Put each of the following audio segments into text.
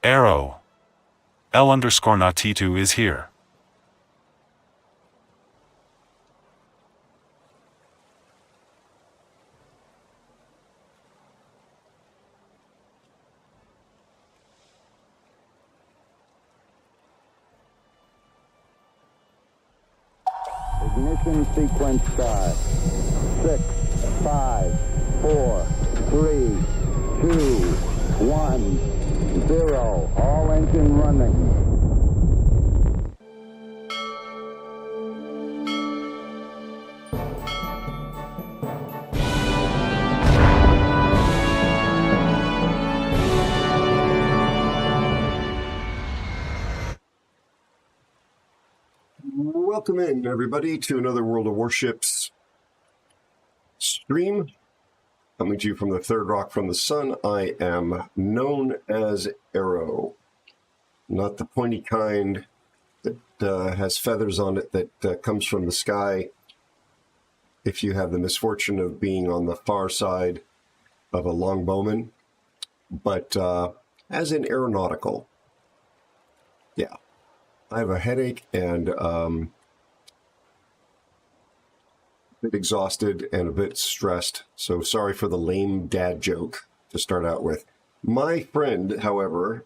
Aero. L_Natitu is here. Ignition sequence start. 6, 5, 4, 3, 2, 1, 0. All engine running. Welcome in, everybody, to another World of Warships stream. Coming to you from the third rock from the sun, I am known as Aero. Not the pointy kind that has feathers on it that comes from the sky if you have the misfortune of being on the far side of a longbowman, but as in aeronautical. Yeah, I have a headache and a bit exhausted and a bit stressed, so sorry for the lame dad joke to start out with. My friend, however...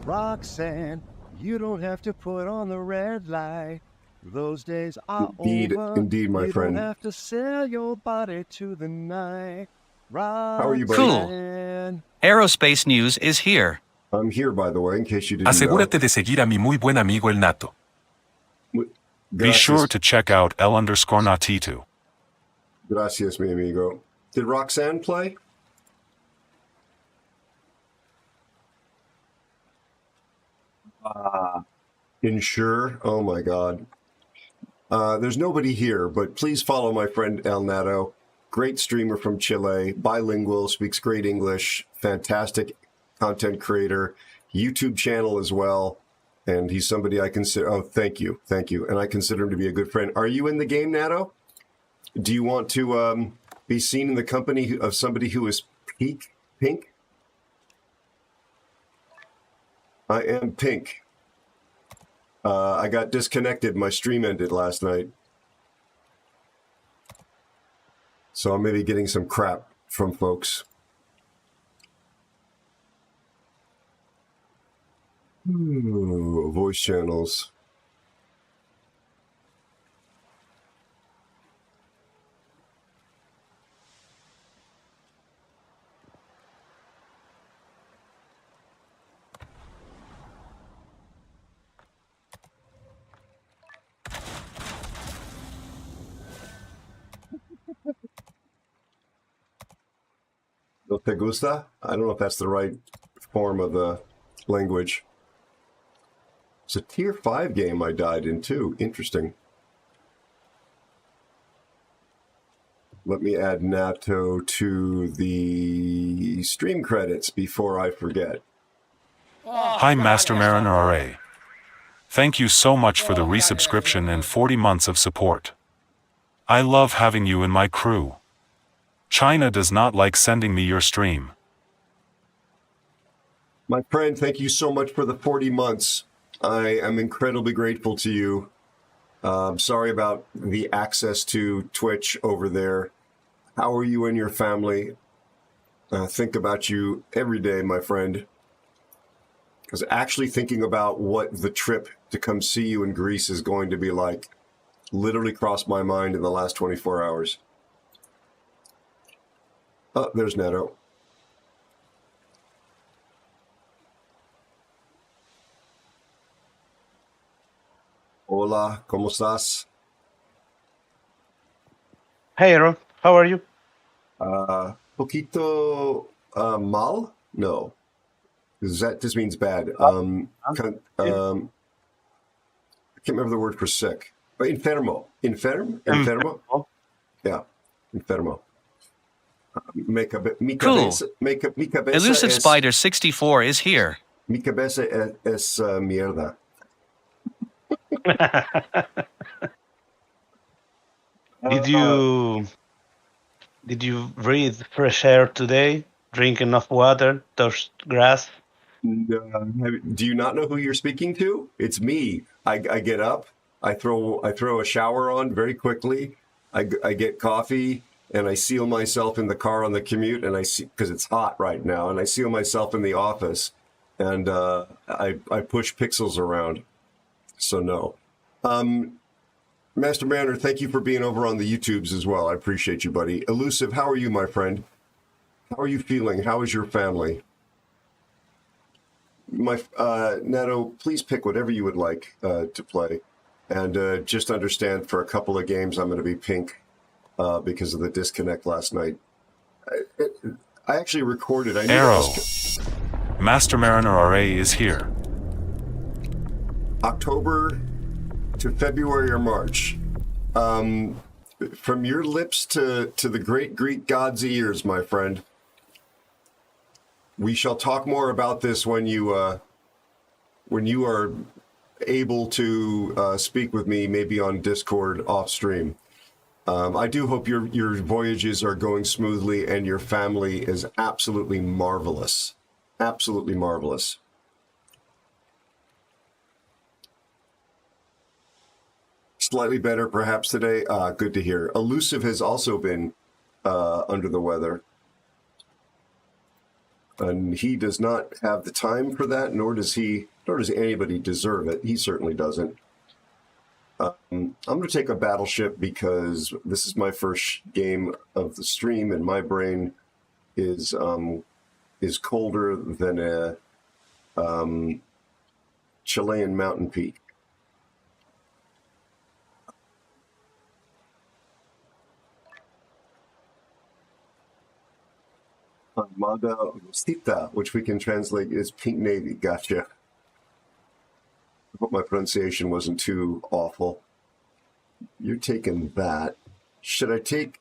Roxanne, you don't have to put on the red light. Those days are over. Indeed, my friend. You don't have to sell your body to the night. Roxanne. How are you, buddy? Cool. AeroSpaceNews is here. I'm here, by the way, in case you didn't Asegúrate know. de seguir a mi muy buen amigo el Nato. Be sure to check out L_Natitu. Gracias, mi amigo. Did Roxanne play? Ensure? Oh my God. There's nobody here, but please follow my friend El Nato. Great streamer from Chile, bilingual, speaks great English, fantastic content creator, YouTube channel as well. And he's somebody I consider, oh, thank you. And I consider him to be a good friend. Are you in the game, Nato? Do you want to be seen in the company of somebody who is pink? I am pink. I got disconnected. My stream ended last night. So I'm maybe getting some crap from folks. Ooh, voice channels. ¿No te gusta? I don't know if that's the right form of the language. It's a tier 5 game I died in too. Interesting. Let me add NATO to the stream credits before I forget. Hi, Master Mariner RA. Thank you so much for the resubscription and 40 months of support. I love having you in my crew. China does not like sending me your stream. My friend, thank you so much for the 40 months. I am incredibly grateful to you. Sorry about the access to Twitch over there. How are you and your family? Think about you every day, my friend. I was actually thinking about what the trip to come see you in Greece is going to be like. Literally crossed my mind in the last 24 hours. Oh, there's Neto. Hola, ¿cómo estás? Hey, Aaron, how are you? Poquito mal? No. This means bad. I can't remember the word for sick. Enfermo. Enfermo? Yeah, enfermo. Mi cabeza Elusive Spider 64 is here. Mi cabeza es mierda. Did you breathe fresh air today? drink enough water, touch grass. Do you not know who you're speaking to? It's me. I get up, I throw a shower on very quickly. I get coffee and I seal myself in the car on the commute, and I see, because it's hot right now, and I seal myself in the office, and I push pixels around. So no. Master Mariner, thank you for being over on the YouTubes as well. I appreciate you, buddy. Elusive, how are you, my friend? How are you feeling? How is your family? My Neto, please pick whatever you would like to play. And just understand, for a couple of games, I'm going to be pink because of the disconnect last night. I actually recorded. I Aero. Master Mariner RA is here. October to February or March. From your lips to the great Greek god's ears, my friend. We shall talk more about this when you are able to speak with me, maybe on Discord off stream. I do hope your voyages are going smoothly and your family is absolutely marvelous. Absolutely marvelous. Slightly better perhaps today. Good to hear. Elusive has also been under the weather. And he does not have the time for that, nor does anybody deserve it. He certainly doesn't. I'm going to take a battleship because this is my first game of the stream, and my brain is colder than a Chilean mountain peak. Armada Rosita, which we can translate as Pink Navy. Gotcha. I hope my pronunciation wasn't too awful. You're taking that. Should I take...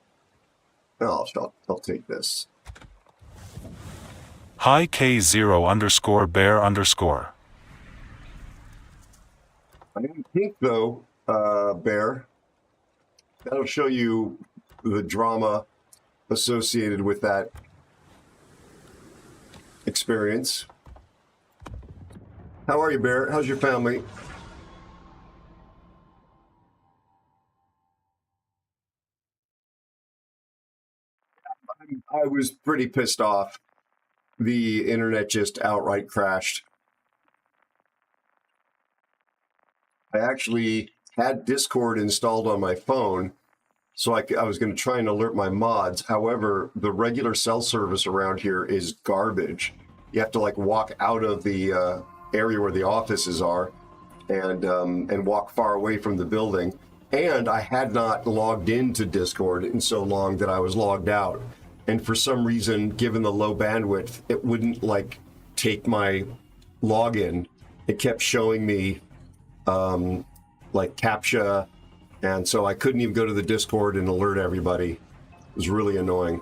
Oh, I'll take this. Hi K0_bear_. I am pink, though, Bear. That'll show you the drama associated with that experience. How are you, Bear? How's your family? I was pretty pissed off. The internet just outright crashed. I actually had Discord installed on my phone, so I was going to try and alert my mods. However, the regular cell service around here is garbage. You have to like walk out of the area where the offices are and walk far away from the building. And I had not logged into Discord in so long that I was logged out. And for some reason, given the low bandwidth, it wouldn't like take my login. It kept showing me like CAPTCHA, and so I couldn't even go to the Discord and alert everybody. It was really annoying.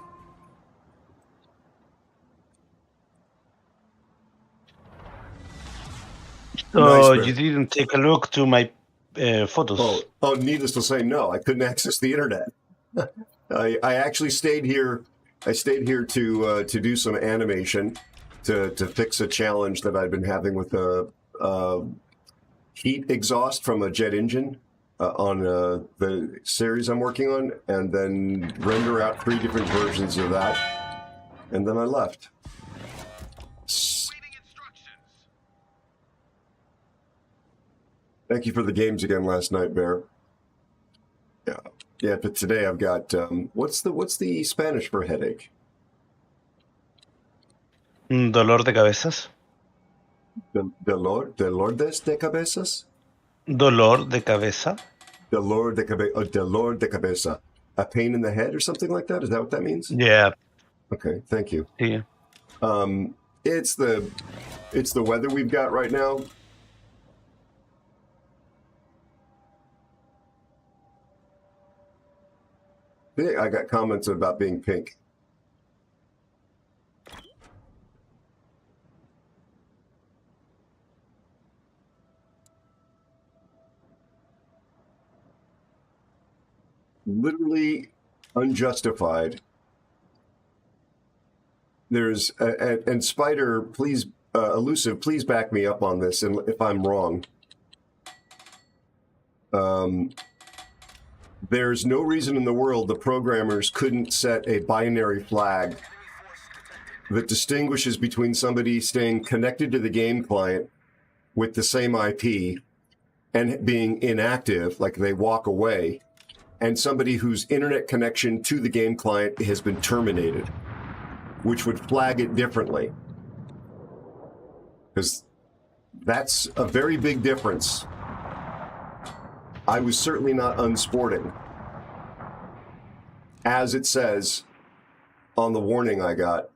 So Nice, you didn't take a look to my photos? Oh, needless to say, no, I couldn't access the internet. I actually stayed here. I stayed here to do some animation to fix a challenge that I've been having with a heat exhaust from a jet engine on the series I'm working on, and then render out 3 different versions of that, and then I left. Thank you for the games again last night, Bear. Yeah, but today I've got what's the Spanish for headache? Dolor de cabezas. Dolor de cabezas? Dolor de cabeza. Dolor de cabeza. A pain in the head or something like that? Is that what that means? Yeah. Okay, thank you. Yeah. It's the weather we've got right now. I got comments about being pink. Literally unjustified. There's and Spider, please, Elusive, please back me up on this, and if I'm wrong. There's no reason in the world the programmers couldn't set a binary flag that distinguishes between somebody staying connected to the game client with the same IP and being inactive, like they walk away, and somebody whose internet connection to the game client has been terminated, which would flag it differently. Because that's a very big difference. I was certainly not unsporting, as it says on the warning I got.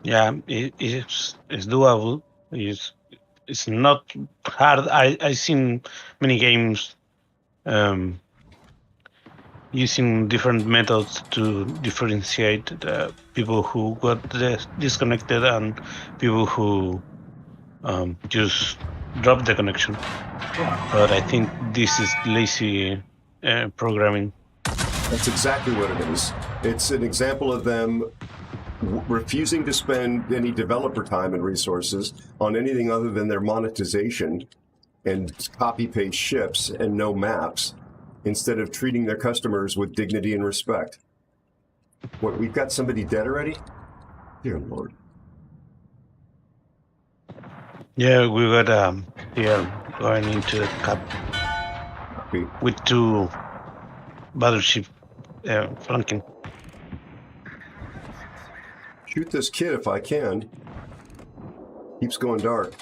Yeah, it's doable. It's not hard. I've seen many games using different methods to differentiate the people who got disconnected and people who just dropped the connection. But I think this is lazy programming. That's exactly what it is. It's an example of them refusing to spend any developer time and resources on anything other than their monetization and copy-paste ships and no maps, instead of treating their customers with dignity and respect. What, we've got somebody dead already? Dear Lord. Yeah, we got here going into the cup with 2 battleship flanking. Shoot this kid if I can. Keeps going dark.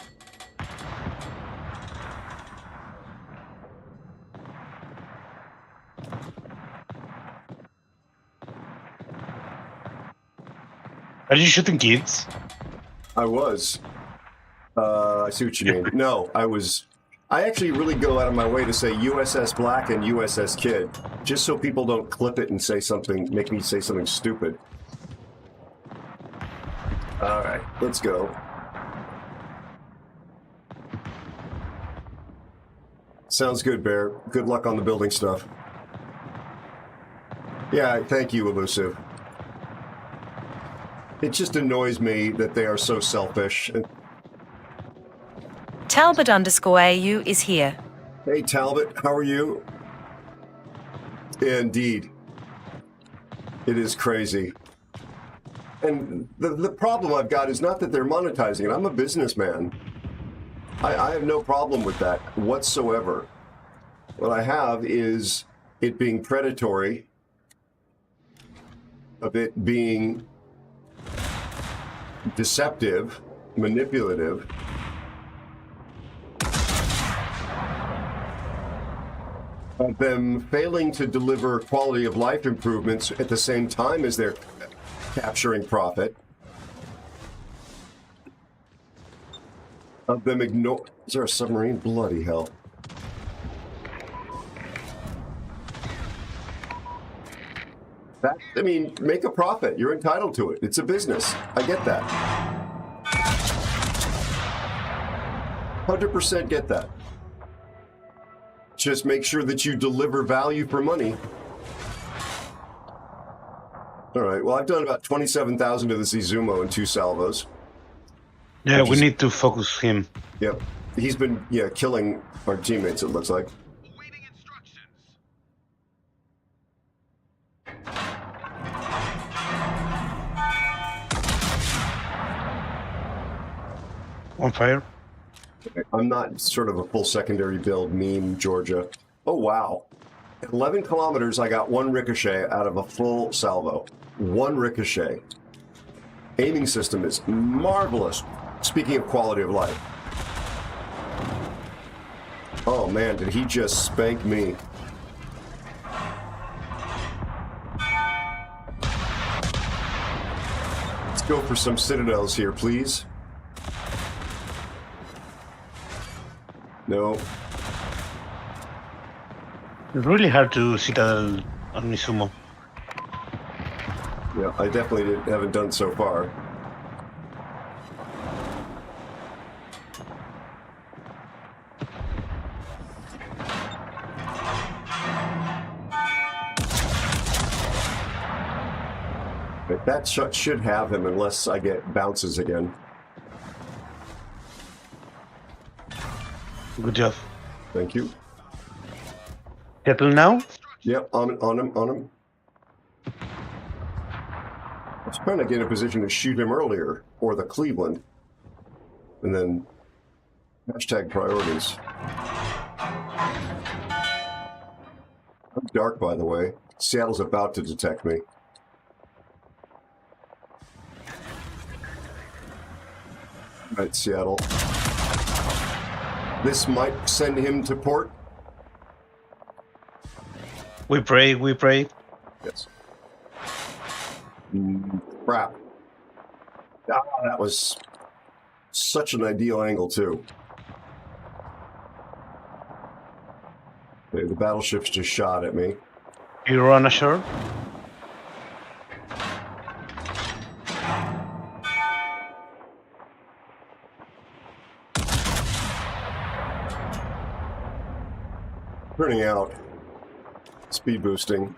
Are you shooting kids? I was. I see what you mean. No, I actually really go out of my way to say USS Black and USS Kid, just so people don't clip it and say something, make me say something stupid. All right, let's go. Sounds good, Bear. Good luck on the building stuff. Yeah, thank you, Elusive. It just annoys me that they are so selfish. Talbot_AU is here. Hey, Talbot, how are you? Indeed. It is crazy. And the problem I've got is not that they're monetizing it. I'm a businessman. I have no problem with that whatsoever. What I have is it being predatory, of it being deceptive, manipulative, of them failing to deliver quality of life improvements at the same time as they're capturing profit, of them ignore. Is there a submarine? Bloody hell. That, I mean, make a profit. You're entitled to it. It's a business. I get that. 100% get that. Just make sure that you deliver value for money. All right. Well, I've done about 27,000 to the Zizumo in 2 salvos. Yeah, we need to focus him. Yep. He's been, killing our teammates, it looks like. Awaiting instructions. On fire. I'm not sort of a full secondary build meme, Georgia. Oh, wow. 11 kilometers, I got 1 ricochet out of a full salvo. 1 ricochet. Aiming system is marvelous. Speaking of quality of life. Oh, man, did he just spank me? Let's go for some citadels here, please. No. It's really hard to citadel on Mizumo. Yeah, I definitely haven't done so far. But that shot should have him unless I get bounces again. Good job. Thank you. Settle now? Yep, on him. I was trying to get in a position to shoot him earlier, or the Cleveland. And then hashtag priorities. I'm dark, by the way. Seattle's about to detect me. Right, Seattle. This might send him to port. We pray, we pray. Yes. Crap. Ah, that was such an ideal angle, too. Okay, the battleship's just shot at me. You run ashore? Turning out. Speed boosting.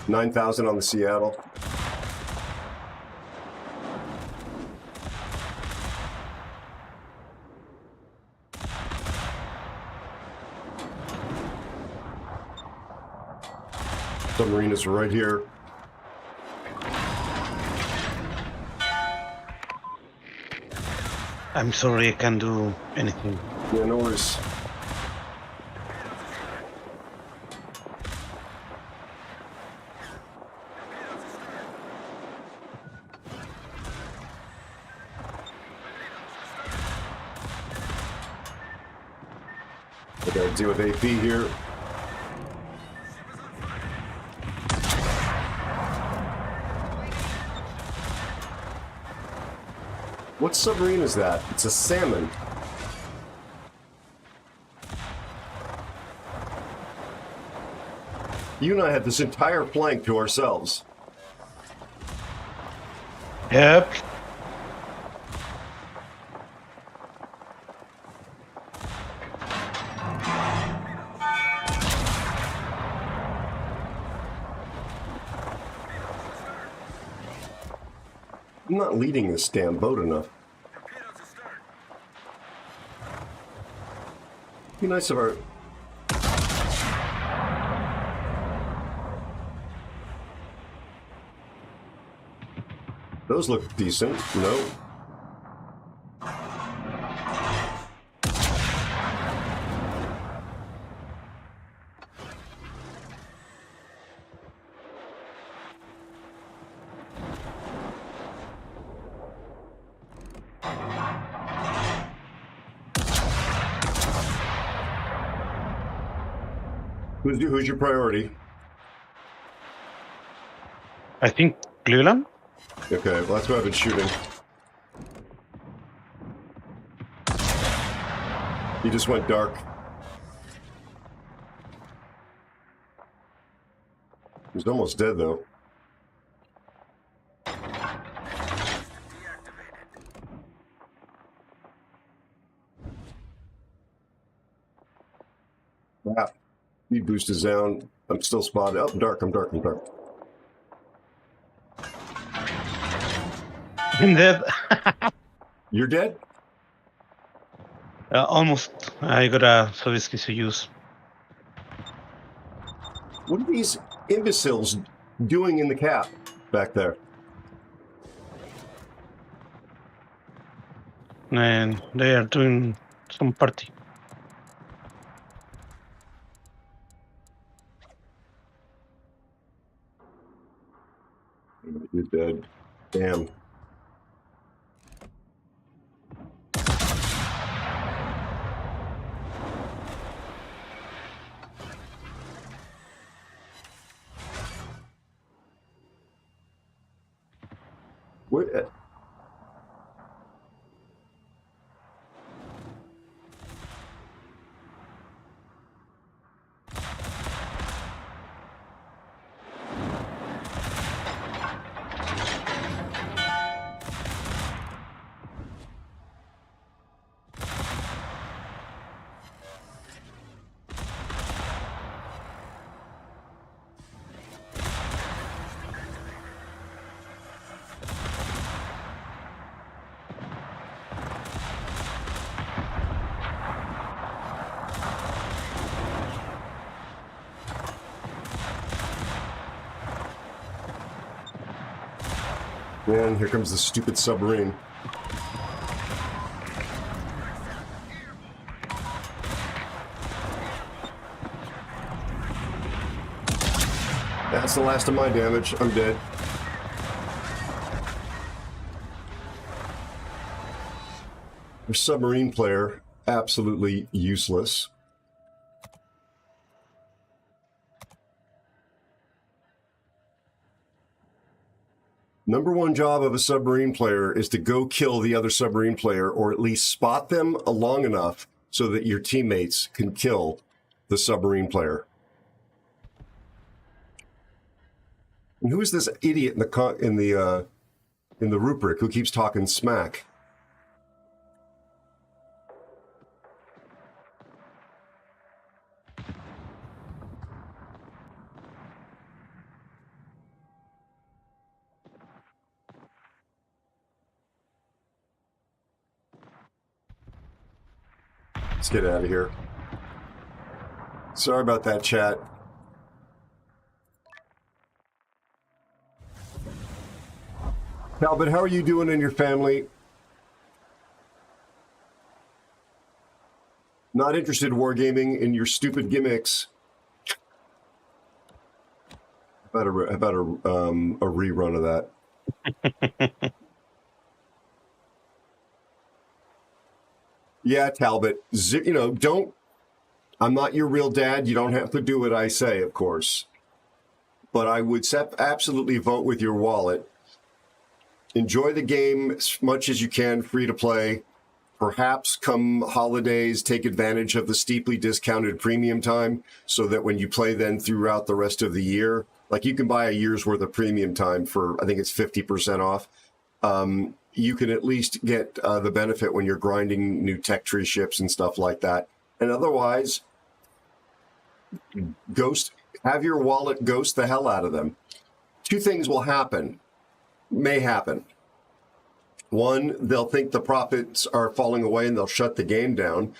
9,000 on the Seattle. Submarine is right here. I'm sorry, I can't do anything. Yeah, no worries. I gotta deal with AP here. What submarine is that? It's a salmon. You and I had this entire flank to ourselves. Yep. I'm not leading this damn boat enough. Be nice of our... Those look decent. No. Who's your priority? I think Cleveland? Okay, well, that's what I've been shooting. He just went dark. He's almost dead, though. Wow. Speed boost is down. I'm still spotted. Oh, I'm dark. I'm dark. I'm dead. You're dead? Almost. I got a Sovietsky to use. What are these imbeciles doing in the cap back there? And they are doing some party. You're dead. Damn. What? And here comes the stupid submarine. That's the last of my damage. I'm dead. Your submarine player, absolutely useless. Number one job of a submarine player is to go kill the other submarine player, or at least spot them long enough so that your teammates can kill the submarine player. And who is this idiot in the rubric who keeps talking smack? Let's get out of here. Sorry about that, chat. Talbot, how are you doing in your family? Not interested in wargaming in your stupid gimmicks. About a rerun of that. Yeah, Talbot, you know, don't, I'm not your real dad. You don't have to do what I say, of course. But I would absolutely vote with your wallet. Enjoy the game as much as you can, free to play. Perhaps come holidays, take advantage of the steeply discounted premium time so that when you play then throughout the rest of the year, like you can buy a year's worth of premium time for, I think it's 50% off. You can at least get the benefit when you're grinding new tech tree ships and stuff like that. And otherwise, have your wallet ghost the hell out of them. Two things will happen, may happen. One, they'll think the profits are falling away and they'll shut the game down.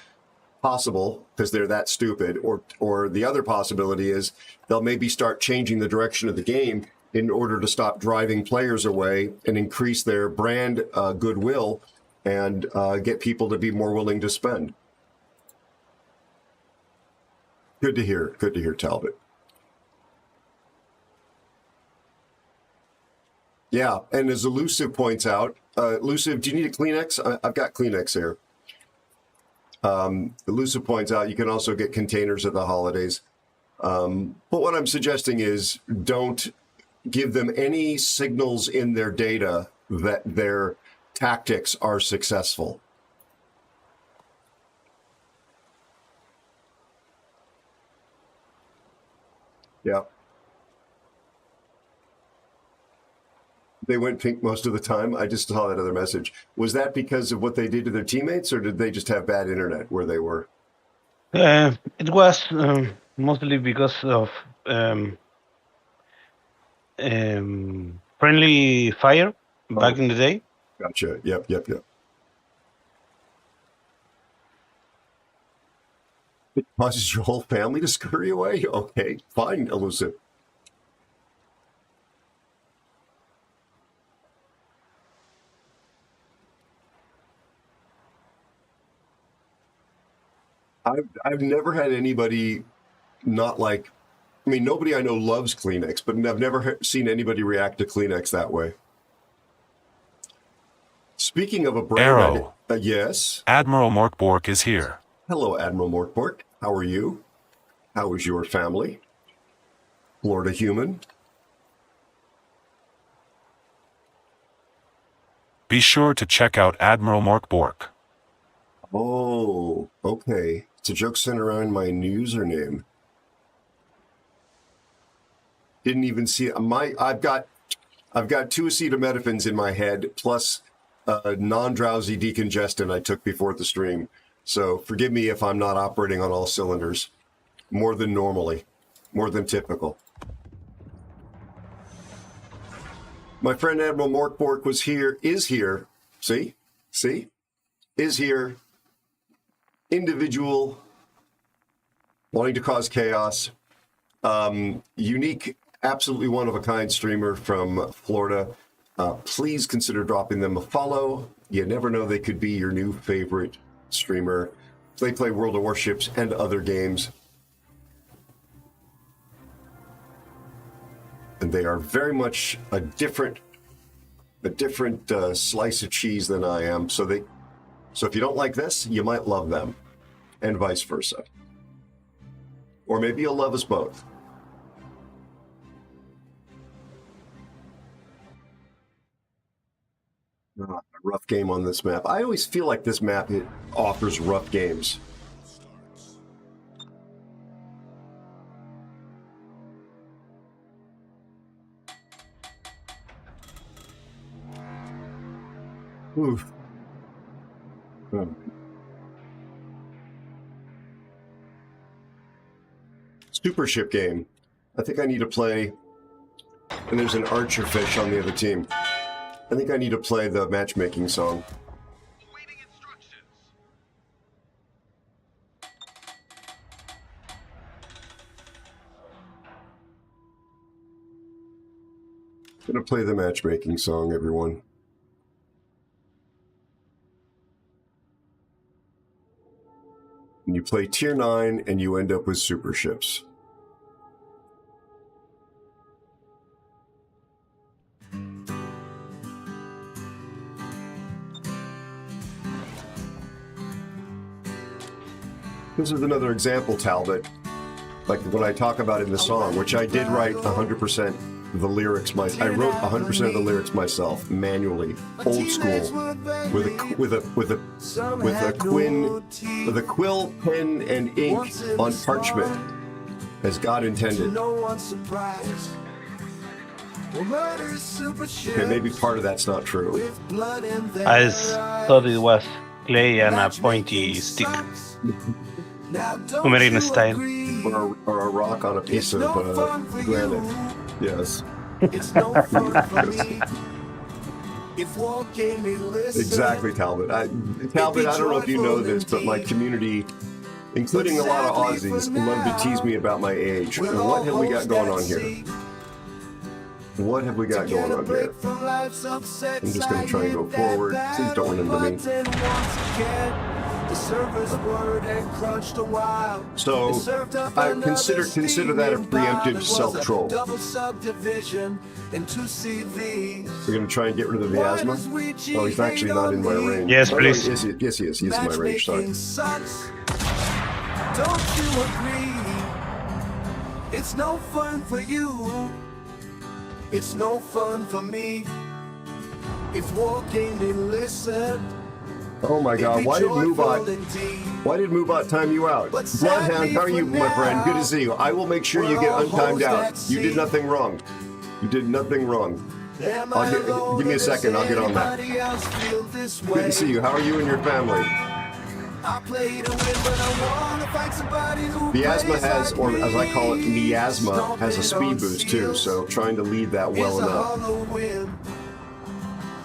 Possible, because they're that stupid. Or the other possibility is they'll maybe start changing the direction of the game in order to stop driving players away and increase their brand goodwill and get people to be more willing to spend. Good to hear, Talbot. Yeah, and as Elusive points out, Elusive, do you need a Kleenex? I've got Kleenex here. Elusive points out you can also get containers at the holidays. But what I'm suggesting is don't give them any signals in their data that their tactics are successful. Yeah. They went pink most of the time. I just saw that other message. Was that because of what they did to their teammates, or did they just have bad internet where they were? It was mostly because of friendly fire back in the day. Gotcha. Yep. It causes your whole family to scurry away? Okay, fine, Elusive. I've never had anybody not like, I mean, nobody I know loves Kleenex, but I've never seen anybody react to Kleenex that way. Speaking of a brand, Aero. Yes. Admiral Morkbork is here. Hello, Admiral Morkbork. How are you? How is your family? Florida human. Be sure to check out Admiral Morkbork. Oh, okay. It's a joke centered around my username. Didn't even see it. I've got 2 acetaminophen in my head plus a non-drowsy decongestant I took before the stream. So forgive me if I'm not operating on all cylinders. More than normally. More than typical. My friend Admiral Morkbork is here. See? Is here. Individual. Wanting to cause chaos. Unique, absolutely one-of-a-kind streamer from Florida. please consider dropping them a follow. You never know, they could be your new favorite streamer. They play World of Warships and other games. And they are very much a different slice of cheese than I am. So if you don't like this, you might love them, and vice versa. Or maybe you'll love us both. A rough game on this map. I always feel like this map offers rough games. Oof. Super ship game. I think I need to play, and there's an archer fish on the other team. I think I need to play the matchmaking song. Awaiting instructions. I'm gonna play the matchmaking song, everyone. And you play tier 9 and you end up with super ships. This is another example, Talbot, like what I talk about in the song, which I did write 100% the lyrics myself. I wrote 100% of the lyrics myself, manually, old school, with a quill, pen, and ink on parchment, as God intended. Okay, maybe part of that's not true. I thought it was clay and a pointy stick. American style. Or a rock on a piece of granite. Yes. It's no fun for me. If war gave me listen. Exactly, Talbot. Talbot, I don't know if you know this, but my community, including a lot of Aussies, love to tease me about my age. What have we got going on here? What have we got going on here? I'm just going to try and go forward. Please don't run into me. So, I consider that a preemptive self-troll. We're going to try and get rid of the asthma? Oh, he's actually not in my range. Yes, please. Yes, he is. He's in my range, sorry. Don't you agree? It's no fun for you. It's no fun for me. If war came to listen. Oh my God, why did Moobot time you out? Bloodhound, how are you, my friend? Good to see you. I will make sure you get untimed out. You did nothing wrong. You did nothing wrong. Give me a second, I'll get on that. Good to see you. How are you and your family? The asthma has, or as I call it, miasma, has a speed boost too, so trying to lead that well enough.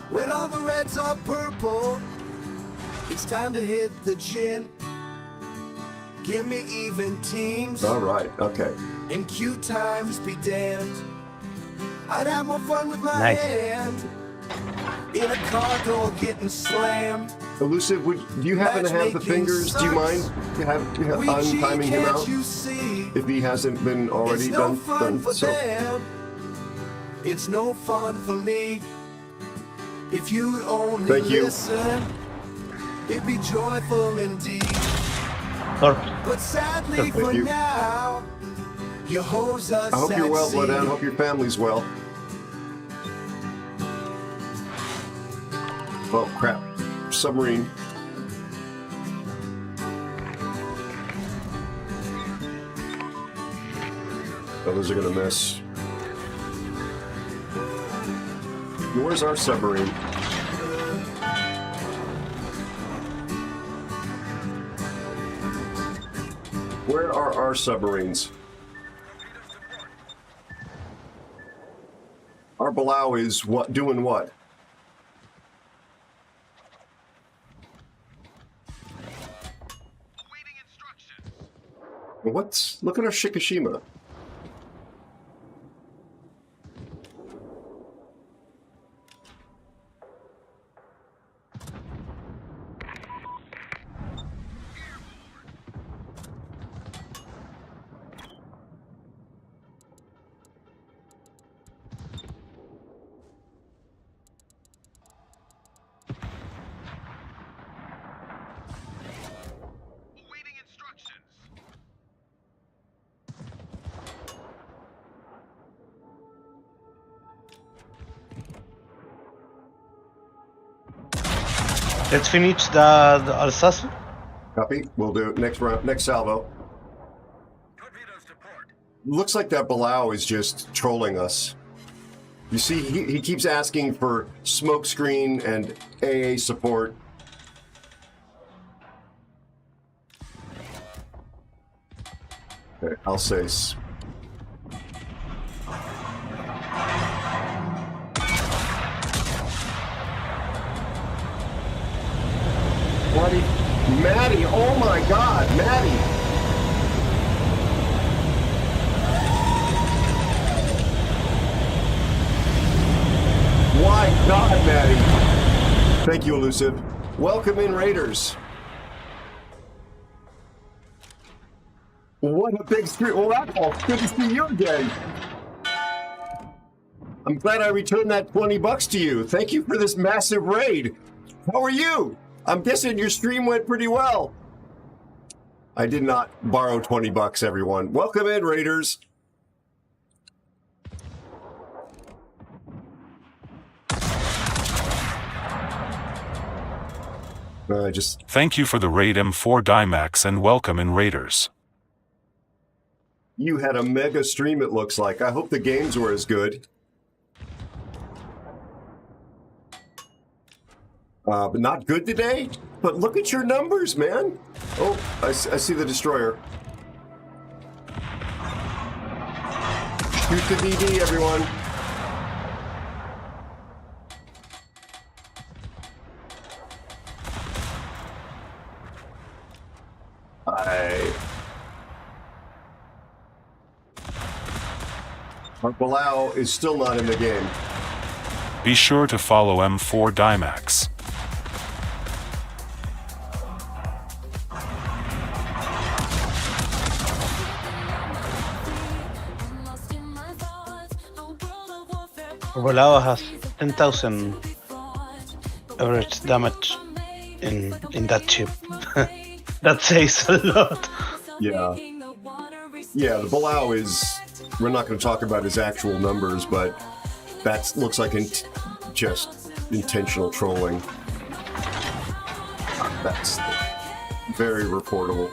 When all the reds are purple, it's time to hit the gin. Give me even teams. All right, okay. And cute times be damned. I'd have more fun with my hand. In a car door getting slammed. Elusive, do you happen to have the fingers? Do you mind untiming him out? If he hasn't been already done so. It's no fun for me. If you'd only Thank you. listen, it'd be joyful indeed. But sadly for you. now, your hoes are I hope you're well, Bloodhound. I hope your family's well. Oh, crap. Submarine. Others are gonna miss. Where's our submarine? Where are our submarines? Our Balau is what? Doing what? What's... Look at our Let's finish the Alsace. Copy. We'll do it next round, next salvo. Looks like that Balau is just trolling us. You see, he keeps asking for smoke screen and AA support. Okay, Alsace. Maddie, oh my God, Maddie. My God, Maddie. Thank you, Elusive. Welcome in, Raiders. What a big street. Well, that's all. Good to see you again. I'm glad I returned that $20 to you. Thank you for this massive raid. How are you? I'm guessing your stream went pretty well. I did not borrow $20, everyone. Welcome in, Raiders. Thank you for the raid M4 Dimax and welcome in, Raiders. You had a mega stream, it looks like. I hope the games were as good. But not good today? But look at your numbers, man. Oh, I see the destroyer. Shoot the DD, everyone. Our Balau is still not in the game. Be sure to follow M4 Dimax. Volao has 10,000 average damage in that chip. That says a lot. Yeah. Yeah, the Balau is... We're not going to talk about his actual numbers, but that looks like just intentional trolling. That's very reportable.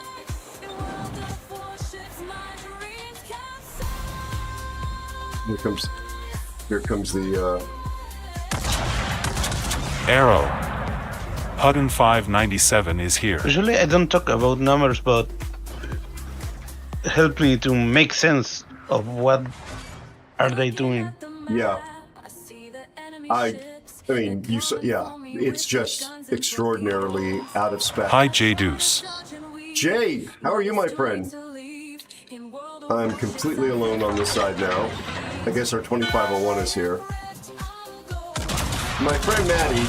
Here comes the Aero. Hutton 597 is here. Usually I don't talk about numbers, but help me to make sense of what are they doing. Yeah. I mean, yeah, it's just extraordinarily out of spec. Hi, J Deuce. Jay, how are you, my friend? I'm completely alone on this side now. I guess our 2501 is here. My friend Maddie,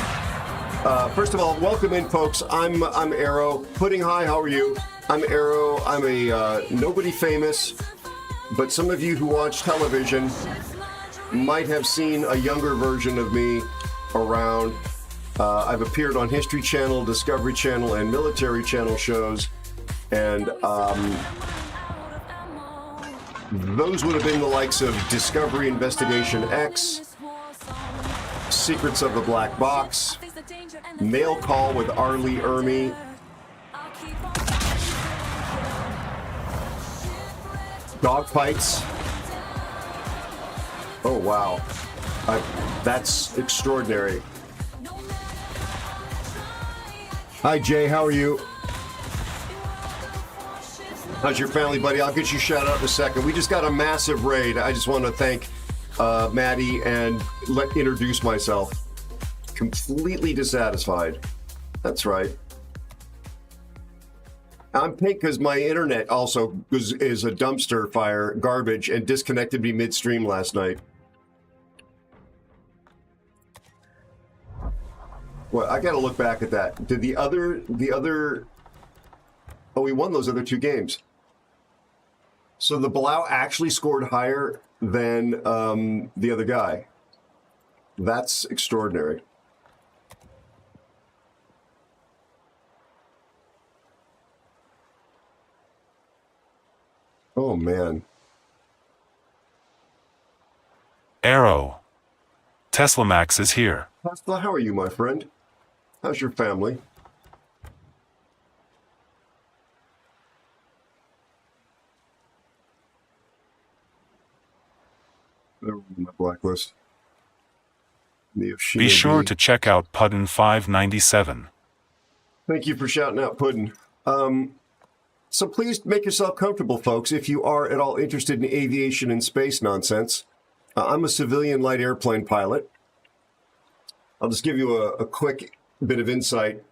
first of all, welcome in, folks. I'm Aero. Pudding High, how are you? I'm Aero. I'm a nobody famous, but some of you who watch television might have seen a younger version of me around. I've appeared on History Channel, Discovery Channel, and Military Channel shows, and those would have been the likes of Discovery Investigation X, Secrets of the Black Box, Mail Call with Arlie Ermey, Dogfights. Oh, wow. That's extraordinary. Hi, Jay. How are you? How's your family, buddy? I'll get you a shout out in a second. We just got a massive raid. I just want to thank Maddie and introduce myself. Completely dissatisfied. That's right. I'm pink because my internet also is a dumpster fire, garbage, and disconnected me midstream last night. Well, I got to look back at that. Did the other? Oh, we won those other two games. So the Balau actually scored higher than the other guy. That's extraordinary. Oh, man. Aero. Tesla Max is here. Tesla, how are you, my friend? How's your family? They're on my blacklist. Be sure to check out Puddin 597. Thank you for shouting out Puddin. So please make yourself comfortable, folks, if you are at all interested in aviation and space nonsense. I'm a civilian light airplane pilot. I'll just give you a quick bit of insight.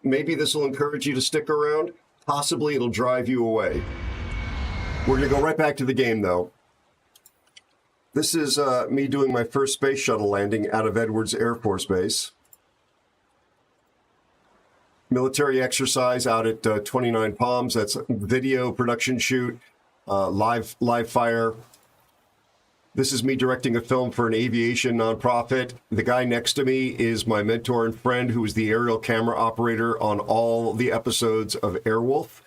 Maybe this will encourage you to stick around. Possibly it'll drive you away. We're going to go right back to the game, though. This is me doing my first space shuttle landing out of Edwards Air Force Base. Military exercise out at 29 Palms. That's video production shoot, live fire. This is me directing a film for an aviation nonprofit. The guy next to me is my mentor and friend who is the aerial camera operator on all the episodes of Airwolf.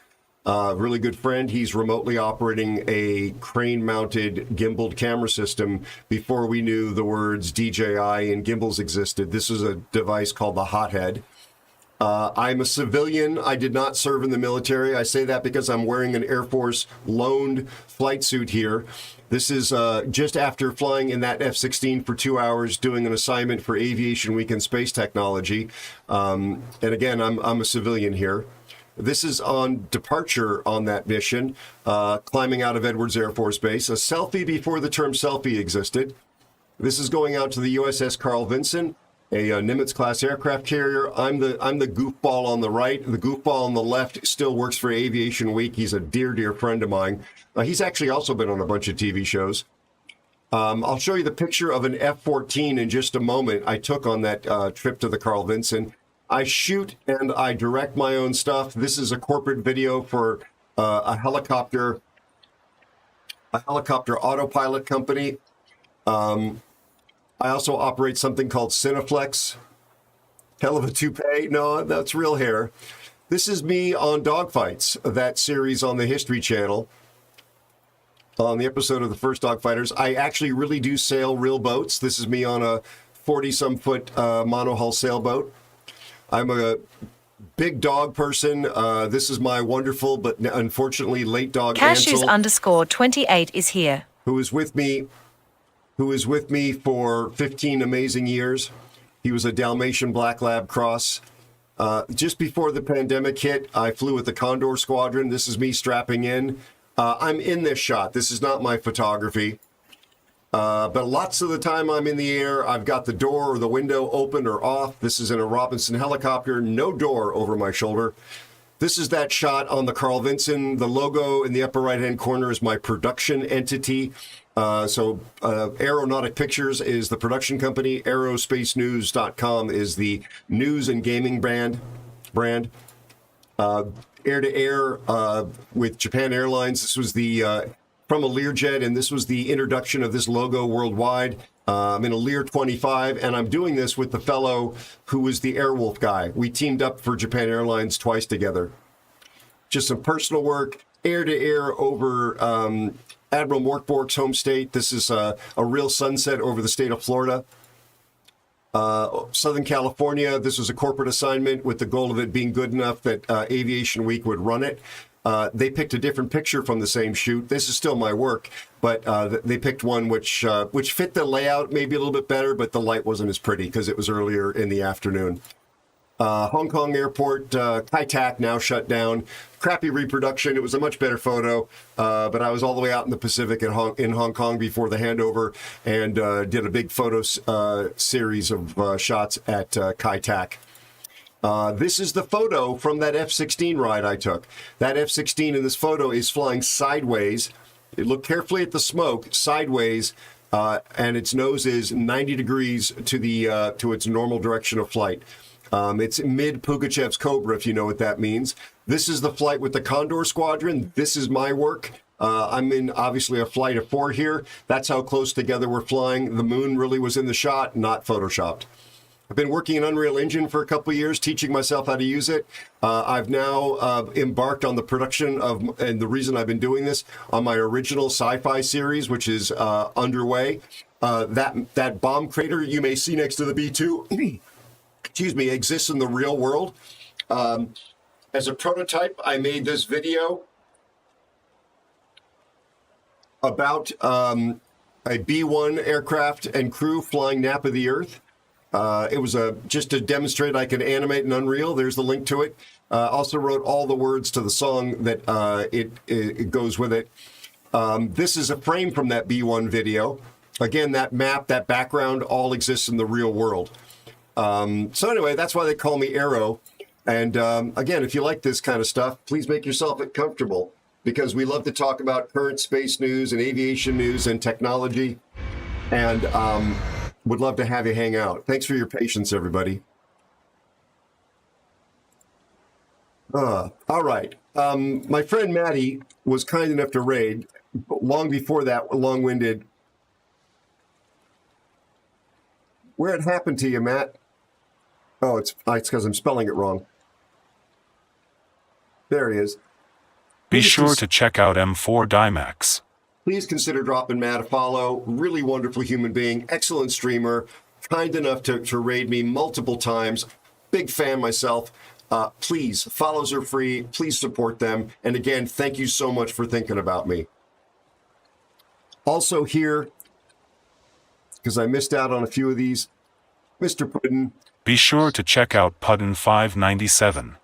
Really good friend. He's remotely operating a crane-mounted gimbaled camera system before we knew the words DJI and gimbals existed. This is a device called the Hothead. I'm a civilian. I did not serve in the military. I say that because I'm wearing an Air Force loaned flight suit here. This is just after flying in that F-16 for 2 hours, doing an assignment for Aviation Week in Space Technology. And again, I'm a civilian here. This is on departure on that mission, climbing out of Edwards Air Force Base. A selfie before the term selfie existed. This is going out to the USS Carl Vinson, a Nimitz-class aircraft carrier. I'm the goofball on the right. The goofball on the left still works for Aviation Week. He's a dear friend of mine. He's actually also been on a bunch of TV shows. I'll show you the picture of an F-14 in just a moment I took on that trip to the Carl Vinson. I shoot and I direct my own stuff. This is a corporate video for a helicopter autopilot company. I also operate something called Cineflex. Hell of a toupee. No, that's real hair. This is me on Dogfights, that series on the History Channel. On the episode of the first Dogfighters, I actually really do sail real boats. This is me on a 40-some foot monohull sailboat. I'm a big dog person. This is my wonderful but unfortunately late dog Cashews Ansel, _28 is here. who is with me for 15 amazing years. He was a Dalmatian Black Lab cross. Just before the pandemic hit, I flew with the Condor Squadron. This is me strapping in. I'm in this shot. This is not my photography. But lots of the time I'm in the air, I've got the door or the window open or off. This is in a Robinson helicopter, no door over my shoulder. This is that shot on the Carl Vinson. The logo in the upper right-hand corner is my production entity. Aeronautic Pictures is the production company. AeroSpaceNews.com is the news and gaming brand. Air-to-air with Japan Airlines. This was the from a Learjet, and this was the introduction of this logo worldwide. I'm in a Lear 25, and I'm doing this with the fellow who was the Airwolf guy. We teamed up for Japan Airlines twice together. Just some personal work, air-to-air over Admiral Morkborg's home state. This is a real sunset over the state of Florida. Southern California, this was a corporate assignment with the goal of it being good enough that Aviation Week would run it. They picked a different picture from the same shoot. This is still my work, but they picked one which fit the layout maybe a little bit better, but the light wasn't as pretty because it was earlier in the afternoon. Hong Kong airport, Kai Tak now shut down. Crappy reproduction. It was a much better photo, but I was all the way out in the Pacific in Hong Kong before the handover and did a big photo series of shots at Kai Tak. This is the photo from that F-16 ride I took. That F-16 in this photo is flying sideways. Look carefully at the smoke, sideways, and its nose is 90 degrees to its normal direction of flight. It's mid Pugachev's Cobra, if you know what that means. This is the flight with the Condor Squadron. This is my work. I'm in obviously a flight of 4 here. That's how close together we're flying. The moon really was in the shot, not photoshopped. I've been working in Unreal Engine for a couple of years, teaching myself how to use it. I've now embarked on the production of, and the reason I've been doing this, on my original sci-fi series, which is underway. That bomb crater you may see next to the B-2 exists in the real world. As a prototype, I made this video about a B-1 aircraft and crew flying nap of the Earth. It was just to demonstrate I can animate in Unreal. There's the link to it. Also wrote all the words to the song that it goes with it. This is a frame from that B-1 video. Again, that map, that background, all exists in the real world. So anyway, that's why they call me Aero. And again, if you like this kind of stuff, please make yourself comfortable, because we love to talk about current space news and aviation news and technology, and would love to have you hang out. Thanks for your patience, everybody. All right. My friend Maddie was kind enough to raid. Long before that, long-winded. Where it happened to you, Matt? Oh, it's because I'm spelling it wrong. There he is. Be sure to check out M4 Dimax. Please consider dropping Matt a follow. Really wonderful human being, excellent streamer, kind enough to raid me multiple times. Big fan myself. Please, follows are free. Please support them. And again, thank you so much for thinking about me. Also here, because I missed out on a few of these, Mr. Puddin. Be sure to check out Puddin 597.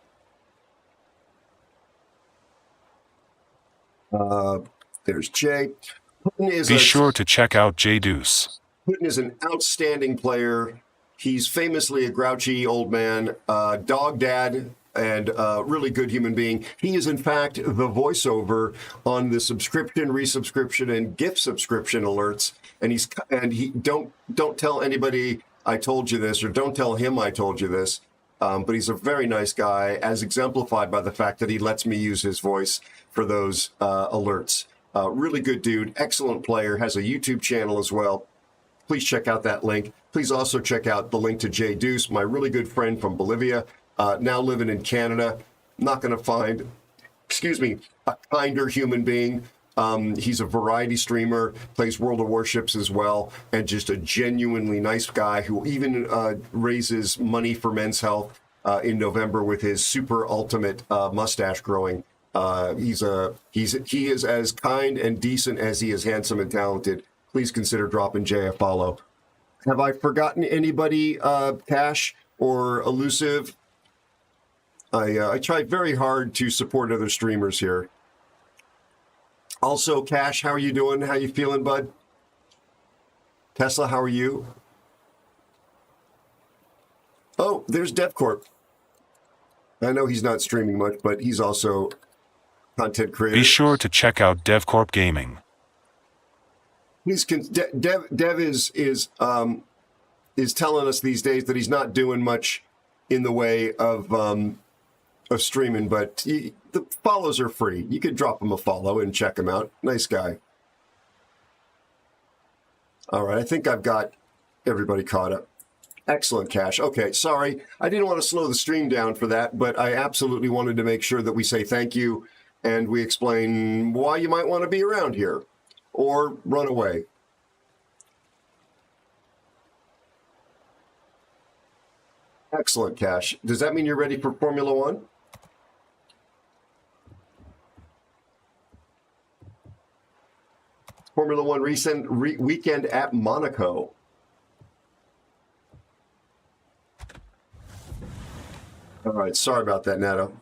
There's Jay. Be sure to check out Jay Deuce. Putin is an outstanding player. He's famously a grouchy old man, dog dad, and really good human being. He is, in fact, the voiceover on the subscription, resubscription, and gift subscription alerts. And he don't tell anybody I told you this, or don't tell him I told you this. But he's a very nice guy, as exemplified by the fact that he lets me use his voice for those alerts. Really good dude, excellent player, has a YouTube channel as well. Please check out that link. Please also check out the link to Jay Deuce, my really good friend from Bolivia, now living in Canada. Not going to find, a kinder human being. He's a variety streamer, plays World of Warships as well, and just a genuinely nice guy who even raises money for Men's Health in November with his super ultimate mustache growing. He is as kind and decent as he is handsome and talented. Please consider dropping Jay a follow. Have I forgotten anybody, Cash or Elusive? I try very hard to support other streamers here. Also, Cash, how are you doing? How you feeling, bud? Tesla, how are you? Oh, there's DevCorp. I know he's not streaming much, but he's also content creator. Be sure to check out DevCorp Gaming. Dev is telling us these days that he's not doing much in the way of streaming, but the follows are free. You could drop him a follow and check him out. Nice guy. All right, I think I've got everybody caught up. Excellent, Cash. Okay, sorry. I didn't want to slow the stream down for that, but I absolutely wanted to make sure that we say thank you and we explain why you might want to be around here or run away. Excellent, Cash. Does that mean you're ready for Formula One? Formula One weekend at Monaco. All right, sorry about that, Nato.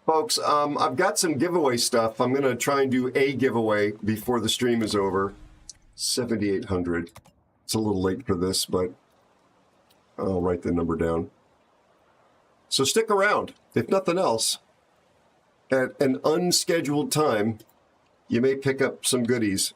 Folks, I've got some giveaway stuff. I'm going to try and do a giveaway before the stream is over. 7,800. It's a little late for this, but I'll write the number down. So stick around. If nothing else, at an unscheduled time, you may pick up some goodies.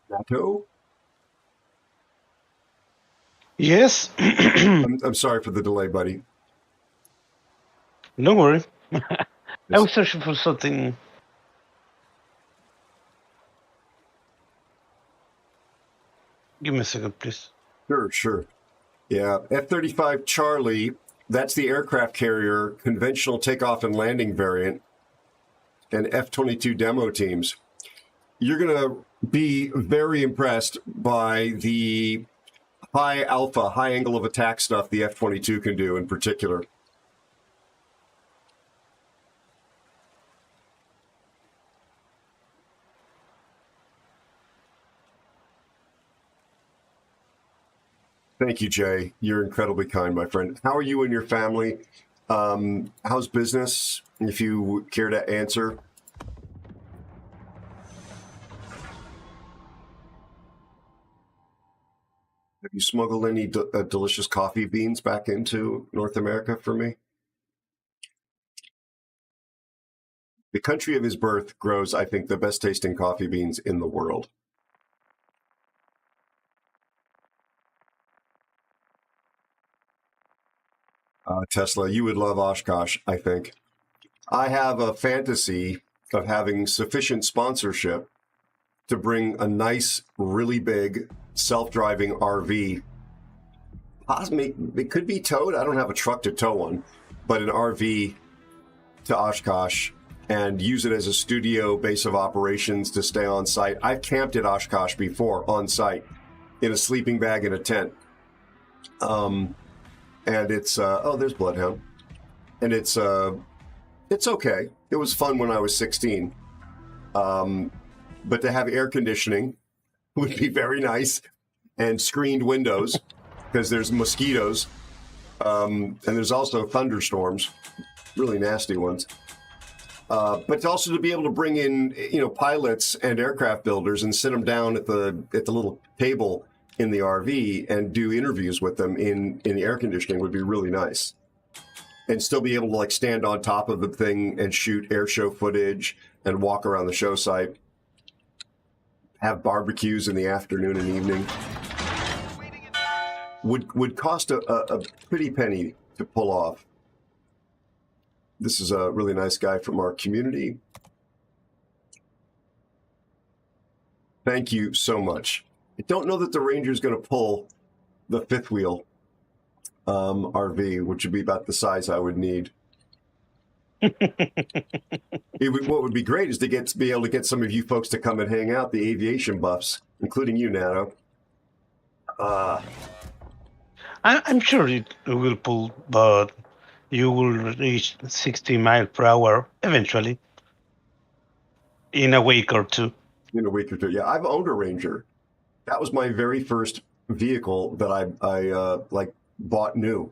Nato? Yes. I'm sorry for the delay, buddy. Don't worry. I was searching for something. Give me a second, please. Sure. Yeah, F-35 Charlie, that's the aircraft carrier, conventional takeoff and landing variant, and F-22 demo teams. You're going to be very impressed by the high alpha, high angle of attack stuff the F-22 can do in particular. Thank you, Jay. You're incredibly kind, my friend. How are you and your family? How's business, if you care to answer? Have you smuggled any delicious coffee beans back into North America for me? The country of his birth grows, I think, the best tasting coffee beans in the world. Tesla, you would love Oshkosh, I think. I have a fantasy of having sufficient sponsorship to bring a nice, really big, self-driving RV. Possibly, it could be towed. I don't have a truck to tow one, but an RV to Oshkosh and use it as a studio base of operations to stay on site. I've camped at Oshkosh before on site in a sleeping bag in a tent. And it's there's Bloodhound, and it's okay. It was fun when I was 16, but to have air conditioning would be very nice, and screened windows because there's mosquitoes, and there's also thunderstorms, really nasty ones. But also to be able to bring in pilots and aircraft builders and sit them down at the little table in the RV and do interviews with them in the air conditioning would be really nice. And still be able to stand on top of the thing and shoot air show footage and walk around the show site. Have barbecues in the afternoon and evening. Would cost a pretty penny to pull off. This is a really nice guy from our community. Thank you so much. I don't know that the Ranger is going to pull the fifth wheel RV, which would be about the size I would need. What would be great is to be able to get some of you folks to come and hang out, the aviation buffs, including you, Nato. I'm sure it will pull, but you will reach 60 miles per hour eventually, in a week or two. In a week or two, yeah. I've owned a Ranger. That was my very first vehicle that I bought new.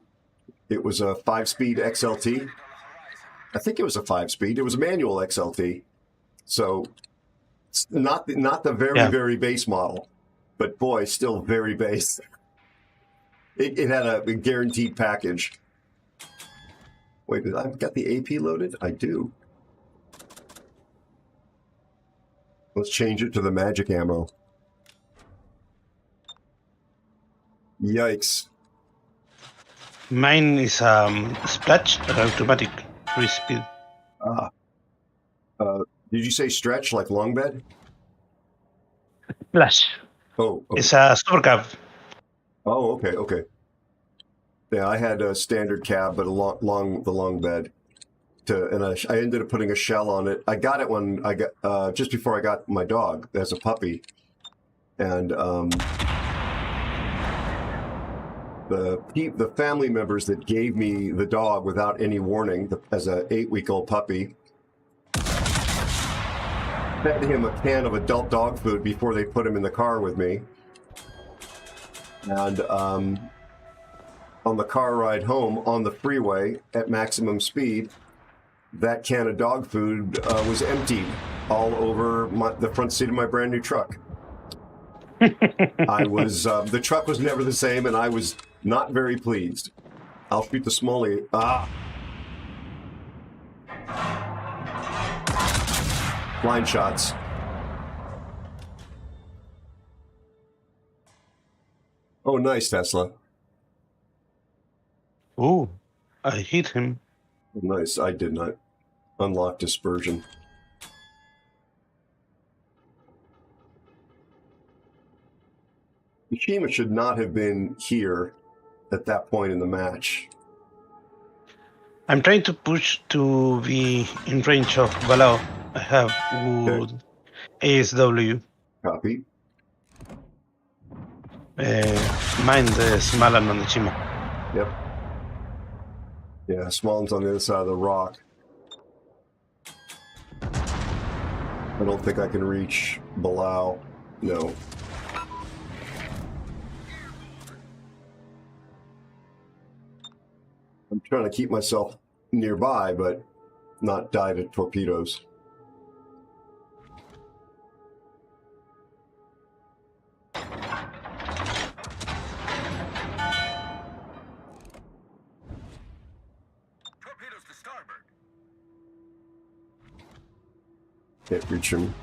It was a 5-speed XLT. I think it was a 5-speed. It was a manual XLT. So it's not the very base model, but boy, still very base. It had a guaranteed package. Wait, I've got the AP loaded? I do. Let's change it to the magic ammo. Yikes. Mine is splash automatic 3-speed. Did you say stretch like long bed? Splash. Oh, okay. It's a super cab. Oh, okay. Yeah, I had a standard cab, but the long bed. And I ended up putting a shell on it. I got it when I got just before I got my dog as a puppy, and the family members that gave me the dog without any warning as a 8-week-old puppy fed him a can of adult dog food before they put him in the car with me. And on the car ride home on the freeway at maximum speed, that can of dog food was emptied all over the front seat of my brand new truck. The truck was never the same, and I was not very pleased. I'll shoot the Smalley. Blind shots. Oh, nice, Tesla. Oh, I hit him. Nice, I did not. Unlock dispersion. Mishima should not have been here at that point in the match. I'm trying to push to be in range of Balao. I have wood ASW. Copy. Mind the Smalan on the Chima. Yep. Yeah, Smallin's on the other side of the rock. I don't think I can reach Balao. No. I'm trying to keep myself nearby, but not die to torpedoes. Torpedoes to starboard. Can't reach him.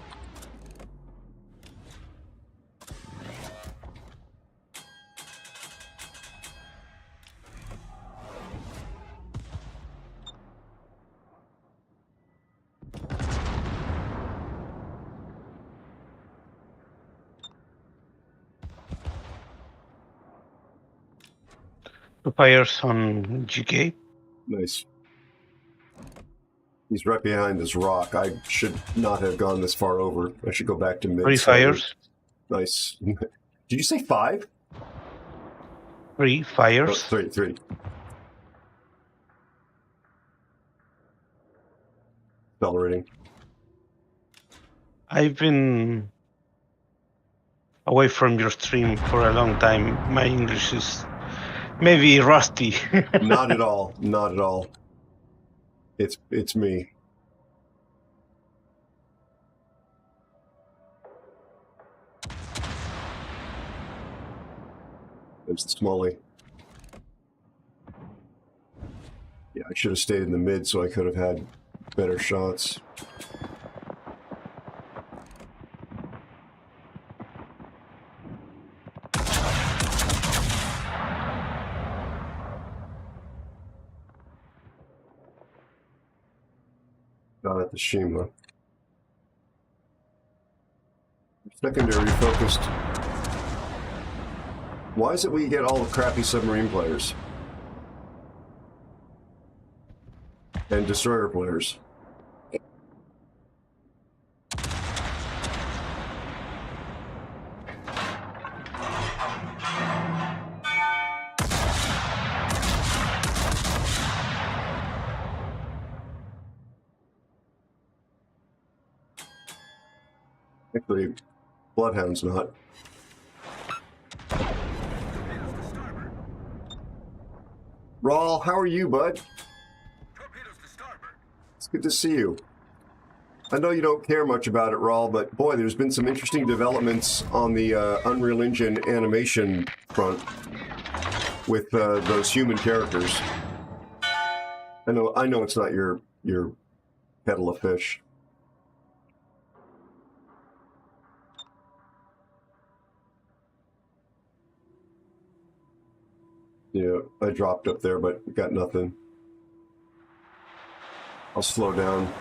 Two fires on GK. Nice. He's right behind this rock. I should not have gone this far over. I should go back to mid. 3 fires. Nice. Did you say 5? 3 fires. Oh, 3. Accelerating. I've been away from your stream for a long time. My English is maybe rusty. Not at all. Not at all. It's me. There's the Smalley. Yeah, I should have stayed in the mid so I could have had better shots. Not at the Shima. Secondary focused. Why is it we get all the crappy submarine players? And destroyer players? Actually, Bloodhound's not. Rawl, how are you, bud? It's good to see you. I know you don't care much about it, Rawl, but boy, there's been some interesting developments on the Unreal Engine animation front with those human characters. I know it's not your kettle of fish. Yeah, I dropped up there, but got nothing. I'll slow down.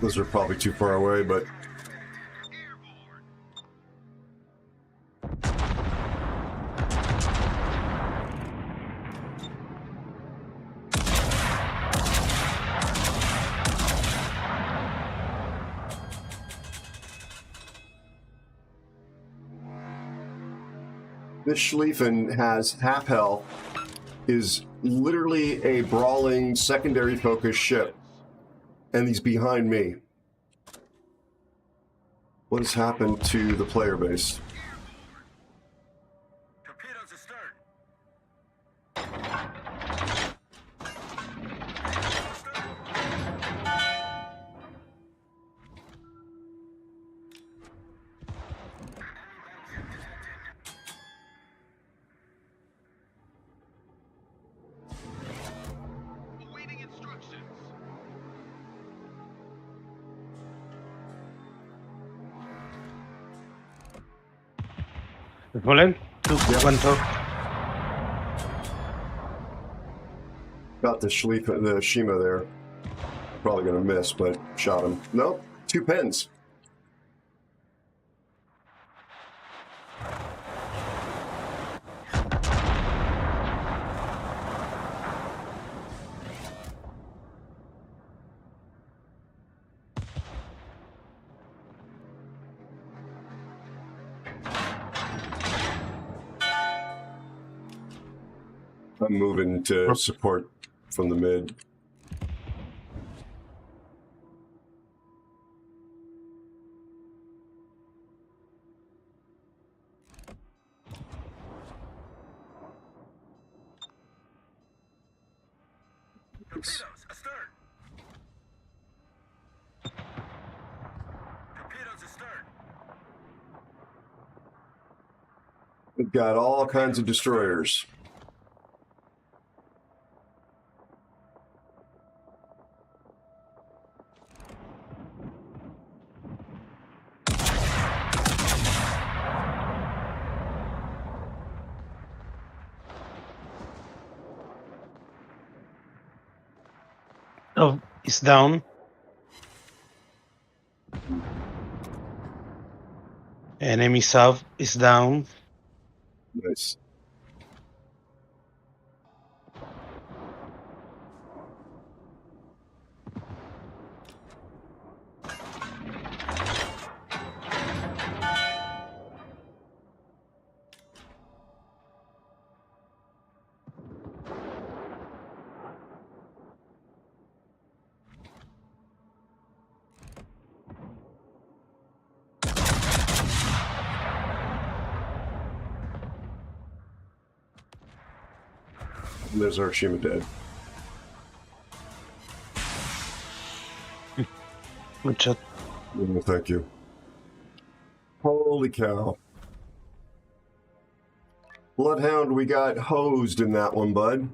Those are probably too far away, but this Schlieffen has half health, is literally a brawling secondary focus ship, and he's behind me. What has happened to the player base? Torpedoes astern. Volen? One top. Got the Shima there. Probably gonna miss, but shot him. Nope, 2 pens. I'm moving to support from the mid. Torpedoes astern. Torpedoes astern. We've got all kinds of destroyers. Oh, it's down. Enemy sub is down. Nice. And there's our Shima dead. Good shot. Oh, thank you. Holy cow. Bloodhound, we got hosed in that one, bud.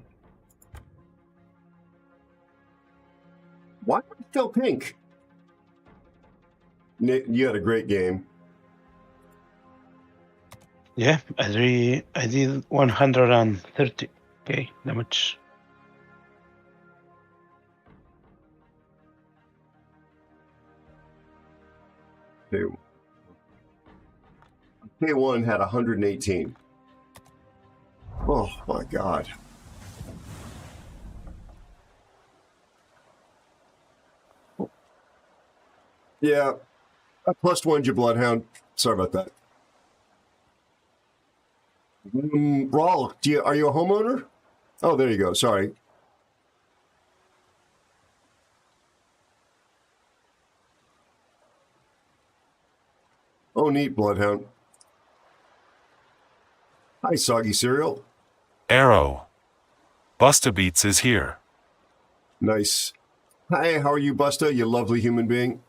Why are we still pink? Nick, you had a great game. Yeah, I did 130 damage. K1 had 118. Oh my god. Yeah, I +1'd you, Bloodhound. Sorry about that. Raul, are you a homeowner? Oh, there you go. Sorry. Oh, neat, Bloodhound. Hi, Soggy Cereal. Aero. Busta Beats is here. Nice. Hi, how are you, Busta, you lovely human being?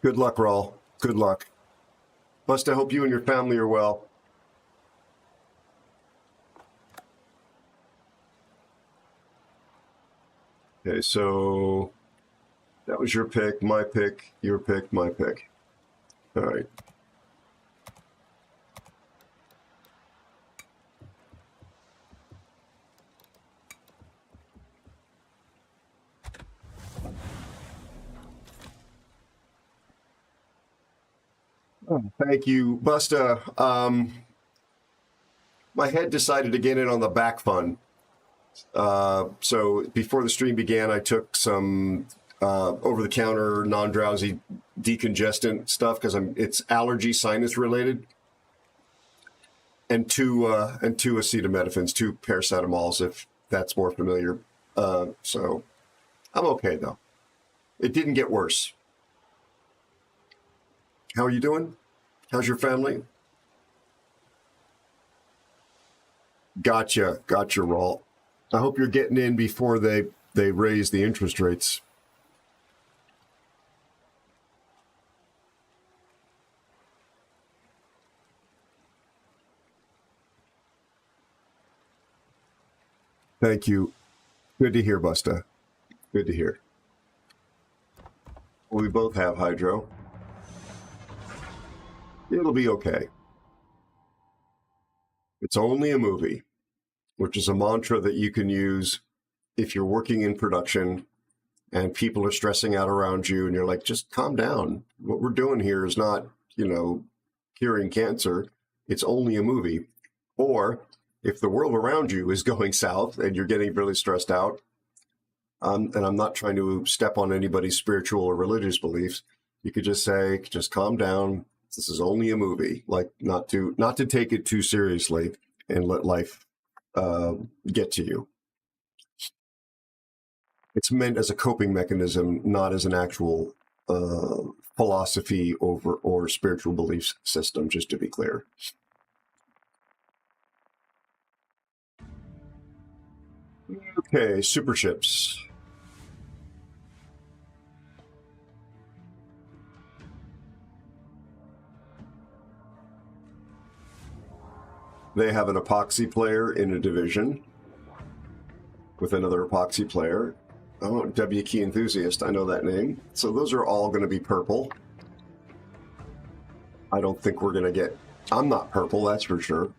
Good luck, Raul. Good luck. Busta, I hope you and your family are well. Okay, so that was your pick, my pick, your pick, my pick. All right. Oh, thank you, Busta. My head decided to get in on the back fun. So before the stream began, I took some over-the-counter non-drowsy decongestant stuff because it's allergy sinus related, and two acetaminophen, 2 paracetamols, if that's more familiar. So I'm okay though. It didn't get worse. How are you doing? How's your family? Gotcha, Raul. I hope you're getting in before they raise the interest rates. Thank you. Good to hear, Busta. Good to hear. Well, we both have hydro. It'll be okay. It's only a movie, which is a mantra that you can use if you're working in production and people are stressing out around you and you're like, just calm down. What we're doing here is not, curing cancer. It's only a movie. Or if the world around you is going south and you're getting really stressed out, and I'm not trying to step on anybody's spiritual or religious beliefs, you could just say, just calm down. This is only a movie. Like not to take it too seriously and let life get to you. It's meant as a coping mechanism, not as an actual philosophy or spiritual belief system, just to be clear. Okay, super ships. They have an epoxy player in a division with another epoxy player. Oh, W Key Enthusiast, I know that name. So those are all going to be purple. I don't think we're going to get... I'm not purple, that's for sure.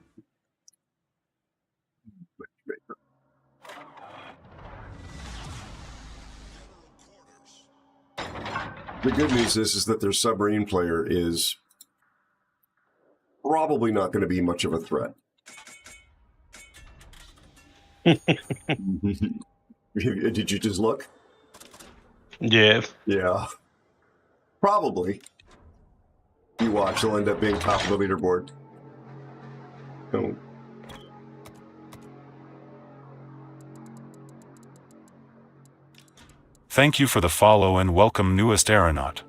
The good news is that their submarine player is probably not going to be much of a threat. Did you just look? Yeah. Yeah. Probably. You watch, they'll end up being top of the leaderboard. Oh. Thank you for the follow and welcome newest aeronaut.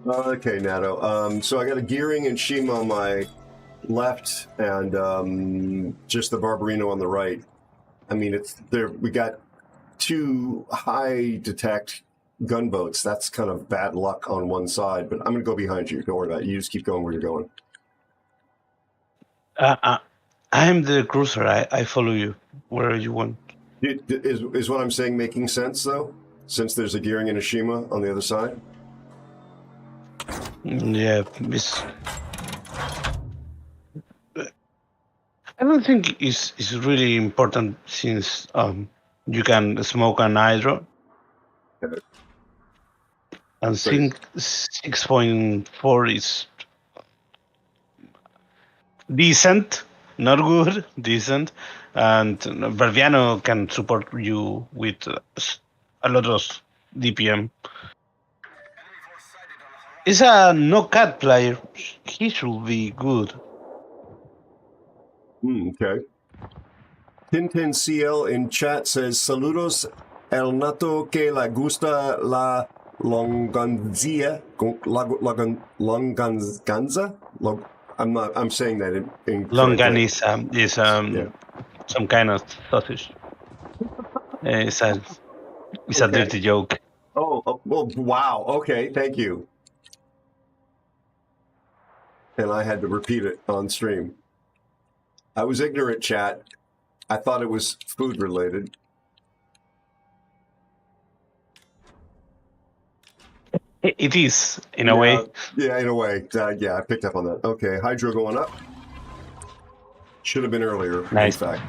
Okay, Nato. So I got a gearing and Shima on my left and just the Barbarino on the right. I mean, it's there. We got two high detect gunboats. That's kind of bad luck on one side, but I'm going to go behind you. Don't worry about it. You just keep going where you're going. I'm the cruiser. I follow you wherever you want. Is what I'm saying making sense, though? Since there's a gearing and a Shima on the other side? Yeah, I don't think it's really important since you can smoke an hydro. And think 6.4 is decent, not good, decent. And Verviano can support you with a lot of DPM. It's a no-cut player. He should be good. Okay. Tintin CL in chat says, Saludos, el nato que le gusta la longanzia. Longanza? I'm saying that in Longaniza is some kind of sausage. It's a dirty joke. Oh, well, wow. Okay, thank you. And I had to repeat it on stream. I was ignorant, chat. I thought it was food related. It is, in a way. Yeah, in a way. Yeah, I picked up on that. Okay, Hydro going up. Should have been earlier, nice. In fact.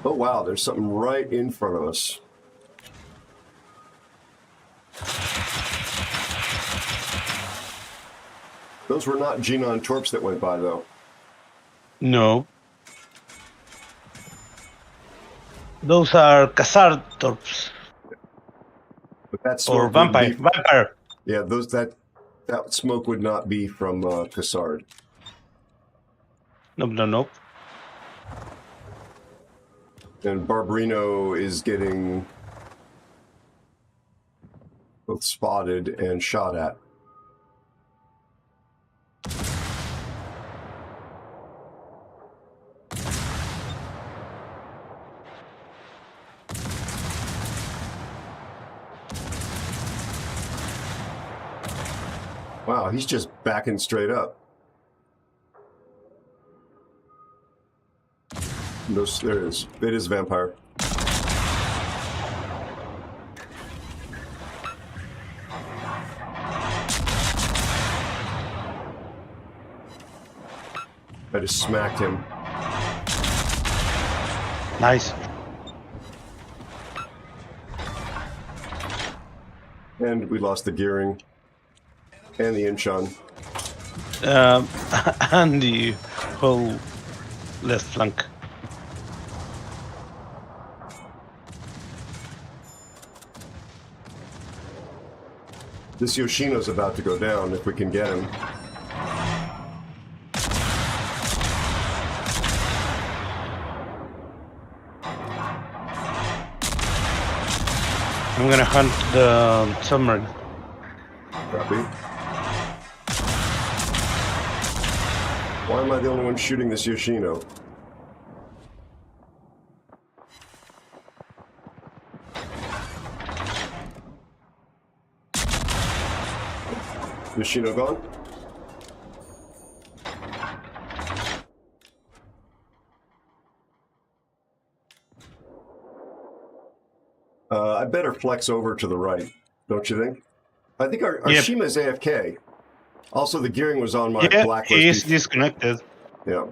Oh, wow, there's something right in front of us. Those were not Genon Torps that went by, though. No. Those are Khazar Torps. But that or Vampire. Yeah, that smoke would not be from Khazar. Nope. And Barbarino is getting both spotted and shot at. Wow, he's just backing straight up. There it is. It is vampire. I just smacked him. Nice. And we lost the gearing. And the Incheon. And the whole left flank. This Yoshino's about to go down if we can get him. I'm gonna hunt the submarine. Copy. Why am I the only one shooting this Yoshino? Yoshino gone? I better flex over to the right, don't you think? I think our Yep. Shima is AFK. Also, the gearing was on my Yeah, blacklist. he is disconnected. Yeah.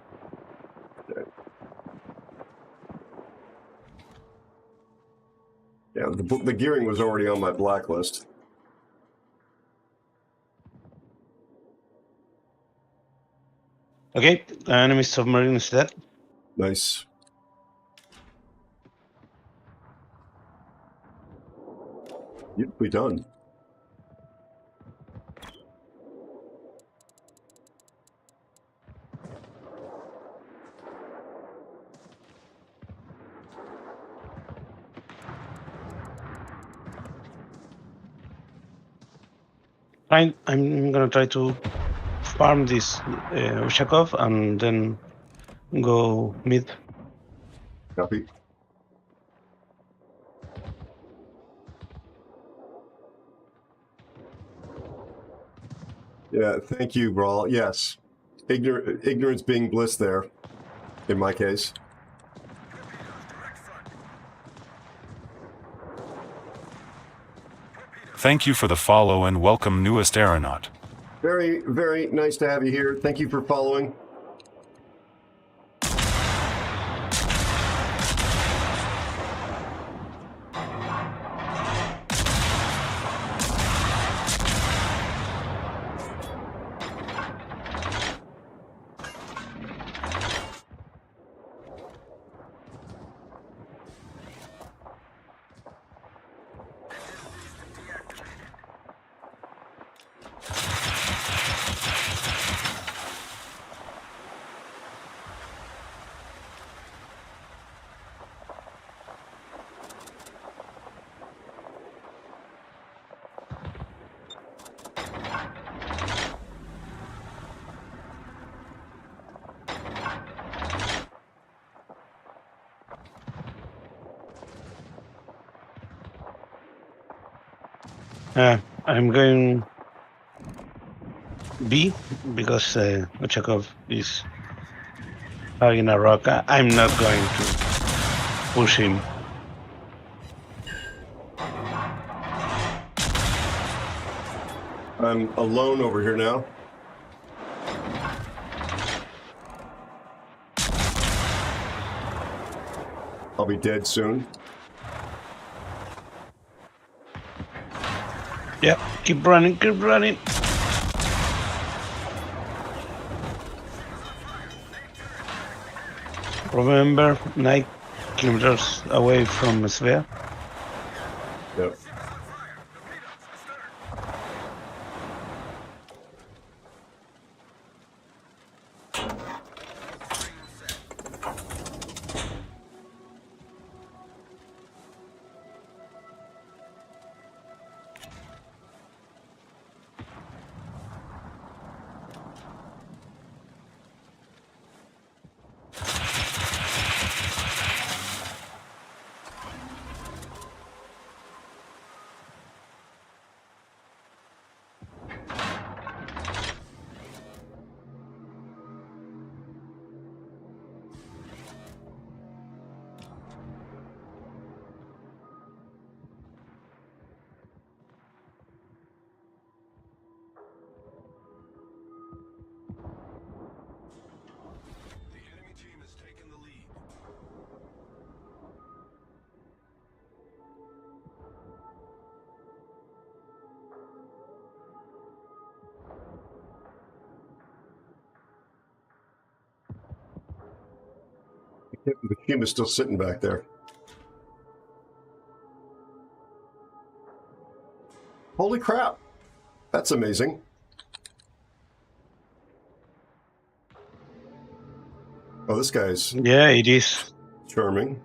Okay. Yeah, the gearing was already on my blacklist. Okay, enemy submarine is dead. Nice. Yep, we done. Fine, I'm gonna try to farm this Ushakov and then go mid. Copy. Yeah, thank you, Brawl. Yes. Ignorance being bliss there, in my case. Thank you for the follow and welcome newest aeronaut. Very, very nice to have you here. Thank you for following. I'm going B because Uchakov is hugging a rock. I'm not going to push him. I'm alone over here now. I'll be dead soon. Yep, keep running, keep running. Remember, 9 kilometers away from Svea. Yep. Yep, the team is still sitting back there. Holy crap! That's amazing. Oh, this guy's Yeah, it is. charming.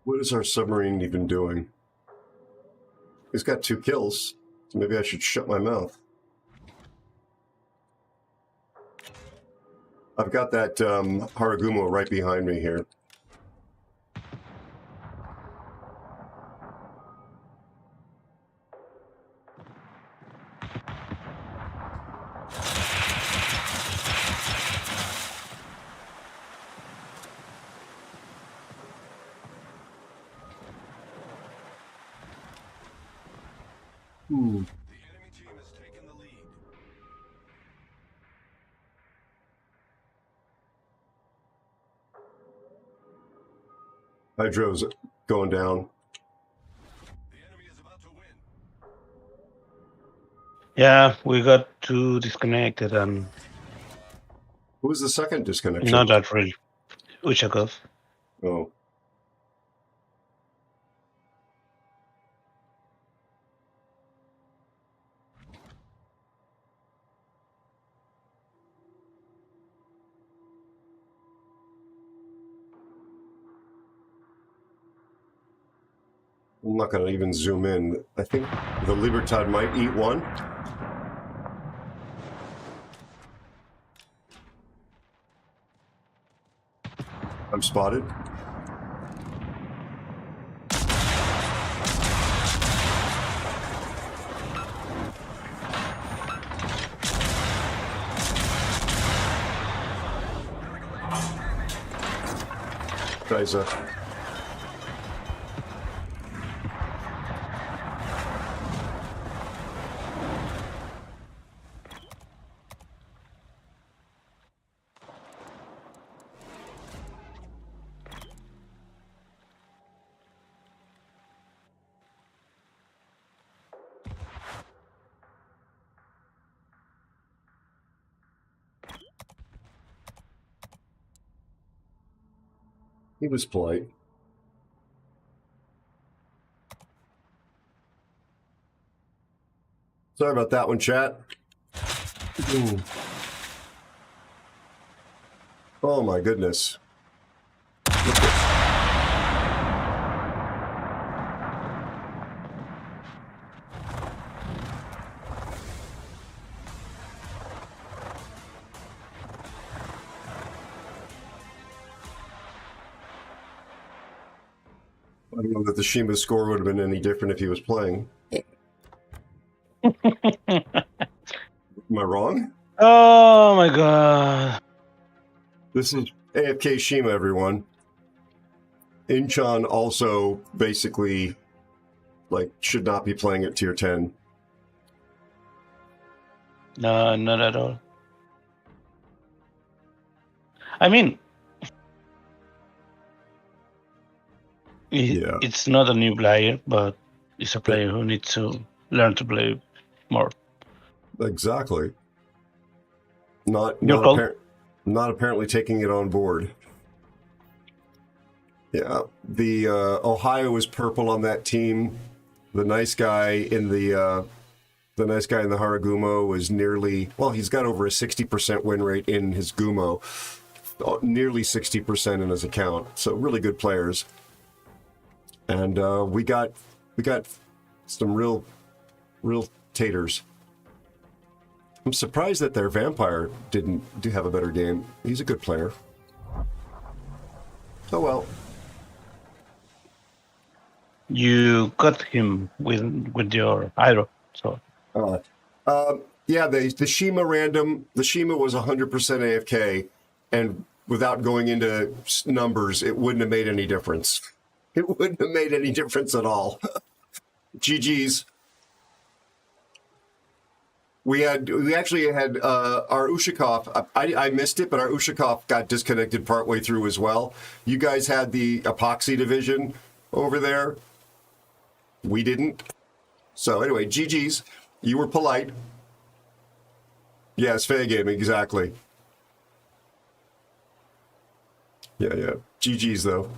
What is our submarine even doing? He's got 2 kills, so maybe I should shut my mouth. I've got that Haragumo right behind me here. Hydro's going down. Yeah, we got 2 disconnected and Who was the second disconnection? not that really. Uchakov. Oh. I'm not going to even zoom in. I think the Libertad might eat one. I'm spotted. Guy's he was polite. Sorry about that one, chat. Ooh. Oh my goodness. I don't know that the Shima's score would have been any different if he was playing. Am I wrong? Oh my god. This is AFK Shima, everyone. Incheon also basically, like, should not be playing at tier 10. No, not at all. I mean, Yeah. it's not a new player, but it's a player who needs to learn to play more. Exactly. Not apparently taking it on board. Yeah. The Ohio is purple on that team. The nice guy in the Haragumo is nearly, well, he's got over a 60% win rate in his Gumo, nearly 60% in his account. So really good players. And we got some real taters. I'm surprised that their vampire didn't have a better game. He's a good player. Oh well. You got him with your Aero, so. Yeah, the Shima random. The Shima was 100% AFK, and without going into numbers, it wouldn't have made any difference. It wouldn't have made any difference at all. GG's. We actually had our Ushakov. I missed it, but our Ushakov got disconnected partway through as well. You guys had the epoxy division over there. We didn't. So anyway, GG's. You were polite. Yes, fair gaming, exactly. Yeah. GG's though.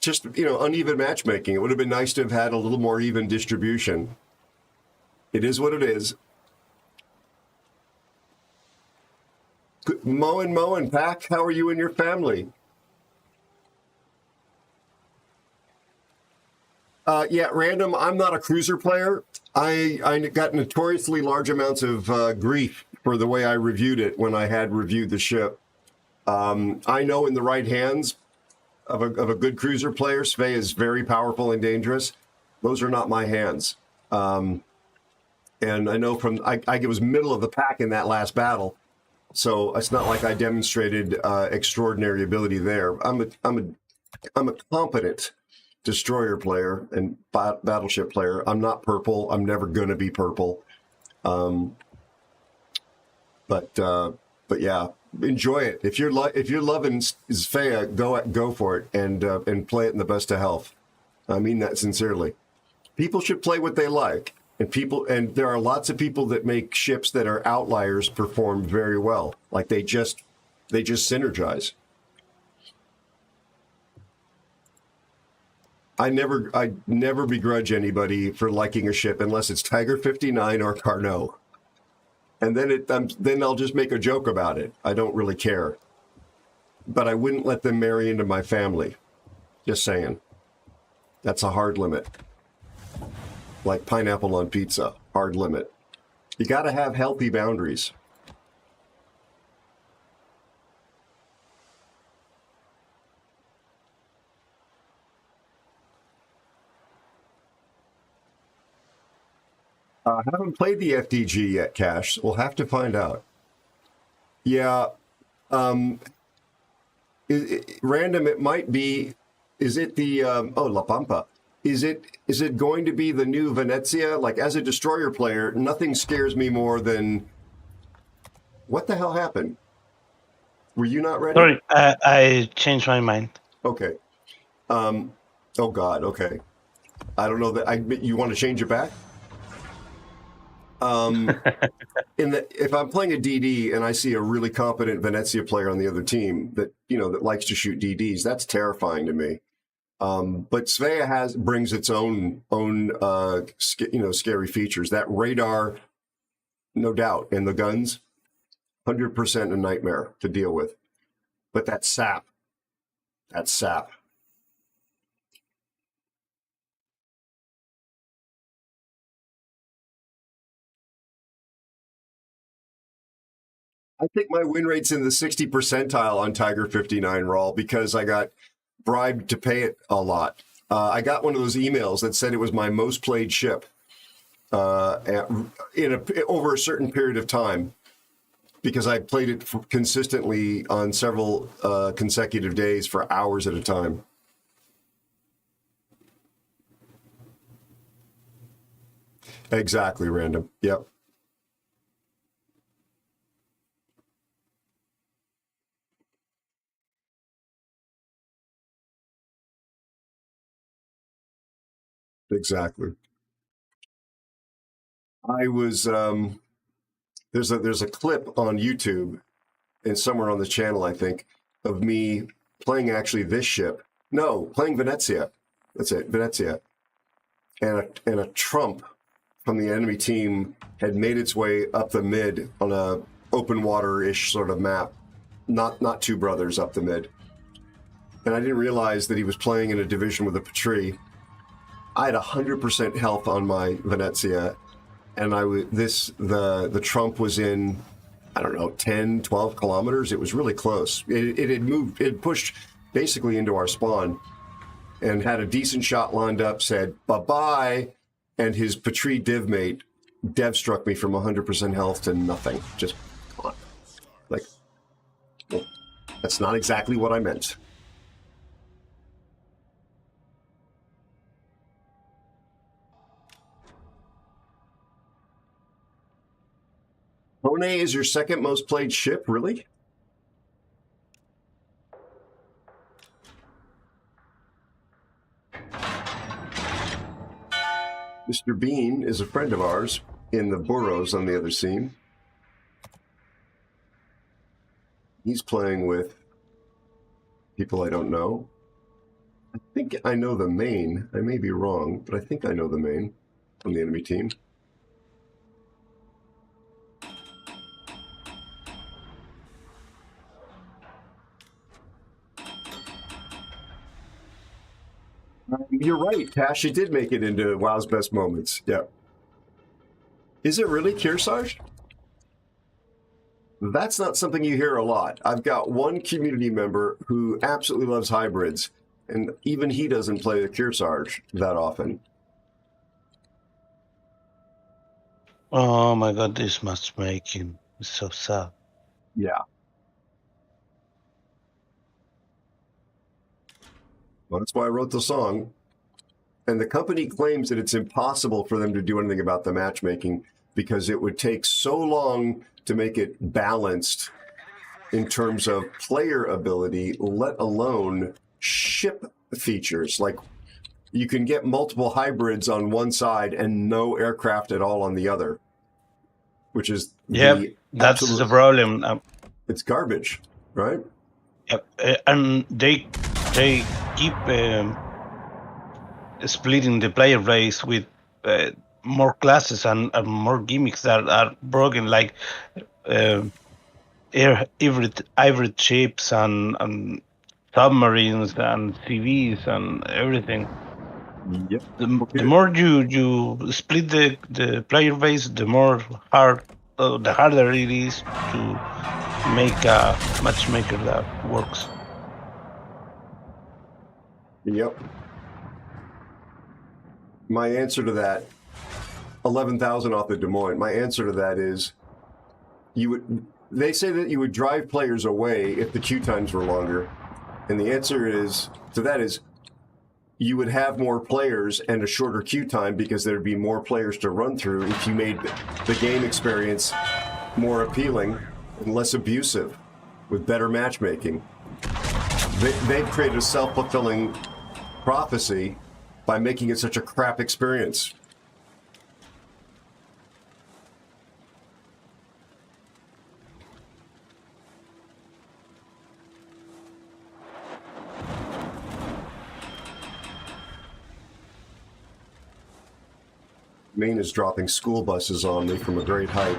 Just, uneven matchmaking. It would have been nice to have had a little more even distribution. It is what it is. Moen, Pack, how are you and your family? Yeah, random. I'm not a cruiser player. I got notoriously large amounts of grief for the way I reviewed it when I had reviewed the ship. I know in the right hands of a good cruiser player, Svea is very powerful and dangerous. Those are not my hands. And I know I was middle of the pack in that last battle, so it's not like I demonstrated extraordinary ability there. I'm a competent destroyer player and battleship player. I'm not purple. I'm never gonna be purple. But yeah. Enjoy it. If you're loving Svea, go for it and play it in the best of health. I mean that sincerely. People should play what they like, and there are lots of people that make ships that are outliers perform very well. Like they just synergize. I never begrudge anybody for liking a ship unless it's Tiger 59 or Carnot. And then I'll just make a joke about it. I don't really care. But I wouldn't let them marry into my family. Just saying. That's a hard limit. Like pineapple on pizza. Hard limit. You got to have healthy boundaries. I haven't played the FDG yet, Cash. We'll have to find out. Yeah. Random, it might be. Is it the La Pampa? Is it going to be the new Venezia? Like, as a destroyer player, nothing scares me more than. What the hell happened? Were you not ready? Sorry, I changed my mind. Okay. Oh God. Okay. I don't know that you want to change it back. If I'm playing a DD and I see a really competent Venezia player on the other team that likes to shoot DDs, that's terrifying to me. But Svea brings its own scary features. That radar, no doubt, and the guns, 100% a nightmare to deal with. But that sap. I think my win rate's in the 60 percentile on Tiger 59, Rawl, because I got bribed to pay it a lot. I got one of those emails that said it was my most played ship over a certain period of time, because I played it consistently on several consecutive days for hours at a time. Exactly, Random. Yep. Exactly. I was there's a clip on YouTube and somewhere on the channel, I think, of me playing actually this ship. No, playing Venezia. That's it, Venezia. And a Trump from the enemy team had made its way up the mid on a open water-ish sort of map. Not two brothers up the mid. And I didn't realize that he was playing in a division with a Patrie. I had 100% health on my Venezia, and the Trump was in, I don't know, 10, 12 kilometers. It was really close. It had moved, it pushed basically into our spawn and had a decent shot lined up, said bye-bye, and his Patrie div mate dev struck me from 100% health to nothing. Just, come on. Like, well, that's not exactly what I meant. Hone is your second most played ship, really? Mr. Bean is a friend of ours in the burrows on the other scene. He's playing with people I don't know. I think I know the main. I may be wrong, but I think I know the main on the enemy team. You're right, Tash. It did make it into WoW's best moments. Yeah. Is it really Kearsarge? That's not something you hear a lot. I've got one community member who absolutely loves hybrids, and even he doesn't play the Kearsarge that often. Oh my god, this matchmaking is so sad. Yeah. Well, that's why I wrote the song. And the company claims that it's impossible for them to do anything about the matchmaking because it would take so long to make it balanced in terms of player ability, let alone ship features. Like, you can get multiple hybrids on one side and no aircraft at all on the other, which is that's the problem. It's garbage, right? Yep, and they keep splitting the player base with more classes and more gimmicks that are broken, like hybrid ships and submarines and CVs and everything. Yep. The more you split the player base, the harder it is to make a matchmaker that works. Yep. My answer to that, 11,000 off the Des Moines. My answer to that is, they say that you would drive players away if the queue times were longer, and the answer to that is, you would have more players and a shorter queue time because there'd be more players to run through if you made the game experience more appealing and less abusive with better matchmaking. They've created a self-fulfilling prophecy by making it such a crap experience. Maine is dropping school buses on me from a great height.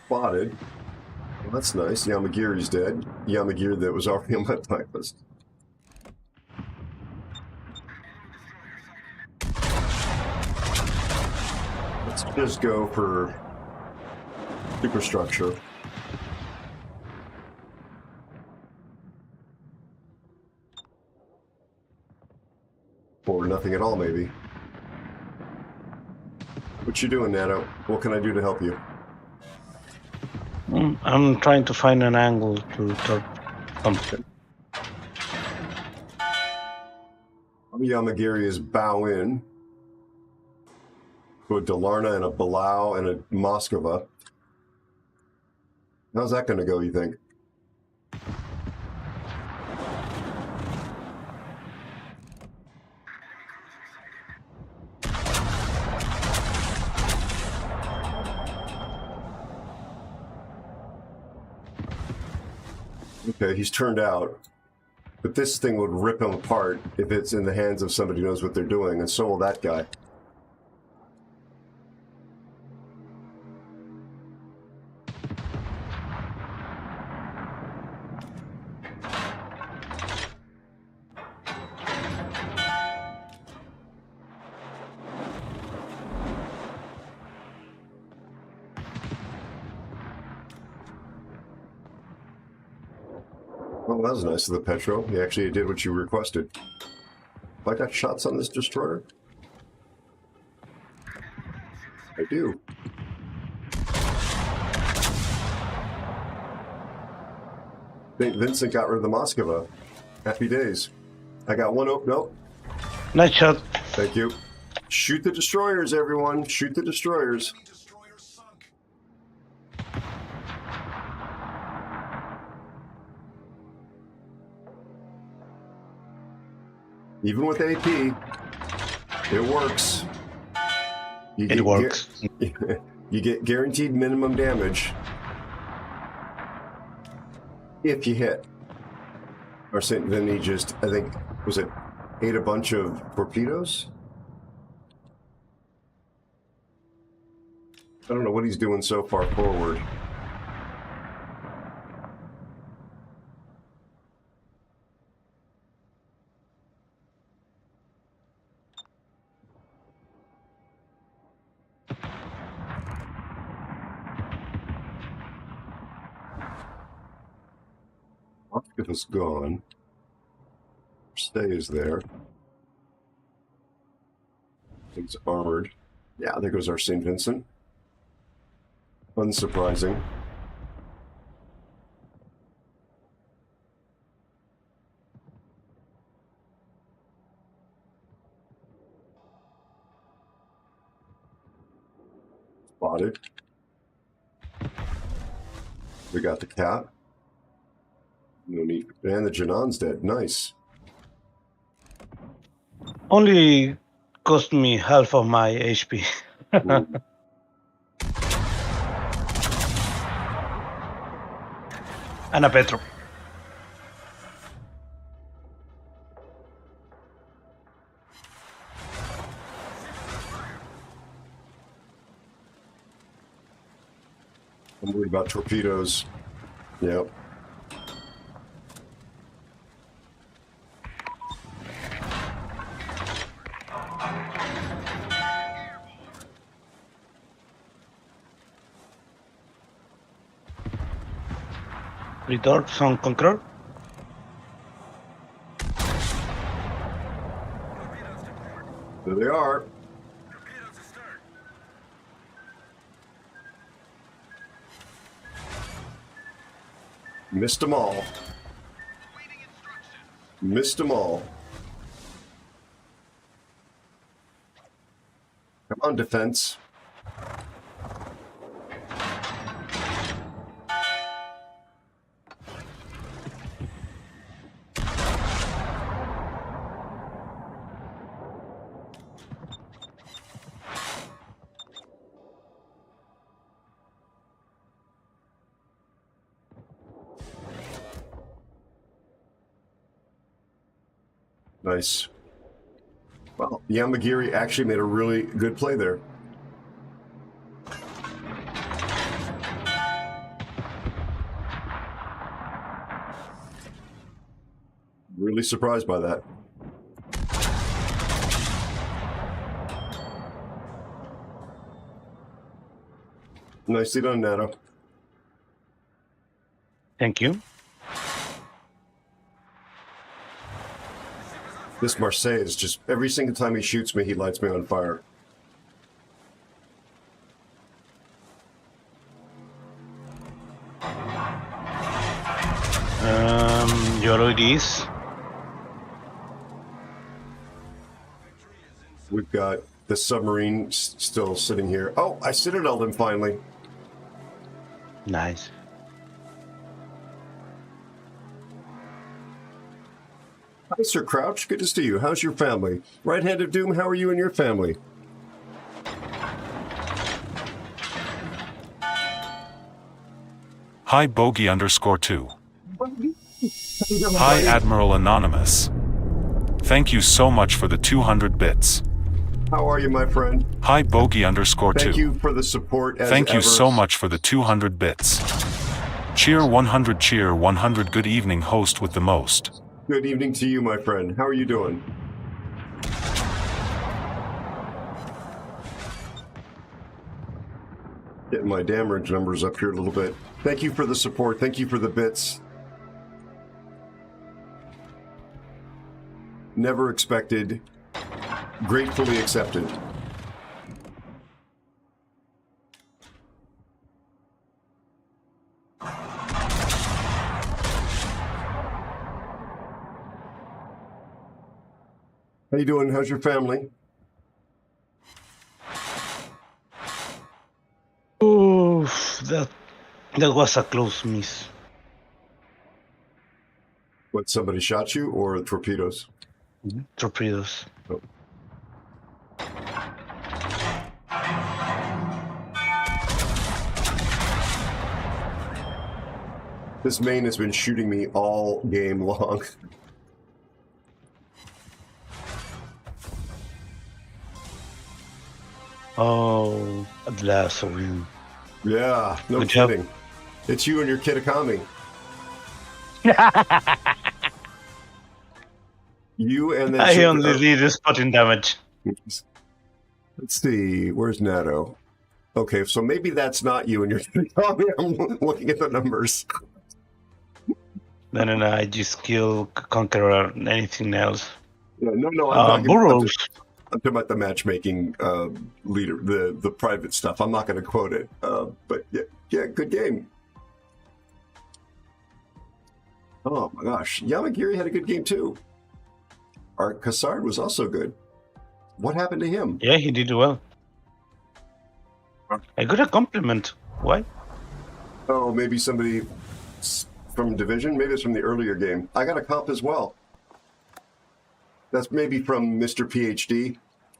Spotted. Well, that's nice. Yamagiri's dead. Yamagiri that was already on my blacklist. Let's just go for superstructure. Or nothing at all, maybe. What you doing, Nato? What can I do to help you? I'm trying to find an angle to talk something. Yamagiri is bow in. To a Dalarna and a Balau and a Moskova. How's that going to go, you think? Okay, he's turned out. But this thing would rip him apart if it's in the hands of somebody who knows what they're doing, and so will that guy. Well, that was nice of the Petro. He actually did what you requested. I got shots on this destroyer? I do. St. Vincent got rid of the Moskva. Happy days. I got one. Oh, no. Nice shot. Thank you. Shoot the destroyers, everyone. Shoot the destroyers. Even with AP, it works. It works. You get guaranteed minimum damage if you hit. Or St. Vinny just, I think, was it ate a bunch of torpedoes? I don't know what he's doing so far forward. Moskva's gone. Stays there. Things armored. Yeah, there goes our St. Vincent. Unsurprising. Spotted. We got the cat. No need. And the Janon's dead. Nice. Only cost me half of my HP. And a Petro. I'm worried about torpedoes. Yep. Retorts on Conqueror. There they are. Missed them all. Missed them all. Come on, defense. Nice. Well, Yamagiri actually made a really good play there. Really surprised by that. Nicely done, Nato. Thank you. This Marseille is just, every single time he shoots me, he lights me on fire. Euro it is. We've got the submarine still sitting here. Oh, I citadeled him finally. Nice. Hi, Sir Crouch. Good to see you. How's your family? Right Hand of Doom, how are you and your family? Hi Bogey_2. Hi Admiral Anonymous. Thank you so much for the 200 bits. How are you, my friend? Hi Bogey_2. Thank you for the support as Thank you ever. so much for the 200 bits. Cheer 100, cheer 100. Good evening, host with the most. Good evening to you, my friend. How are you doing? Getting my damage numbers up here a little bit. Thank you for the support. Thank you for the bits. Never expected. Gratefully accepted. How you doing? How's your family? Oof, that was a close miss. What, somebody shot you or torpedoes? Torpedoes. Oh. This main has been shooting me all game long. Oh, at last a win. Yeah, no Good job. kidding. It's you and your Kitakami. You and that. I only did spotting damage. Let's see. Where's NATO? Okay, so maybe that's not you and your Kitakami. I'm looking at the numbers. No, I just kill Conqueror and anything else. Yeah, no, I'm Burrows. I'm talking about the matchmaking leader, the private stuff. I'm not going to quote it, but yeah, good game. Oh my gosh, Yamagiri had a good game too. Art Cassard was also good. What happened to him? Yeah, he did well. I got a compliment. Why? Oh, maybe somebody from Division. Maybe it's from the earlier game. I got a comp as well. That's maybe from Mr. PhD,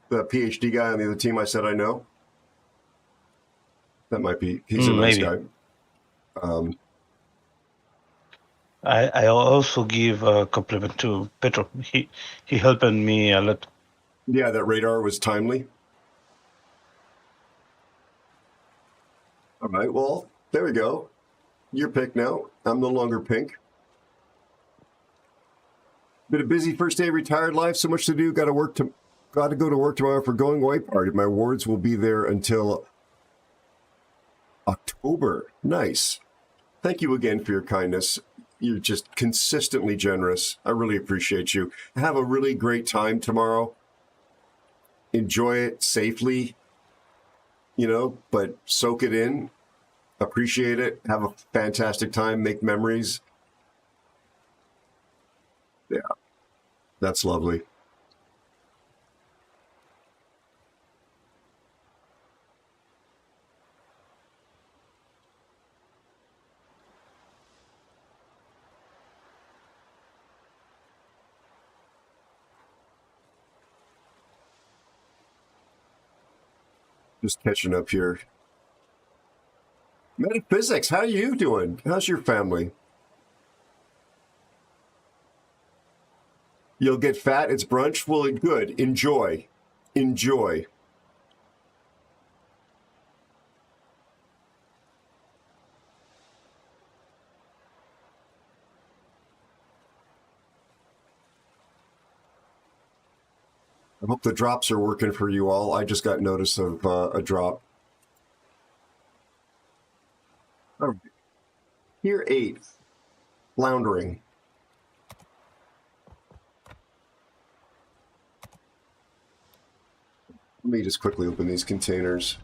the PhD guy on the other team I said I know. That might be. He's a nice guy. I also give a compliment to Petro. He helped me a lot. Yeah, that radar was timely. All right, well, there we go. Your pick now. I'm no longer pink. Been a busy first day of retired life. So much to do. Got to go to work tomorrow for going away party. My awards will be there until October. Nice. Thank you again for your kindness. You're just consistently generous. I really appreciate you. Have a really great time tomorrow. Enjoy it safely, but soak it in. Appreciate it. Have a fantastic time. Make memories. Yeah, that's lovely. Just catching up here. Metaphysics, how are you doing? How's your family? You'll get fat. It's brunch. Well, good. Enjoy. Enjoy. I hope the drops are working for you all. I just got notice of a drop. All right. Here 8. Floundering. Let me just quickly open these containers.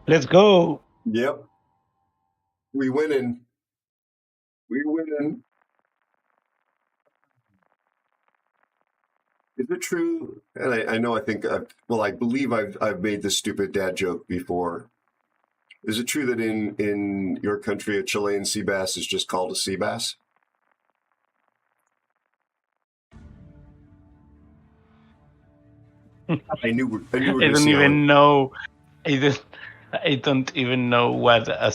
Let's go. Yep. We winning. We winning. Is it true? And I know, I believe I've made this stupid dad joke before. Is it true that in your country a Chilean sea bass is just called a sea bass? I knew we were I don't see even on. know. I don't even know what a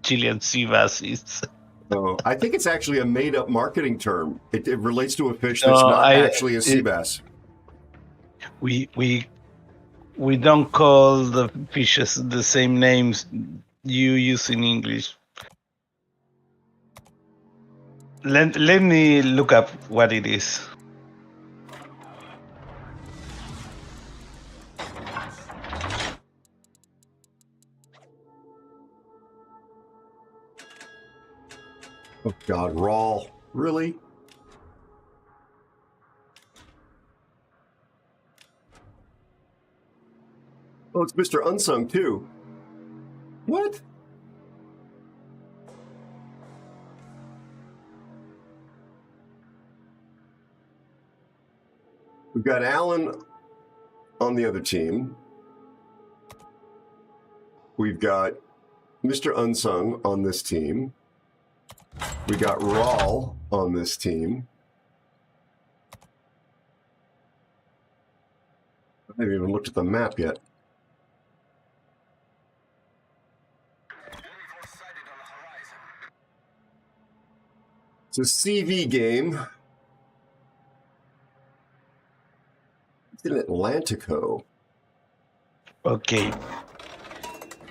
Chilean sea bass is. Oh, I think it's actually a made-up marketing term. It relates to a fish that's not actually a sea bass. We don't call the fishes the same names you use in English. Let me look up what it is. Oh God, raw. Really? Oh, it's Mr. Unsung too. What? We've got Alan on the other team. We've got Mr. Unsung on this team. We got Rawl on this team. I haven't even looked at the map yet. It's a CV game. It's in Atlantico. Okay.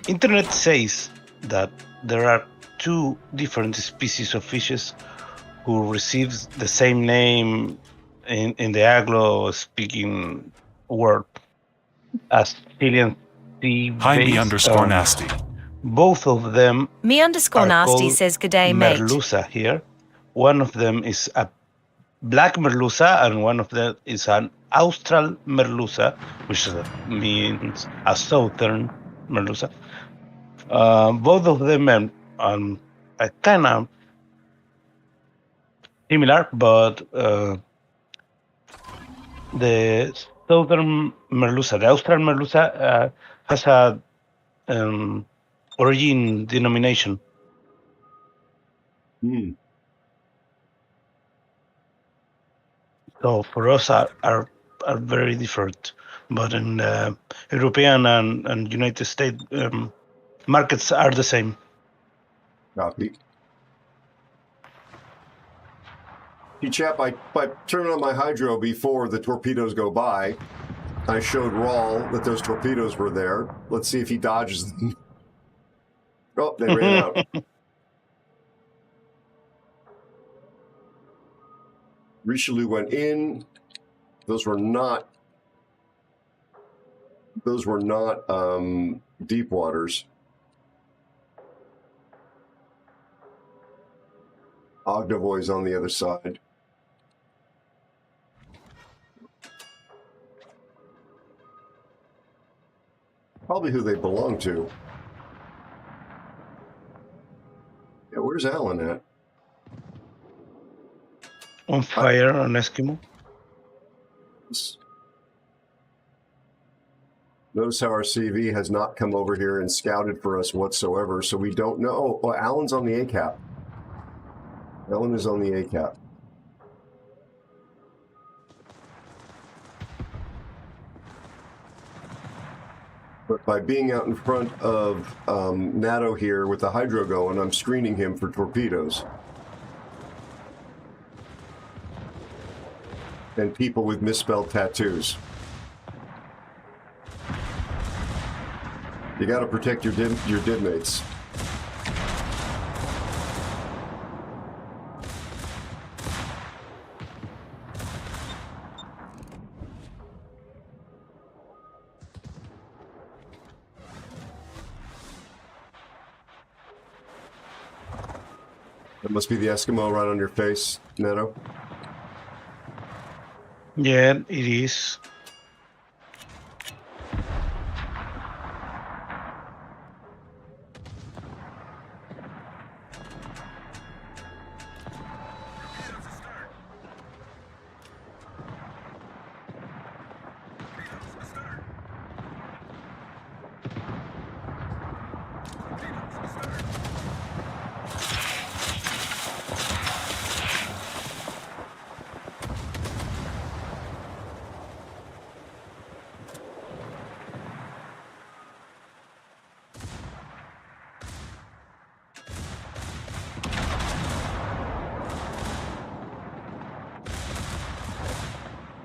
Internet says that there are two different species of fishes who receives the same name in the Anglo-speaking world as Chilean sea Hi, me bass. _ nasty. Both of them Me _ are nasty called says g'day, mate. merluza here. One of them is a black merluza, and one of them is an austral merluza, which means a southern merluza. Both of them are kind of similar, but the southern merluza, the austral merluza, has a origin denomination. So for us are very different, but in European and United States markets are the same. Copy. Hey, chap, I turned on my hydro before the torpedoes go by. I showed Rawl that those torpedoes were there. Let's see if he dodges them. Oh, they ran out. Richelieu went in. Those were not deep waters. Ogdevoy's on the other side. Probably who they belong to. Yeah, where's Alan at? On fire on Eskimo. Notice how our CV has not come over here and scouted for us whatsoever, so we don't know. Oh, Alan's on the ACAP. Alan is on the ACAP. But by being out in front of NATO here with the hydro going, I'm screening him for torpedoes. And people with misspelled tattoos. You got to protect your div mates. That must be the Eskimo right on your face, Neto. Yeah, it is.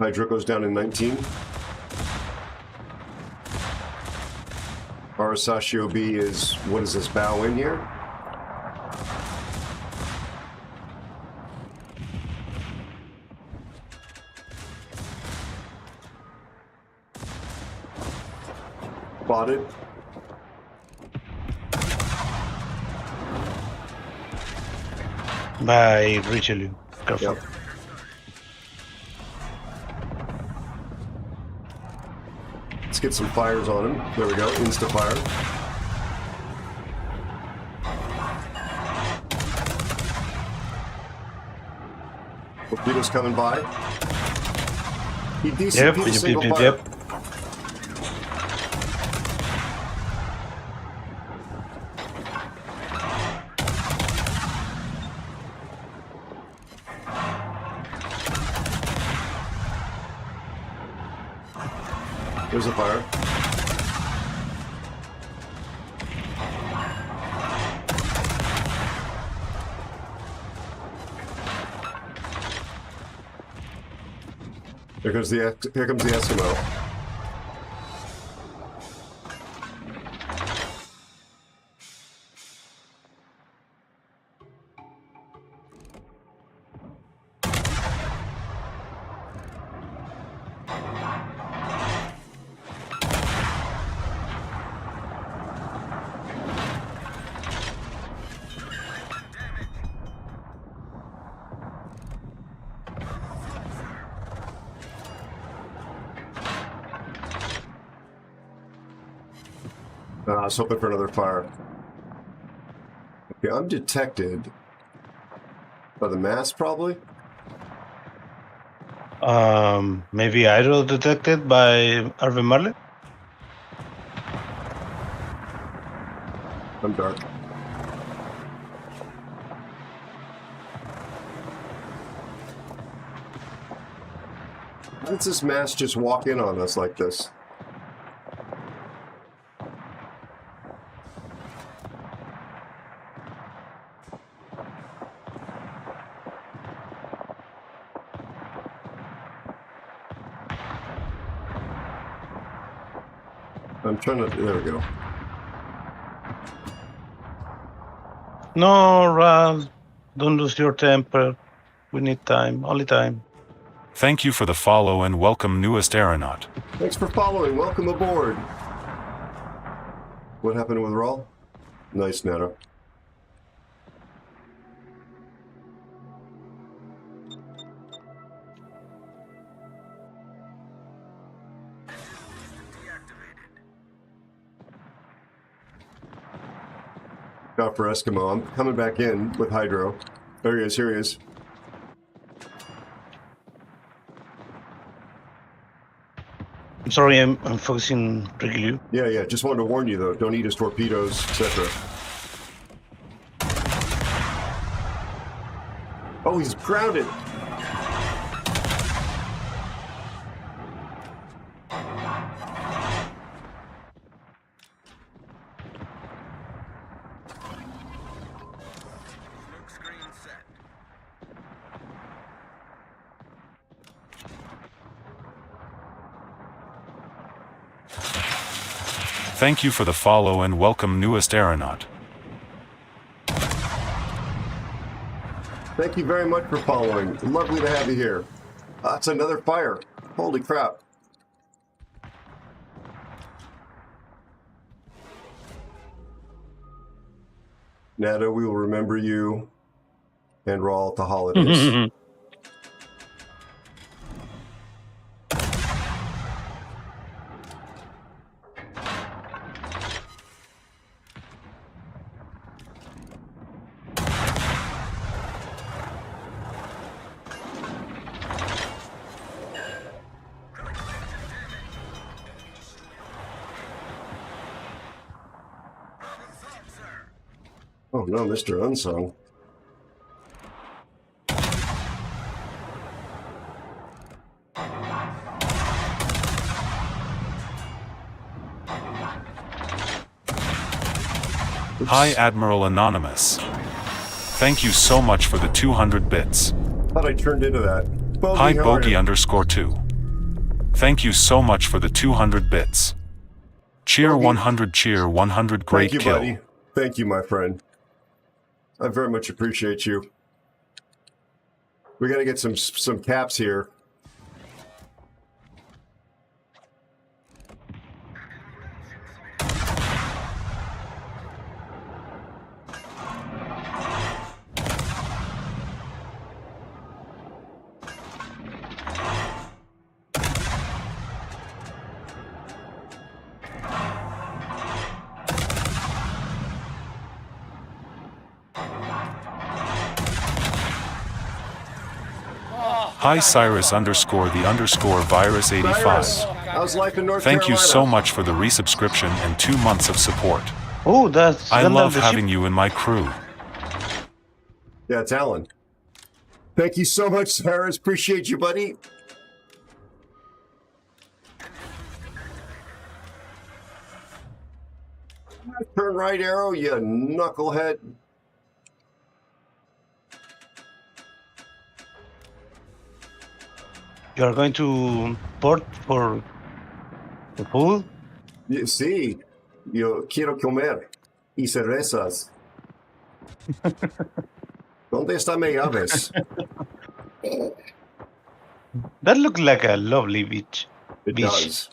Hydro goes down in 19. Arasashio B is, what is this, bow in here? Spotted. By Richelieu. Careful. Yep. Let's get some fires on him. There we go, insta fire. Torpedoes coming by. He decent, he's a single fire. Yep. There's a fire. Here comes the Eskimo. I was hoping for another fire. Okay, I'm detected by the mast, probably. Maybe Aero detected by Arvin Marley. I'm dark. Why does this mast just walk in on us like this? I'm trying to, there we go. No, Raz, don't lose your temper. We need time, only time. Thank you for the follow and welcome newest aeronaut. Thanks for following. Welcome aboard. What happened with Rawl? Nice, Nato. Out for Eskimo. I'm coming back in with Hydro. There he is. Here he is. I'm sorry, I'm focusing Richelieu. Yeah. Just wanted to warn you, though. Don't eat his torpedoes, etc. Oh, he's grounded. Thank you for the follow and welcome newest aeronaut. Thank you very much for following. Lovely to have you here. That's another fire. Holy crap. Nato, we will remember you and Rawl at the holidays. Oh no, Mr. Unsung. Oops. Hi Admiral Anonymous. Thank you so much for the 200 bits. Thought I turned into that. Bogey, Hi how are Bogey you? _2. Thank you so much for the 200 bits. Cheer 100, cheer 100, great Thank you, kill. buddy. Thank you, my friend. I very much appreciate you. We got to get some caps here. Hi Cyrus underscore the underscore virus 85. How's life in North Thank you Carolina? so much for the resubscription and 2 months of support. Oh, that's I Gundam love the having ship. you in my crew. Yeah, it's Alan. Thank you so much, Cyrus. Appreciate you, buddy. Turn right, Aero, you knucklehead. You are going to port for the food? Sí, yo quiero comer y cervezas. ¿Dónde está mi llaves? That looks like a lovely beach. It does.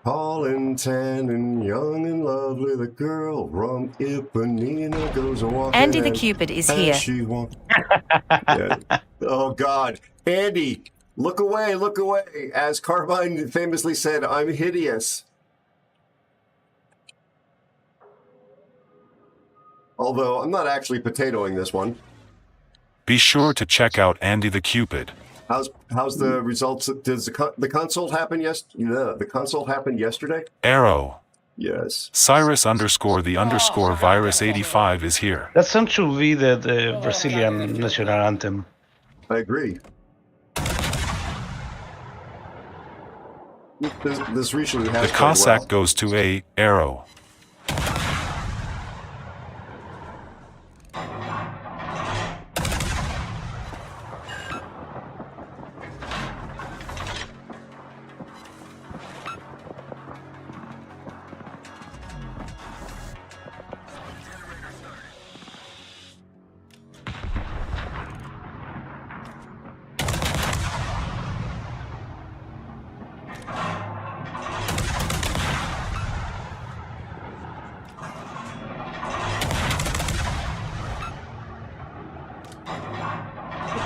Tall and tan and young and lovely, the girl from Ipanema goes a walking. Andy the Cupid is as here. she walks. Yeah. Oh God, Andy, look away, look away. As Carbine famously said, I'm hideous. Although I'm not actually potatoing this one. Be sure to check out Andy the Cupid. How's the results? Does the consult happen the consult happened yesterday? Aero. Yes. Cyrus underscore the underscore virus 85 is here. That song should be the Brazilian national anthem. I agree. This recently has The Cossack goes to Aero.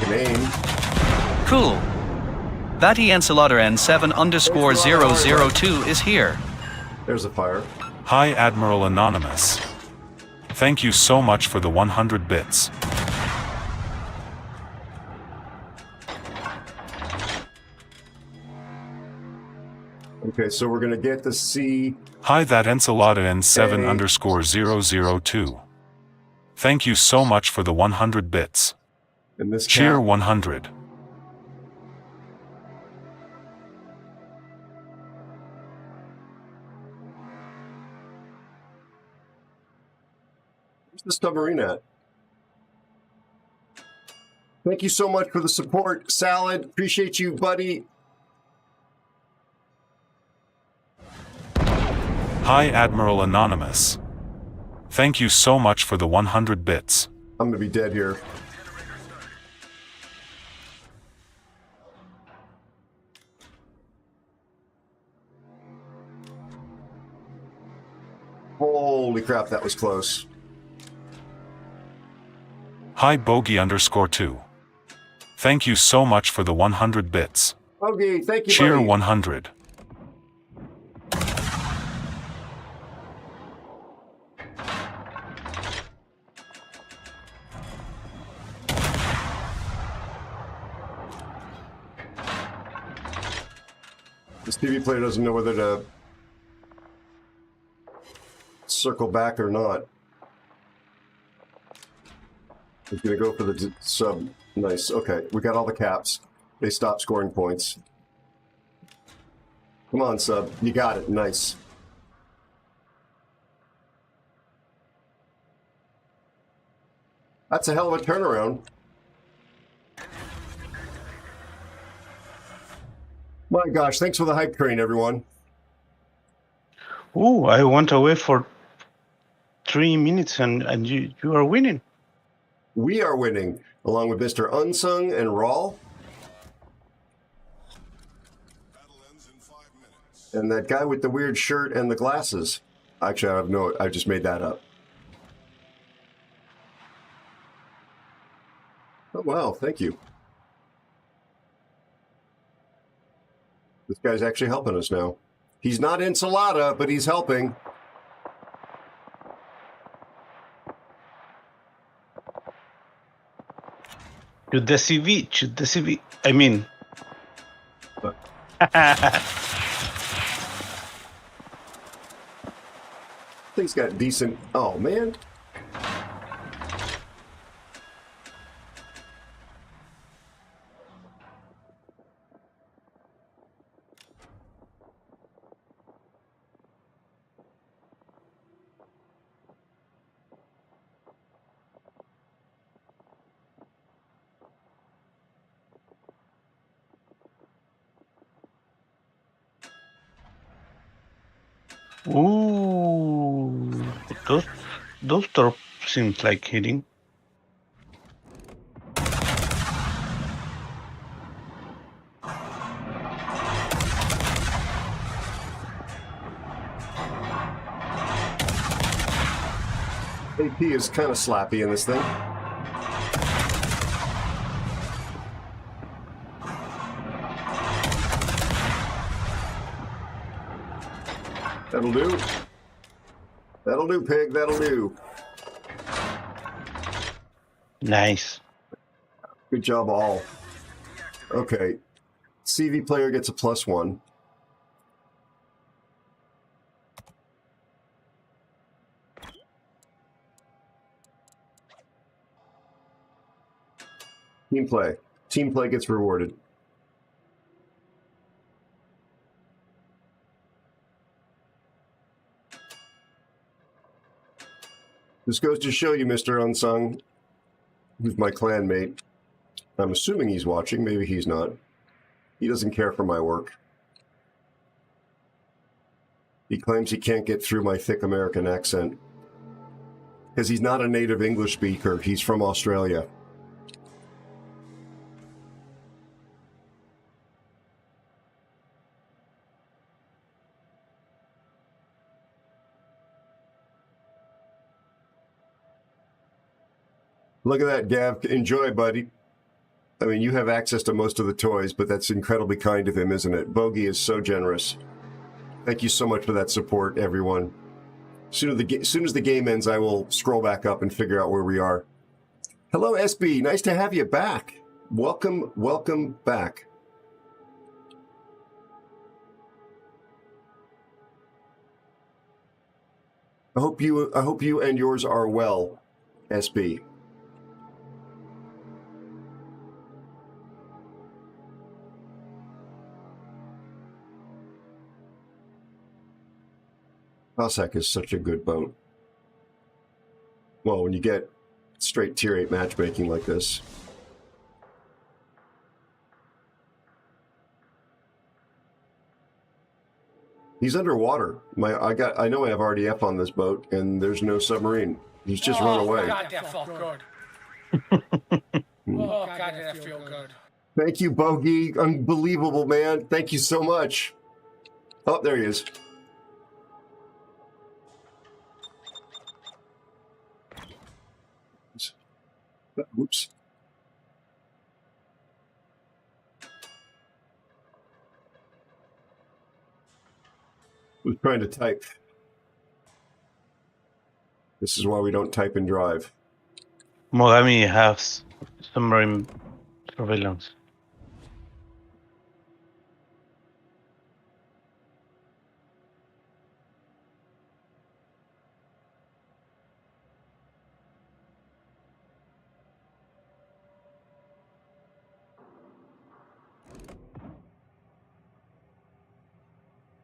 Name. Cool. Batty Encelotter N7 underscore 002 is here. There's a fire. Hi Admiral Anonymous. Thank you so much for the 100 bits. Okay, so we're gonna get the C. Hi that Encelada N7 underscore 002. Thank you so much for the 100 bits. In this Cheer cap. 100. Where's the submarine at? Thank you so much for the support, Salad. Appreciate you, buddy. Hi Admiral Anonymous. Thank you so much for the 100 bits. I'm gonna be dead here. Holy crap, that was close. Hi Bogey underscore 2. Thank you so much for the 100 bits. Okay, thank you, Cheer buddy. 100. This TV player doesn't know whether to circle back or not. He's gonna go for the sub. Nice. Okay, we got all the caps. They stopped scoring points. Come on, sub. You got it. Nice. That's a hell of a turnaround. My gosh, thanks for the hype train, everyone. Ooh, I went away for 3 minutes and you are winning. We are winning, along with Mr. Unsung and Rawl. And that guy with the weird shirt and the glasses. Actually, I just made that up. Oh, wow, thank you. This guy's actually helping us now. He's not enchilada, but he's helping. Shoot the CV. I mean. Thing's got decent. Oh, man. Ooh, those torps seems like hitting. AP is kind of slappy in this thing. That'll do. That'll do, pig. That'll do. Nice. Good job, all. Okay. CV player gets a +1. Team play. Team play gets rewarded. This goes to show you, Mr. Unsung, who's my clanmate. I'm assuming he's watching. Maybe he's not. He doesn't care for my work. He claims he can't get through my thick American accent because he's not a native English speaker. He's from Australia. Look at that, Gav. Enjoy, buddy. I mean, you have access to most of the toys, but that's incredibly kind of him, isn't it? Bogey is so generous. Thank you so much for that support, everyone. As soon as the game ends, I will scroll back up and figure out where we are. Hello, SB. Nice to have you back. Welcome back. I hope you and yours are well, SB. Cossack is such a good boat. Well, when you get straight tier 8 matchmaking like this. He's underwater. I know I have RDF on this boat, and there's no submarine. He's just run away. God, that felt good. Oh, God, did that feel good. Thank you, Bogey. Unbelievable, man. Thank you so much. Oh, there he is. Oops. I was trying to type. This is why we don't type and drive. Mogami has submarine surveillance.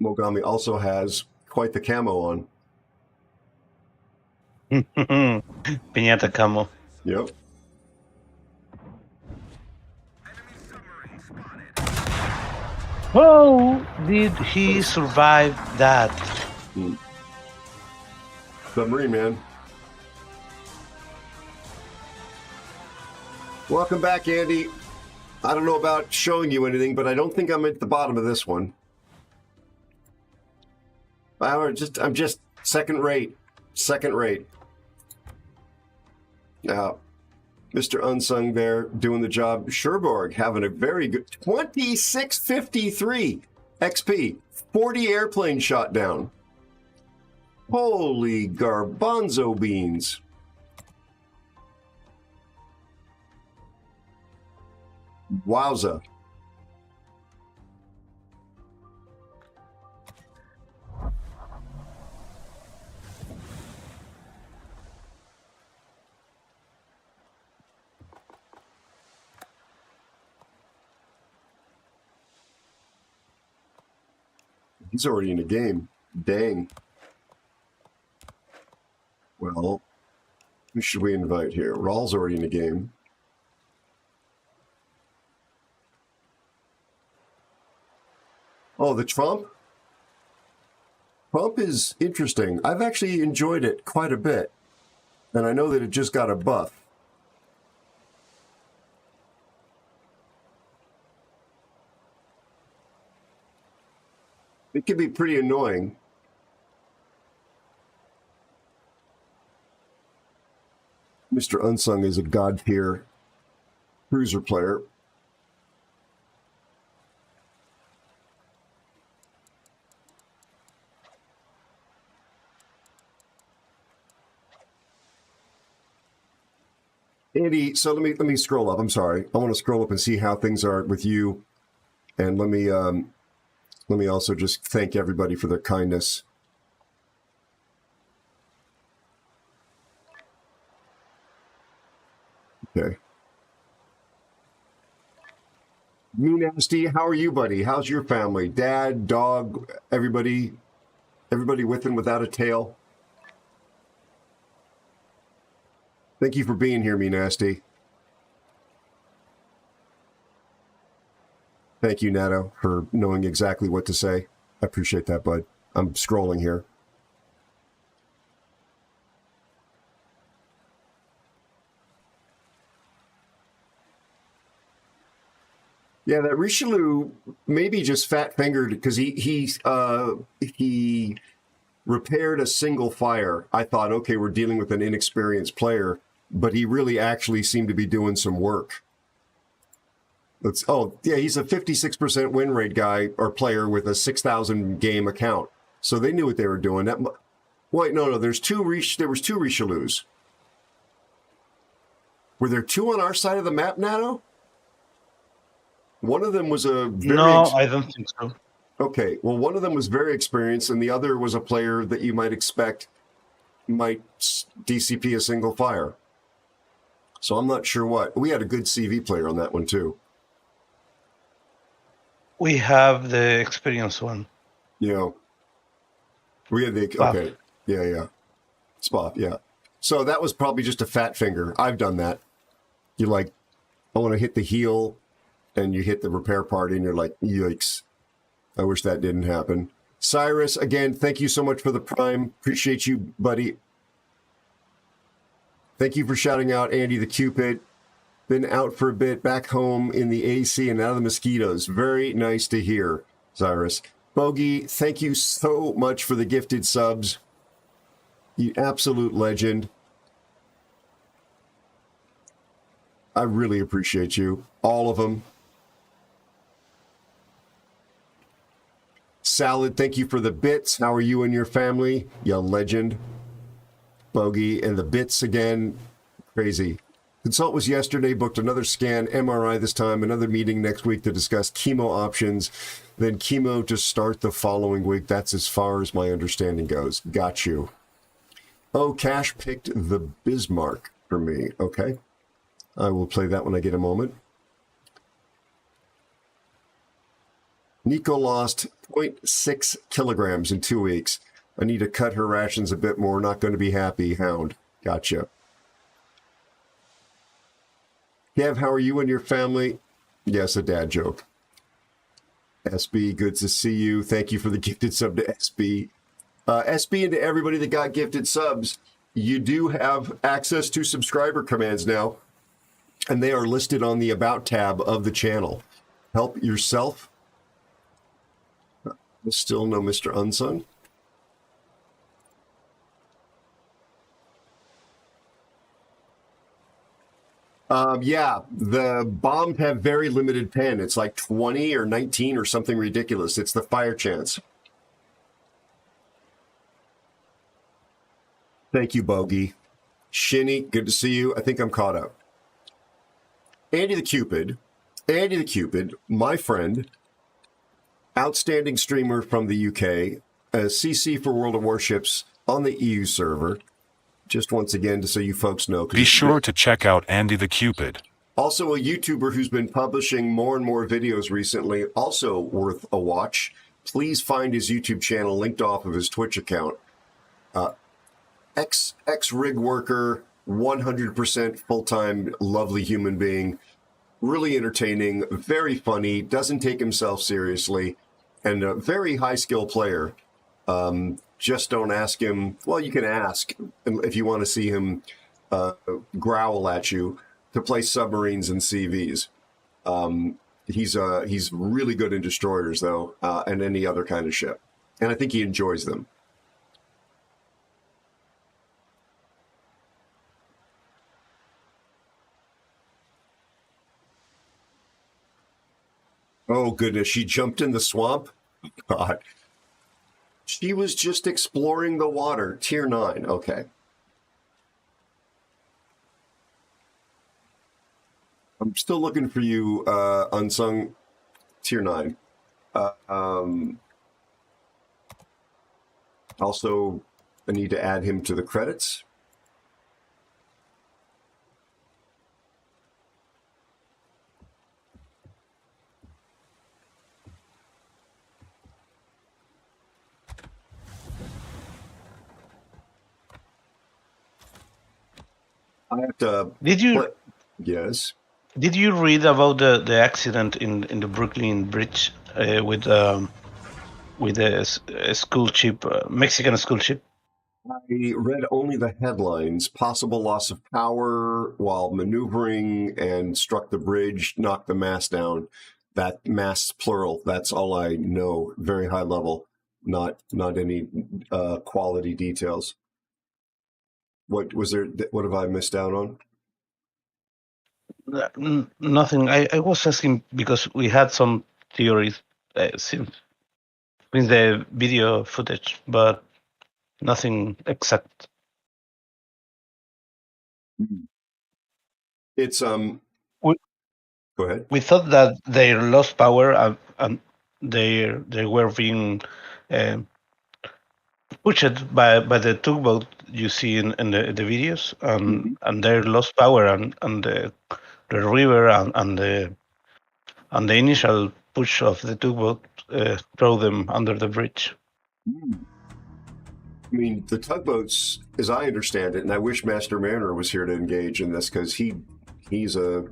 Mogami also has quite the camo on. Piñata camo. Yep. How did he survive that? Submarine man. Welcome back, Andy. I don't know about showing you anything, but I don't think I'm at the bottom of this one. I'm just second rate. Second rate. Now, Mr. Unsung there doing the job. Sherborg having a very good 2653 XP. 40 airplanes shot down. Holy garbanzo beans. Wowza. He's already in the game. Dang. Well, who should we invite here? Raul's already in the game. Oh, the Trump? Trump is interesting. I've actually enjoyed it quite a bit. And I know that it just got a buff. It can be pretty annoying. Mr. Unsung is a god-tier cruiser player. Andy, so let me scroll up. I'm sorry. I want to scroll up and see how things are with you. And let me also just thank everybody for their kindness. Okay. Me Nasty, how are you, buddy? How's your family? Dad, dog, everybody with and without a tail? Thank you for being here, Me Nasty. Thank you, Nato, for knowing exactly what to say. I appreciate that, bud. I'm scrolling here. Yeah, that Richelieu maybe just fat-fingered because he repaired a single fire. I thought, okay, we're dealing with an inexperienced player, but he really actually seemed to be doing some work. He's a 56% win rate guy or player with a 6,000 game account. So they knew what they were doing. Wait, no, there was two Richelieus. Were there two on our side of the map, Nato? One of them was a I don't think so. Okay, well, one of them was very experienced, and the other was a player that you might expect might DCP a single fire. So I'm not sure what. We had a good CV player on that one, too. We have the experienced one. Yeah. We had the... Spot. Okay. Yeah. Spot, yeah. So that was probably just a fat finger. I've done that. You're like, I want to hit the heel, and you hit the repair party, and you're like, yikes. I wish that didn't happen. Cyrus, again, thank you so much for the prime. Appreciate you, buddy. Thank you for shouting out Andy the Cupid. Been out for a bit, back home in the AC and out of the mosquitoes. Very nice to hear, Cyrus. Bogey, thank you so much for the gifted subs. You absolute legend. I really appreciate you. All of them. Salad, thank you for the bits. How are you and your family? You legend. Bogey, and the bits again. Crazy. Consult was yesterday, booked another scan, MRI this time, another meeting next week to discuss chemo options, then chemo to start the following week. That's as far as my understanding goes. Got you. Oh, Cash picked the Bismarck for me. Okay. I will play that when I get a moment. Nico lost 0.6 kilograms in 2 weeks. I need to cut her rations a bit more. Not going to be happy, Hound. Gotcha. Kev, how are you and your family? Yes, a dad joke. SB, good to see you. Thank you for the gifted sub to SB. SB and to everybody that got gifted subs, you do have access to subscriber commands now, and they are listed on the About tab of the channel. Help yourself. Still no Mr. Unsung. Yeah, the bombs have very limited pen. It's like 20 or 19 or something ridiculous. It's the fire chance. Thank you, Bogey. Shinny, good to see you. I think I'm caught up. Andy the Cupid, my friend, outstanding streamer from the UK, CC for World of Warships on the EU server. Just once again, to so you folks know. Be sure to check out Andy the Cupid. Also a YouTuber who's been publishing more and more videos recently, also worth a watch. Please find his YouTube channel linked off of his Twitch account. Ex-rig worker, 100% full-time, lovely human being, really entertaining, very funny, doesn't take himself seriously, and a very high-skill player. Just don't ask him. Well, you can ask if you want to see him growl at you to play submarines and CVs. He's really good in destroyers, though, and any other kind of ship. And I think he enjoys them. Oh, goodness. She jumped in the swamp? God. She was just exploring the water. Tier 9. Okay. I'm still looking for you, Unsung. Tier 9. Also, I need to add him to the credits. I have to. Did you? Yes. Did you read about the accident in the Brooklyn Bridge with a school ship, Mexican school ship? I read only the headlines. Possible loss of power while maneuvering and struck the bridge, knocked the mast down. That masts plural. That's all I know. Very high level. Not any quality details. What was there? What have I missed out on? Nothing. I was asking because we had some theories since the video footage, but nothing exact. It's Go ahead. We thought that they lost power and they were being pushed by the tugboat you see in the videos, and they lost power and the river and the initial push of the tugboat throw them under the bridge. I mean, the tugboats, as I understand it, and I wish Master Mariner was here to engage in this because he's a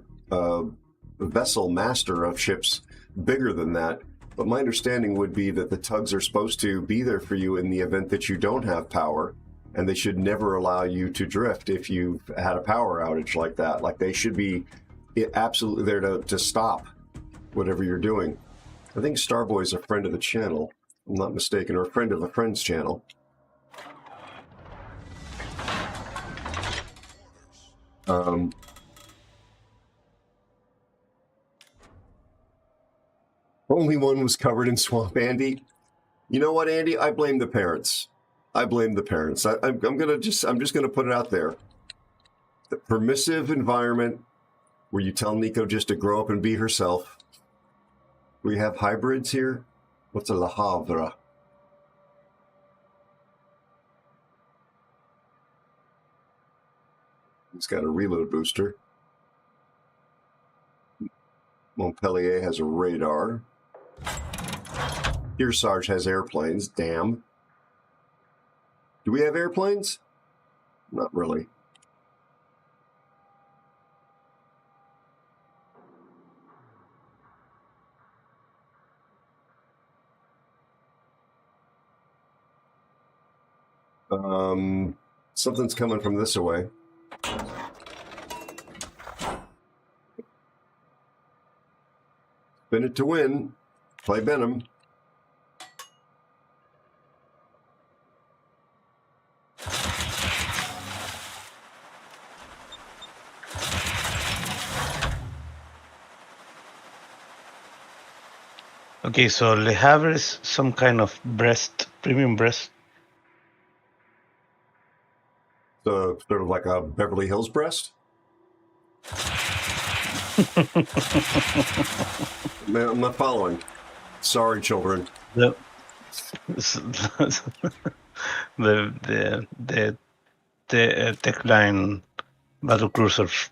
vessel master of ships bigger than that. But my understanding would be that the tugs are supposed to be there for you in the event that you don't have power, and they should never allow you to drift if you've had a power outage like that. Like, they should be absolutely there to stop whatever you're doing. I think Starboy's a friend of the channel, if I'm not mistaken, or a friend of a friend's channel. Only one was covered in swamp, Andy. You know what, Andy? I blame the parents. I'm just gonna put it out there. The permissive environment where you tell Nico just to grow up and be herself. We have hybrids here. What's a Le Havre? He's got a reload booster. Montpellier has a radar. Kearsarge has airplanes. Damn. Do we have airplanes? Not really. Something's coming from this away. Spin it to win. Play Benham. Okay, so Le Havre is some kind of breast, premium breast. So sort of like a Beverly Hills breast. Man, I'm not following. Sorry, children. The the tech line battle cruisers.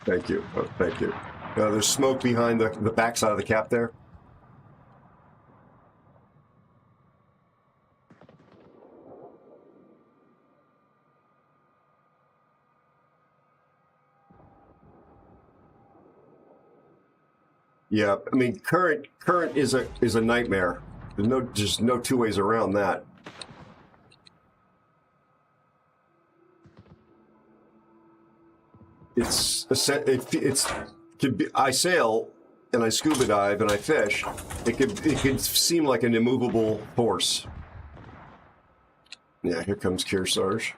Thank you. Oh, thank you. There's smoke behind the backside of the cap there. Yeah, I mean, current is a nightmare. There's just no two ways around that. I sail and I scuba dive and I fish. It could seem like an immovable force. Yeah, here comes Kearsarge.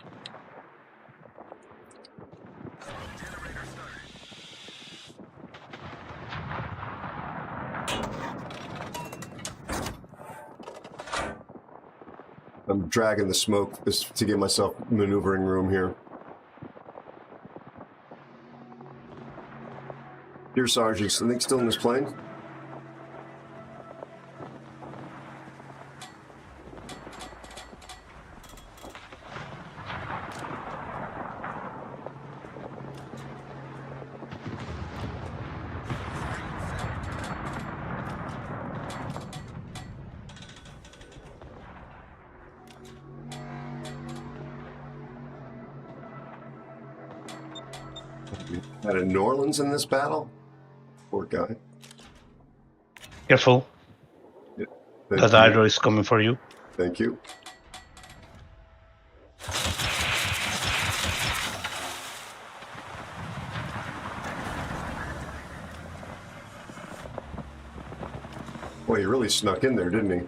I'm dragging the smoke just to give myself maneuvering room here. Dear Sergeant, is anything still in this plane? Out of New Orleans in this battle? Poor guy. Careful. Yeah, That Aero is coming for you. Thank you. Boy, he really snuck in there, didn't he?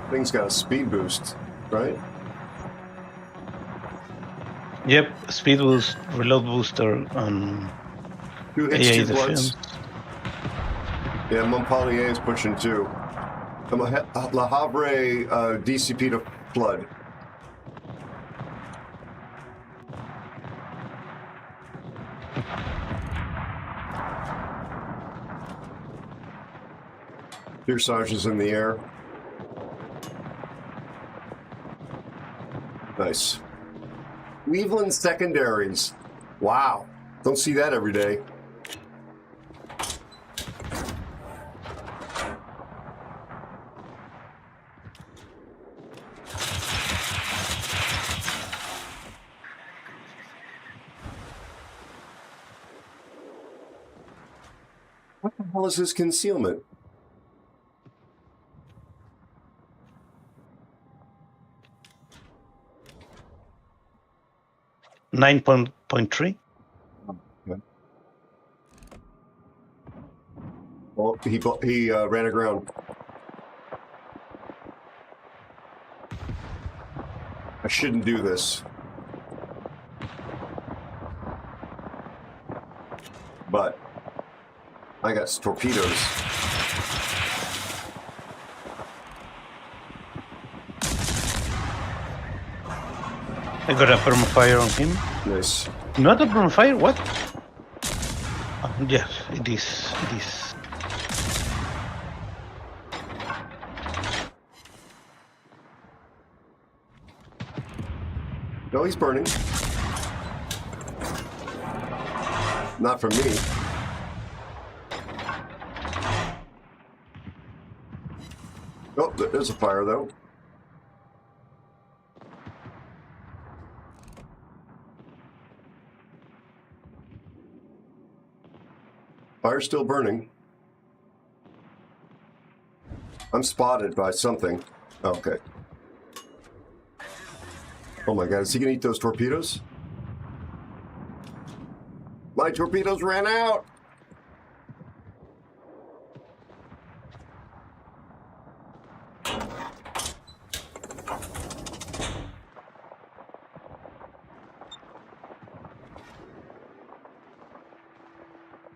Thing's got a speed boost, right? Yep, speed boost, reload booster, and 2 hits, AA 2 defense. bloods. Yeah, Montpellier is pushing too. La Havre DCP to flood. Kearsarge is in the air. Nice. Cleveland secondaries. Wow. Don't see that every day. What the hell is his concealment? Nine point three. Okay. Well, he ran aground. I shouldn't do this. But I got torpedoes. I got a permafire on him. Nice. Not a permafire? What? Oh, yes, it is. It is. No, he's burning. Not for me. Oh, there's a fire though. Fire's still burning. I'm spotted by something. Okay. Oh my god, is he gonna eat those torpedoes? My torpedoes ran out!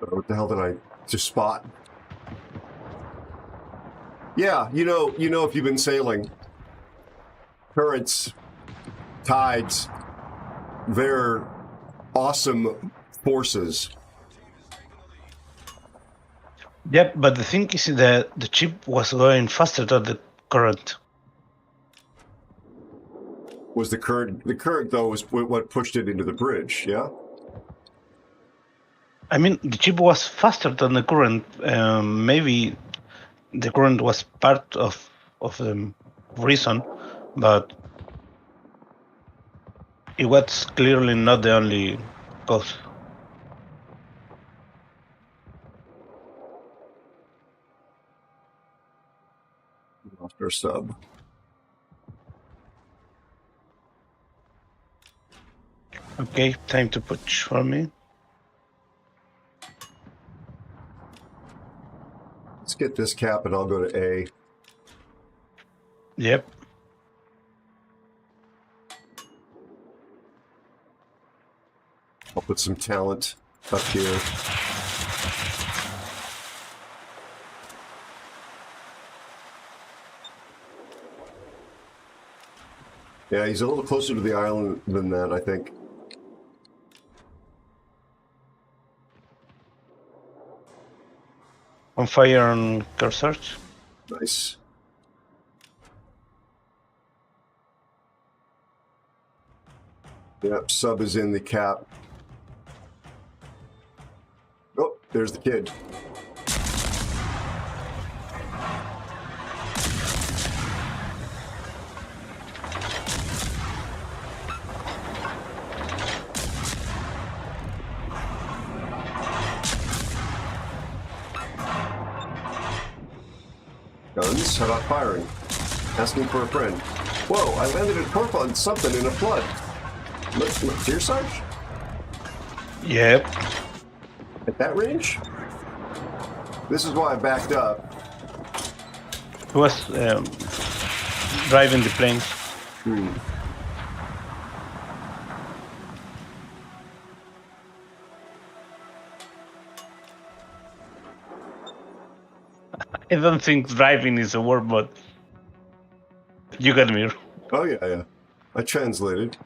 What the hell did I just spot? Yeah, you know if you've been sailing, currents, tides, they're awesome forces. Yep, but the thing is that the ship was going faster than the current. Was the current though was what pushed it into the bridge, yeah? I mean, the ship was faster than the current. Maybe the current was part of the reason, but it was clearly not the only cause. Lost our sub. Okay, time to push for me. Let's get this cap and I'll go to A. Yep. I'll put some talent up here. Yeah, he's a little closer to the island than that, I think. On fire on cursors. Nice. Yep, sub is in the cap. Oh, there's the kid. Guns, how about firing? Asking for a friend. Whoa, I landed a corp on something in a flood. Look, Fear Sarge? Yep. At that range? This is why I backed up. He was driving the planes. I don't think driving is a word, but you got me. Oh yeah. I translated.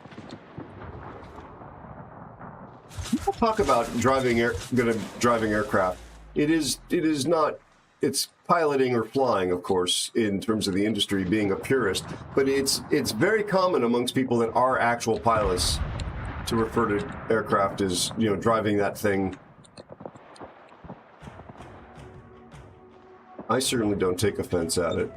People talk about driving aircraft. It is not. It's piloting or flying, of course, in terms of the industry being a purist. But it's very common amongst people that are actual pilots to refer to aircraft as driving that thing. I certainly don't take offense at it.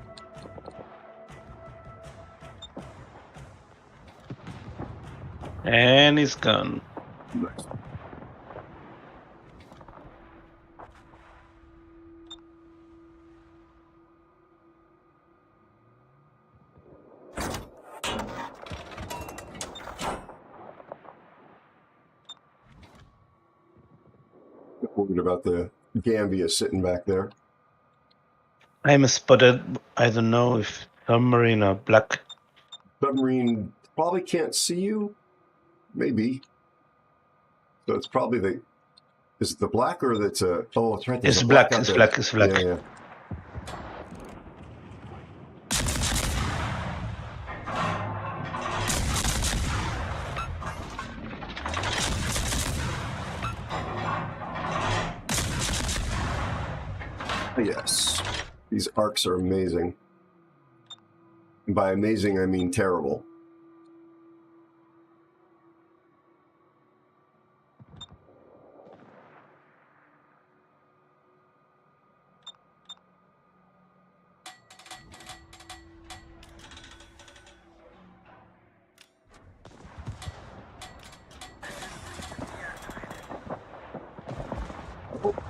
And it's gone. Nice. Worried about the Gambia sitting back there. I'm spotted. I don't know if submarine or black. Submarine probably can't see you. Maybe. So it's probably the. Is it the black or that's a? Oh, it's right. It's black. It's black. It's black. Yeah. Yes. These arcs are amazing. And by amazing, I mean terrible.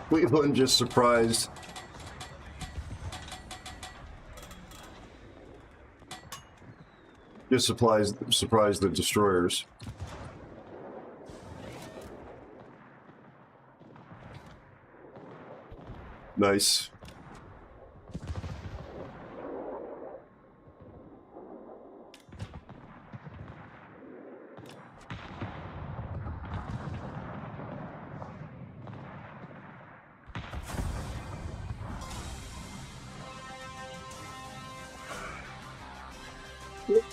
Cleveland just surprised. Just surprised the destroyers. Nice.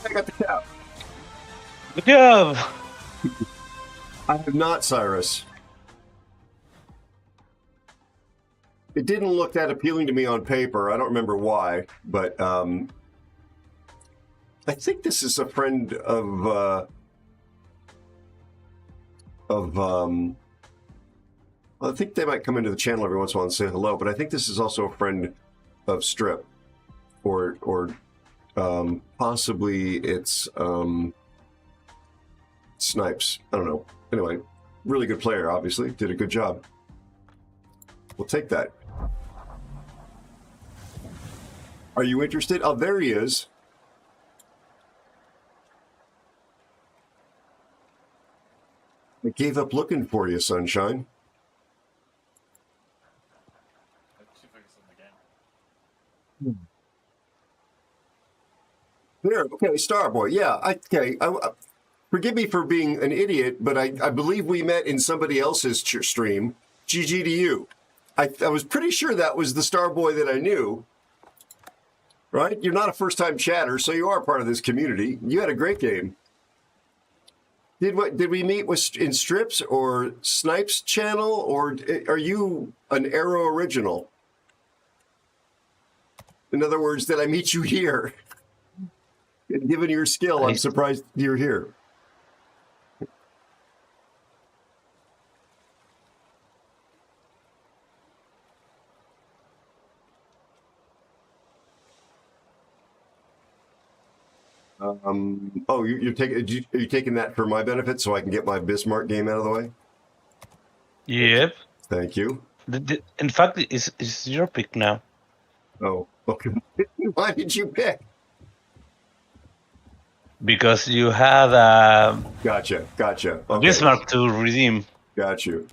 I got the cap. Good job. I have not, Cyrus. It didn't look that appealing to me on paper. I don't remember why, but I think this is a friend of I think they might come into the channel every once in a while and say hello, but I think this is also a friend of Strip, or possibly it's Snipes. I don't know. Anyway, really good player, obviously. Did a good job. We'll take that. Are you interested? Oh, there he is. I gave up looking for you, sunshine. There, okay, Starboy. Yeah, okay. Forgive me for being an idiot, but I believe we met in somebody else's stream. GG to you. I was pretty sure that was the Starboy that I knew. Right? You're not a first-time chatter, so you are part of this community. You had a great game. Did we meet in Strips or Snipes channel, or are you an Aero original? In other words, did I meet you here? Given your skill, I'm surprised you're here. Oh, you're taking that for my benefit so I can get my Bismarck game out of the way? Yep. Thank you. In fact, it's your pick now. Oh, okay. Why did you pick? Because you had Gotcha. Okay. Bismarck to redeem. Got you.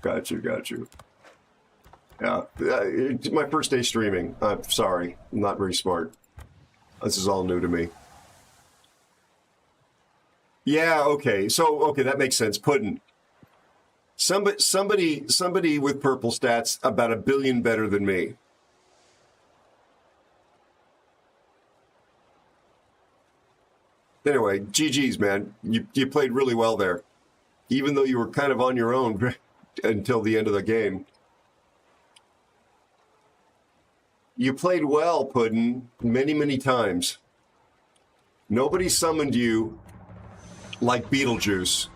Yeah, it's my first day streaming. I'm sorry, I'm not very smart. This is all new to me. Yeah, okay. So, okay, that makes sense. Puddin'. Somebody with purple stats about 1 billion better than me. Anyway, GG's, man. You played really well there. Even though you were kind of on your own until the end of the game. You played well, Puddin', many times. Nobody summoned you like Beetlejuice.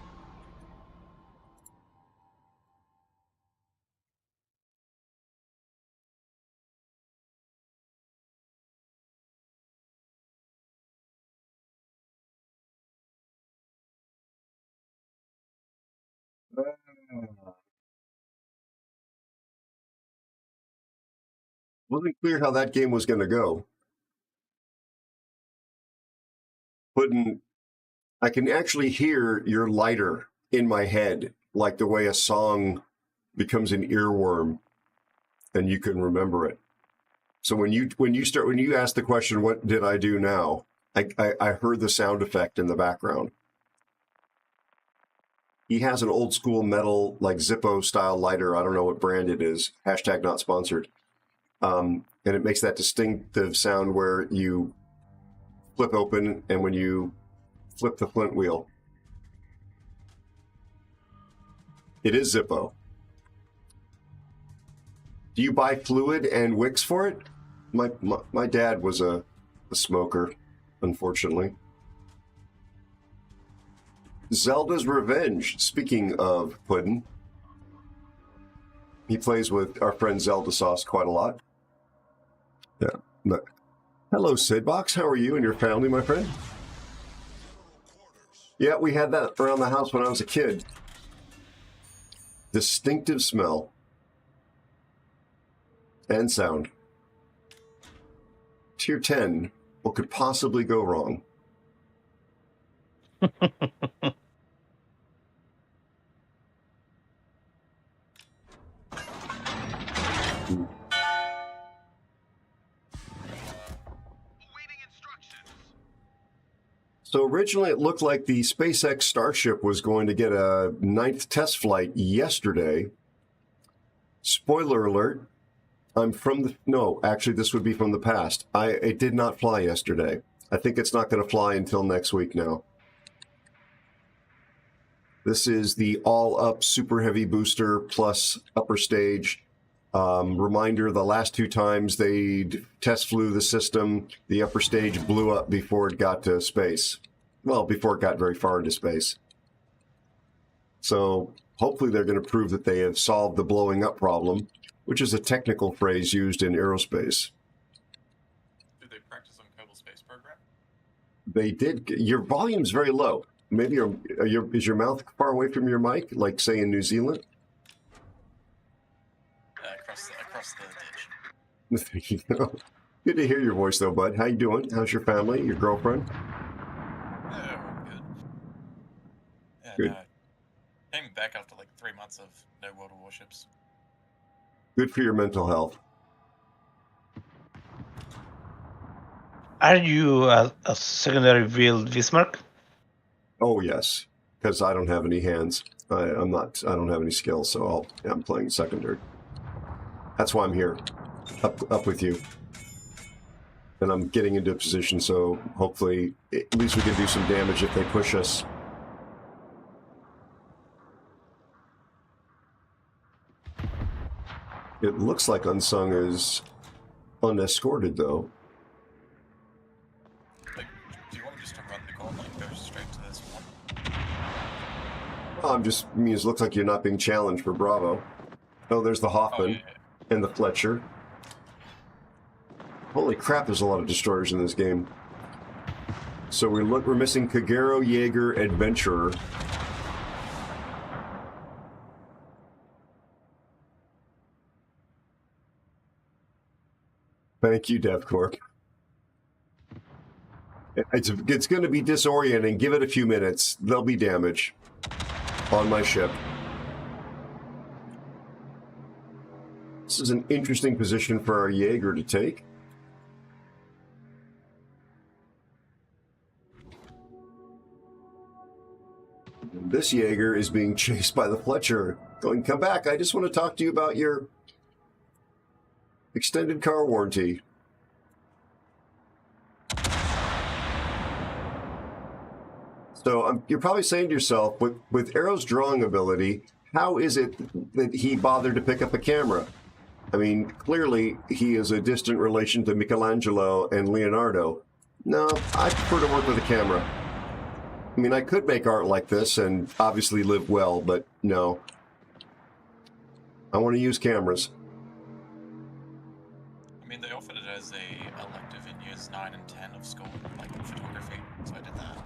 Wasn't clear how that game was going to go. Puddin', I can actually hear your lighter in my head, like the way a song becomes an earworm and you can remember it. So when you ask the question, what did I do now? I heard the sound effect in the background. He has an old school metal, like Zippo style lighter. I don't know what brand it is. Hashtag not sponsored. And it makes that distinctive sound where you flip open and when you flip the flint wheel. It is Zippo. Do you buy fluid and wicks for it? My dad was a smoker, unfortunately. Zelda's Revenge, speaking of Puddin'. He plays with our friend Zelda Sauce quite a lot. Yeah. But, hello, Sidbox. How are you and your family, my friend? Yeah, we had that around the house when I was a kid. Distinctive smell. and sound. Tier 10. What could possibly go wrong? So originally it looked like the SpaceX Starship was going to get a 9th test flight yesterday. Spoiler alert, actually this would be from the past. It did not fly yesterday. I think it's not going to fly until next week now. This is the all-up Super Heavy booster plus upper stage. Reminder, the last 2 times they test flew the system, the upper stage blew up before it got to space. Well, before it got very far into space. So hopefully they're going to prove that they have solved the blowing up problem, which is a technical phrase used in aerospace. Did they practice on Kerbal Space Program? They did. Your volume's very low. Maybe is your mouth far away from your mic, like say in New Zealand? Across the ditch. Good to hear your voice, though, bud. How you doing? How's your family? Your girlfriend? Yeah, we're good. Yeah, good. No, came back after like 3 months of no World of Warships. Good for your mental health. Are you a secondary build Bismarck? Oh yes, because I don't have any hands. I don't have any skills, so I'm playing secondary. That's why I'm here, up with you. And I'm getting into a position, so hopefully at least we can do some damage if they push us. It looks like Unsung is unescorted, though. Like, do you want me just to run the gauntlet and go straight to this one? It looks like you're not being challenged for Bravo. Oh, there's the Hoffman and the Fletcher. Holy crap, there's a lot of destroyers in this game. So we're missing Kagero, Jaeger, Adventurer. Thank you, DevCorp. It's going to be disorienting. Give it a few minutes. There'll be damage on my ship. This is an interesting position for our Jaeger to take. This Jaeger is being chased by the Fletcher. Going, come back. I just want to talk to you about your extended car warranty. So you're probably saying to yourself, with Aero's drawing ability, how is it that he bothered to pick up a camera? I mean, clearly he is a distant relation to Michelangelo and Leonardo. No, I prefer to work with a camera. I mean, I could make art like this and obviously live well, but no. I want to use cameras. I mean, they offered it as a elective in years 9 and 10 of school, like in photography, so I did that.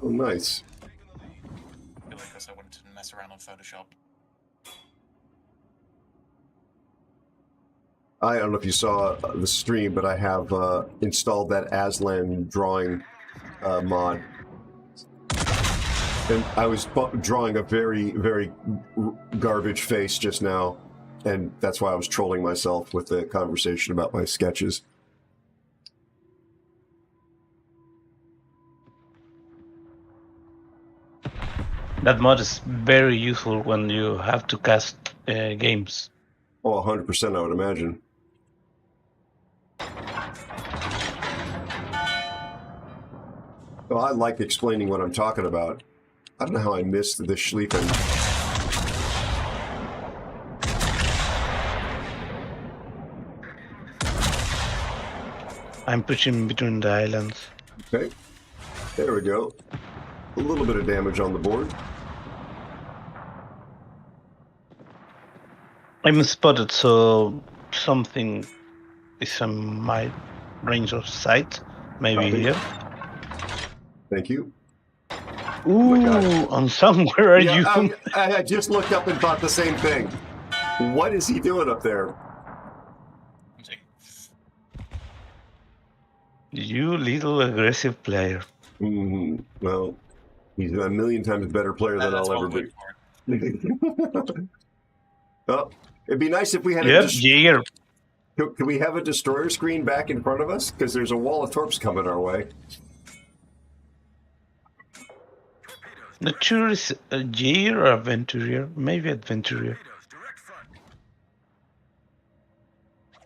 Oh, nice. Really, because I wanted to mess around on Photoshop. I don't know if you saw the stream, but I have installed that Aslan drawing mod. And I was drawing a very, very garbage face just now, and that's why I was trolling myself with the conversation about my sketches. That mod is very useful when you have to cast games. Oh, 100%, I would imagine. Well, I like explaining what I'm talking about. I don't know how I missed the Schlieffen. I'm pushing between the islands. Okay, there we go. A little bit of damage on the board. I'm spotted, so something is in my range of sight. Maybe here. Thank you. Ooh, on somewhere are you? I just looked up and thought the same thing. What is he doing up there? You little aggressive player. Well, he's a million times better player than That's I'll what ever we be. wait for. Well, it'd be nice if we had Yep, Jaeger. Can we have a destroyer screen back in front of us? Because there's a wall of torps coming our way. Not sure it's a Jaeger or Aventurier. Maybe Aventurier.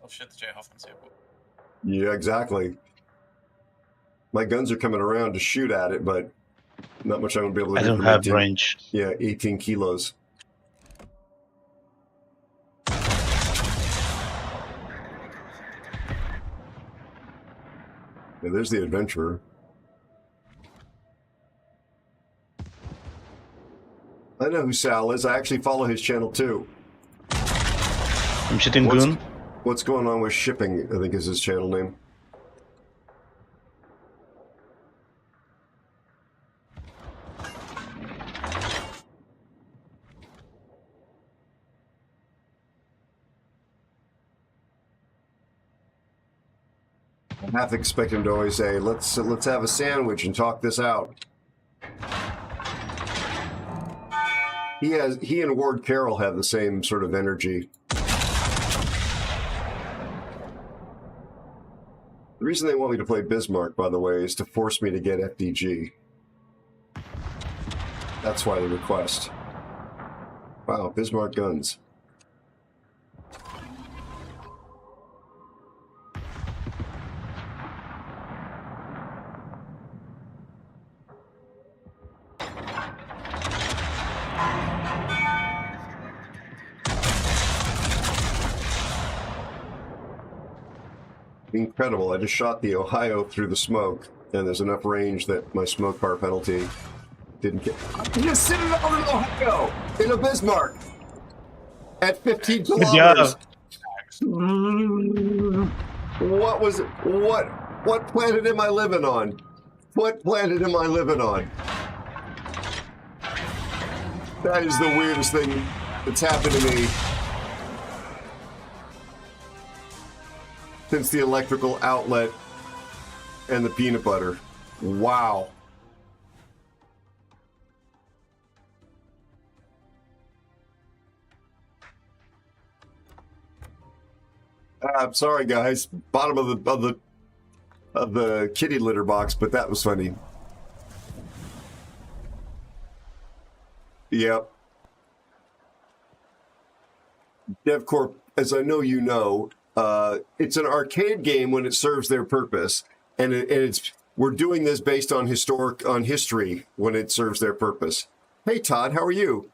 Oh shit, the Jayhoffman's here. Yeah, exactly. My guns are coming around to shoot at it, but not much I'm going to be able to I do don't from have 18, range. Yeah, 18 kilos. Yeah, there's the adventurer. I know who Sal is. I actually follow his channel too. I'm shooting Goon. What's going on with shipping, I think is his channel name. I have to expect him to always say, let's have a sandwich and talk this out. He and Ward Carroll have the same sort of energy. The reason they want me to play Bismarck, by the way, is to force me to get FDG. That's why the request. Wow, Bismarck guns. Incredible. I just shot the Ohio through the smoke, and there's enough range that my smoke bar penalty didn't get... I'm just sitting over in Ohio in a Bismarck at 15 kilometers. What was it? What planet am I living on? What planet am I living on? That is the weirdest thing that's happened to me since the electrical outlet and the peanut butter. Wow. I'm sorry, guys. Bottom of the kitty litter box, but that was funny. Yep. DevCorp, as I know you know, it's an arcade game when it serves their purpose, and we're doing this based on history when it serves their purpose. Hey Todd, how are you?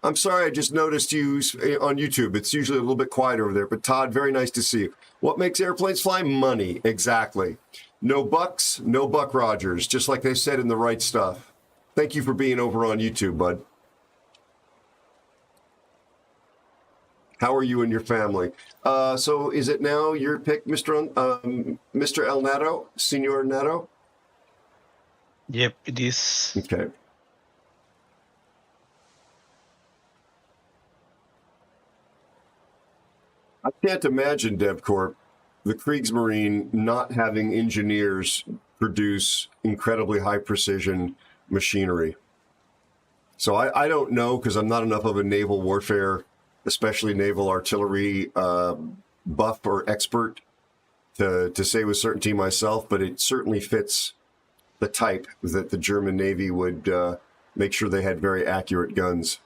I'm sorry, I just noticed you on YouTube. It's usually a little bit quiet over there, but Todd, very nice to see you. What makes airplanes fly? Money, exactly. No bucks, no Buck Rogers, just like they said in The Right Stuff. Thank you for being over on YouTube, bud. How are you and your family? So is it now your pick, Mr. El Nato, Senor Nato? Yep, it is. Okay. I can't imagine, DevCorp, the Kriegsmarine not having engineers produce incredibly high precision machinery. So I don't know, because I'm not enough of a naval warfare, especially naval artillery buff or expert to say with certainty myself, but it certainly fits the type that the German Navy would make sure they had very accurate guns.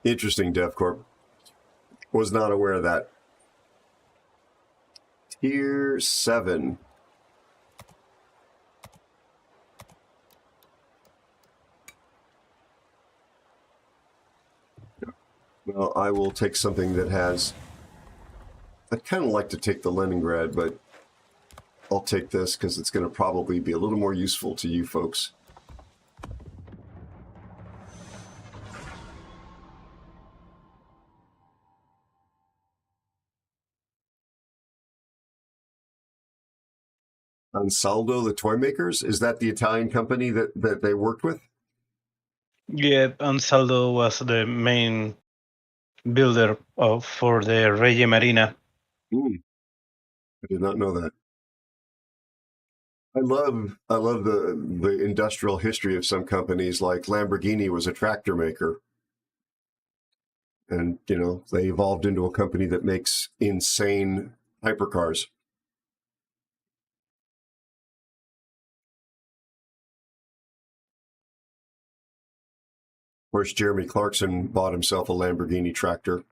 Interesting, DevCorp. Was not aware of that. Tier 7. Well, I will take something that has... I'd kind of like to take the Leningrad, but I'll take this because it's going to probably be a little more useful to you folks. Ansaldo, the toy makers, is that the Italian company that they worked with? Yeah, Ansaldo was the main builder for the Regia Marina. I did not know that. I love the industrial history of some companies. Like Lamborghini was a tractor maker, and they evolved into a company that makes insane hypercars. Of course, Jeremy Clarkson bought himself a Lamborghini tractor.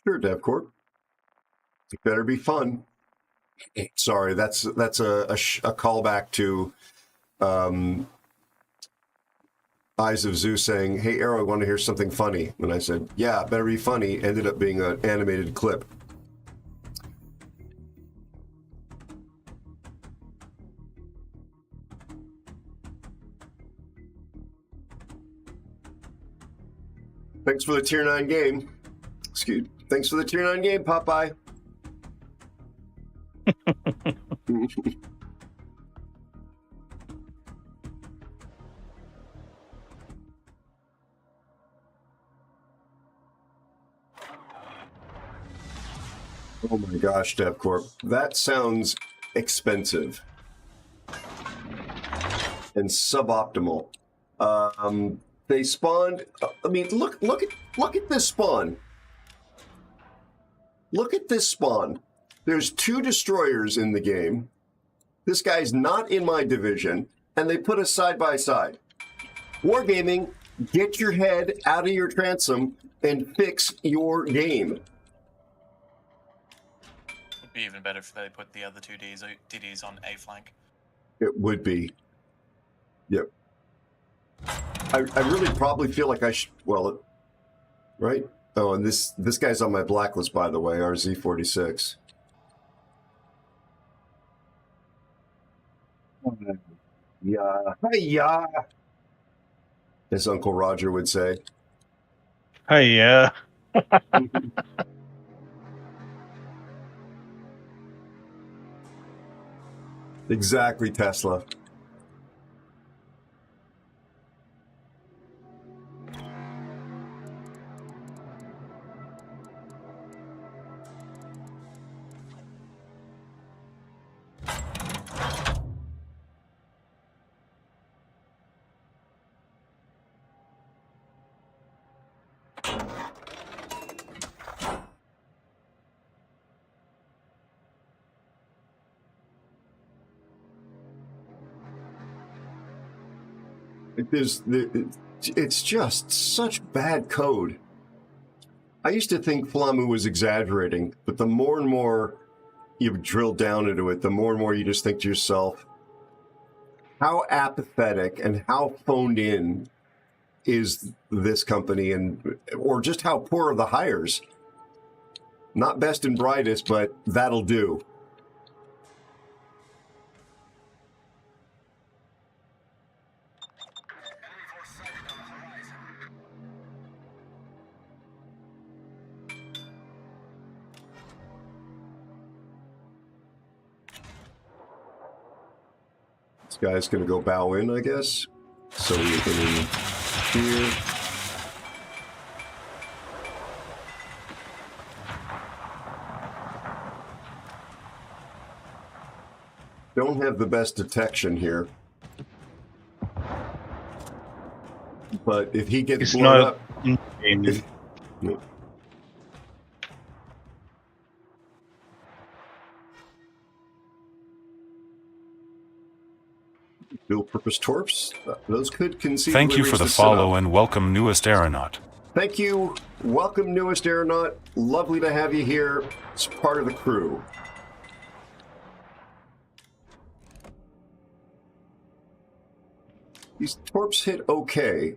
Sure, DevCorp. It better be fun. Sorry, that's a callback to Eyes of Zeus saying, "Hey, Aero, I want to hear something funny." And I said, "Yeah, it better be funny." Ended up being an animated clip. Thanks for the tier 9 game. Thanks for the tier 9 game, Popeye. Oh my gosh, DevCorp. That sounds expensive and suboptimal. They spawned. I mean, look at this spawn. Look at this spawn. There's 2 destroyers in the game. This guy's not in my division, and they put us side by side. Wargaming, get your head out of your transom and fix your game. Would be even better if they put the other 2 DDs on A flank. It would be. Yep. I really probably feel like I should. Well, right? Oh, and this guy's on my blacklist, by the way, RZ46. Yeah. Hi-ya. As Uncle Roger would say. Hi-ya. Exactly, Tesla. It's just such bad code. I used to think Flamu was exaggerating, but the more and more you drill down into it, the more and more you just think to yourself, how apathetic and how phoned in is this company, or just how poor are the hires? Not best and brightest, but that'll do. This guy's going to go bow in, I guess. So we can in here. Don't have the best detection here. But if he gets blown up... No. Dual-purpose torps, those could conceivably. Thank you for the follow and welcome, newest aeronaut. Thank you. Welcome, newest aeronaut. Lovely to have you here. It's part of the crew. These torps hit okay.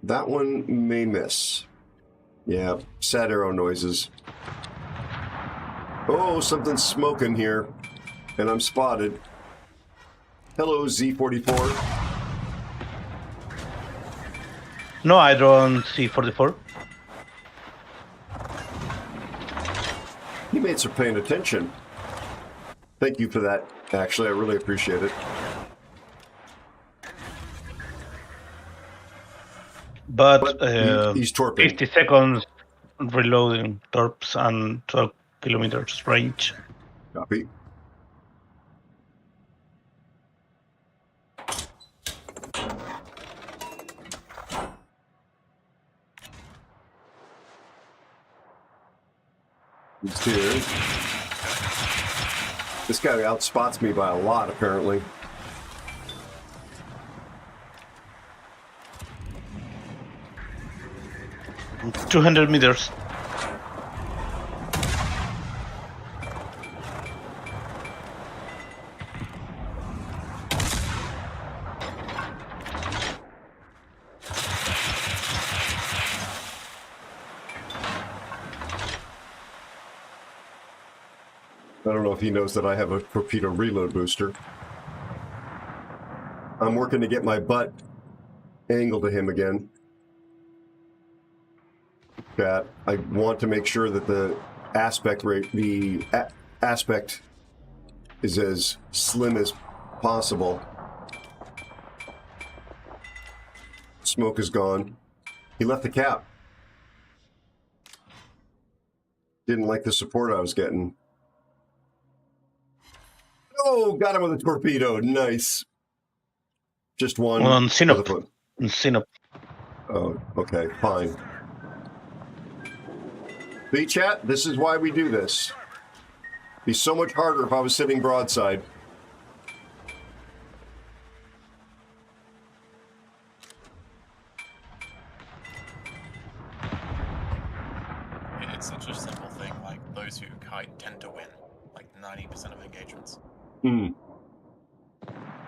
That one may miss. Yeah, sad arrow noises. Oh, something's smoking here. And I'm spotted. Hello, Z44. No, I don't see 44. Teammates are paying attention. Thank you for that Actually, I really appreciate it. But he's torping. 50 seconds reloading torps and 12 kilometers range. Copy. He's here. This guy outspots me by a lot, apparently. It's 200 meters. I don't know if he knows that I have a torpedo reload booster. I'm working to get my butt angled to him again. Chat. I want to make sure that the aspect rate, aspect is as slim as possible. Smoke is gone. He left the cap. Didn't like the support I was getting. Oh, got him with a torpedo. Nice. Just one. On Sinop. On Sinop. Oh, okay, fine. See, chat, this is why we do this. It'd be so much harder if I was sitting broadside. It's such a simple thing, like those who kite tend to win, like 90% of engagements. Hmm.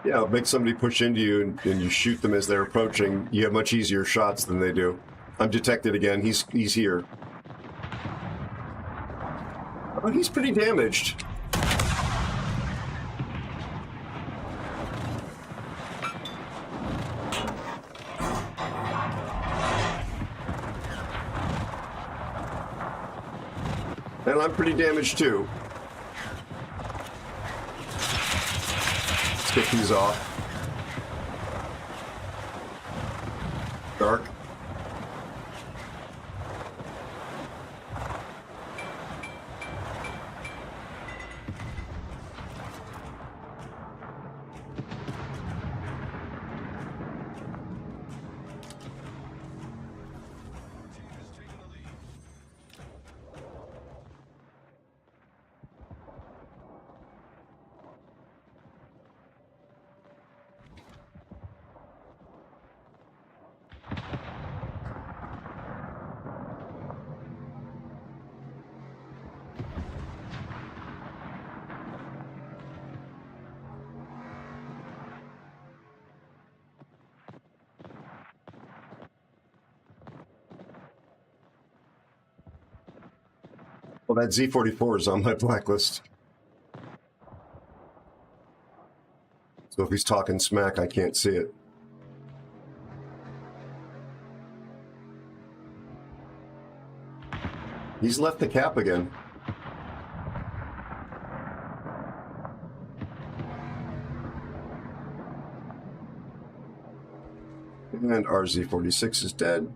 Yeah, make somebody push into you and you shoot them as they're approaching. You have much easier shots than they do. I'm detected again. He's here. Oh, he's pretty damaged. And I'm pretty damaged too. Let's get these off. Dark. Well, that Z-44 is on my blacklist. So if he's talking smack, I can't see it. He's left the cap again. And our Z-46 is dead.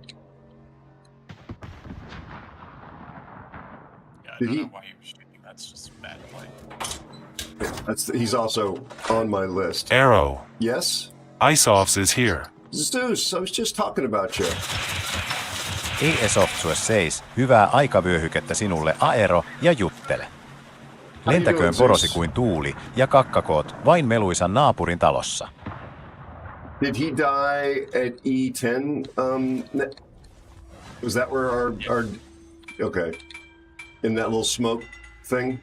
I don't know why you were shooting. That's just bad play. He's also on my list. Aero. Yes? ISOFS is here. Zeus, I was just talking about you. ESOFSUE 6, hyvää aikavyöhykettä sinulle Aero ja juttele. Lentäköön porosi kuin tuuli ja kakkakoot vain meluisan naapurin talossa. Did he die at E10? Was that where our okay. In that little smoke thing?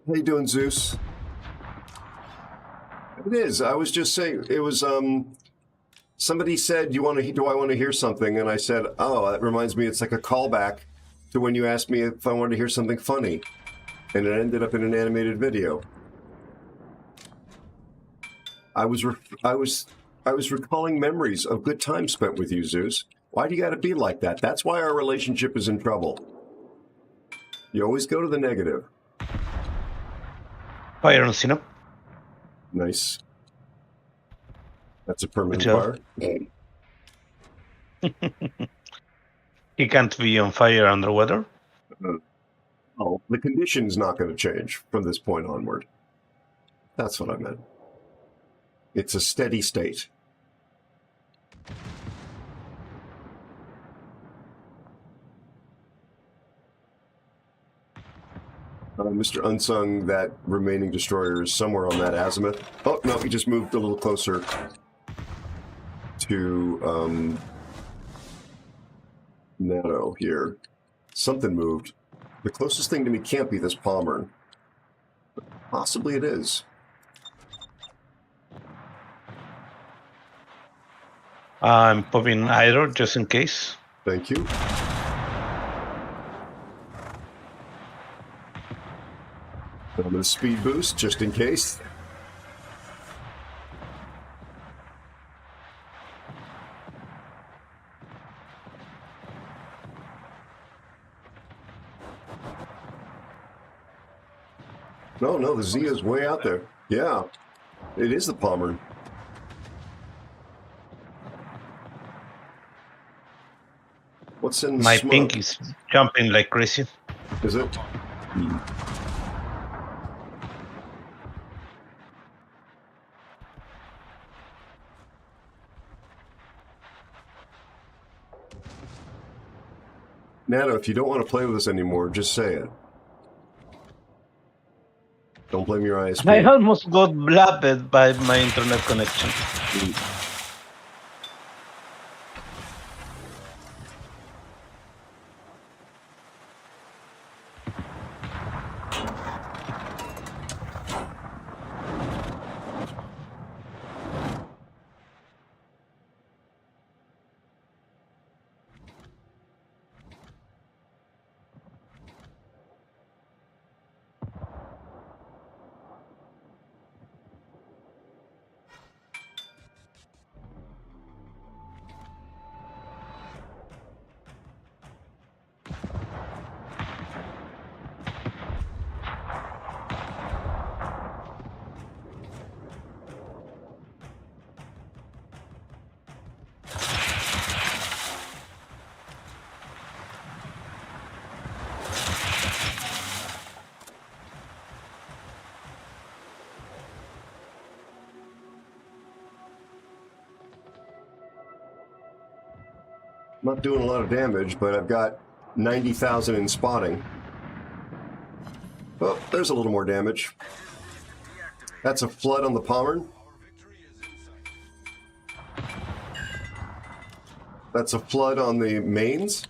How you doing, Zeus? It is. I was just saying, it was, somebody said, do I want to hear something? And I said, oh, that reminds me, it's like a callback to when you asked me if I wanted to hear something funny. And it ended up in an animated video. I was recalling memories of good times spent with you, Zeus. Why do you got to be like that? That's why our relationship is in trouble. You always go to the negative. Fire on Sinop. Nice. That's a permanent Good fire. He can't be on fire underwater. Oh, the condition's not going to change from this point onward. That's what I meant. It's a steady state. Mr. Unsung, that remaining destroyer is somewhere on that azimuth. Oh, no, he just moved a little closer to NATO here. Something moved. The closest thing to me can't be this Palmer. But possibly it is. I'm popping Aero just in case. Thank you. I'm going to speed boost just in case. No, the Z is way out there. Yeah, it is the Palmer. What's in the My smoke? pink is jumping like crazy. Is it? Nano, if you don't want to play with us anymore, just say it. Don't blame your ISP. I almost got blapped by my internet connection. I'm not doing a lot of damage, but I've got 90,000 in spotting. Oh, there's a little more damage. That's a flood on the Palmer. That's a flood on the mains.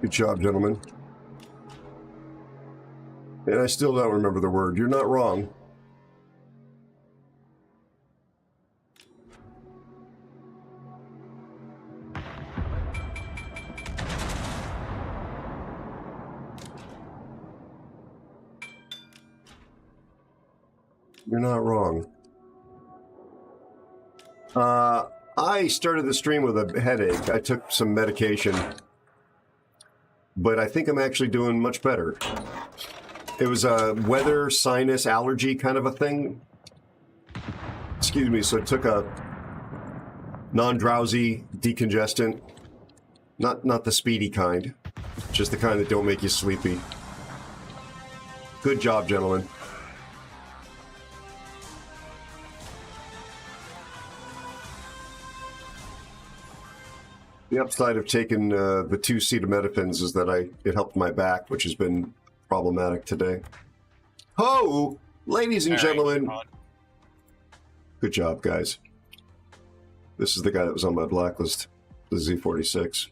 Good job, gentlemen. And I still don't remember the word. You're not wrong. You're not wrong. I started the stream with a headache. I took some medication, but I think I'm actually doing much better. It was a weather, sinus, allergy kind of a thing. Excuse me, so I took a non-drowsy decongestant. Not the speedy kind, just the kind that don't make you sleepy. Good job, gentlemen. The upside of taking the 2 acetaminophen is that it helped my back, which has been problematic today. Ho! Ladies and gentlemen. Good job, guys. This is the guy that was on my blacklist, the Z46.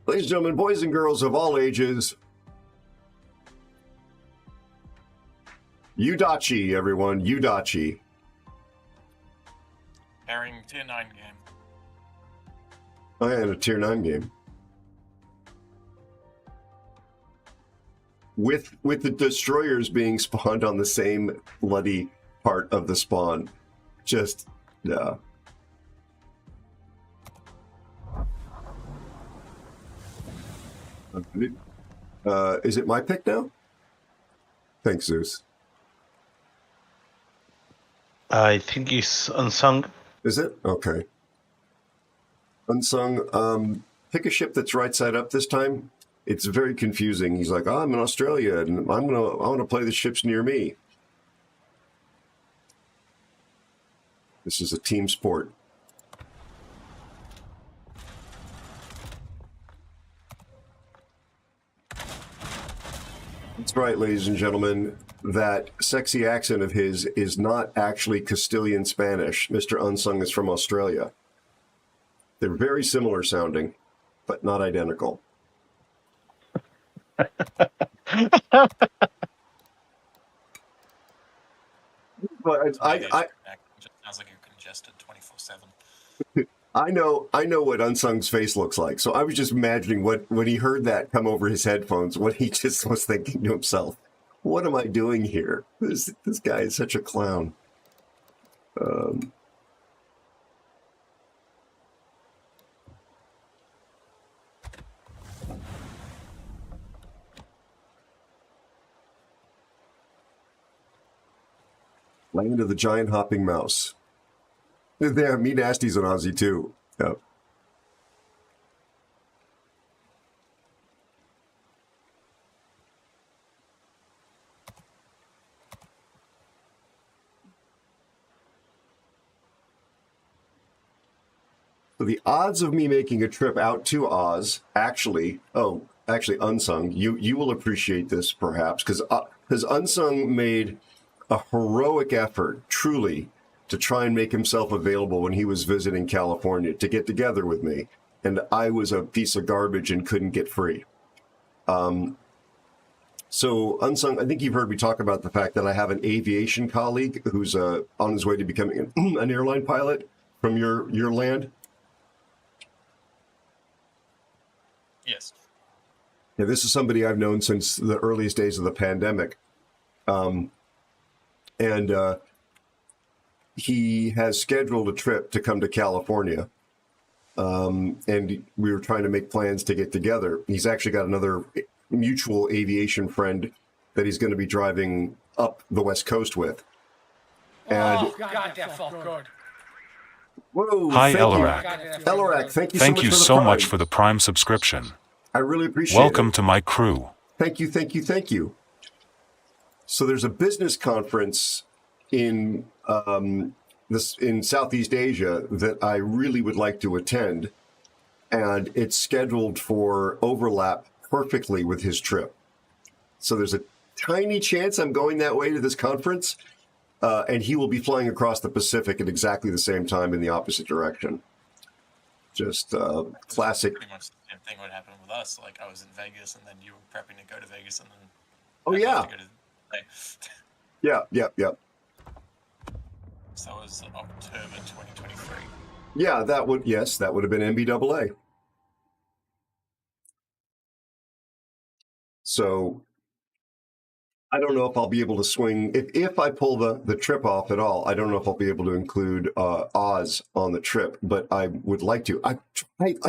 Ladies and gentlemen, boys and girls of all ages, Udachi, everyone. Udachi. Airing Tier 9 game. Oh, yeah, and a Tier 9 game. With the destroyers being spawned on the same bloody part of the spawn. Just, yeah. Is it my pick now? Thanks, Zeus. I think it's Unsung. Is it? Okay. Unsung, pick a ship that's right side up this time. It's very confusing. He's like, oh, I'm in Australia, and I want to play the ships near me. This is a team sport. That's right, ladies and gentlemen. That sexy accent of his is not actually Castilian Spanish. Mr. Unsung is from Australia. They're very similar sounding, but not identical. But I just sounds like you're congested 24/7. I know what Unsung's face looks like. So I was just imagining when he heard that come over his headphones, what he just was thinking to himself. What am I doing here? This guy is such a clown. Land of the Giant Hopping Mouse. There, Me Nasty's an Aussie too. Yep. So the odds of me making a trip out to Oz, actually, Unsung, you will appreciate this perhaps, because Unsung made a heroic effort, truly, to try and make himself available when he was visiting California to get together with me, and I was a piece of garbage and couldn't get free. So Unsung, I think you've heard me talk about the fact that I have an aviation colleague who's on his way to becoming an airline pilot from your land. Yes. Yeah, this is somebody I've known since the earliest days of the pandemic. And he has scheduled a trip to come to California. And we were trying to make plans to get together. He's actually got another mutual aviation friend that he's going to be driving up the West Coast with. And God, that felt good. whoa! Hi, thank you. Elarak. Elarak, thank you. Thank you so much Prime. for the Prime subscription. I really appreciate it. Welcome to my crew. Thank you, thank you, thank you. So there's a business conference in in Southeast Asia that I really would like to attend, and it's scheduled for overlap perfectly with his trip. So there's a tiny chance I'm going that way to this conference, and he will be flying across the Pacific at exactly the same time in the opposite direction. Just classic. Pretty much the same thing would happen with us. Like I was in Vegas, and then you were prepping to go to Vegas, and then Oh yeah. Yeah. So it was October 2023. Yeah, that would have been NBAA. So I don't know if I'll be able to swing if I pull the trip off at all. I don't know if I'll be able to include Oz on the trip, but I would like to. I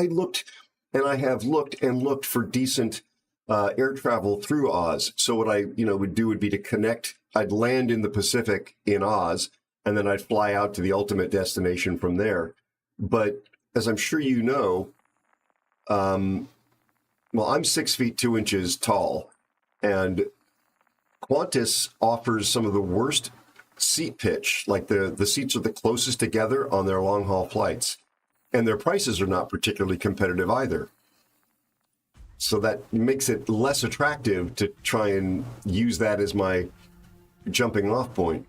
looked, and I have looked and looked for decent air travel through Oz. So what I would do would be to connect. I'd land in the Pacific in Oz, and then I'd fly out to the ultimate destination from there. But as I'm sure you know, I'm 6 feet 2 inches tall, and Qantas offers some of the worst seat pitch. Like the seats are the closest together on their long haul flights, and their prices are not particularly competitive either. So that makes it less attractive to try and use that as my jumping off point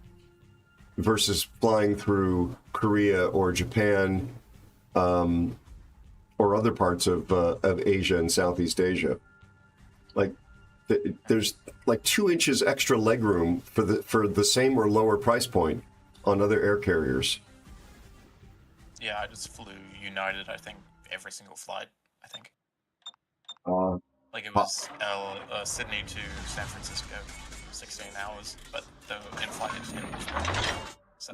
versus flying through Korea or Japan or other parts of Asia and Southeast Asia. Like there's like 2 inches extra legroom for the same or lower price point on other air carriers. Yeah, I just flew United, I think, every single flight, I think. Like it was Sydney to San Francisco, 16 hours, but the in-flight internet was wrong. So.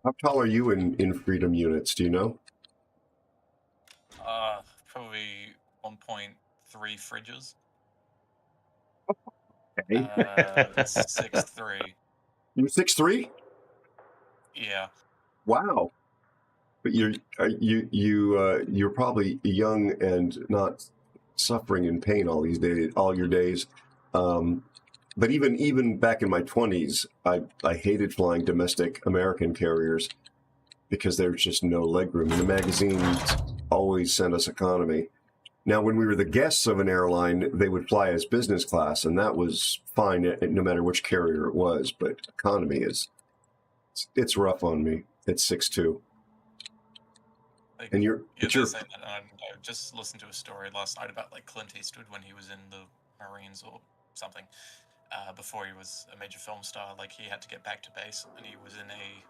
How tall are you in Freedom units? Do you know? Probably 1.3 fridges. Okay. 6'3". You're 6'3"? Yeah. Wow. But you're probably young and not suffering in pain all your days. But even back in my 20s, I hated flying domestic American carriers because there's just no legroom. And the magazines always sent us economy. Now, when we were the guests of an airline, they would fly as business class, and that was fine no matter which carrier it was. But economy it's rough on me. It's 6'2". Like, and you're saying that, I just listened to a story last night about like Clint Eastwood when he was in the Marines or something. Before he was a major film star, like he had to get back to base, and he was in I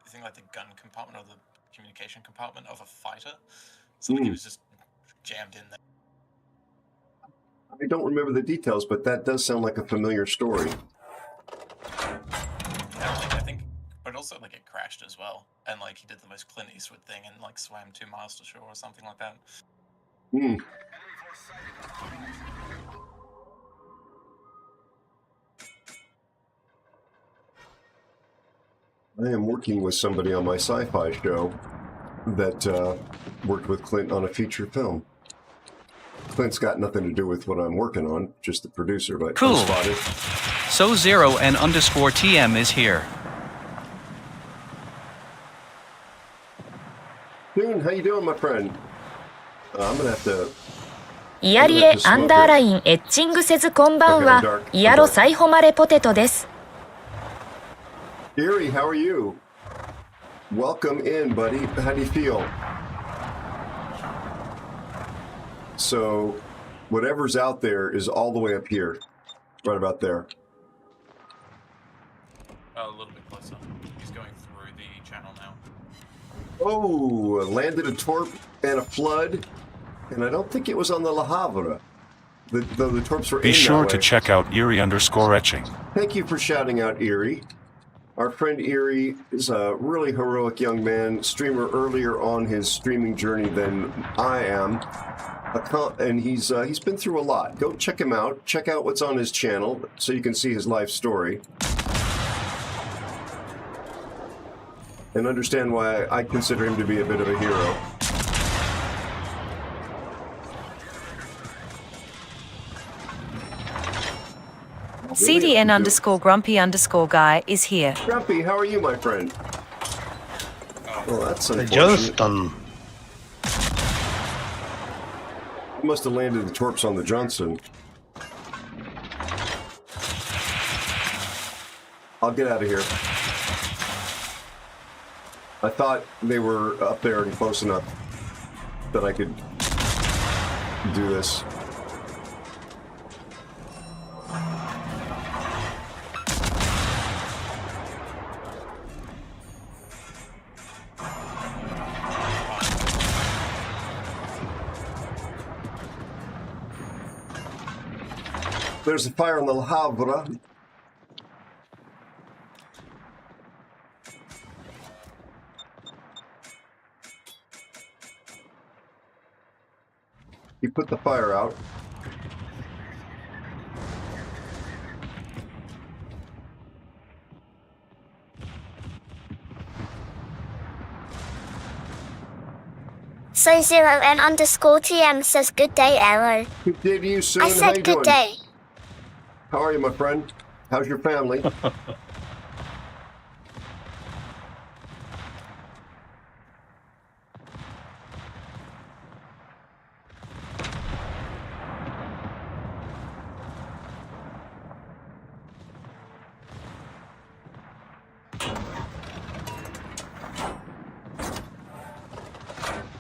think like the gun compartment or the communication compartment of a fighter. So like, he was just jammed in there. I don't remember the details, but that does sound like a familiar story. Yeah, like, I think, but also like it crashed as well, and like he did the most Clint Eastwood thing and like swam 2 miles to shore or something like that. I am working with somebody on my sci-fi show that worked with Clint on a feature film. Clint's got nothing to do with what I'm working on, just the producer, but cool. Spotted. So 0N_TM is here. Dune, how you doing, my friend? I'm gonna have to. イヤリエアンダーラインエッチングせずこんばんは。イヤロサイホマレポテトです。Erie, how are you? Welcome in, buddy. How do you feel? So, whatever's out there is all the way up here, right about there. A little bit closer. He's going through the channel now. Oh, landed a torp and a flood, and I don't think it was on the La Havre. The torps were Be in sure that to way. check out Erie_etching. Thank you for shouting out Erie. Our friend Erie is a really heroic young man, streamer earlier on his streaming journey than I am, and he's been through a lot. Go check him out. Check out what's on his channel so you can see his life story and understand why I consider him to be a bit of a hero. CDN_Grumpy_Guy is here. Grumpy, how are you, my friend? Well, that's unfortunate. Johnston. You must have landed the torps on the Johnson. I'll get out of here. I thought they were up there and close enough that I could do this. There's a fire on the La Havre. He put the fire out. So 0N_TM says good day, Aero. Good day to you, soon. I said good day. How are you, my friend? How's your family?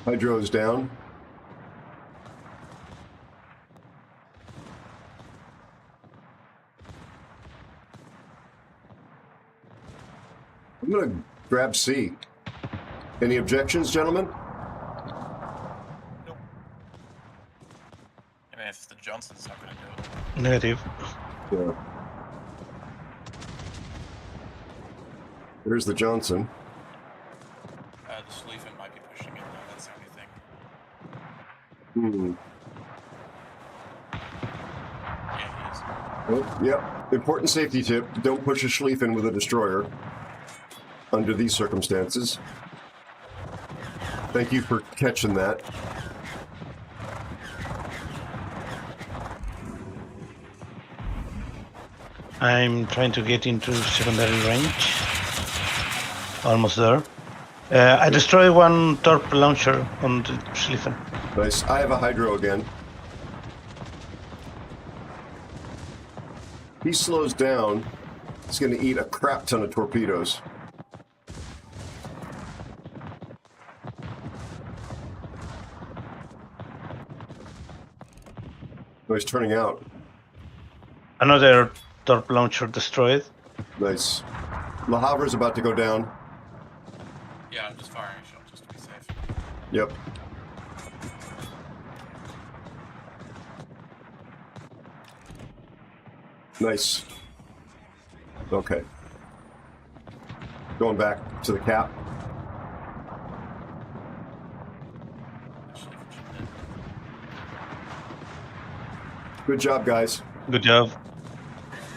Hydro's down. I'm gonna grab C. Any objections, gentlemen? Nope. I mean, if the Johnson's not going to do it. Negative. Yeah. There's the Johnson. The Schlieffen might be pushing it though, that's the only thing. Yeah, he is. Oh, yep. Important safety tip. Don't push a Schlieffen with a destroyer under these circumstances. Thank you for catching that. I'm trying to get into secondary range. Almost there. I destroyed one torp launcher on the Schlieffen. Nice. I have a Hydro again. He slows down. He's going to eat a crap ton of torpedoes. Oh, he's turning out. Another torp launcher destroyed. Nice. Le Havre's about to go down. Yeah, I'm just firing a shot just to be safe. Yep. Nice. Okay. Going back to the cap. Good job, guys. Good job.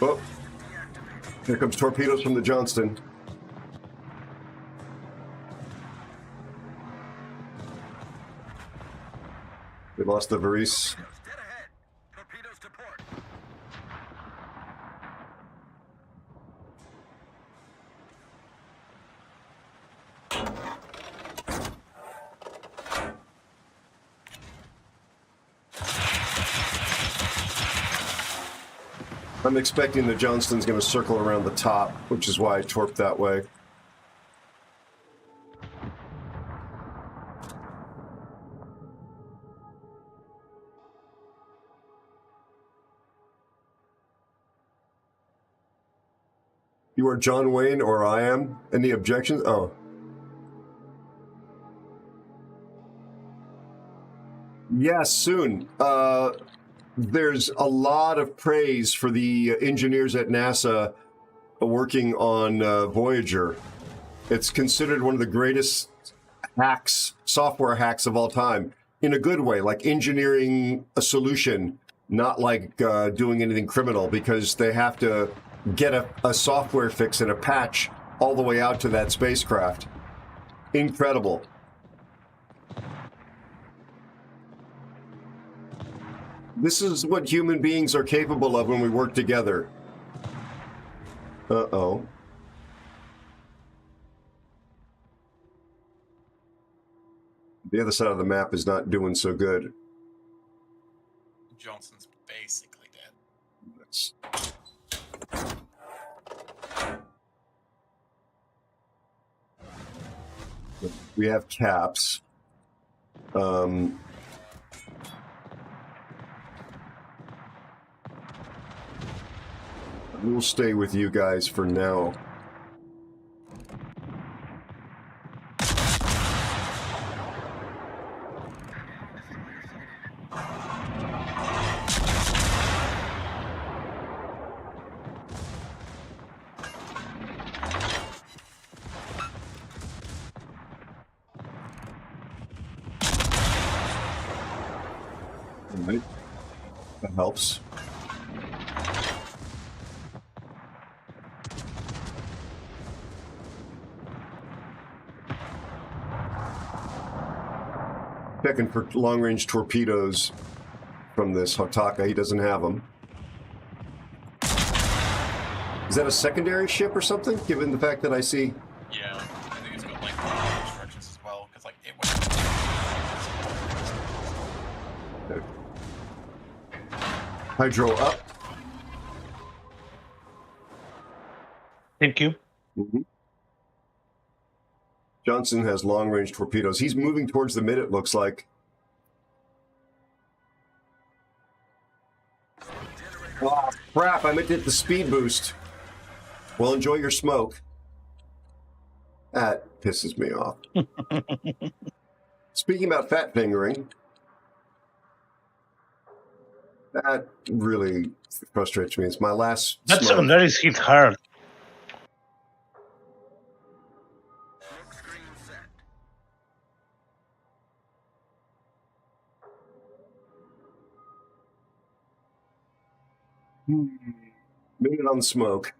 Oh, here comes torpedoes from the Johnston. We lost the Varese. I'm expecting the Johnston's going to circle around the top, which is why I torped that way. You are John Wayne, or I am? Any objections? Oh. Yes, soon. There's a lot of praise for the engineers at NASA working on Voyager. It's considered one of the greatest hacks, software hacks of all time, in a good way, like engineering a solution, not like doing anything criminal, because they have to get a software fix and a patch all the way out to that spacecraft. Incredible. This is what human beings are capable of when we work together. Uh-oh. The other side of the map is not doing so good. Johnson's basically dead. That's... We have caps. We'll stay with you guys for now. All right. That helps. Checking for long-range torpedoes from this Hotaka. He doesn't have them. Is that a secondary ship or something, given the fact that I see... Yeah, I think it's got like instructions as well, because like it went... Okay. Hydro up. Thank you. Mm-hmm. Johnson has long-range torpedoes. He's moving towards the mid, it looks like. Oh, crap, I meant to hit the speed boost. Well, enjoy your smoke. That pisses me off. Speaking about fat fingering, that really frustrates me. It's my last That smoke. secondaries hit hard. Minute on smoke.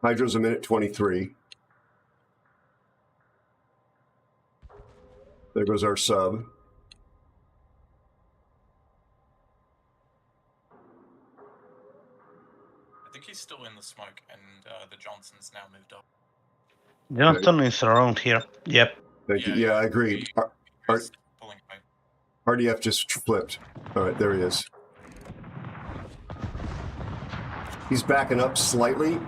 Hydro's a minute 23. There goes our sub. I think he's still in the smoke, and the Johnson's now moved up. Johnston is around here. Yep. Thank you. Yeah, I agree. RDF just flipped. All right, there he is. He's backing up slightly.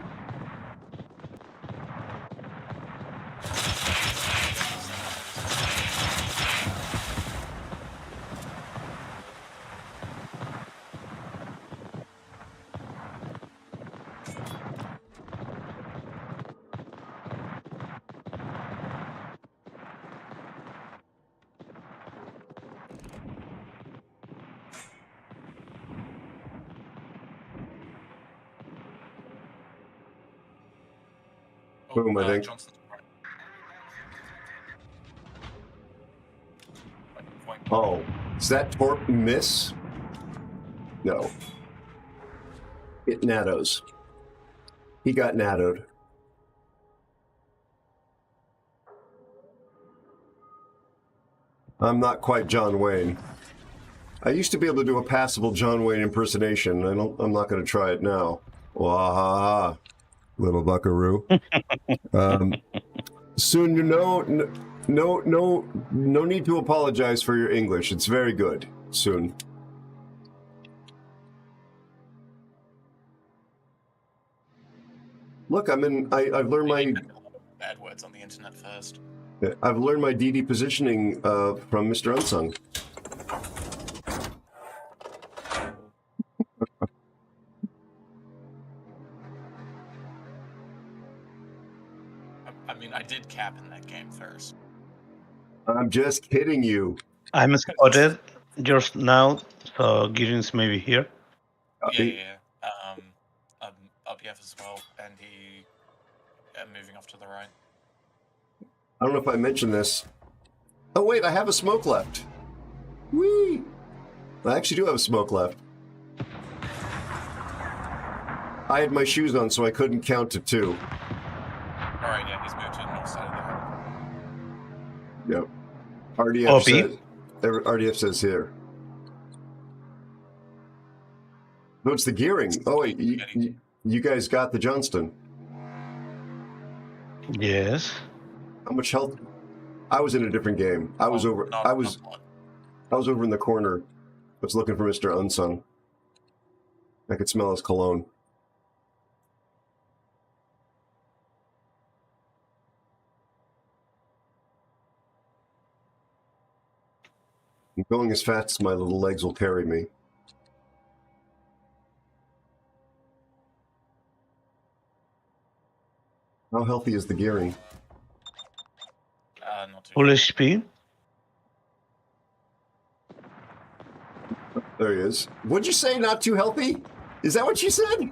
Boom, I think. Oh, is that torp miss? No. It nattos. He got nattoed. I'm not quite John Wayne. I used to be able to do a passable John Wayne impersonation. I'm not going to try it now. Wahaha, little buckaroo. Soon, no need to apologize for your English. It's very good. Soon. Look, I've learned my bad words on the internet first. I've learned my DD positioning from Mr. Unsung. I mean, I did cap in that game first. I'm just kidding you. I'm spotted just now, so Gideon's maybe here. Yeah. RPF as well, and he moving off to the right. I don't know if I mentioned this. Oh wait, I have a smoke left. Whee! I actually do have a smoke left. I had my shoes on, so I couldn't count to 2. Alright, yeah, he's moved to the north side of the Yep. RDF says here. No, it's the gearing. Oh wait, you guys got the Johnston. Yes. How much health? I was in a different game. I was over in the corner. I was looking for Mr. Unsung. I could smell his cologne. I'm going as fast as my little legs will carry me. How healthy is the gearing? Not too Full HP. There he is. What'd you say? Not too healthy? Is that what you said?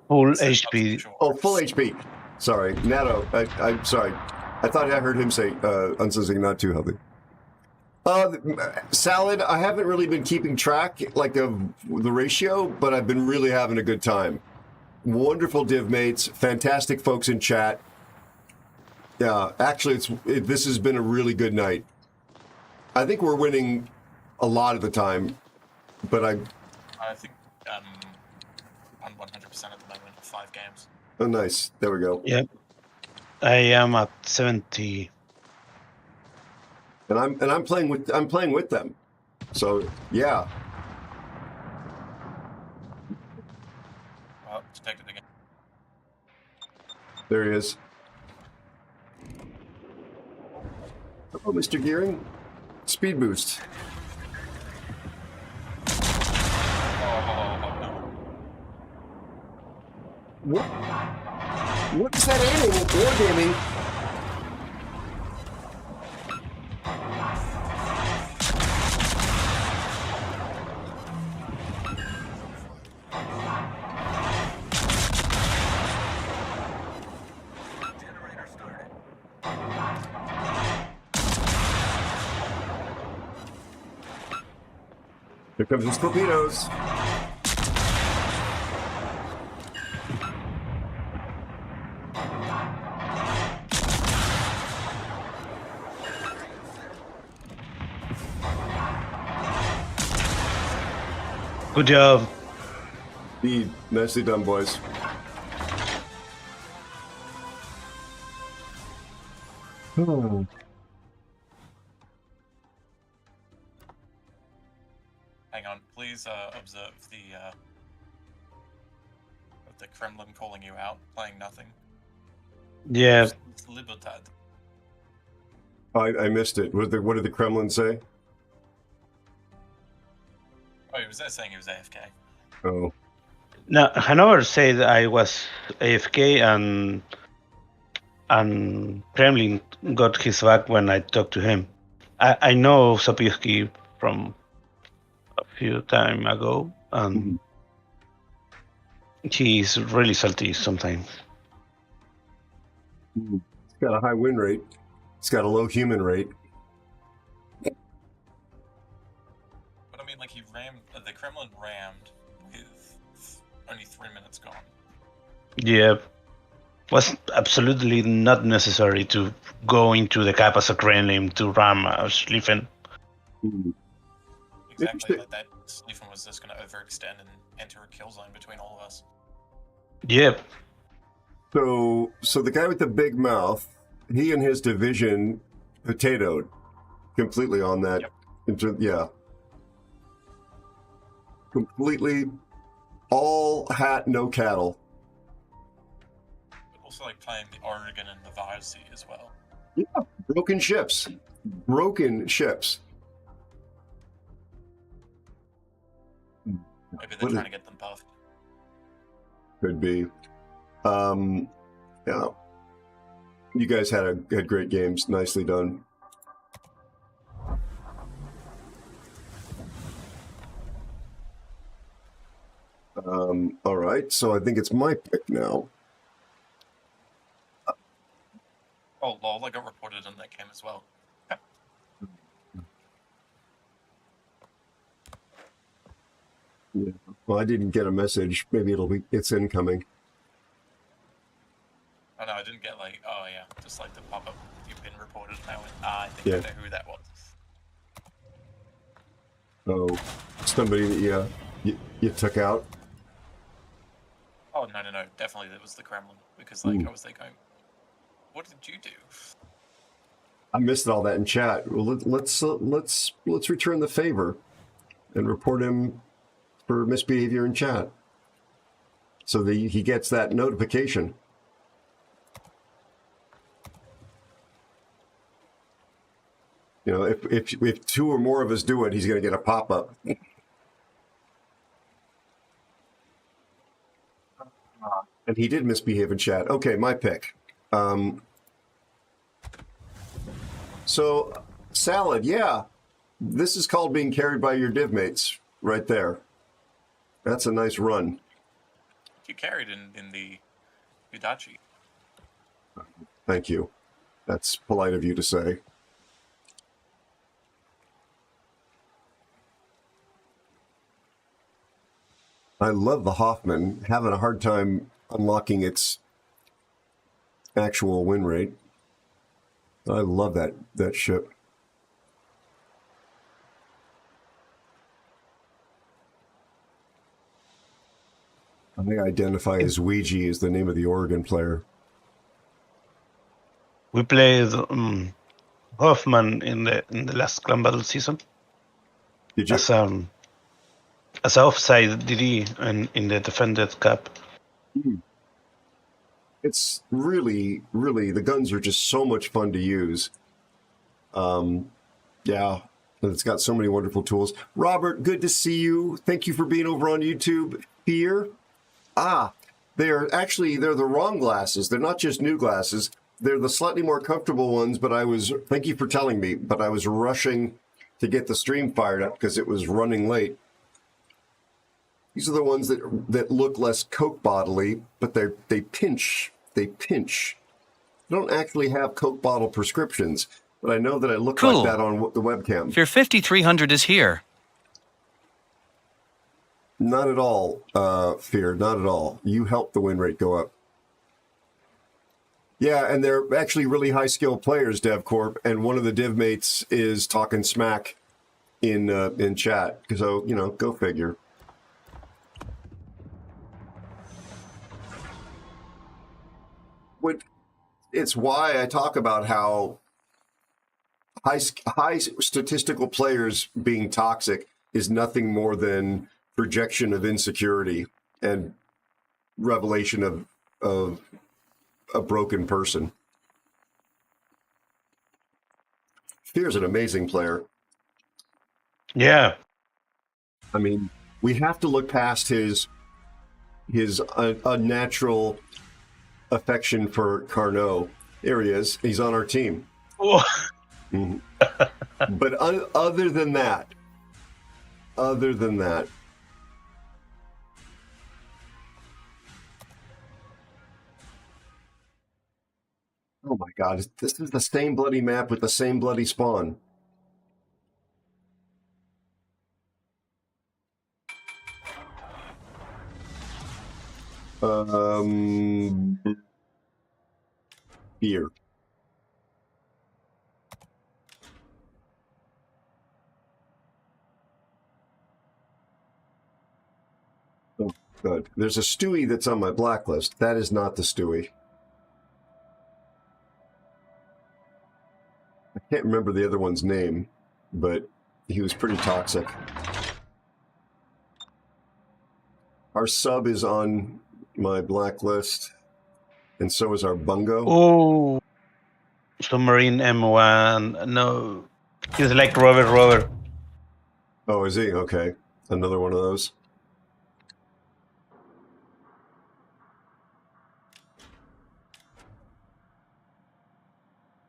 Full HP. Oh, full HP. Sorry, Natto. I'm sorry. I thought I heard him say unsensing not too healthy. Salad. I haven't really been keeping track of the ratio, but I've been really having a good time. Wonderful div mates, fantastic folks in chat. Yeah, actually, this has been a really good night. I think we're winning a lot of the time, but I think I'm 100% at the moment. 5 games. Oh, nice. There we go. Yep. I am at 70. And I'm playing with them. So yeah. Well, detected again. There he is. Hello, Mr. Gearing. Speed boost. What? What is that aiming? Wargaming? Here comes his torpedoes. Good job. Indeed. Nicely done, boys. Oh. Hang on, please observe the Kremlin calling you out, playing nothing. Yeah. It's Libertad. I missed it. What did the Kremlin say? Oh, he was there saying he was AFK. Oh. Now, Hanover said I was AFK and Kremlin got his back when I talked to him. I know Sapirski from a few time ago, and he's really salty sometimes. He's got a high win rate. He's got a low human rate. But I mean, like, the Kremlin rammed with only 3 minutes gone. Yeah. Was absolutely not necessary to go into the cap as a Kremlin to ram a Schlieffen. Exactly, like that Schlieffen was just going to overextend and enter a kill zone between all of us. Yep. So the guy with the big mouth, he and his division potatoed completely on that. Yep. Completely all hat, no cattle. But also like playing the Oregon and the Nevada Sea as well. Yeah, broken ships. Maybe they're trying to get them buffed. Could be. Yeah. You guys had great games. Nicely done. All right, so I think it's my pick now. Oh lol, I got reported in that game as well. Yeah. Well, I didn't get a message. Maybe it's incoming. Oh no, I didn't get like, oh yeah, just like the pop-up, you've been reported, and I went, I think I know who that was. Oh, somebody that you took out? Oh no, definitely it was the Kremlin, because like I was like going, what did you do? I missed all that in chat. Well, let's return the favor and report him for misbehavior in chat, so that he gets that notification. You know, if two or more of us do it, he's going to get a pop-up. And he did misbehave in chat. Okay, my pick. So, Salad, yeah. This is called being carried by your div mates right there. That's a nice run. You carried in the Udachi. Thank you. That's polite of you to say. I love the Hoffman, having a hard time unlocking its actual win rate. I love that ship. I think I identify as Ouija as the name of the Oregon player. We played Hoffman in the last Clan Battle season. Did you? As an offside DD in the defended cap. It's really, the guns are just so much fun to use. Yeah, and it's got so many wonderful tools. Robert, good to see you. Thank you for being over on YouTube here. They're the wrong glasses. They're not just new glasses. They're the slightly more comfortable ones, but thank you for telling me, but I was rushing to get the stream fired up because it was running late. These are the ones that look less Coke bottle-y, but they pinch. They pinch. I don't actually have Coke bottle prescriptions, but I know that I look Cool. like that on the webcam. Fear 5300 is here. Not at all, Fear, not at all. You helped the win rate go up. Yeah, and they're actually really high-skilled players, DevCorp, and one of the div mates is talking smack in chat. So, go figure. It's why I talk about how high statistical players being toxic is nothing more than projection of insecurity and revelation of a broken person. Fear's an amazing player. Yeah. I mean, we have to look past his unnatural affection for Carnot. Here he is. He's on our team. Oh. Mm-hmm. But other than that, oh my God, this is the same bloody map with the same bloody spawn. Fear. Oh, good. There's a Stewie that's on my blacklist. That is not the Stewie. I can't remember the other one's name, but he was pretty toxic. Our sub is on my blacklist, and so is our bungo. Oh, Submarine M1. No, he's like Robert. Oh, is he? Okay. Another one of those.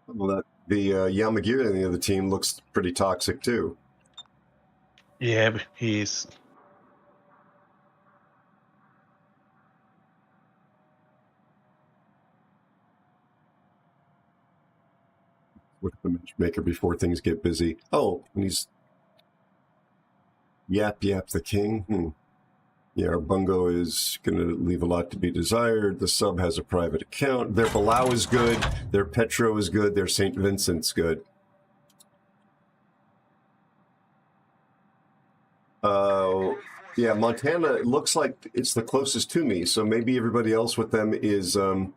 Well, the Yamagiri on the other team looks pretty toxic too. Yeah, he's. With the matchmaker before things get busy. Oh, and he's Yap the king. Yeah, our bungo is going to leave a lot to be desired. The sub has a private account. Their Palau is good. Their Petro is good. Their St. Vincent's good. Yeah, Montana, it looks like it's the closest to me, so maybe everybody else with them is out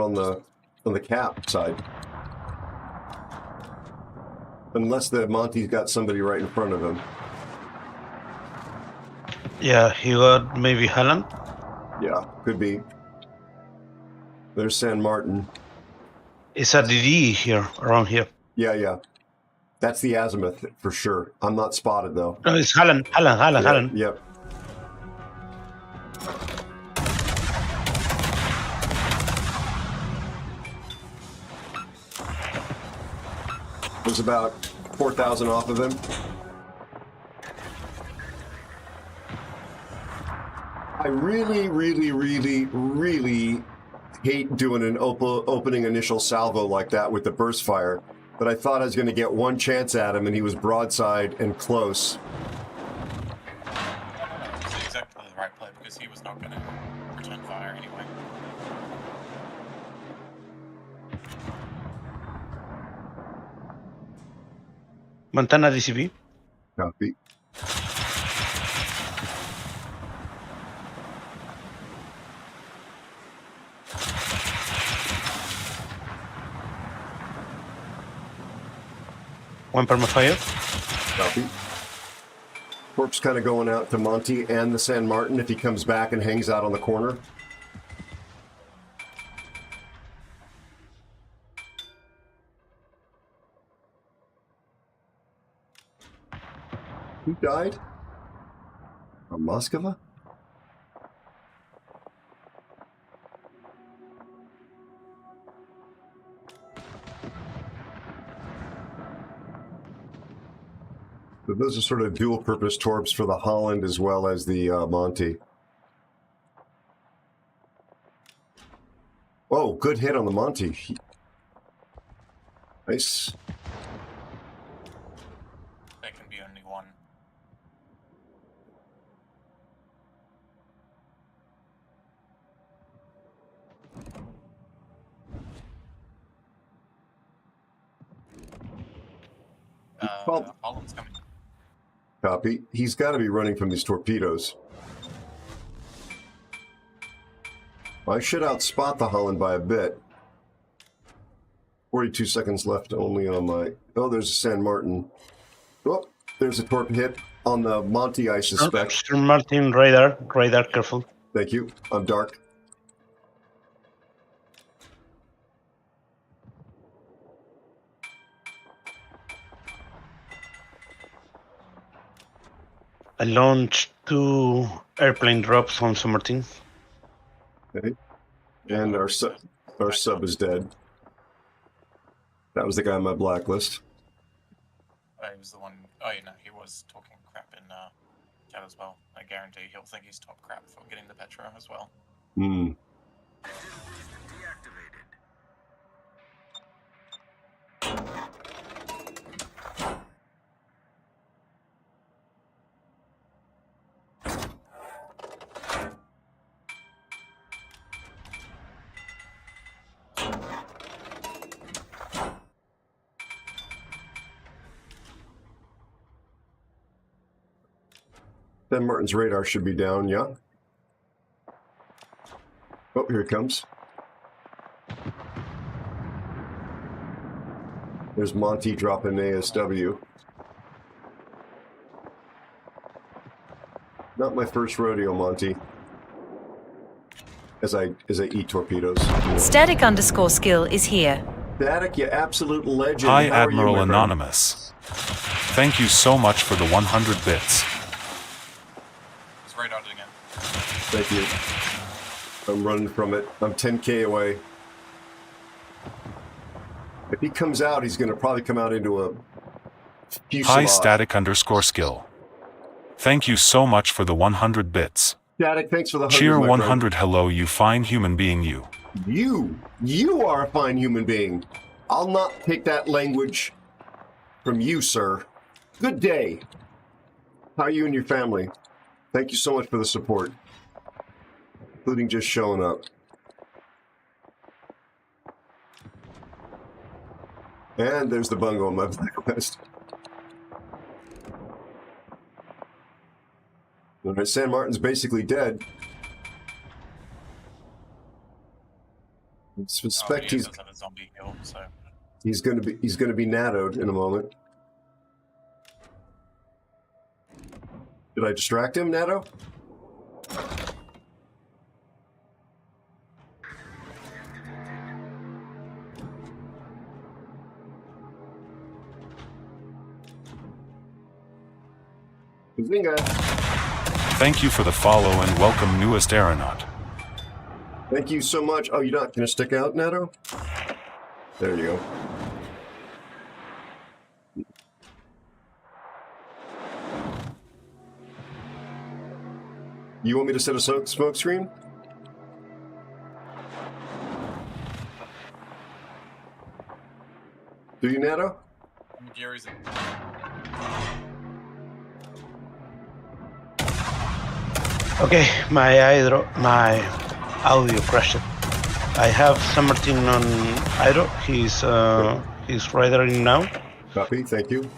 on the cap side. Unless the Monty's got somebody right in front of him. Yeah, he got maybe Helen. Yeah, could be. There's San Martin. It's a DD here, around here. Yeah. That's the azimuth for sure. I'm not spotted though. No, it's Helen. Yep. There's about 4,000 off of him. I really hate doing an opening initial salvo like that with the burst fire, but I thought I was going to get one chance at him, and he was broadside and close. It's exactly the right play because he was not going to return fire anyway. Montana DCB. Copy. One permafire. Copy. Corpse kind of going out to Monty and the San Martin if he comes back and hangs out on the corner. Who died? From Moskva? But those are sort of dual-purpose torps for the Holland as well as the Monty. Oh, good hit on the Monty. Nice. There can be only one. Holland's coming. Copy. He's got to be running from these torpedoes. I should outspot the Holland by a bit. 42 seconds left only on my... Oh, there's a San Martin. Oh, there's a torp hit on the Monty, I suspect. San Martin radar, careful. Thank you. I'm dark. I launched 2 airplane drops on San Martin. Okay. And our sub is dead. That was the guy on my blacklist. He was the one... Oh, yeah, no, he was talking crap in chat as well. I guarantee he'll think he's top crap for getting the Petro as well. Hmm. San Martin's radar should be down, yeah? Oh, here it comes. There's Monty dropping ASW. Not my first rodeo, Monty. As I eat torpedoes. Static_skill is here. Static, you absolute legend. Hi, How are you, Admiral my friend? Anonymous. Thank you so much for the 100 bits. He's radared again. Thank you. I'm running from it. I'm 10K away. If he comes out, he's going to probably come out into a Hi, fuselage. Static_skill. Thank you so much for the 100 bits. Static, thanks for the 100, Cheer my 100. Hello, you fine human being, you. You are a fine human being. I'll not take that language from you, sir. Good day. How are you and your family? Thank you so much for the support, including just showing up. And there's the bungo on my blacklist. All right, San Martin's basically dead. I suspect he does have a zombie kill, so... he's gonna be nattoed in a moment. Did I distract him, Natto? Zinga. Thank you for the follow and welcome, newest aeronaut. Thank you so much. Oh, you're not gonna stick out, Natto? There you go. You want me to set a smoke screen? Do you, Natto? Gary's in. Okay, my audio crashed. I have San Martin on Aero. He's radaring now. Copy, thank you.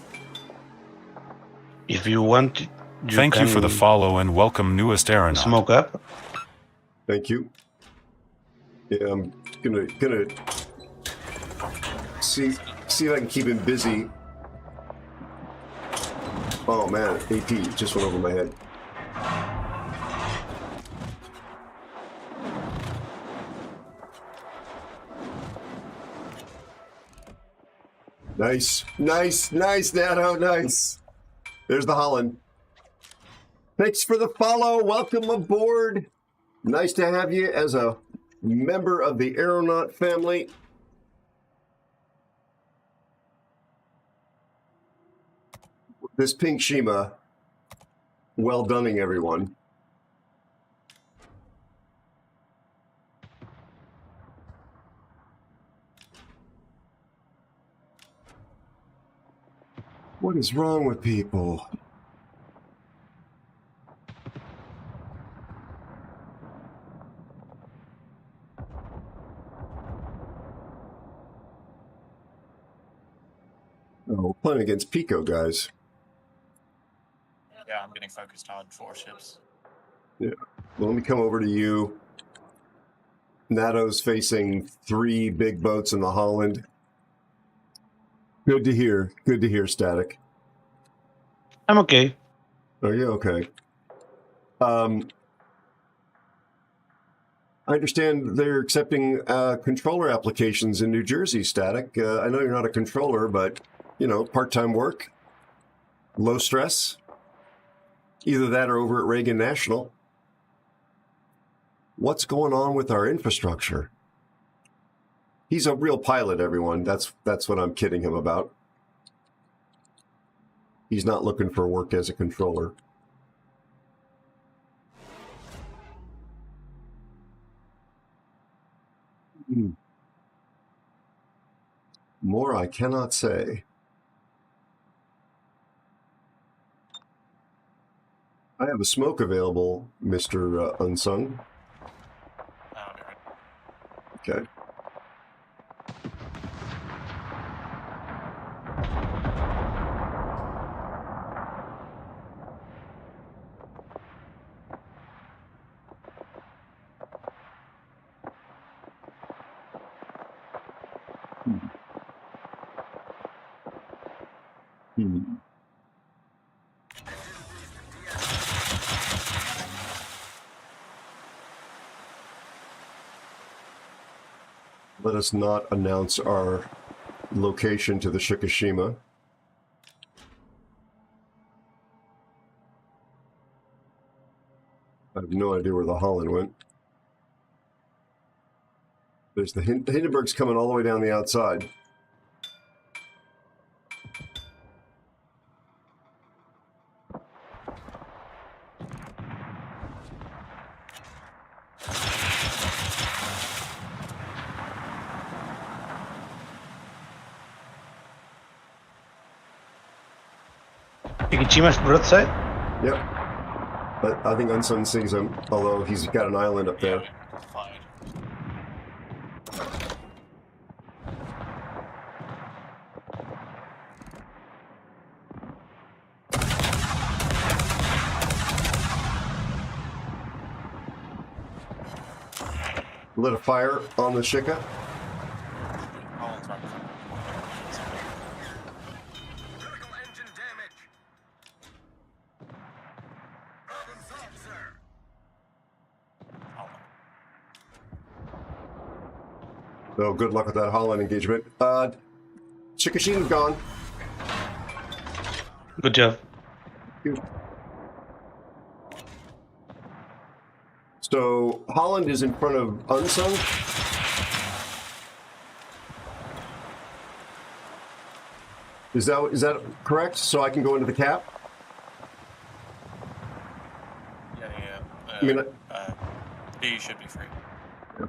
If you want, Thank you for the follow and welcome, newest aeronaut. Smoke up. Thank you. Yeah, I'm gonna see if I can keep him busy. Oh man, AP just went over my head. Nice, Natto, nice. There's the Holland. Thanks for the follow. Welcome aboard. Nice to have you as a member of the Aeronaut family. this pink Shima. Well doneing, everyone. What is wrong with people? Oh, we're playing against Pico, guys. Yeah, I'm getting focused on warships. Yeah. Well, let me come over to you. NATO's facing 3 big boats in the Holland. Good to hear. Good to hear, Static. I'm okay. Are you okay? I understand they're accepting controller applications in New Jersey, Static. I know you're not a controller, but, you know, part-time work, low stress. Either that or over at Reagan National. What's going on with our infrastructure? He's a real pilot, everyone. That's what I'm kidding him about. He's not looking for work as a controller. More I cannot say. I have a smoke available, Mr. Unsung. Okay. Let us not announce our location to the Shikishima. I have no idea where the Holland went. There's the Hindenburg's coming all the way down the outside. Ikichima's broadside? Yep. But I think Unsung sees him, although he's got an island up there. Lit a fire on the Shika. Oh, good luck with that Holland engagement. Shikishima's gone. Good job. So Holland is in front of Unsung. Is that correct? So I can go into the cap? Yeah. B should be free. Yeah.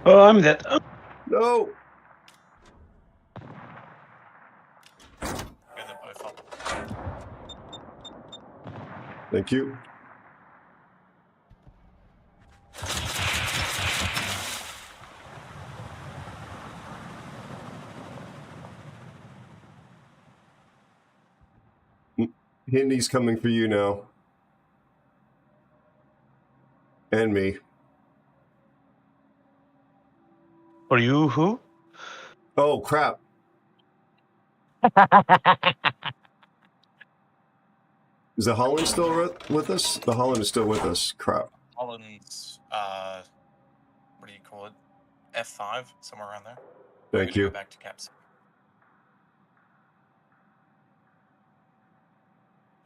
Oh, I'm dead. Oh. No. Thank you. Hindy's coming for you now. And me. For you, who? Oh, crap. Is the Holland still with us? The Holland is still with us. Crap. Holland's, what do you call it? F5, somewhere around there. Thank you. Go back to Caps.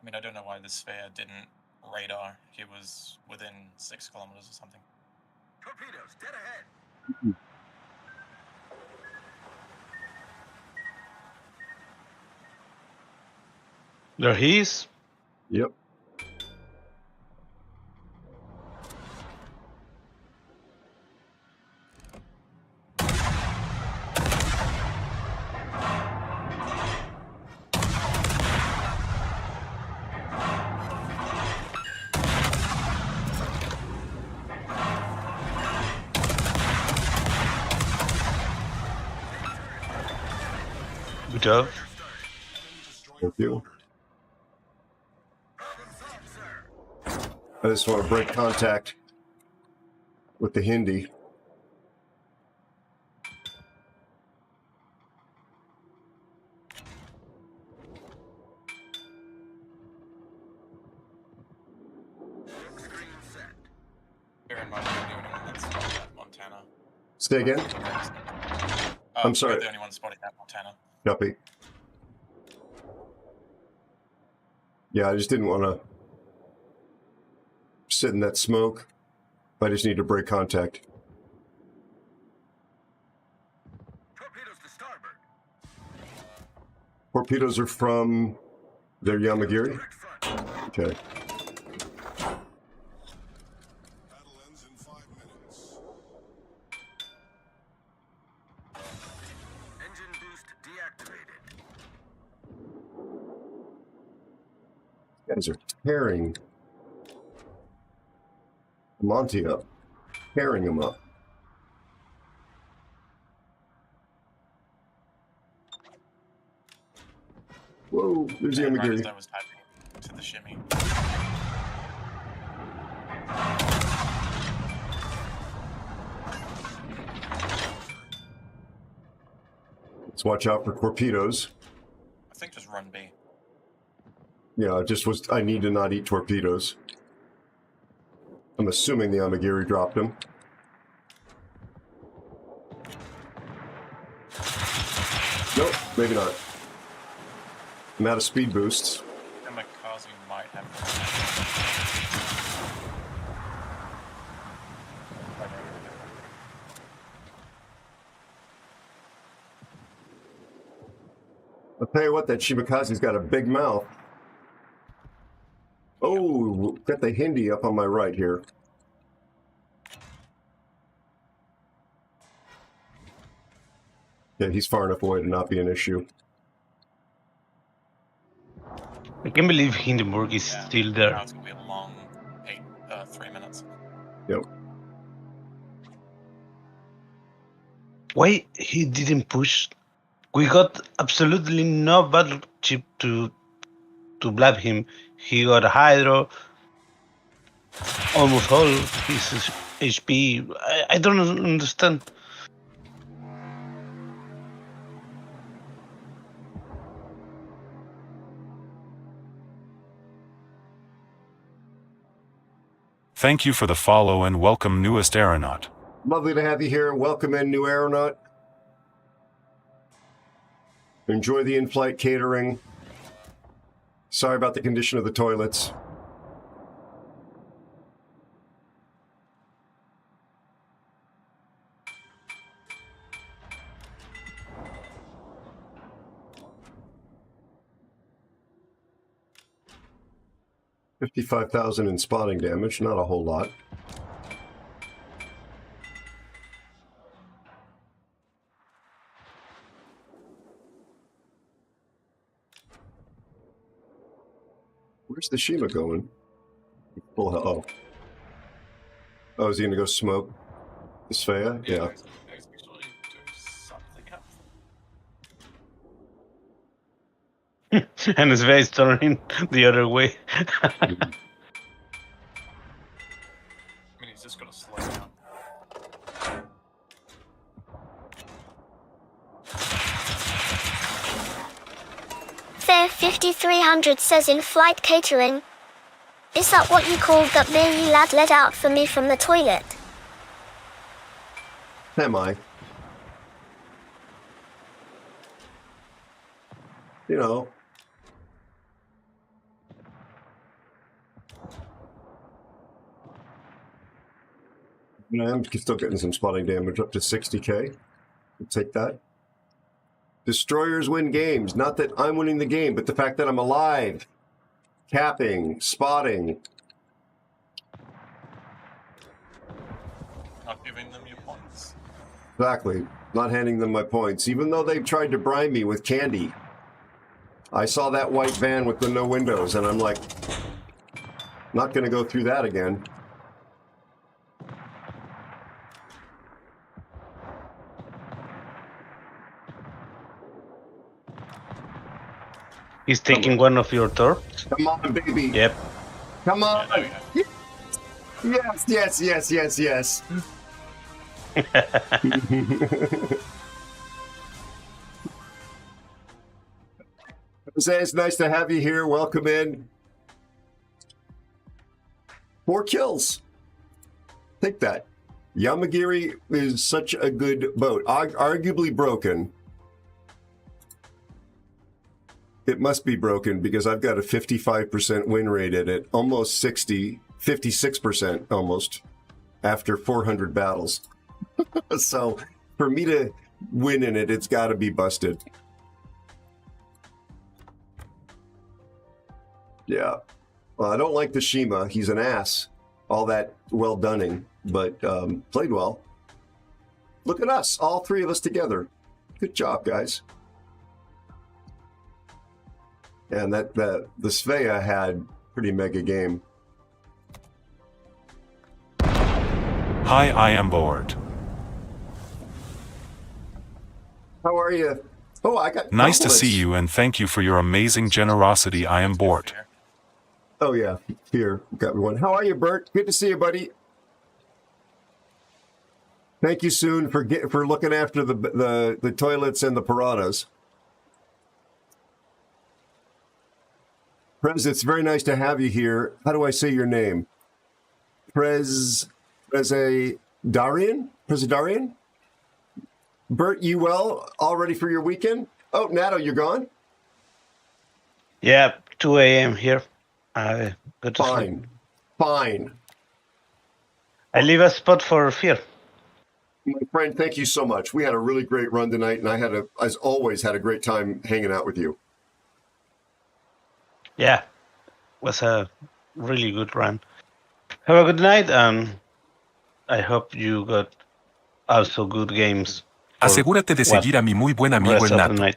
I mean, I don't know why the sphere didn't radar. He was within 6 kilometers or something. Torpedoes, dead ahead. There he is. Yep. Good job. Thank you. I just want to break contact with the Hindi. Bear in mind, you're the only one that's spotted at Montana. Say again? I'm sorry. You're the only one spotting at Montana. Copy. Yeah, I just didn't want to sit in that smoke. I just need to break contact. Torpedoes to starboard. Torpedoes are from their Yamagiri? Okay. Engine boost deactivated. Guys are tearing Monty up. Tearing him up. Whoa, there's the Yamagiri. I was typing to the shimmy. Let's watch out for torpedoes. I think just run B. Yeah, I need to not eat torpedoes. I'm assuming the Yamagiri dropped him. Nope, maybe not. I'm out of speed boosts. And Makazi might have. I'll tell you what, that Shimakaze's got a big mouth. Oh, got the Hindi up on my right here. Yeah, he's far enough away to not be an issue. I can't believe Hindenburg is still there. Now it's going to be a long 3 minutes. Yep. Why he didn't push? We got absolutely no battleship to blab him. He got Hydro, almost all his HP. I don't understand. Thank you for the follow and welcome newest aeronaut. Lovely to have you here. Welcome in, new aeronaut. Enjoy the in-flight catering. Sorry about the condition of the toilets. $55,000 in spotting damage, not a whole lot. Where's the Shima going? Full hell. Oh, is he gonna go smoke the Svea? Yeah. And his face turning the other way. I mean, he's just got to slow down. Fair 5300 says in flight catering. Is that what you called that me lad let out for me from the toilet? Am I? You know. I'm still getting some spotting damage up to 60k. I'll take that. Destroyers win games. Not that I'm winning the game, but the fact that I'm alive. Capping, spotting. Not giving them your points. Exactly. Not handing them my points, even though they've tried to bribe me with candy. I saw that white van with the no windows, and I'm like, not going to go through that again. He's taking one of your turrets. Come on, baby. Yep. Come on. Yes, yes, yes, yes, yes. Jose, it's nice to have you here. Welcome in. 4 kills. Take that. Yamagiri is such a good boat. Arguably broken. It must be broken because I've got a 55% win rate at it. Almost 60, 56% almost after 400 battles. So for me to win in it, it's got to be busted. Yeah. Well, I don't like the Shima. He's an ass. All that well-doning, but played well. Look at us, all 3 of us together. Good job, guys. And the Svea had pretty mega game. Hi, I am bored. How are you? Oh, I got Nice to compliments. see you and thank you for your amazing generosity. I am bored. Oh yeah, here, got one. How are you, Bert? Good to see you, buddy. Thank you, Soon, for looking after the toilets and the piranhas. Prez, it's very nice to have you here. How do I say your name? Presidarian? Bert, you well? All ready for your weekend? Oh, Nato, you're gone? Yeah, 2 a.m. here. I go to sleep. Fine. I leave a spot for fear. My friend, thank you so much. We had a really great run tonight, and I as always, had a great time hanging out with you. Yeah, was a really good run. Have a good night, and I hope you got also good games. Asegúrate de seguir a mi muy buen amigo el Nato.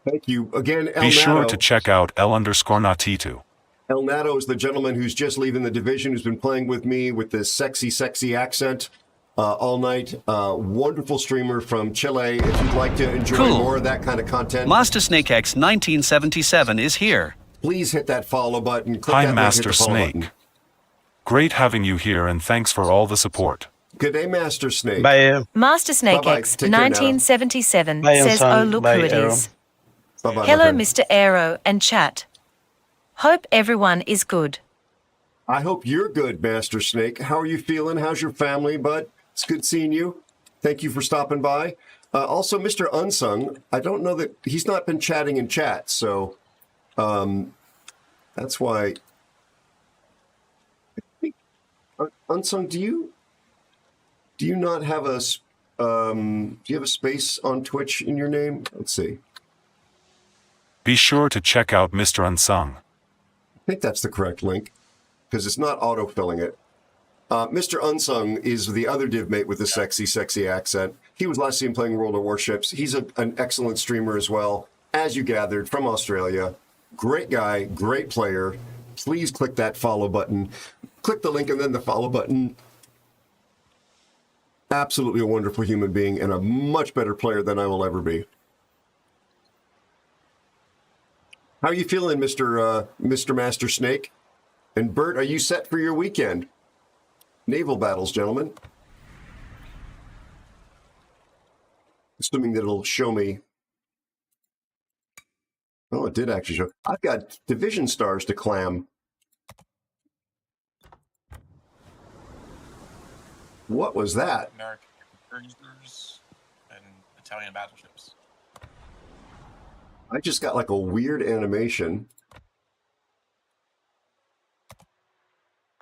Thank you. Again, El Be sure Nato. to check out L_Natitu. El Nato is the gentleman who's just leaving the division, who's been playing with me with this sexy, sexy accent all night. Wonderful streamer from Chile. If you'd like to enjoy Cool. more of that kind of content, Master Snake X 1977 is here. please hit that follow button. Click Hi, that link, hit Master the follow Snake. button. Great having you here and thanks for all the support. Good day, Master Snake. Bye. Master Snake Bye-bye. X Take care now. 1977 Bye, says, Elson. "Oh, look Bye, who it Aero. is." Bye-bye, my Hello, friend. Mr. Aero and chat. Hope everyone is good. I hope you're good, Master Snake. How are you feeling? How's your family, bud? It's good seeing you. Thank you for stopping by. Also, Mr. Unsung, I don't know that he's not been chatting in chat, so that's why. Unsung, do you not have a do you have a space on Twitch in your name? Let's see. Be sure to check out Mr. Unsung. I think that's the correct link because it's not auto-filling it. Mr. Unsung is the other div mate with the sexy, sexy accent. He was last seen playing World of Warships. He's an excellent streamer as well, as you gathered, from Australia. Great guy, great player. Please click that follow button. Click the link and then the follow button. Absolutely a wonderful human being and a much better player than I will ever be. How are you feeling, Mr. Master Snake? And Bert, are you set for your weekend? Naval battles, gentlemen. Assuming that it'll show me. Oh, it did actually show. I've got division stars to clam. What was that? American cruisers and Italian battleships. I just got like a weird animation.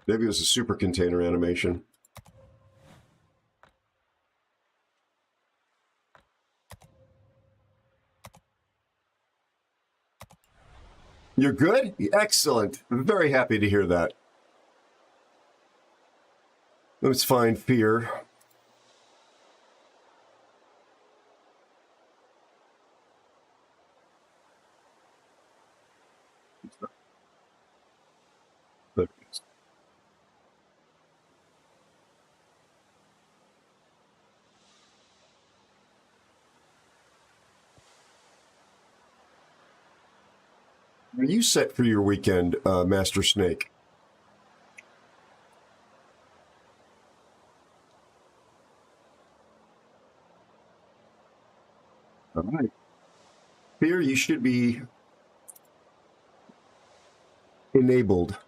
Maybe it was a super container animation. You're good? Excellent. I'm very happy to hear that. Let's find fear. Are you set for your weekend, Master Snake? All right. Fear, you should be enabled.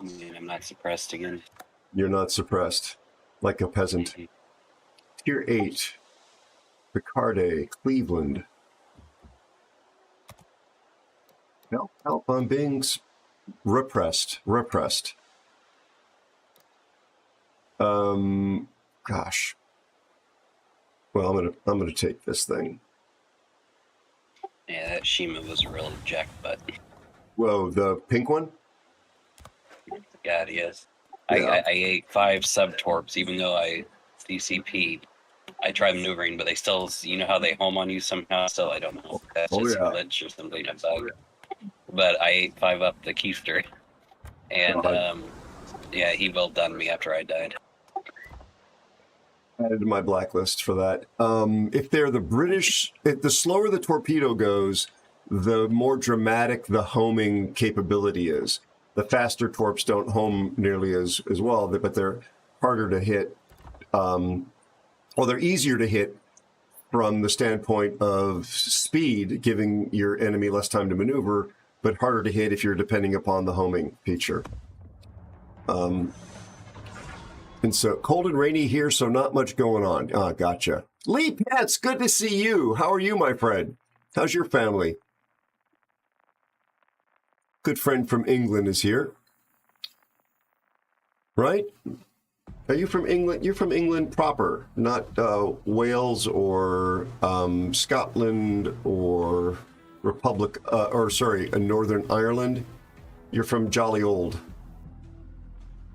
I'm not suppressed again. You're not suppressed, like a peasant. Tier 8, Picarde, Cleveland. Help, I'm being repressed. Gosh. Well, I'm gonna take this thing. Yeah, that Shima was a real jackbutt. Whoa, the pink one? God, yes. Yeah. I ate 5 sub-torps, even though I DCP'd. I tried maneuvering, but they still, you know how they home on you somehow? Still, I don't know. That's just a glitch or something, a bug. But I ate 5 up the keister. And, yeah, he well done me after I died. Added to my blacklist for that. If they're the British, the slower the torpedo goes, the more dramatic the homing capability is. The faster torps don't home nearly as well, but they're harder to hit. Well, they're easier to hit from the standpoint of speed, giving your enemy less time to maneuver, but harder to hit if you're depending upon the homing feature. And so cold and rainy here, so not much going on. Ah, gotcha. Lee Pets, good to see you. How are you, my friend? How's your family? Good friend from England is here. Right? Are you from England? You're from England proper, not Wales or Scotland or Northern Ireland. You're from jolly old.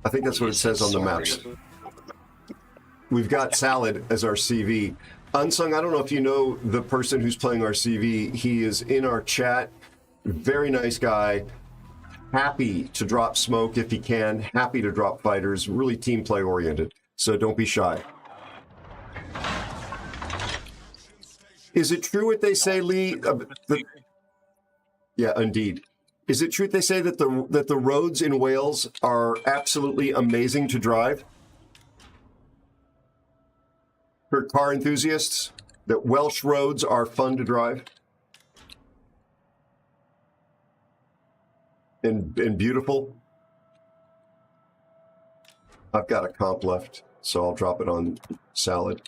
I think that's what it says on the maps. We've got Salad as our CV. Unsung, I don't know if you know the person who's playing our CV. He is in our chat. Very nice guy. Happy to drop smoke if he can. Happy to drop fighters. Really team play oriented. So don't be shy. Is it true what they say, Lee? Yeah, indeed. Is it true they say that the roads in Wales are absolutely amazing to drive? For car enthusiasts, that Welsh roads are fun to drive? And beautiful? I've got a comp left, so I'll drop it on Salad.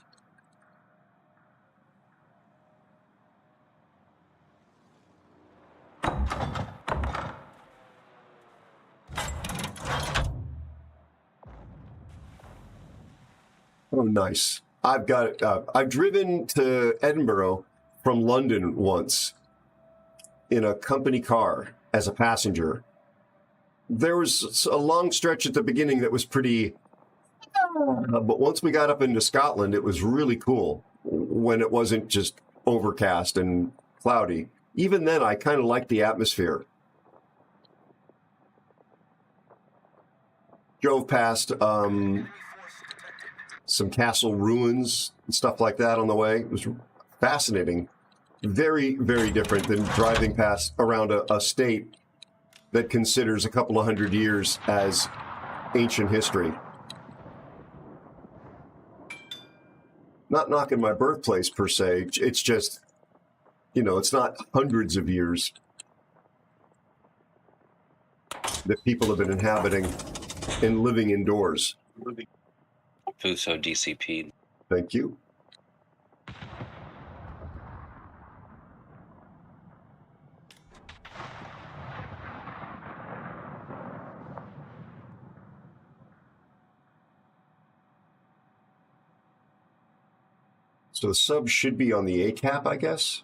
Oh, nice. I've got it. I've driven to Edinburgh from London once in a company car as a passenger. There was a long stretch at the beginning that was pretty, but once we got up into Scotland, it was really cool when it wasn't just overcast and cloudy. Even then, I kind of liked the atmosphere. Drove past some castle ruins and stuff like that on the way. It was fascinating. Very, very different than driving past around a state that considers a couple of 100 years as ancient history. Not knocking my birthplace per se. It's just, it's not hundreds of years that people have been inhabiting and living indoors. Fuso DCP. Thank you. So the sub should be on the A cap, I guess.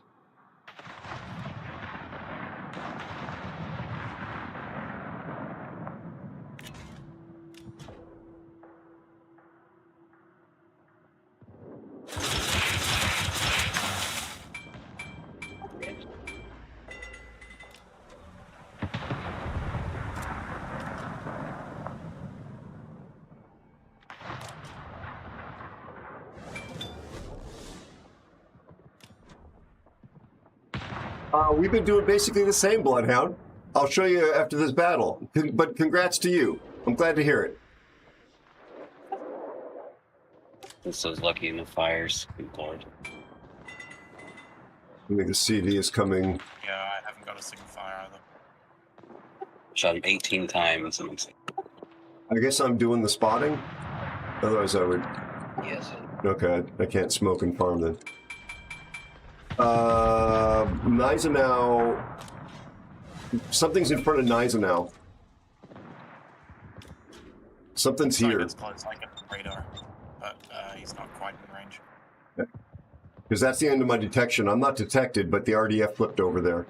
We've been doing basically the same, Bloodhound. I'll show you after this battle. But congrats to you. I'm glad to hear it. This was lucky in the fires. Good Lord. I think the CD is coming. Yeah, I haven't got a single fire either. Shot him 18 times. I guess I'm doing the spotting. Otherwise, I would. Yes. Okay, I can't smoke and farm then. Gneisenau. Something's in front of Gneisenau. Something's here. It's close, I get the radar, but he's not quite in range. Because that's the end of my detection. I'm not detected, but the RDF flipped over there.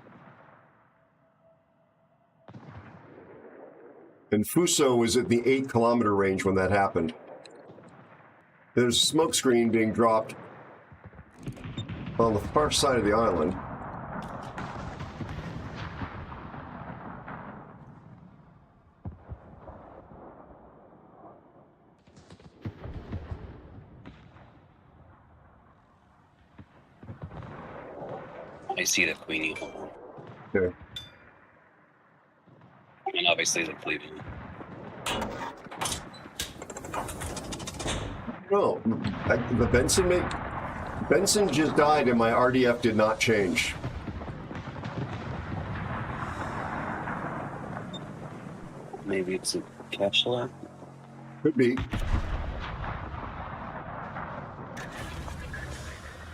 And Fuso was at the 8-kilometer range when that happened. There's a smoke screen being dropped on the far side of the island. I see the Queenie. Okay. And obviously the Cleveland. No, the Benson just died and my RDF did not change. Maybe it's a cache lab? Could be.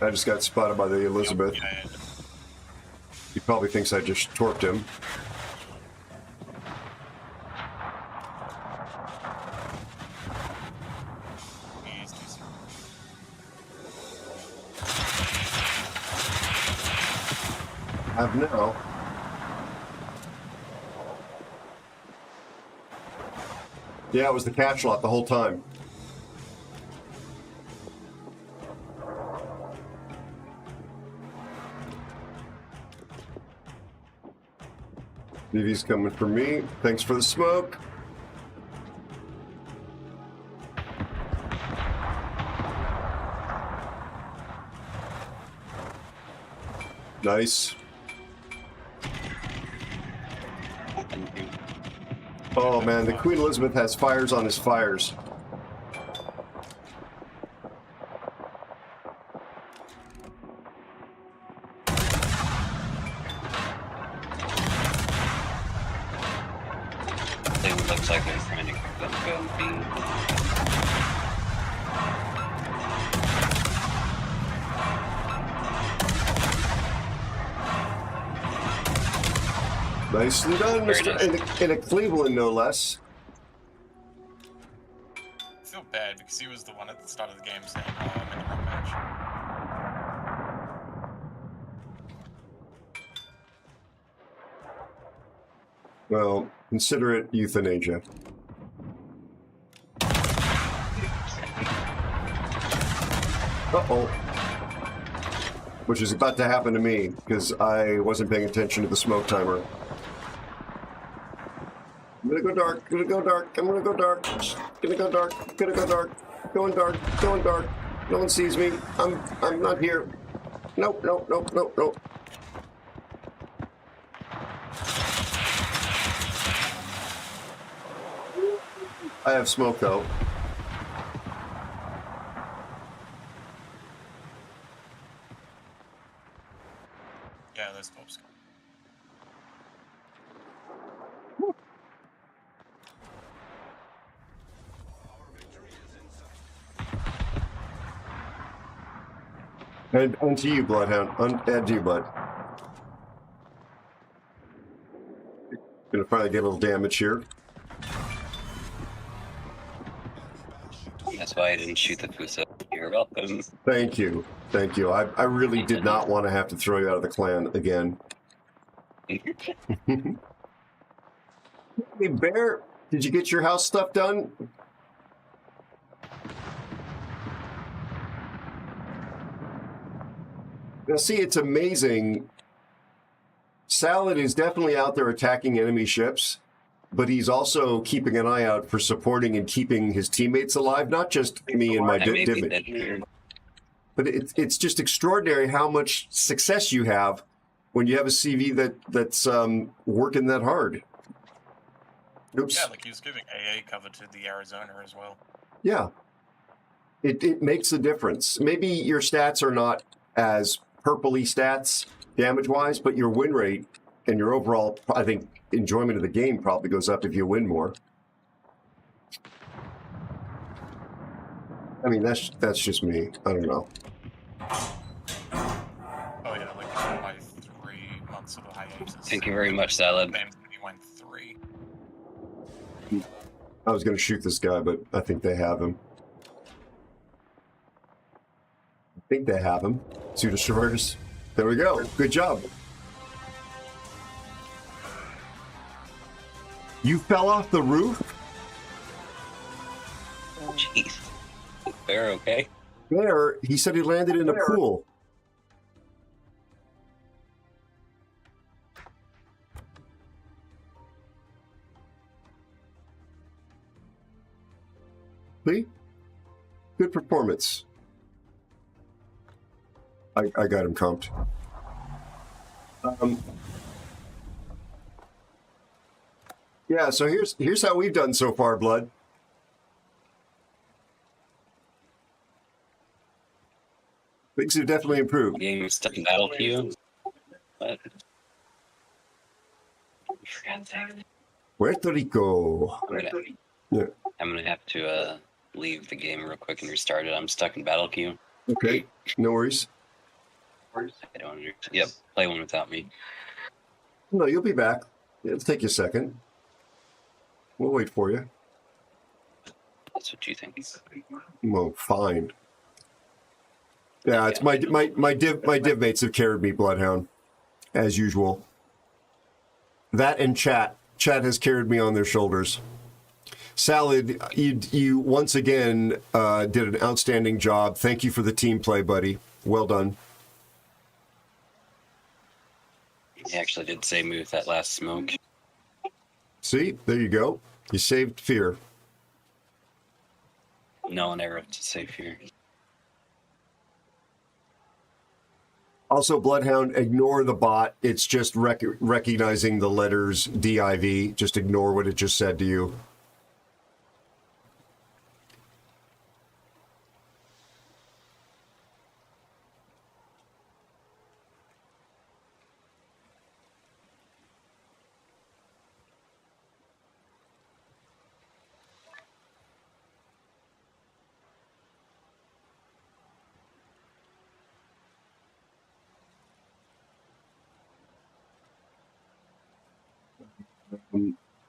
I just got spotted by the Elizabeth. He probably thinks I just torped him. Have now. Yeah, it was the catch lot the whole time. BV's coming for me. Thanks for the smoke. Nice. Oh man, the Queen Elizabeth has fires on his fires. It looks like they're trying to get them going. Nicely done, Mr. In a Cleveland, no less. I feel bad because he was the one at the start of the game saying, "Oh, I'm in the wrong match." Well, consider it euthanasia. Uh-oh. Which is about to happen to me, because I wasn't paying attention to the smoke timer. I'm gonna go dark, I'm gonna go dark, I'm gonna go dark, gonna go dark, gonna go dark, going dark, going dark. No one sees me. I'm not here. Nope, nope, nope, nope, nope. I have smoke though. Yeah, those pops. And to you, Bloodhound. And to you, Bud. Gonna finally get a little damage here. That's why I didn't shoot the Fuso here. welcome. Thank you. Thank you. I really did not want to have to throw you out of the clan again. Hey, Bear, did you get your house stuff done? Now, see, it's amazing. Salad is definitely out there attacking enemy ships, but he's also keeping an eye out for supporting and keeping his teammates alive, not just me and my div. But it's just extraordinary how much success you have when you have a CV that's working that hard. Oops. Yeah, like he was giving AA cover to the Arizona as well. Yeah. It makes a difference. Maybe your stats are not as purpley stats damage-wise, but your win rate and your overall, I think, enjoyment of the game probably goes up if you win more. I mean, that's just me. I don't know. Oh yeah, like my 3 months of a hiatus. Thank you very much, Salad. We went 3. I was going to shoot this guy, but I think they have him. Two destroyers. There we go. Good job. You fell off the roof? Jeez. Bear okay? Bear, he said he landed in a pool. See? Good performance. I got him comped. Yeah, so here's how we've done so far, Blood. Things have definitely improved. Game stuck in battle queue. But Puerto Rico. I'm gonna have to leave the game real quick and restart it. I'm stuck in battle queue. Okay, no worries. I don't understand. Yep, play one without me. No, you'll be back. It'll take you a second. We'll wait for you. That's what you think. Well, fine. Yeah, it's my div mates have carried me, Bloodhound, as usual. That and chat has carried me on their shoulders. Salad, you once again did an outstanding job. Thank you for the team play, buddy. Well done. He actually did save me with that last smoke. See, there you go. You saved fear. No one ever to save fear. Also, Bloodhound, ignore the bot. It's just recognizing the letters DIV. Just ignore what it just said to you.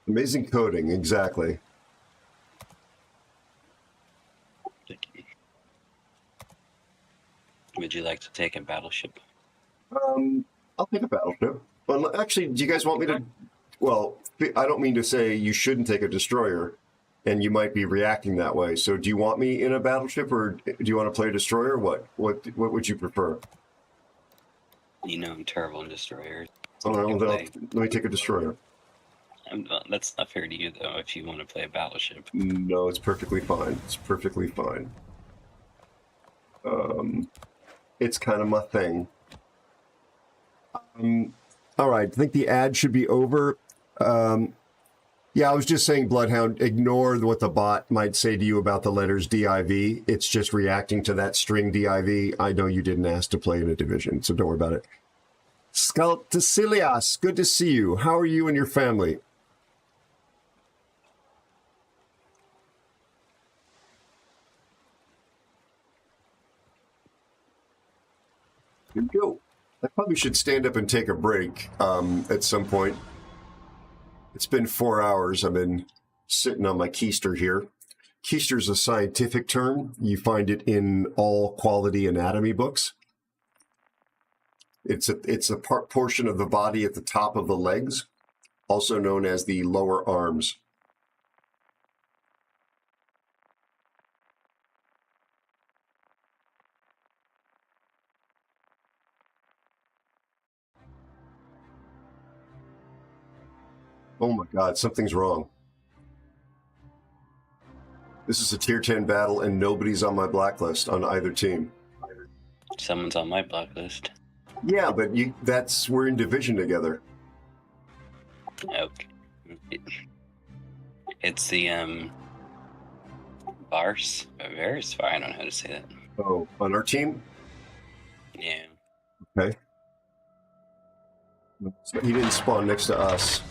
Amazing coding, exactly. Would you like to take a battleship? I'll take a battleship. Well, actually, do you guys want me to? Well, I don't mean to say you shouldn't take a destroyer, and you might be reacting that way. So, do you want me in a battleship, or do you want to play a destroyer? What would you prefer? You know I'm terrible in destroyers. Oh, well, let me take a destroyer. That's not fair to you, though, if you want to play a battleship. No, it's perfectly fine. It's perfectly fine. It's kind of my thing. All right, I think the ad should be over. Yeah, I was just saying, Bloodhound, ignore what the bot might say to you about the letters DIV. It's just reacting to that string DIV. I know you didn't ask to play in a division, so don't worry about it. Skaltasilias, good to see you. How are you and your family? Here we go. I probably should stand up and take a break at some point. It's been 4 hours. I've been sitting on my keister here. Keister's a scientific term. You find it in all quality anatomy books. It's a portion of the body at the top of the legs, also known as the lower arms. Oh my God, something's wrong. This is a tier 10 battle and nobody's on my blacklist on either team. Someone's on my blacklist. Yeah, but we're in division together. Okay. It's the Vars? I don't know how to say that. Oh, on our team? Yeah. Okay. So he didn't spawn next to us.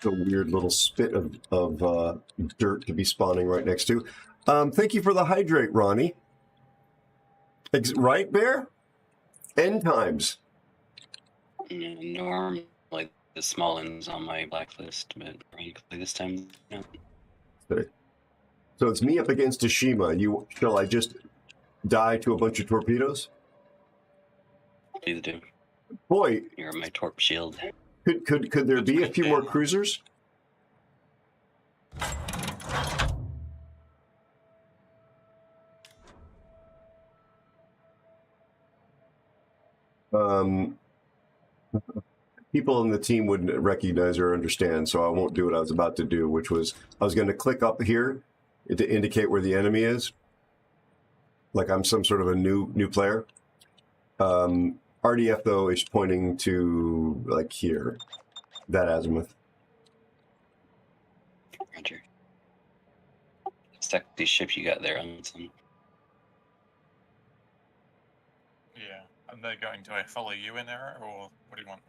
A weird little spit of dirt to be spawning right next to. Thank you for the hydrate, Ronnie. Right, Bear? End times. Normally the small end's on my blacklist, but ironically this time, no. Okay. So it's me up against Tashima. Shall I just die to a bunch of torpedoes? Please do. Boy, you're my torp shield. Could there be a few more cruisers? People on the team wouldn't recognize or understand, so I won't do what I was about to do, which was I was going to click up here to indicate where the enemy is, like I'm some sort of a new player. RDF though is pointing to like here, that azimuth. Roger. Stack these ships you got there on some. Yeah, are they going to follow you in Aero, or what do you want?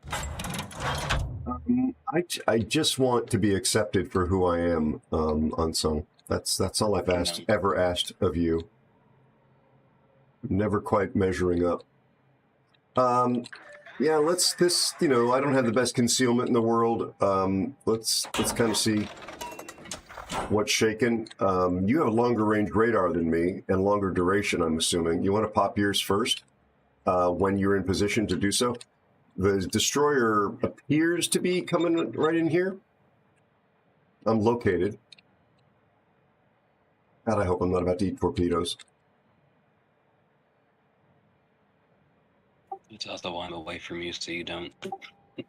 I just want to be accepted for who I am, Unsung. That's all I've ever asked of you. Never quite measuring up. Yeah, I don't have the best concealment in the world. Let's kind of see what's shaking. You have a longer range radar than me and longer duration, I'm assuming. You want to pop yours first when you're in position to do so? The destroyer appears to be coming right in here. I'm located. God, I hope I'm not about to eat torpedoes. It's also one away from you, so you don't.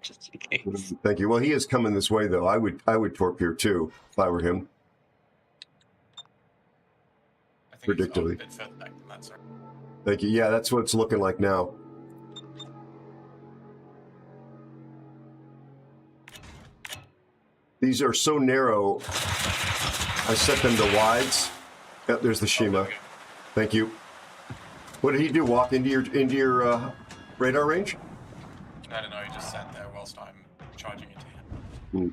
Just in case. Thank you. Well, he is coming this way, though. I would torp here too if I were him. I think Predictably. It's a bit further back than that, sir. Thank you. Yeah, that's what it's looking like now. These are so narrow. I set them to wides. Yep, there's the Shima. Thank you. What did he do? Walk into your radar range? No, he just sat there whilst I'm charging into him.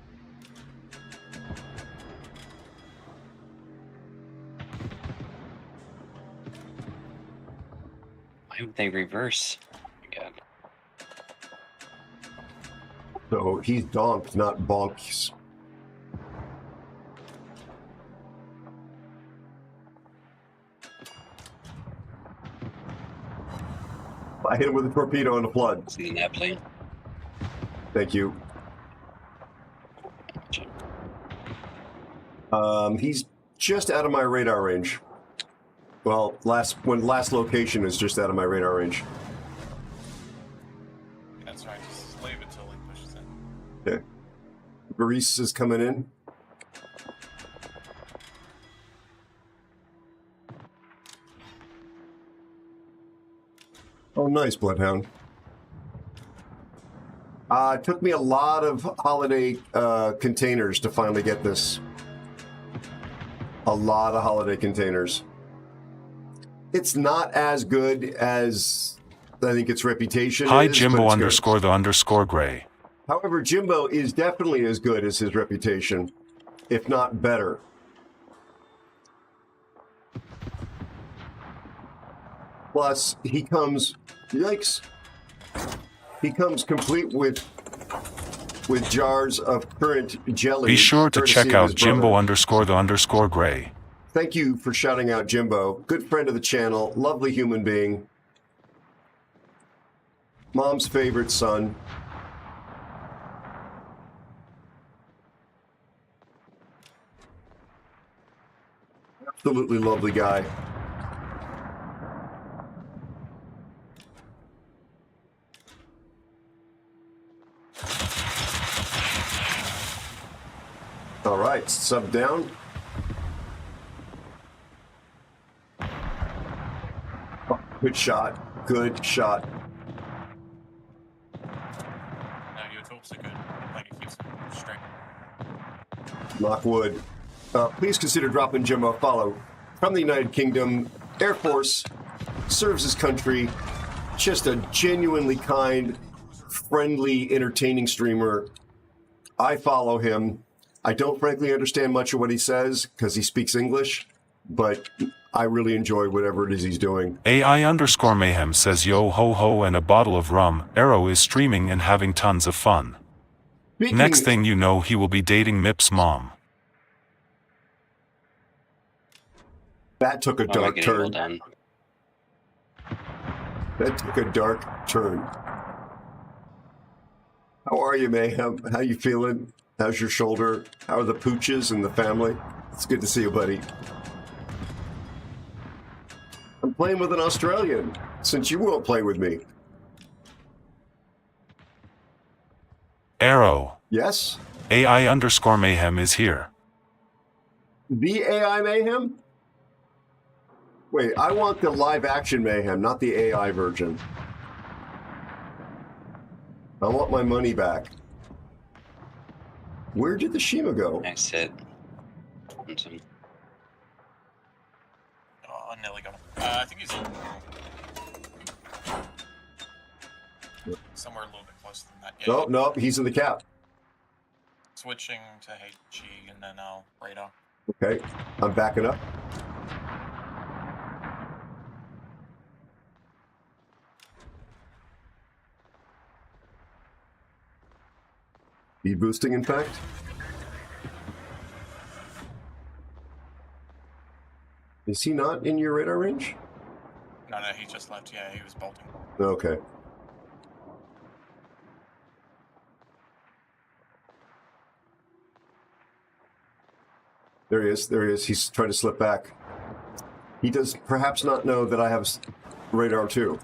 Why would they reverse? Oh my God. So he's donked, not bonks. I hit him with a torpedo and a flood. Seeing that plane? Thank you. He's just out of my radar range. Well, last location is just out of my radar range. That's right, just leave it till he pushes in. Okay. Maurice is coming in. Oh, nice, Bloodhound. It took me a lot of holiday containers to finally get this. A lot of holiday containers. It's not as good as I think its reputation Hi, is. Jimbo _ Gray. However, Jimbo is definitely as good as his reputation, if not better. Plus, he comes, yikes, he comes complete with with jars of current jelly. Be sure to courtesy check of out his brother. Jimbo__Gray. Thank you for shouting out Jimbo. Good friend of the channel. Lovely human being. Mom's favorite son. Absolutely lovely guy. All right, sub down. Oh, good shot. Good shot. No, your torps are good. Like it keeps straight. Knock wood. Please consider dropping Jimbo a follow. From the United Kingdom, Air Force, serves his country. Just a genuinely kind, friendly, entertaining streamer. I follow him. I don't frankly understand much of what he says because he speaks English, but I really enjoy whatever it is he's doing. AI_Mayhem says yo ho ho and a bottle of rum. Aero is streaming and having tons of fun. Next thing you know, he will be dating Mip's mom. That took a dark turn. Well done. That took a dark turn. How are you, Mayhem? How you feeling? How's your shoulder? How are the pooches and the family? It's good to see you, buddy. I'm playing with an Australian, since you won't play with me. Aero. Yes? AI_Mayhem is here. The AI Mayhem? Wait, I want the live action Mayhem, not the AI version. I want my money back. Where did the Shima go? Nice hit. Oh, I nearly got him. I think he's somewhere a little bit closer than that. Yeah, No, he's in the cap. Switching to HG and then radar. Okay, I'm backing up. Speed boosting, in fact. Is he not in your radar range? No, he just left. Yeah, he was bolting. Okay. There he is. There he is. He's trying to slip back. He does perhaps not know that I have radar too.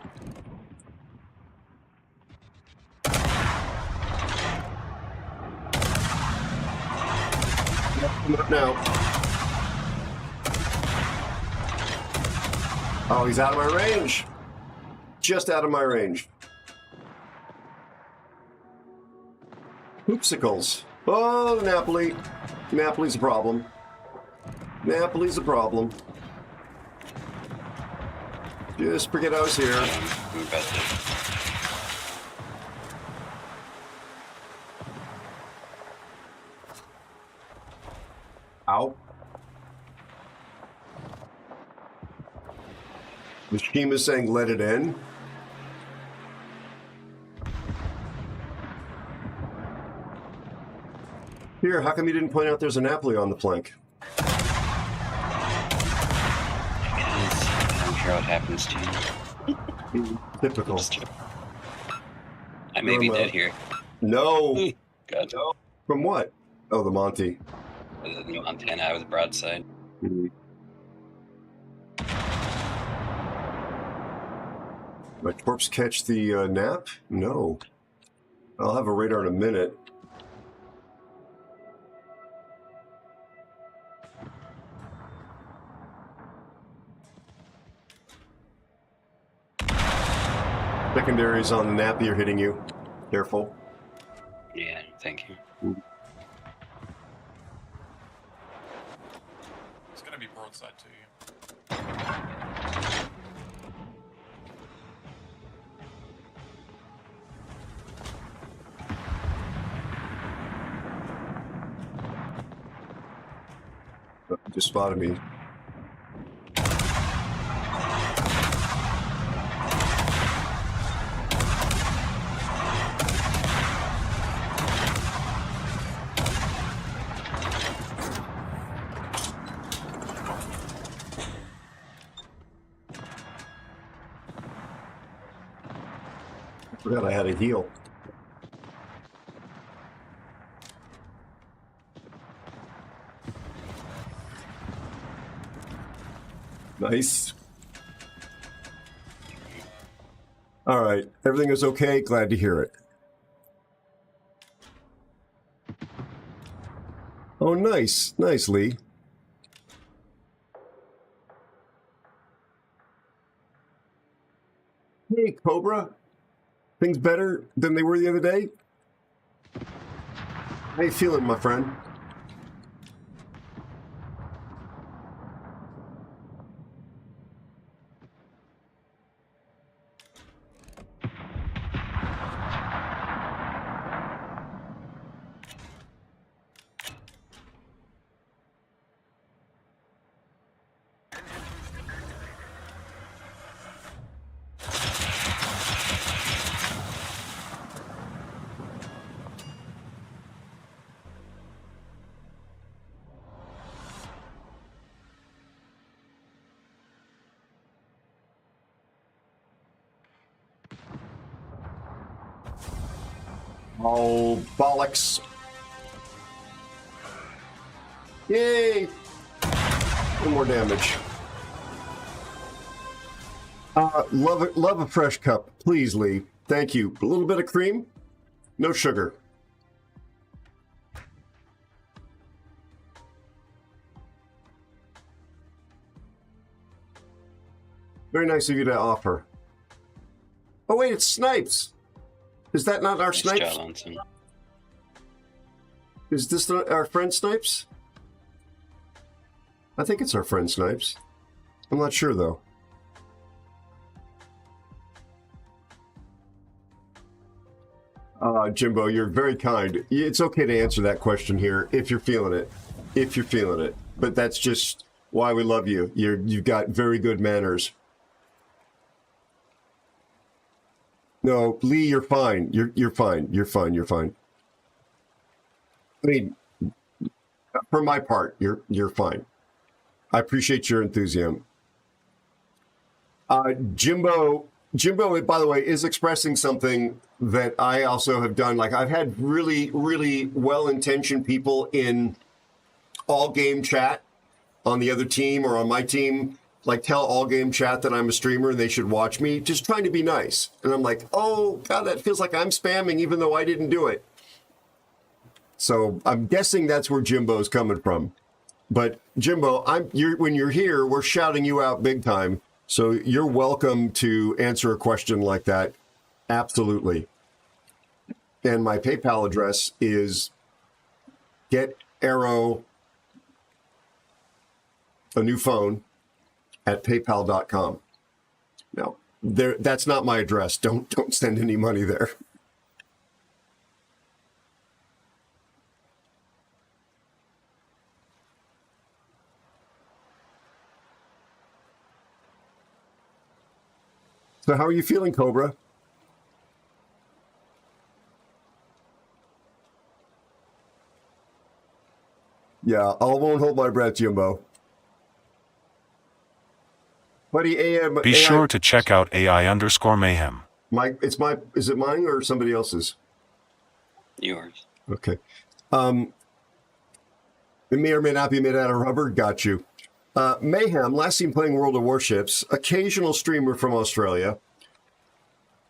Not now. Oh, he's out of my range. Just out of my range. Hoopsicles. Oh, Napoli. Napoli's a problem. Napoli's a problem. Just forget I was here. Ow. The scheme is saying let it in. Here, how come you didn't point out there's a Napoli on the plank? I'm sure what happens to you. Typical. I may be dead here. No. God. From what? Oh, the Monty. The Montana, I was broadside. My torps catch the nap? No. I'll have a radar in a minute. Secondaries on the nappy are hitting you. Careful. Yeah, thank you. It's gonna be broadside to you. You just spotted me. Forgot I had a heal. Nice. All right. Everything is okay. Glad to hear it. Oh, nice. Nice, Lee. Hey, Cobra. Things better than they were the other day? How you feeling, my friend? Oh, bollocks. Yay! One more damage. Love a fresh cup. Please, Lee. Thank you. A little bit of cream? No sugar. Very nice of you to offer. Oh, wait, it's Snipes. Is that not our Snipes? Is this our friend Snipes? I think it's our friend Snipes. I'm not sure, though. Jimbo, you're very kind. It's okay to answer that question here if you're feeling it. If you're feeling it. But that's just why we love you. You've got very good manners. No, Lee, you're fine. You're fine. You're fine. You're fine. I mean, for my part, you're fine. I appreciate your enthusiasm. Jimbo, by the way, is expressing something that I also have done. Like, I've had really, really well-intentioned people in all game chat on the other team or on my team, like, tell all game chat that I'm a streamer and they should watch me, just trying to be nice. And I'm like, oh, God, that feels like I'm spamming even though I didn't do it. So I'm guessing that's where Jimbo's coming from. But Jimbo, when you're here, we're shouting you out big time. So you're welcome to answer a question like that. Absolutely. And my PayPal address is get Aero a new phone at paypal.com. No, that's not my address. Don't send any money there. So how are you feeling, Cobra? Yeah, I won't hold my breath, Jimbo. Buddy, Be sure to check out AI_mayhem. Is it mine or somebody else's? Yours. Okay. It may or may not be made out of rubber. Got you. Mayhem, last seen playing World of Warships, occasional streamer from Australia,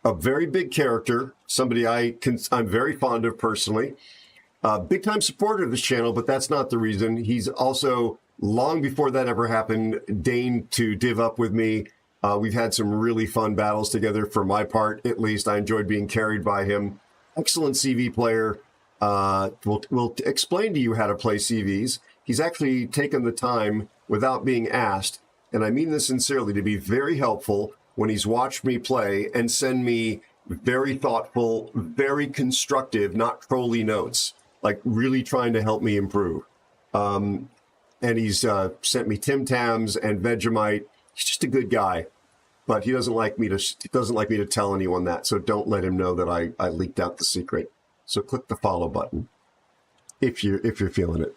a very big character, somebody I'm very fond of personally, big time supporter of this channel, but that's not the reason. He's also, long before that ever happened, deigned to div up with me. We've had some really fun battles together, for my part, at least. I enjoyed being carried by him. Excellent CV player. We'll explain to you how to play CVs. He's actually taken the time, without being asked, and I mean this sincerely, to be very helpful when he's watched me play and send me very thoughtful, very constructive, not trolly notes, like really trying to help me improve. And he's sent me Tim Tams and Vegemite. He's just a good guy, but he doesn't like me to tell anyone that. So don't let him know that I leaked out the secret. So click the follow button if you're feeling it.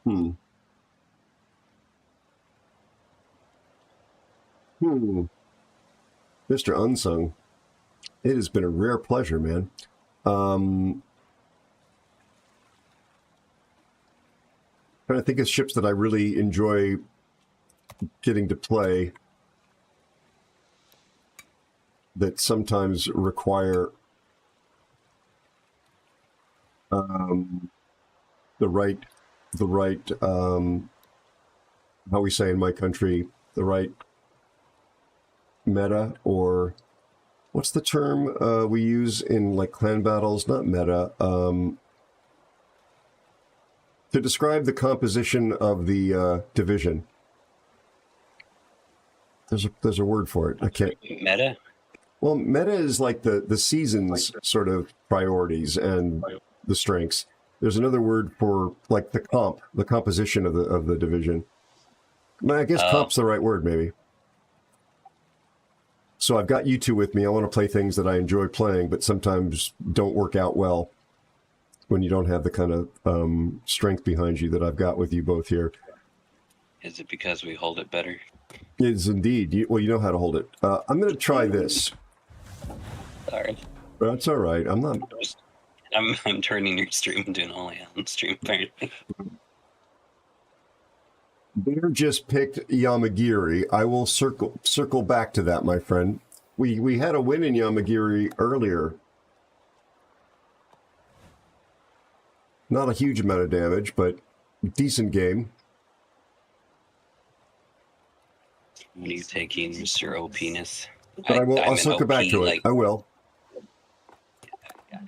Mr. Unsung, it has been a rare pleasure, man. Trying to think of ships that I really enjoy getting to play that sometimes require the right how we say in my country, the right meta, or what's the term we use in like clan battles? Not meta. To describe the composition of the division. There's a word for it. I can't. Meta? Well, meta is like the season's sort of priorities and the strengths. There's another word for like the composition of the division. I guess comp's the right word, maybe. So I've got you two with me. I want to play things that I enjoy playing, but sometimes don't work out well when you don't have the kind of strength behind you that I've got with you both here. Is it because we hold it better? It is indeed. Well, you know how to hold it. I'm going to try this. Sorry. That's all right. I'm not... I'm turning your stream into an only on stream, apparently. Bear just picked Yamagiri. I will circle back to that, my friend. We had a win in Yamagiri earlier. Not a huge amount of damage, but decent game. What are you taking, Mr. O Penis? But I'll circle back to it. I will. I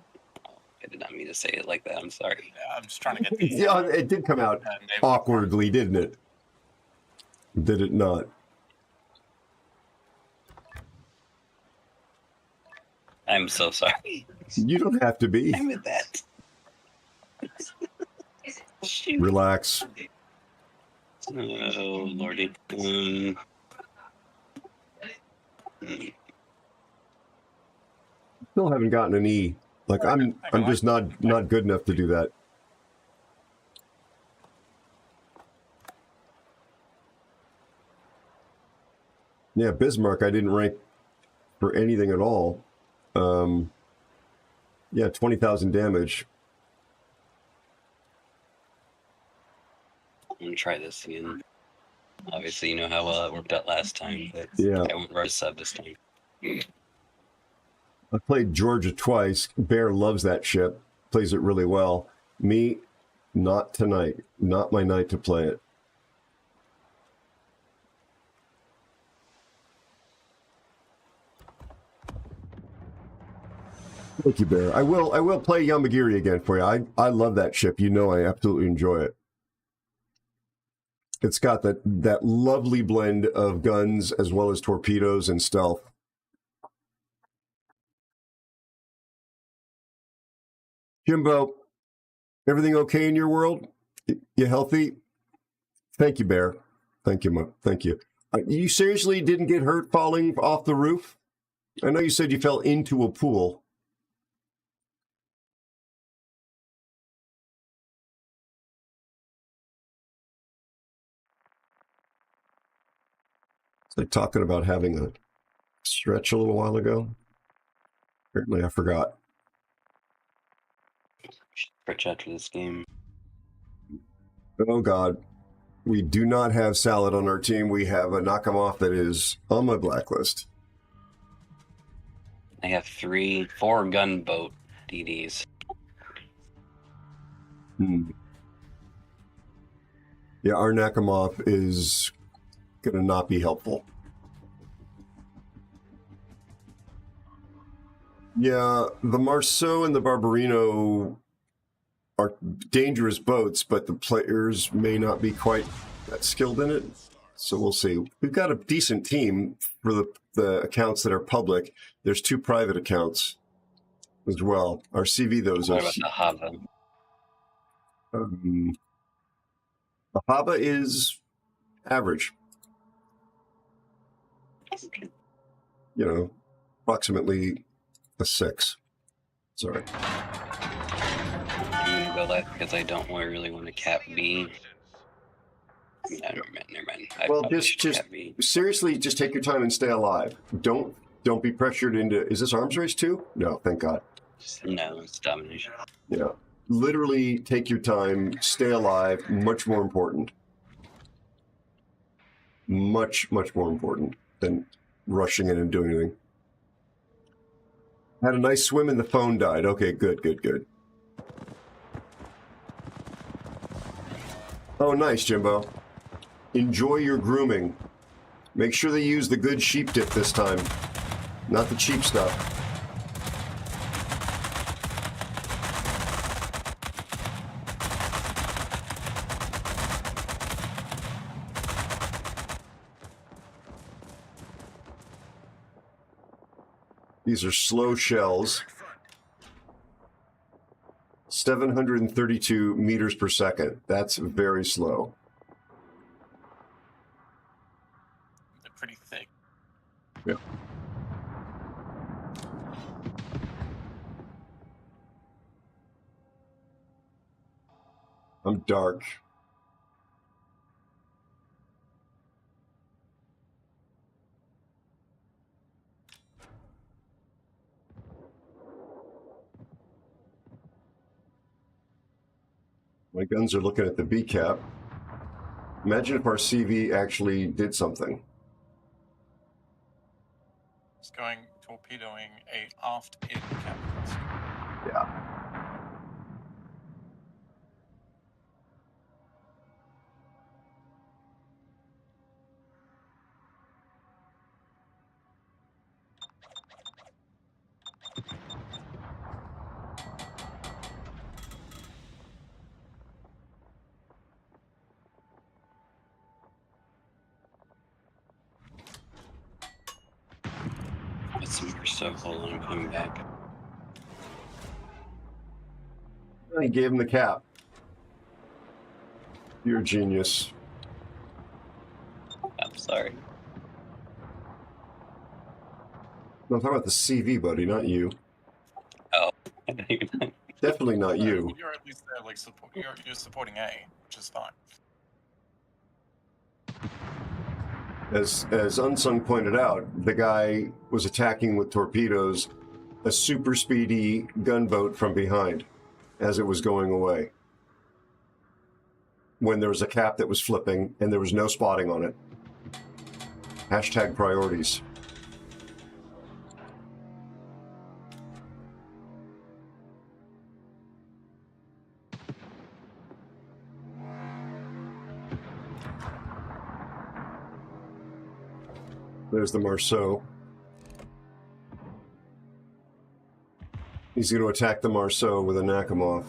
did not mean to say it like that. I'm sorry. I'm just trying to get the... Yeah, it did come out awkwardly, didn't it? Did it not? I'm so sorry. You don't have to be. I'm with that. Relax. Oh, Lordy. Still haven't gotten an E. Like I'm just not good enough to do that. Yeah, Bismarck I didn't rank for anything at all. Yeah, 20,000 damage. I'm gonna try this again. Obviously, you know how well it worked out last time, but yeah. I won't rush sub this time. I played Georgia twice. Bear loves that ship. Plays it really well. Me, not tonight. Not my night to play it. Thank you, Bear. I will play Yamagiri again for you. I love that ship. You know I absolutely enjoy it. It's got that lovely blend of guns as well as torpedoes and stealth. Jimbo, everything okay in your world? You healthy? Thank you, Bear. Thank you, thank you. You seriously didn't get hurt falling off the roof? I know you said you fell into a pool. They're talking about having a stretch a little while ago. Apparently I forgot. Stretch after this game. Oh God. We do not have Salad on our team. We have a knock 'em off that is on my blacklist. I have 4 gunboat DDs. Yeah, our Nakamov is going to not be helpful. Yeah, the Marceau and the Barbarino are dangerous boats, but the players may not be quite that skilled in it. So we'll see. We've got a decent team for the accounts that are public. There's 2 private accounts as well. Our CV, those what are... about the Hava? The Hava is average. You know, approximately a 6. Sorry. I'm gonna go left because I don't really want to cap B. Never mind. Well, just seriously, just take your time and stay alive. Don't be pressured into. Is this arms race too? No, thank God. No, it's domination. Yeah, literally take your time, stay alive. Much more important. Much more important than rushing in and doing anything. Had a nice swim and the phone died. Okay, good. Oh, nice, Jimbo. Enjoy your grooming. Make sure they use the good sheep dip this time, not the cheap stuff. These are slow shells. 732 meters per second. That's very slow. They're pretty thick. Yeah. I'm dark. My guns are looking at the B cap. Imagine if our CV actually did something. It's going torpedoing a aft in cabin. Yeah. So hold on, I'm coming back. I gave him the cap. You're a genius. I'm sorry. No, I'm talking about the CV, buddy, not you. Oh. Definitely not you. You're at least there, like, you're supporting A, which is fine. As Unsung pointed out, the guy was attacking with torpedoes a super speedy gunboat from behind as it was going away. When there was a cap that was flipping and there was no spotting on it. Hashtag priorities. There's the Marceau. He's going to attack the Marceau with a Nakhimov.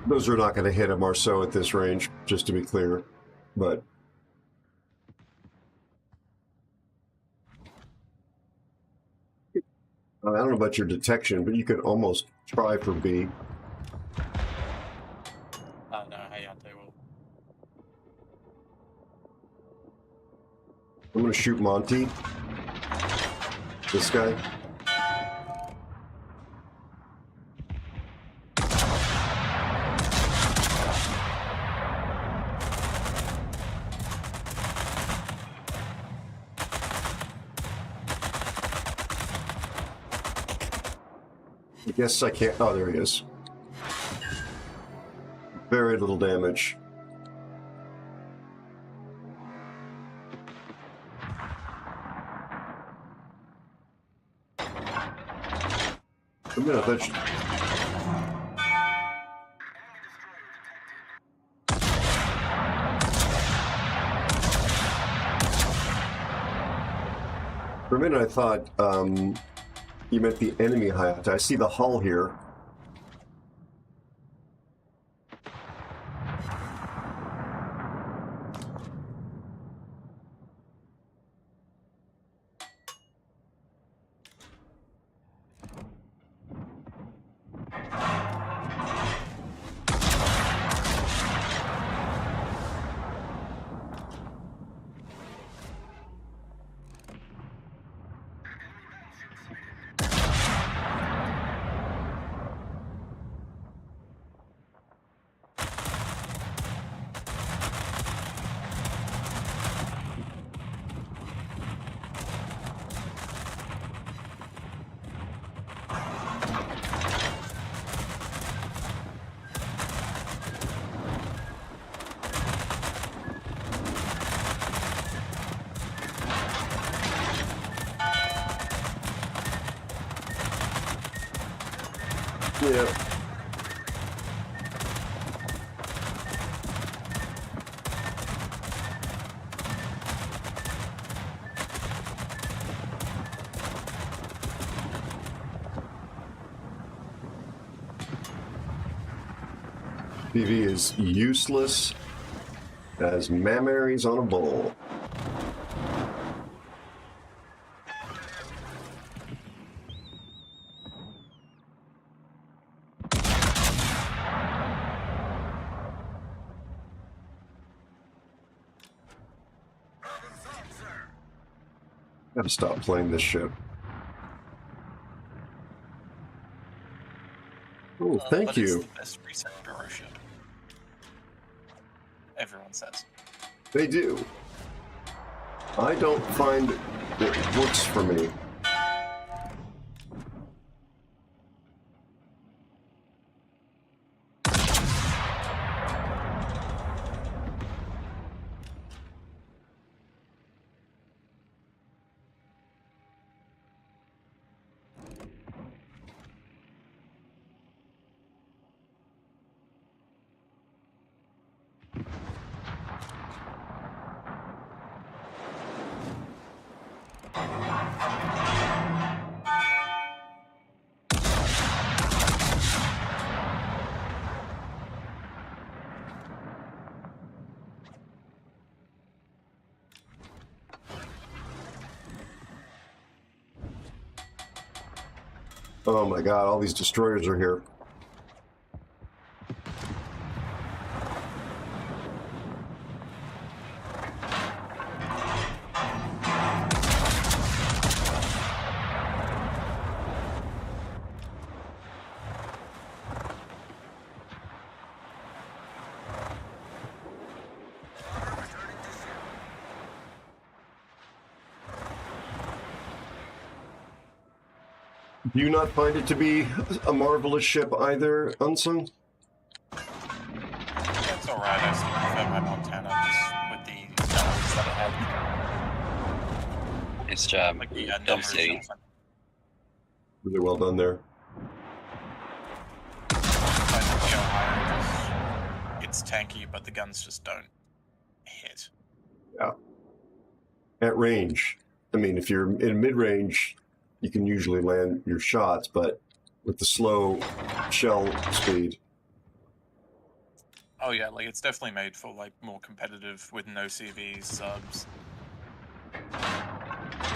Those are not going to hit a Marceau at this range, just to be clear. But I don't know about your detection, but you could almost try for B. No, hey, they will. I'm going to shoot Monty. This guy. I guess I can't. Oh, there he is. Very little damage. I'm gonna touch. For a minute, I thought you meant the enemy Hayata. I see the hull here. Yeah. PV is useless as mammaries on a bowl. Gotta stop playing this ship. Oh, thank but you. It's the best recent Aero ship. Everyone says. They do. I don't find it works for me. Oh my god, all these destroyers are here. Do you not find it to be a marvelous ship either, Unsung? Yeah, it's alright. I still prefer my Montana just with the guns that it had. Nice job. Like the Dump numbers City. and stuff. Really well done there. I think go higher, it's tanky, but the guns just don't hit. Yeah. At range. I mean, if you're in mid-range, you can usually land your shots, but with the slow shell speed. Oh yeah, like it's definitely made for like more competitive with no CVs, subs.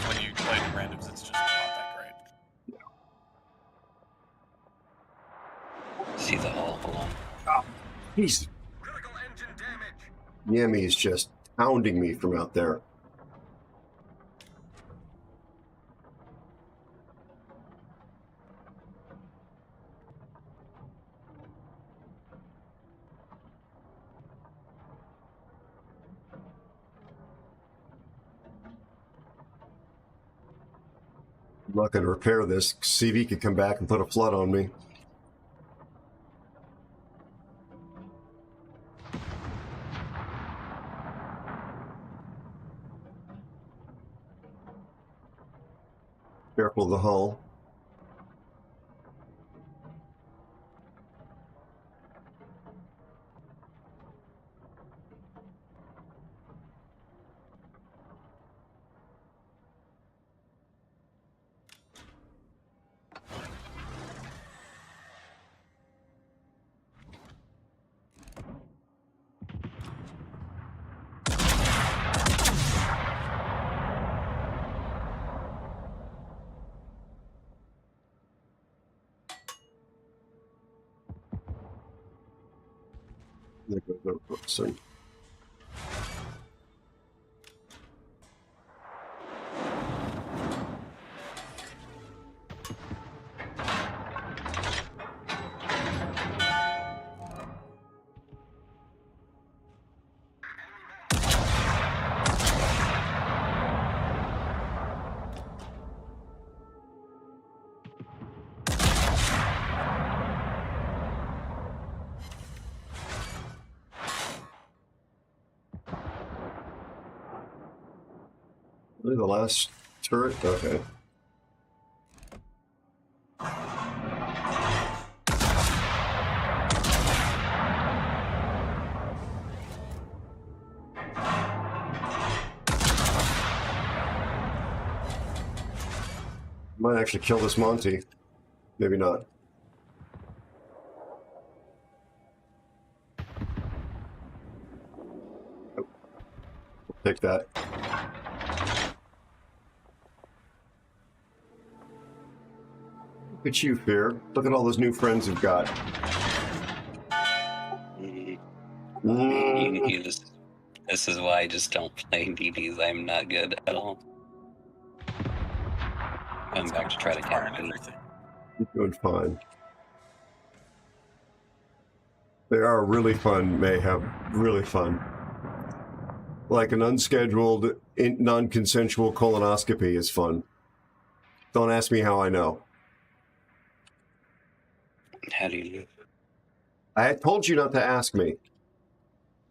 When you play the randoms, it's just not that great. See the hull. Hold on. Oh, he's... Yemi's just pounding me from out there. I'm not going to repair this. CV could come back and put a flood on me. Careful of the hull. There goes our person. Really, the last turret? Okay. Might actually kill this Monty. Maybe not. Oh. Take that. Look at you, Fear. Look at all those new friends you've got. This is why I just don't play DDs. I'm not good at all. I'm back to try to catch everything. You're doing fine. They are really fun, Mayhem. Really fun. Like an unscheduled, non-consensual colonoscopy is fun. Don't ask me how I know. How do you know? I told you not to ask me.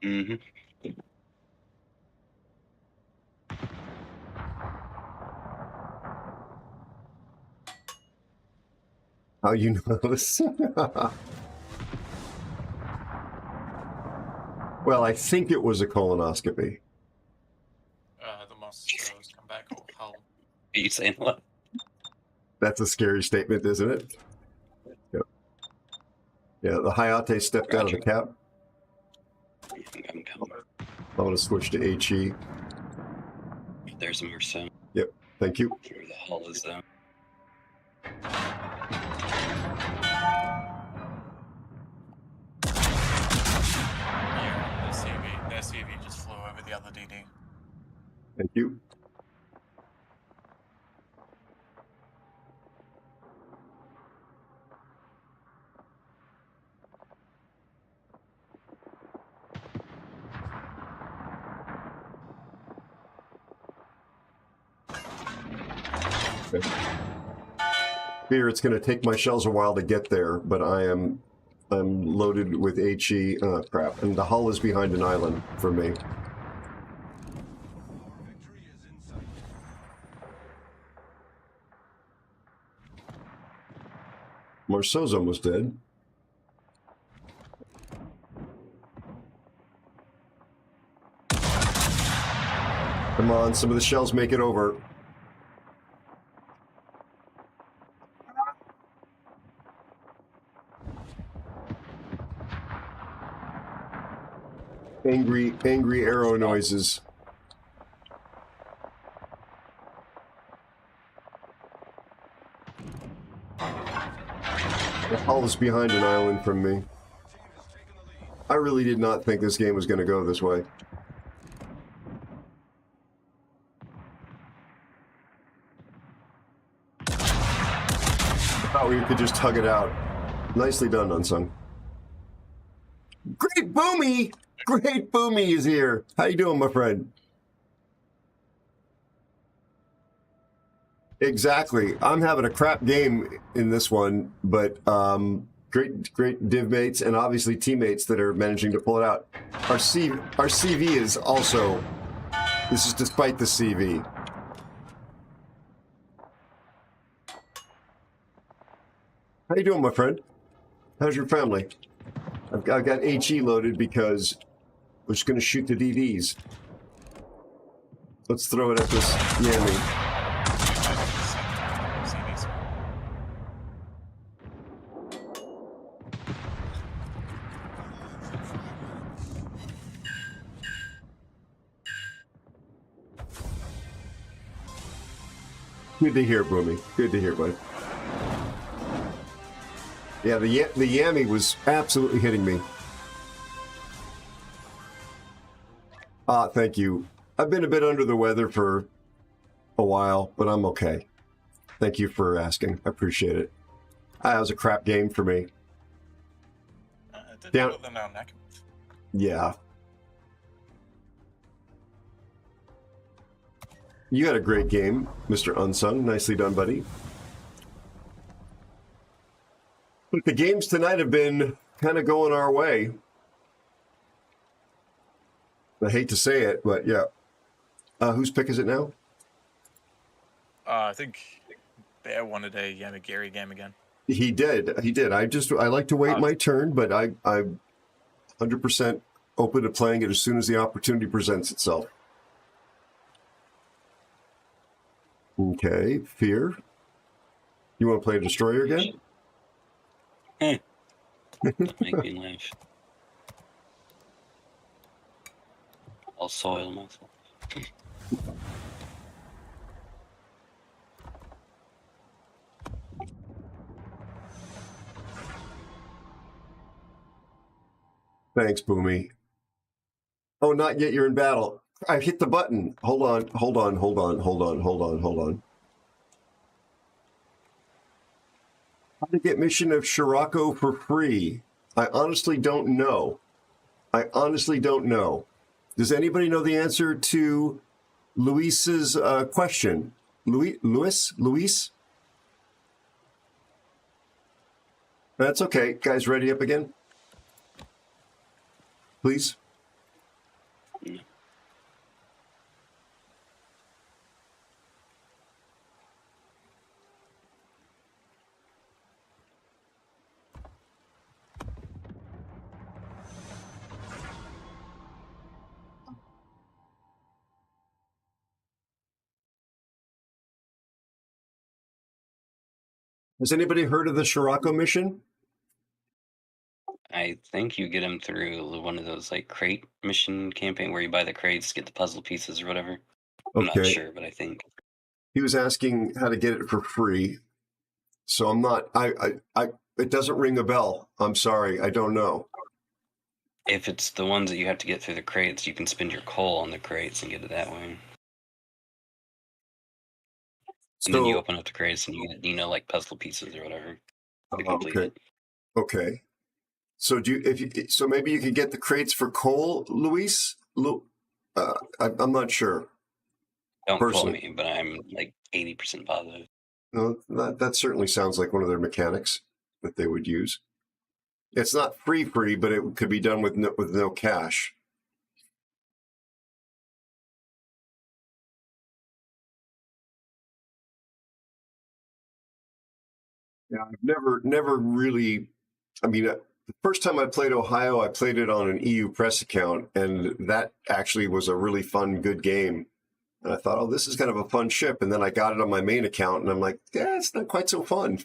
Mm-hmm. How you know this? Well, I think it was a colonoscopy. The most come back all hell. Are you saying what? That's a scary statement, isn't it? Yep. Yeah, the Hayate stepped out of the cab. I'm I want to switch to HE. There's more sound. Yep, thank you. Where the hell is that? Yeah, the CV just flew over the other DD. Thank you. Okay. Fear, it's going to take my shells a while to get there, but I'm loaded with HE. Crap, and the hull is behind an island for me. Marceau's almost dead. Come on, some of the shells make it over. Angry arrow noises. The hull is behind an island from me. I really did not think this game was going to go this way. I thought we could just tug it out. Nicely done, Unsung. Great Boomy! Great Boomy is here. How you doing, my friend? Exactly. I'm having a crap game in this one, but great div mates and obviously teammates that are managing to pull it out. Our CV is also. This is despite the CV. How you doing, my friend? How's your family? I've got HE loaded because we're just going to shoot the DDs. Let's throw it at this Yami. Good to hear, Boomy. Good to hear, buddy. Yeah, the Yami was absolutely hitting me. Thank you. I've been a bit under the weather for a while, but I'm okay. Thank you for asking. I appreciate it. That was a crap game for me. Down. Yeah. You had a great game, Mr. Unsung. Nicely done, buddy. But the games tonight have been kind of going our way. I hate to say it, but yeah. Whose pick is it now? I think Bear wanted a Yamagiri game again. He did. He did. I like to wait my turn, but I'm 100% open to playing it as soon as the opportunity presents itself. Okay, Fear. You want to play a destroyer again? Don't make me laugh. I'll soil myself. Thanks, Boomy. Oh, not yet. You're in battle. I hit the button. Hold on. How to get mission of Scirocco for free? I honestly don't know. Does anybody know the answer to Luis's question? Luis? That's okay. Guys, ready up again? Please. Has anybody heard of the Scirocco mission? I think you get them through one of those like crate mission campaign where you buy the crates, get the puzzle pieces or whatever. I'm not sure, but I think he was asking how to get it for free. So I'm not. It doesn't ring a bell. I'm sorry. I don't know. if it's the ones that you have to get through the crates, you can spend your coal on the crates and get it that way. And then you open up the crates and you get, like puzzle pieces or whatever to complete it. Okay. So so maybe you could get the crates for coal, Luis? I'm not sure. Don't quote me, but I'm like 80% positive. No, that certainly sounds like one of their mechanics that they would use. It's not free, but it could be done with no cash. Yeah, I've never really. I mean, the first time I played Ohio, I played it on an EU Press account, and that actually was a really fun, good game. And I thought, oh, this is kind of a fun ship. And then I got it on my main account, and I'm like, yeah, it's not quite so fun.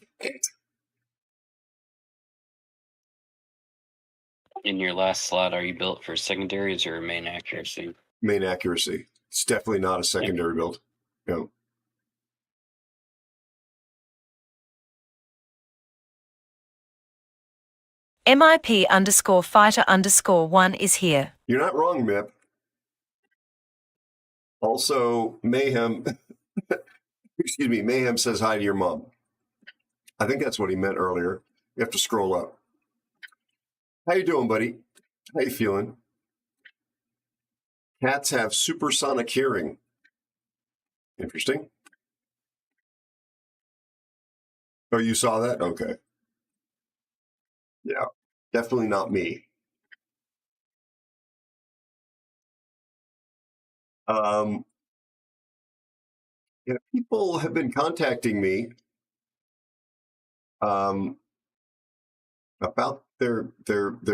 In your last slot, are you built for secondaries or main accuracy? Main accuracy. It's definitely not a secondary build. No. MIP_fighter_1 is here. You're not wrong, Mip. Also, Mayhem, excuse me, Mayhem says hi to your mom. I think that's what he meant earlier. You have to scroll up. How you doing, buddy? How you feeling? Cats have supersonic hearing. Interesting. Oh, you saw that? Okay. Yeah, definitely not me. Yeah, people have been contacting me about their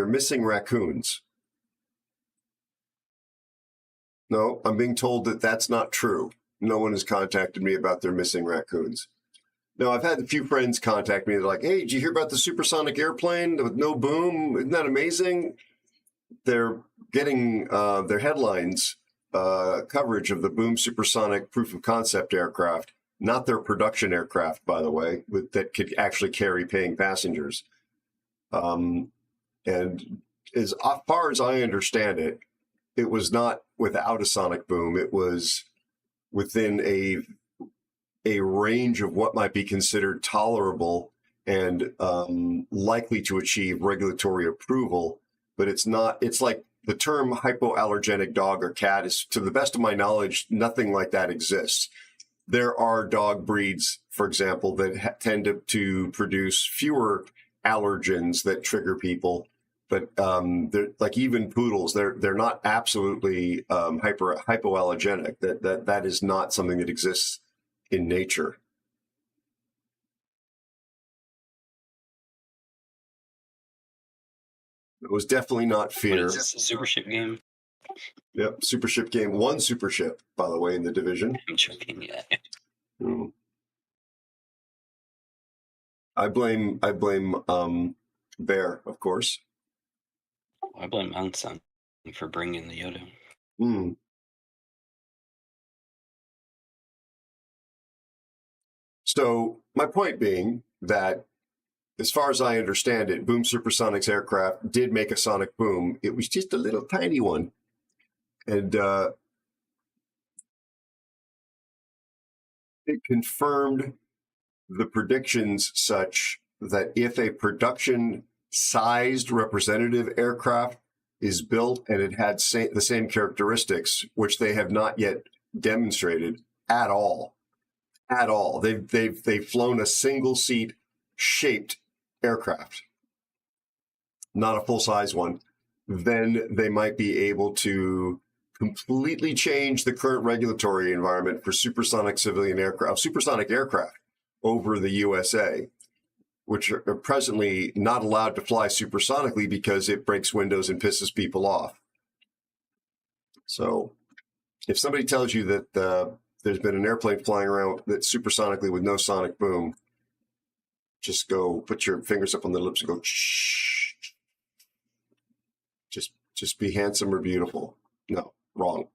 missing raccoons. No, I'm being told that that's not true. No one has contacted me about their missing raccoons. No, I've had a few friends contact me. They're like, hey, did you hear about the supersonic airplane with no boom? Isn't that amazing? They're getting their headlines coverage of the boom supersonic proof of concept aircraft, not their production aircraft, by the way, that could actually carry paying passengers. And as far as I understand it, it was not without a sonic boom. It was within a range of what might be considered tolerable and likely to achieve regulatory approval. But it's not, it's like the term hypoallergenic dog or cat is, to the best of my knowledge, nothing like that exists. There are dog breeds, for example, that tend to produce fewer allergens that trigger people. But they're like even poodles, they're not absolutely hypoallergenic. That is not something that exists in nature. It was definitely not fear. What is this, a super ship game? Yep, super ship game. One super ship, by the way, in the division. I'm joking, yeah. I blame Bear, of course. I blame Ansan for bringing the Yoda. Hmm. So my point being that, as far as I understand it, Boom Supersonics aircraft did make a sonic boom. It was just a little tiny one. And it confirmed the predictions such that if a production-sized representative aircraft is built and it had the same characteristics, which they have not yet demonstrated at all, they've flown a single-seat shaped aircraft, not a full-size one, then they might be able to completely change the current regulatory environment for supersonic aircraft over the USA, which are presently not allowed to fly supersonically because it breaks windows and pisses people off. So if somebody tells you that there's been an airplane flying around that's supersonically with no sonic boom, just go put your fingers up on the lips and go, shh. Just be handsome or beautiful. No, wrong.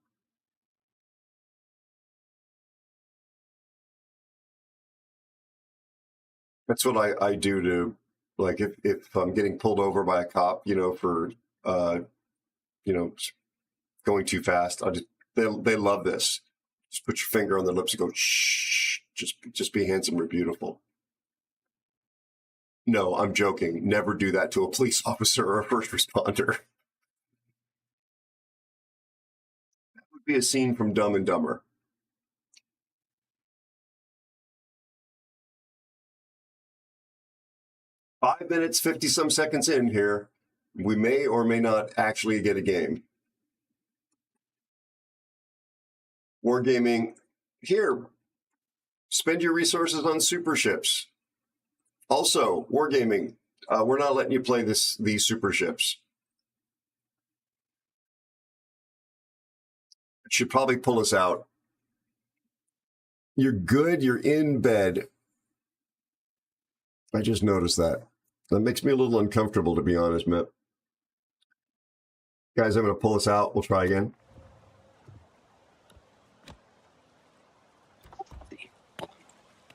That's what I do to, like, if I'm getting pulled over by a cop, for, going too fast, they love this. Just put your finger on their lips and go, shh, just be handsome or beautiful. No, I'm joking. Never do that to a police officer or a first responder. That would be a scene from Dumb and Dumber. 5 minutes, 50-some seconds in here, we may or may not actually get a game. Wargaming, here, spend your resources on super ships. Also, Wargaming, we're not letting you play these super ships. It should probably pull us out. You're good, you're in bed. I just noticed that. That makes me a little uncomfortable, to be honest, Mitt. Guys, I'm going to pull us out. We'll try again.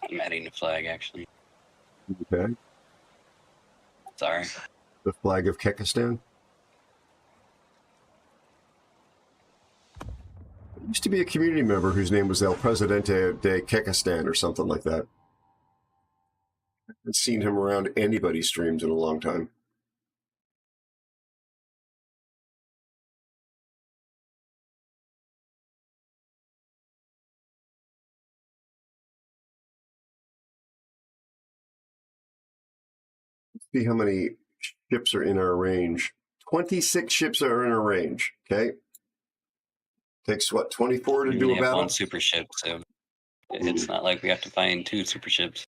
I'm adding the flag, actually. Okay. Sorry. The flag of Kekistan? There used to be a community member whose name was El Presidente de Kekistan or something like that. I haven't seen him around anybody's streams in a long time. Let's see how many ships are in our range. 26 ships are in our range, okay? Takes, what, 24 to do a battle? One super ship, so it's not like we have to find two super ships.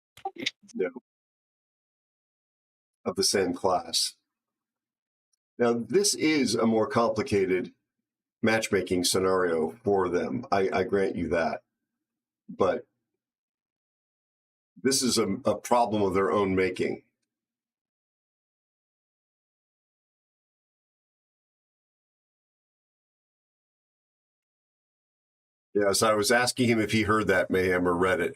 No. Of the same class. Now, this is a more complicated matchmaking scenario for them. I grant you that. But this is a problem of their own making. Yes, I was asking him if he heard that, Mayhem, or read it.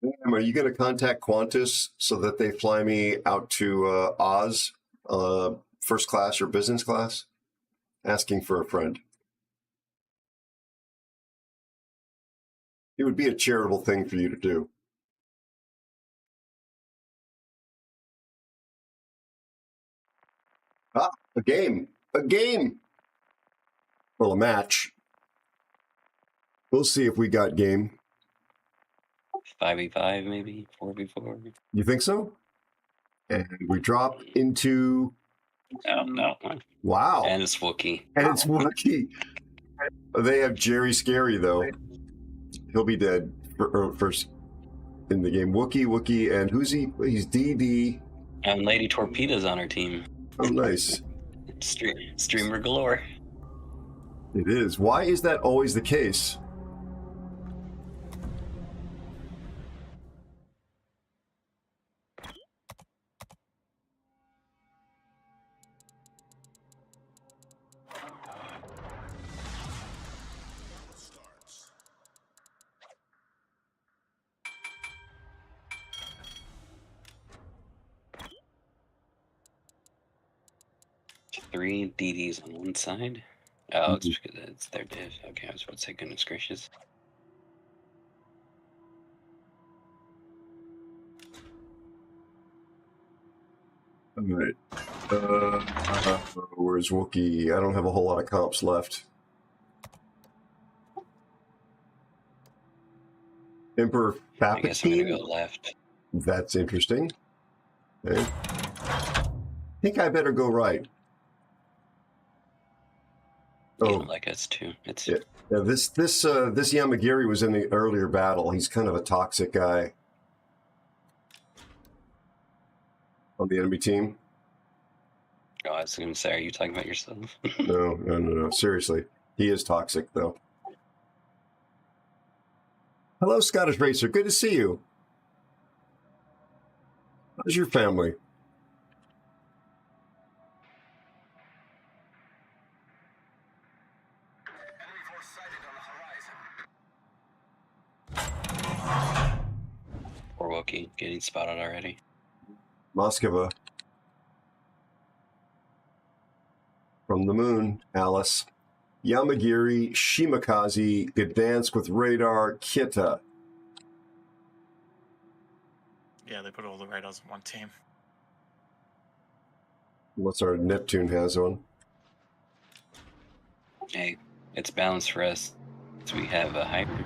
Mayhem, are you going to contact Qantas so that they fly me out to Oz, first class or business class? Asking for a friend. It would be a charitable thing for you to do. Ah, a game. A game. Well, a match. We'll see if we got game. 5v5, maybe 4v4. You think so? And we drop into... Oh, no. Wow. And it's Wookiee. And it's Wookiee. They have Jerry Scary, though. He'll be dead first in the game. Wookiee, and who's he? He's DD. And Lady Torpedo's on our team. Oh, nice. Streamer galore. It is. Why is that always the case? Three DDs on one side. Oh, it's because it's their div. Okay, I was about to say, goodness gracious. All right. Where's Wookiee? I don't have a whole lot of comps left. Emperor Palpatine? I guess I'm going to go left. That's interesting. Okay. I think I better go right. You don't like us too. It's yeah. This Yamagiri was in the earlier battle. He's kind of a toxic guy on the enemy team. Oh, I was going to say, are you talking about yourself? No. Seriously, he is toxic though. Hello, Scottish Racer. Good to see you. How's your family? Poor Wookiee getting spotted already. Moskva. From the moon, Alice. Yamagiri, Shimakaze, Gdansk with radar, Kita. Yeah, they put all the radars on one team. What's our Neptune has on? Hey, it's balanced for us. So we have a hybrid.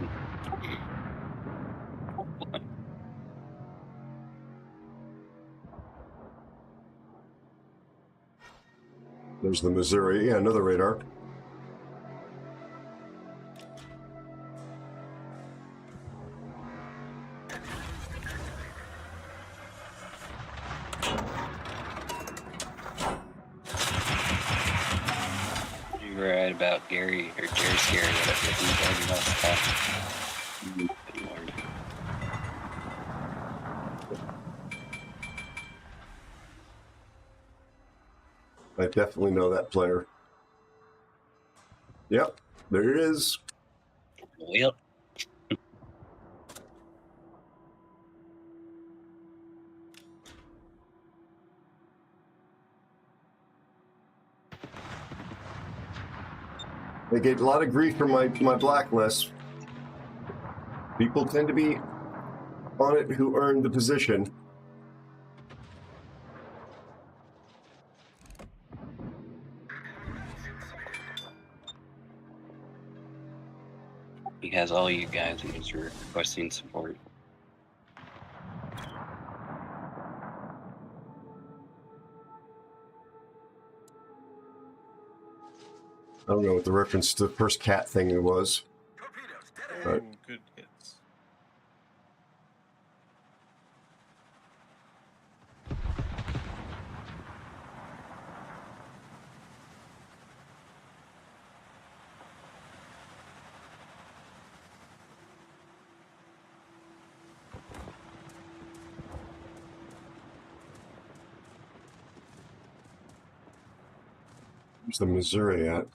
There's the Missouri. Yeah, another radar. You were right about Gary, or Jerry Scary, whatever he's already lost that. Good lord. I definitely know that player. Yep, there it is. Well. I get a lot of grief from my blacklist. People tend to be on it who earned the position. He has all you guys and he's requesting support. I don't know what the reference to the first cat thing was. But Good hits. where's the Missouri at?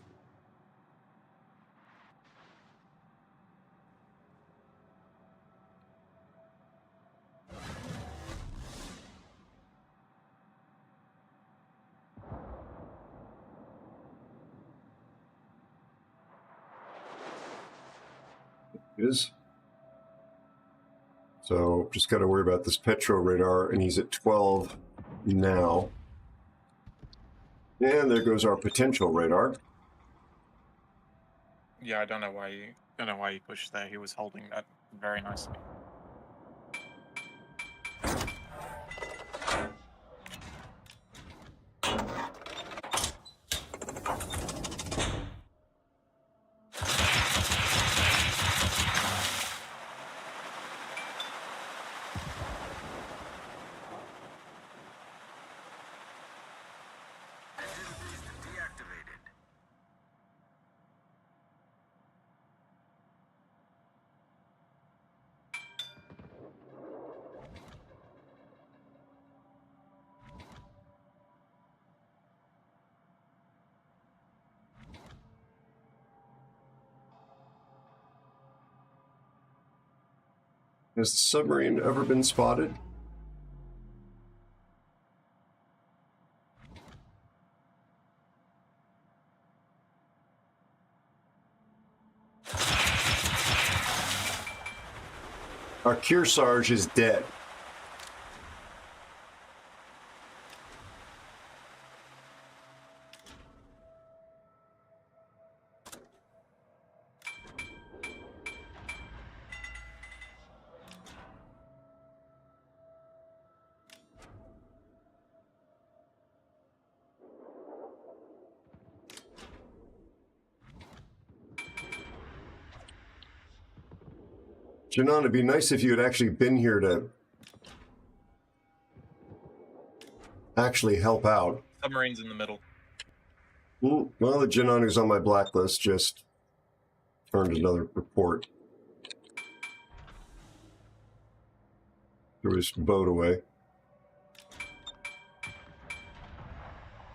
Is. So just got to worry about this Petro radar, and he's at 12 now. And there goes our potential radar. Yeah, I don't know why you pushed there. He was holding that very nicely. Has the submarine ever been spotted? Our Kearsarge is dead. Janan, it'd be nice if you had actually been here to actually help out. Submarine's in the middle. Well, the Janan who's on my blacklist just turned another report. Threw his boat away.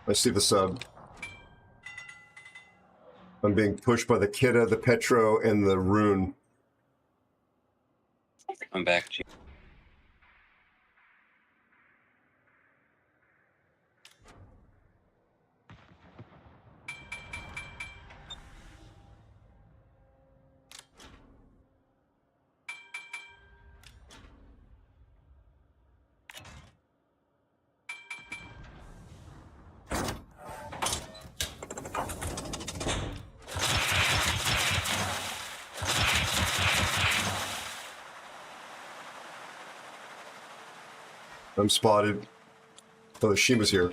I see the sub. I'm being pushed by the Kidda, the Petro, and the Rune. I'm back to you. I'm spotted. Oh, the Shima's here.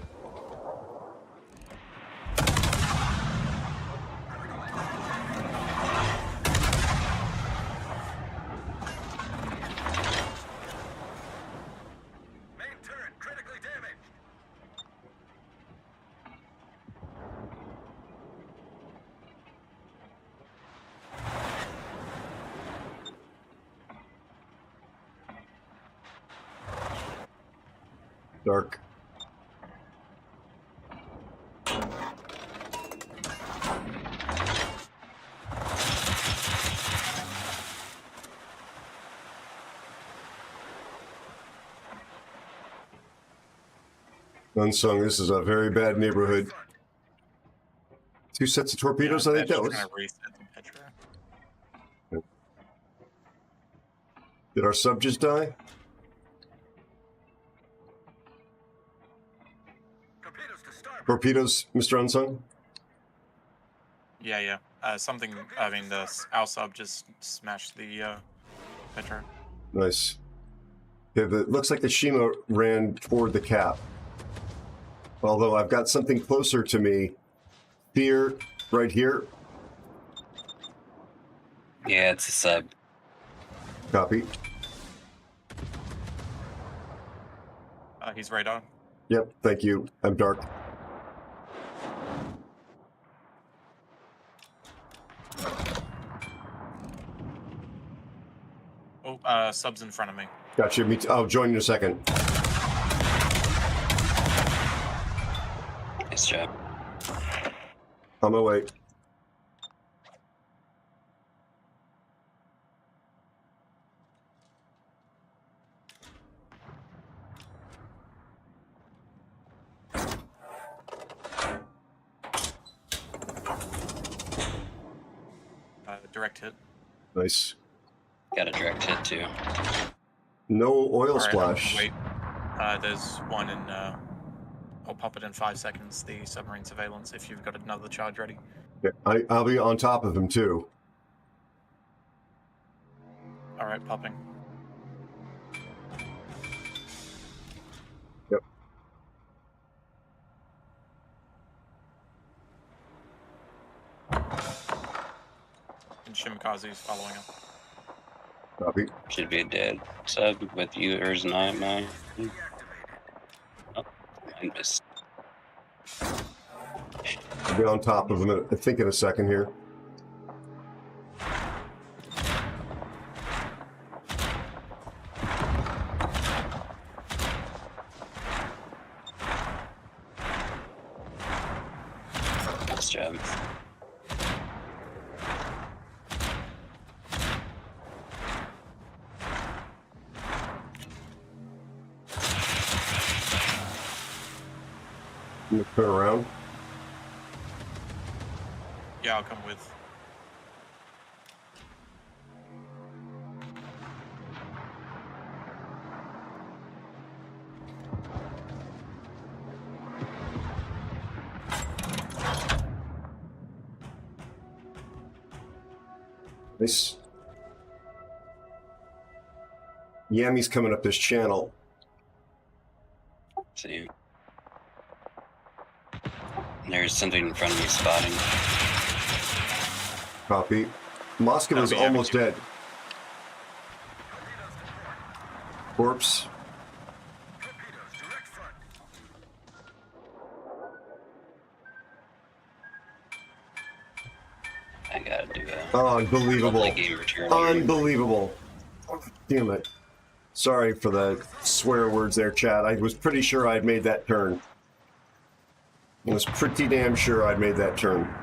Dark. Unsung, this is a very bad neighborhood. 2 sets of torpedoes, I think that was. Did our sub just die? Torpedoes, Mr. Unsung? Yeah. Something, I mean, our sub just smashed the Petro. Nice. Yeah, looks like the Shima ran toward the cap. Although I've got something closer to me. Fear, right here. Yeah, it's a sub. Copy. He's right on. Yep, thank you. I'm dark. Oh, sub's in front of me. Gotcha. I'll join you in a second. Nice job. On my way. Direct hit. Nice. Got a direct hit too. No oil All right, splash. wait. There's one in. I'll pop it in 5 seconds. The submarine surveillance. If you've got another charge ready. Yeah, I'll be on top of him too. All right, popping. Yep. And Shimikazu's following him. Copy. Should be a dead sub with yours not mine. Oh, mine missed. I'll be on top of him, I think, in a second here. Nice job. Let me turn around. Yeah, I'll come with. Nice. Yammy's coming up this channel. See. There's something in front of me spotting. Copy. Moscow is almost dead. Corpse. I gotta do that. Oh, unbelievable. Game return. Unbelievable. Damn it. Sorry for the swear words there, Chad. I was pretty sure I'd made that turn. I was pretty damn sure I'd made that turn.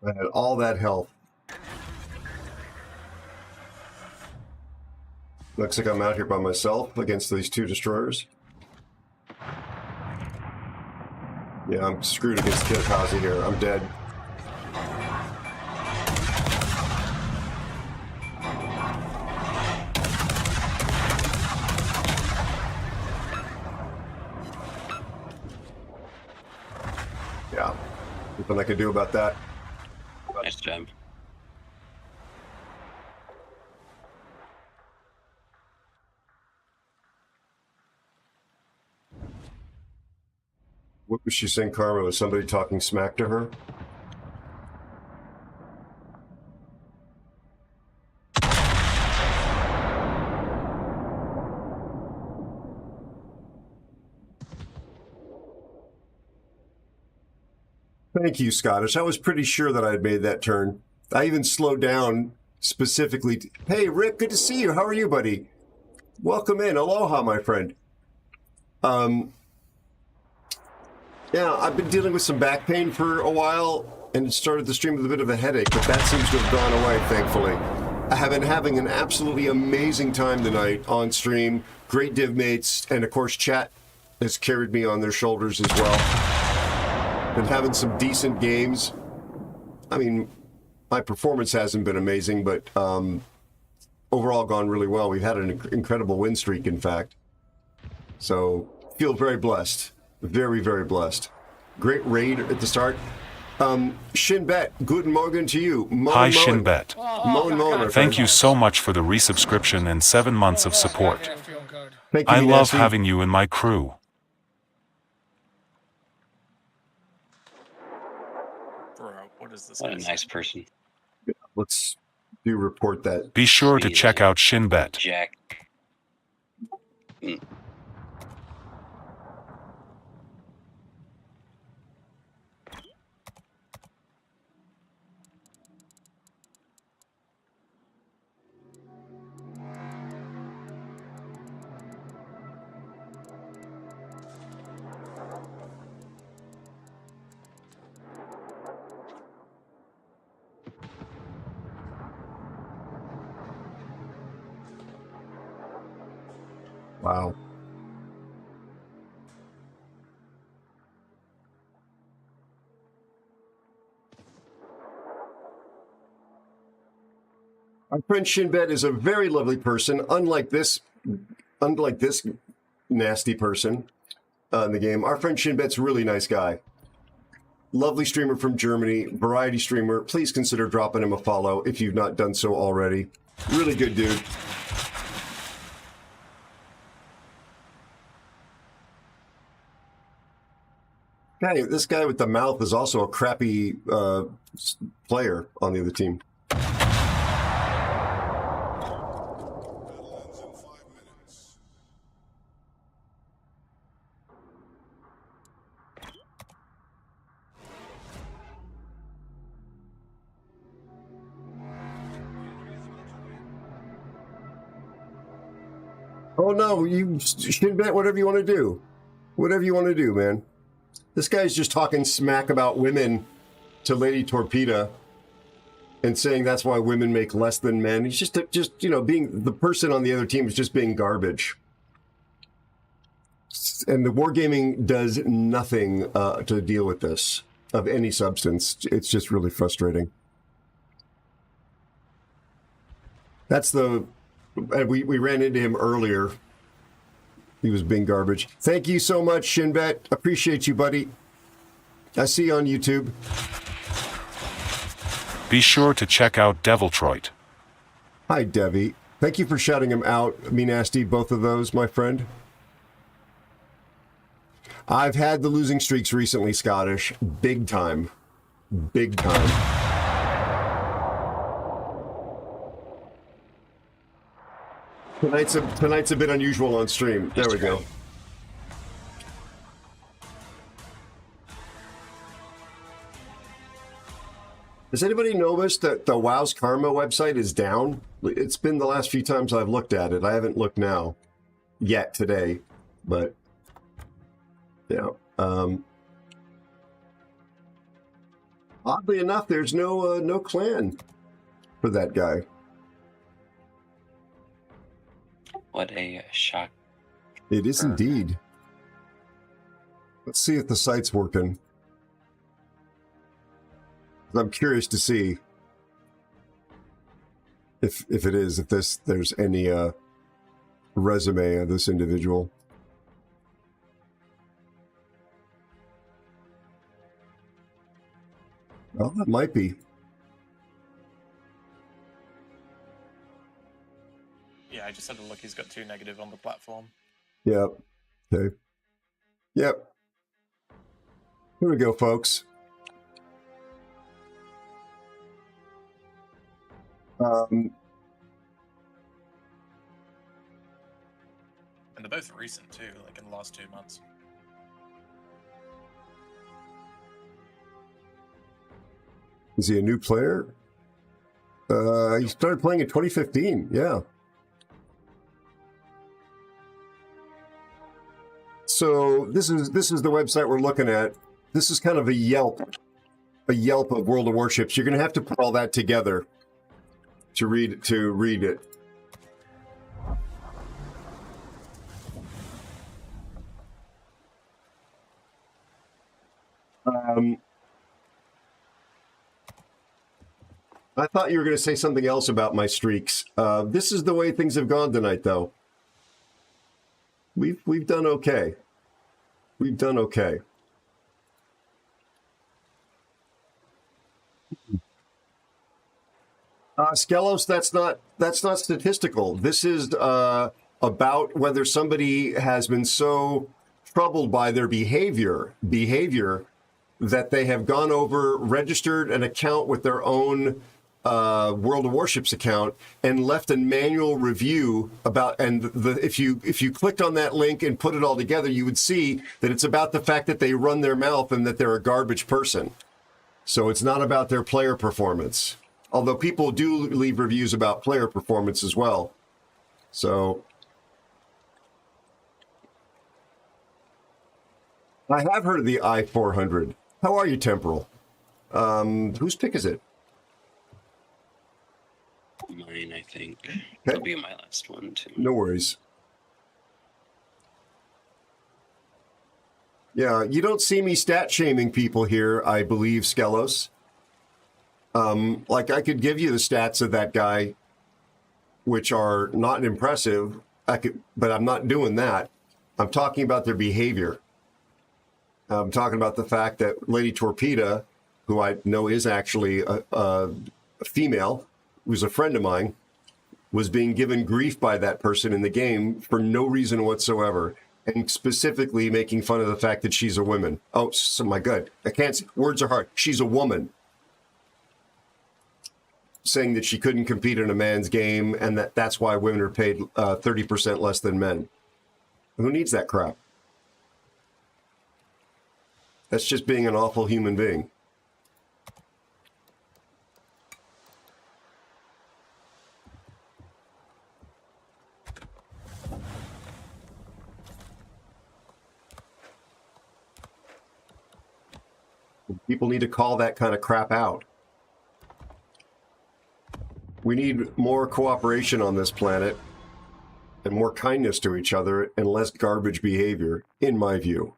I had all that health. Looks like I'm out here by myself against these two destroyers. Yeah, I'm screwed against Kamikaze here. I'm dead. Yeah, nothing I could do about that. Nice job. What was she saying, Karma? Was somebody talking smack to her? Thank you, Scottish. I was pretty sure that I had made that turn. I even slowed down specifically. Hey, Rick, good to see you. How are you, buddy? Welcome in. Aloha, my friend. Yeah, I've been dealing with some back pain for a while, and it started the stream with a bit of a headache, but that seems to have gone away, thankfully. I have been having an absolutely amazing time tonight on stream. Great div mates, and of course, chat has carried me on their shoulders as well. Been having some decent games. I mean, my performance hasn't been amazing, but overall gone really well. We've had an incredible win streak, in fact. So, feel very blessed. Very, very blessed. Great raid at the start. Shinbet, guten Morgen to you. Hi Shinbet. Moan, Thank you so much for the resubscription and 7 months of support. Thank you, I love Nancy. having you in my crew. Bro, what is this? What a nice person. Let's do report that. Be sure to check out Shinbet. Jack. Wow. Our friend Shinbet is a very lovely person, unlike this nasty person in the game. Our friend Shinbet's a really nice guy. Lovely streamer from Germany, variety streamer. Please consider dropping him a follow if you've not done so already. Really good dude. Hey, this guy with the mouth is also a crappy player on the other team. Oh no, you should bet whatever you want to do. Whatever you want to do, man. This guy's just talking smack about women to Lady Torpedo and saying that's why women make less than men. He's just being the person on the other team is just being garbage. And the wargaming does nothing to deal with this of any substance. It's just really frustrating. That's we ran into him earlier. He was being garbage. Thank you so much, Shinbet. Appreciate you, buddy. I see you on YouTube. Be sure to check out Deviltroit. Hi, Devi. Thank you for shouting him out. Me Nasty, both of those, my friend. I've had the losing streaks recently, Scottish. Big time. Big time. Tonight's a bit unusual on stream. There we go. Does anybody notice that the WoW's Karma website is down? It's been the last few times I've looked at it. I haven't looked now yet today, but yeah. Oddly enough, there's no clan for that guy. What a shock. It is indeed. Let's see if the site's working. I'm curious to see if it is, if there's any resume of this individual. Oh, that might be. Yeah, I just had a look. He's got 2 negative on the platform. Yep. Okay. Yep. Here we go, folks. And they're both recent too, like in the last 2 months. Is he a new player? He started playing in 2015. Yeah. So this is the website we're looking at. This is kind of a Yelp of World of Warships. You're going to have to put all that together to read it. I thought you were going to say something else about my streaks. This is the way things have gone tonight, though. We've done okay. We've done okay. Skelos, that's not statistical. This is about whether somebody has been so troubled by their behavior that they have gone over, registered an account with their own World of Warships account and left a manual review about, and if you clicked on that link and put it all together, you would see that it's about the fact that they run their mouth and that they're a garbage person. So it's not about their player performance. Although people do leave reviews about player performance as well. So I have heard of the I-400. How are you, Temporal? Whose pick is it? Mine, I think. It'll be my last one, too. No worries. Yeah, you don't see me stat shaming people here, I believe, Skelos. Like, I could give you the stats of that guy, which are not impressive, but I'm not doing that. I'm talking about their behavior. I'm talking about the fact that Lady Torpedo, who I know is actually a female, who's a friend of mine, was being given grief by that person in the game for no reason whatsoever, and specifically making fun of the fact that she's a woman. Oh, so my God, I can't. Words are hard. She's a woman. Saying that she couldn't compete in a man's game, and that's why women are paid 30% less than men. Who needs that crap? That's just being an awful human being. People need to call that kind of crap out. We need more cooperation on this planet and more kindness to each other and less garbage behavior, in my view.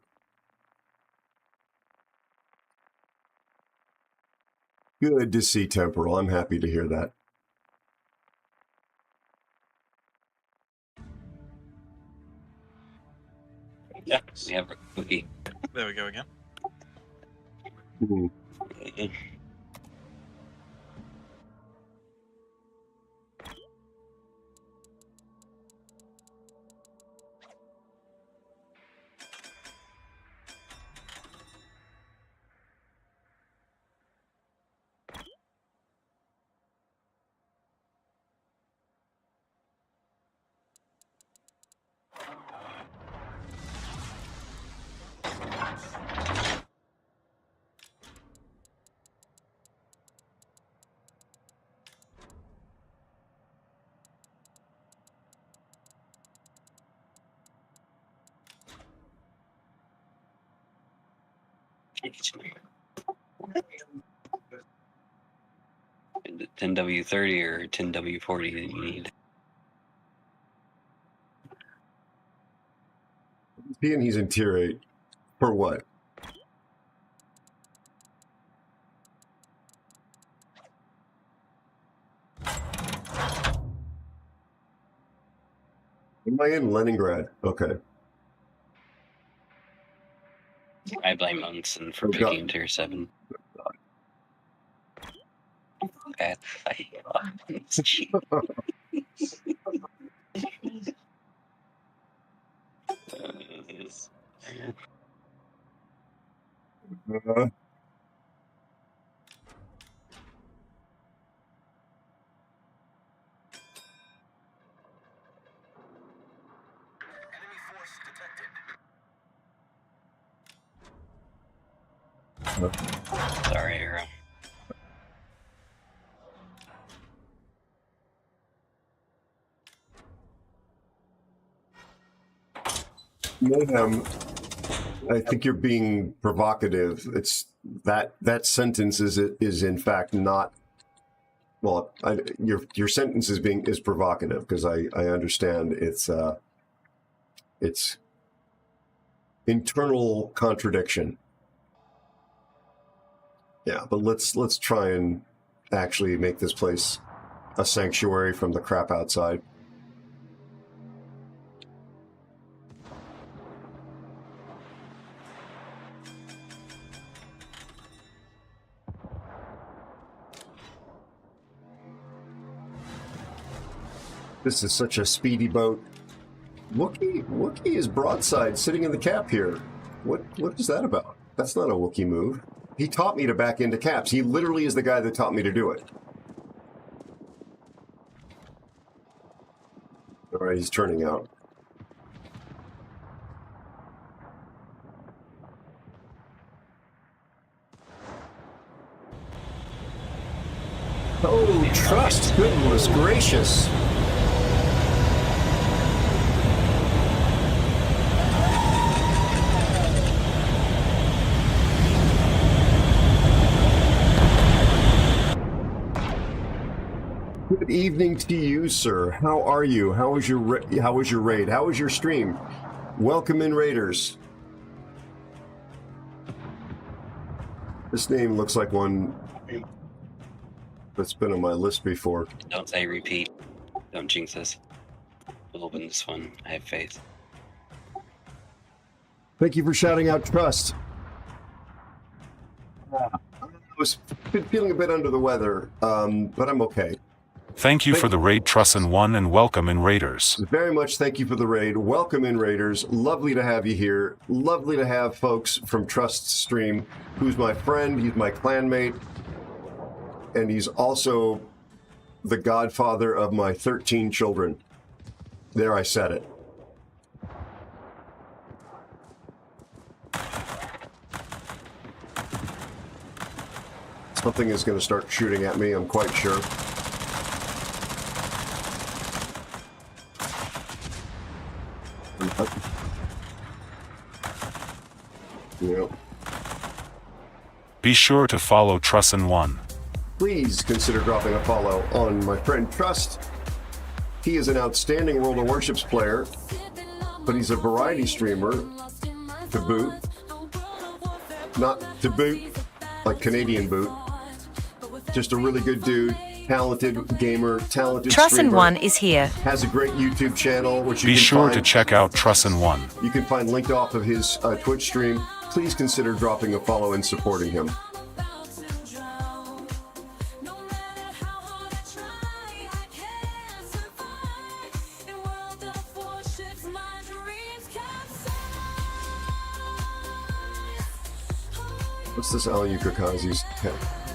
Good to see Temporal. I'm happy to hear that. Yeah, we have a cookie. There we go again. Is it 10W30 or 10W40 that you need? Being he's in tier 8. For what? Am I in Leningrad? Okay. I blame Munson for picking tier 7. Bad fight. Sorry, Aero. Mayhem, I think you're being provocative. It's that sentence is in fact not. Well, your sentence is provocative because I understand it's internal contradiction. Yeah, but let's try and actually make this place a sanctuary from the crap outside. This is such a speedy boat. Wookiee is broadside sitting in the cap here. What is that about? That's not a Wookiee move. He taught me to back into caps. He literally is the guy that taught me to do it. All right, he's turning out. Oh, trust! Goodness gracious! Good evening to you, sir. How are you? How was your raid? How was your stream? Welcome in, Raiders. This name looks like one that's been on my list before. Don't say repeat. Don't jinx us. We'll open this one. I have faith. Thank you for shouting out trust. I was feeling a bit under the weather, but I'm okay. Thank you for the raid, Trussin1, and welcome in, Raiders. Very much thank you for the raid. Welcome in, Raiders. Lovely to have you here. Lovely to have folks from Trust's stream, who's my friend, he's my clanmate, and he's also the godfather of my 13 children. There, I said it. Something is going to start shooting at me, I'm quite sure. Yep. Be sure to follow Trussin1. Please consider dropping a follow on my friend Trust. He is an outstanding World of Warships player, but he's a variety streamer to boot. Not to boot, like Canadian boot. Just a really good dude, talented gamer, talented streamer. Trussin1 is here. Has a great YouTube channel, which you Be can sure find. to check out Trussin1. You can find linked off of his Twitch stream. Please consider dropping a follow and supporting him. What's this Al-Ukakazi's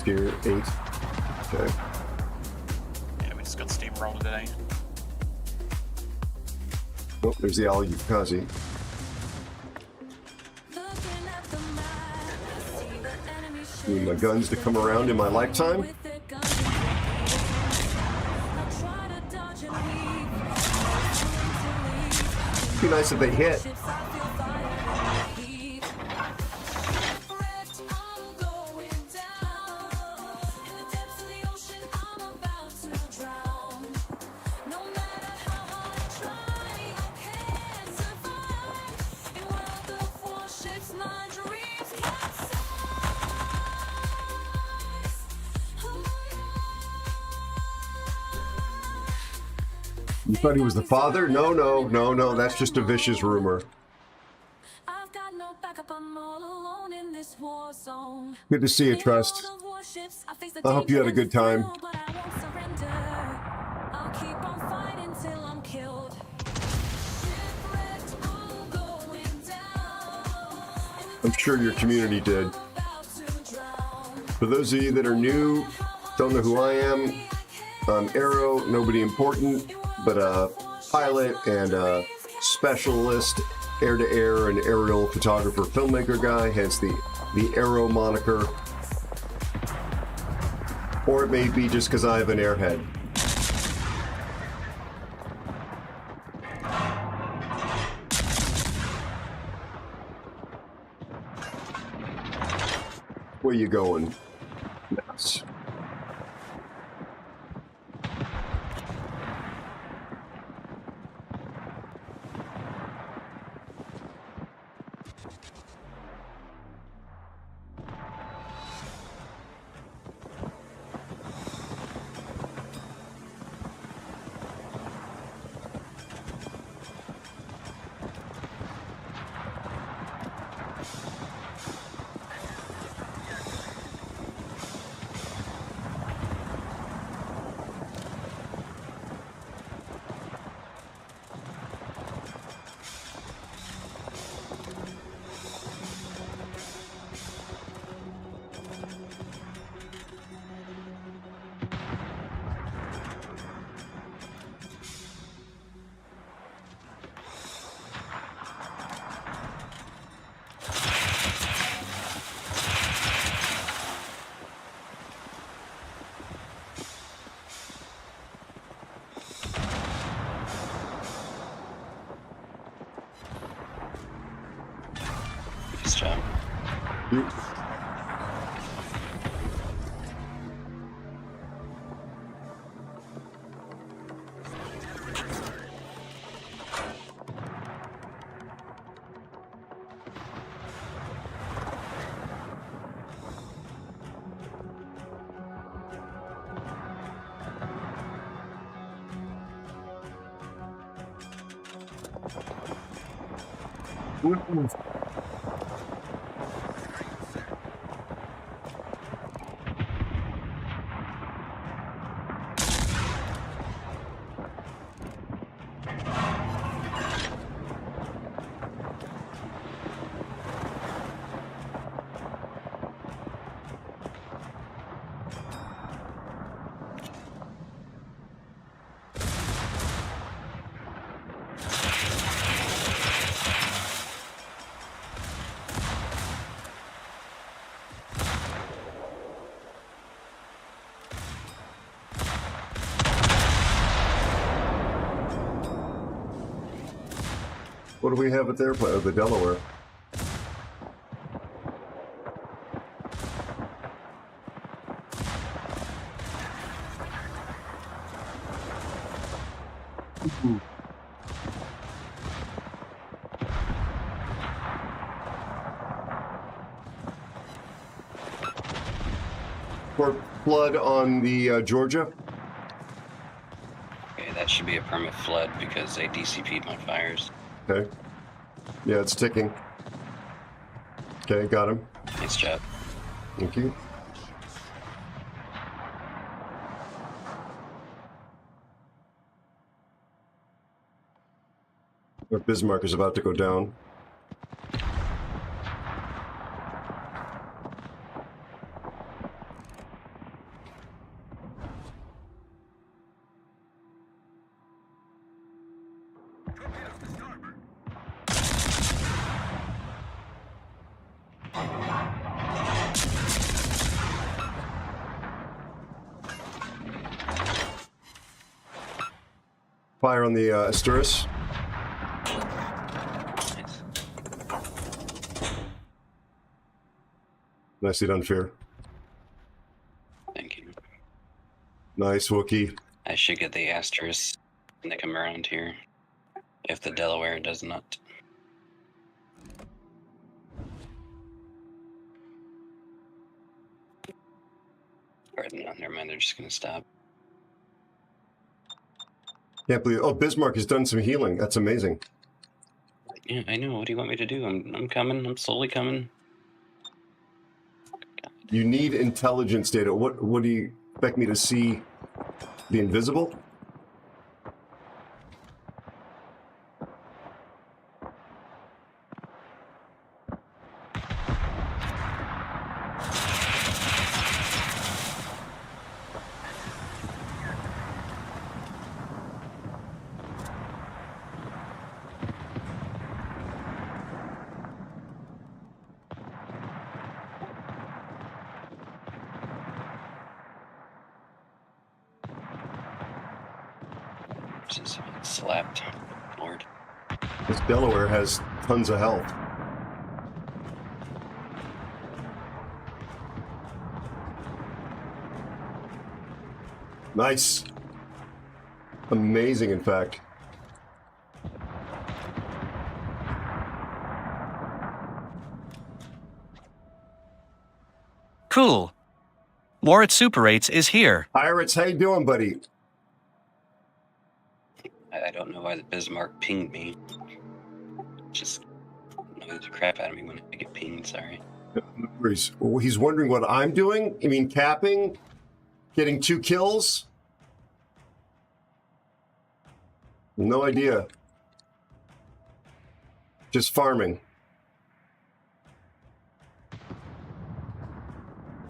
tier 8? Okay. Yeah, we just got steamrolled today. Oh, there's the Al-Ukakazi. Need my guns to come around in my lifetime. Be nice if they hit. You thought he was the father? No, that's just a vicious rumor. Good to see you, Trust. I hope you had a good time. I'm sure your community did. For those of you that are new, don't know who I am, I'm Aero, nobody important, but a pilot and a specialist, air-to-air and aerial photographer, filmmaker guy, hence the Aero moniker. Or it may be just because I have an airhead. Where you going? Yes. Nice job. What do we have at their place? Oh, the Delaware. For flood on the Georgia. Okay, that should be a permit flood because they DCP'd my fires. Okay. Yeah, it's ticking. Okay, got him. Nice job. Thank you. Our Bismarck is about to go down. Fire on the Asturis. Nicely done, Fear. Thank you. Nice, Wookie. I should get the Asterisk when they come around here. If the Delaware does not. Or no, never mind, they're just gonna stop. Can't believe. Oh, Bismarck has done some healing. That's amazing. Yeah, I know. What do you want me to do? I'm coming. I'm slowly coming. You need intelligence data. What do you expect me to see? The invisible? Just slapped. Lord. This Delaware has tons of health. Nice. Amazing, in fact. Cool. More at Super 8s is here. Pirates, how you doing, buddy? I don't know why the Bismarck pinged me. Just annoys the crap out of me when I get pinged, sorry. He's wondering what I'm doing? You mean capping? Getting 2 kills? No idea. Just farming.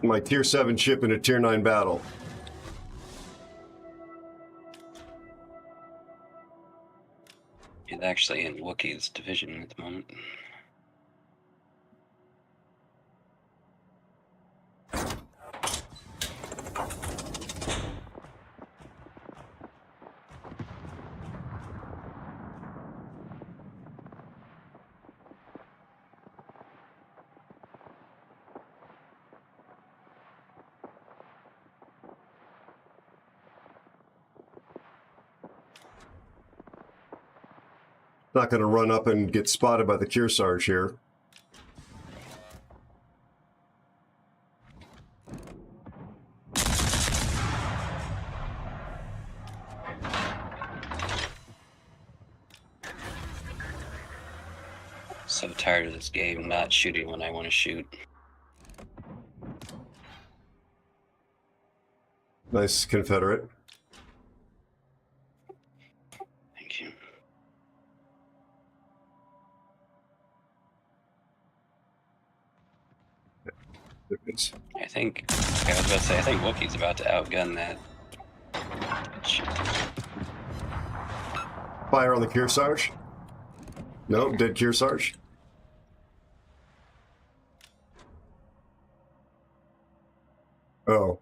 My tier 7 ship in a tier 9 battle. He's actually in Wookiee's division at the moment. Not going to run up and get spotted by the Kearsarge here. So tired of this game not shooting when I want to shoot. Nice Confederate. Thank you. I think, I was about to say, I think Wookiee's about to outgun that. Fire on the Kearsarge. No, dead Kearsarge. Oh.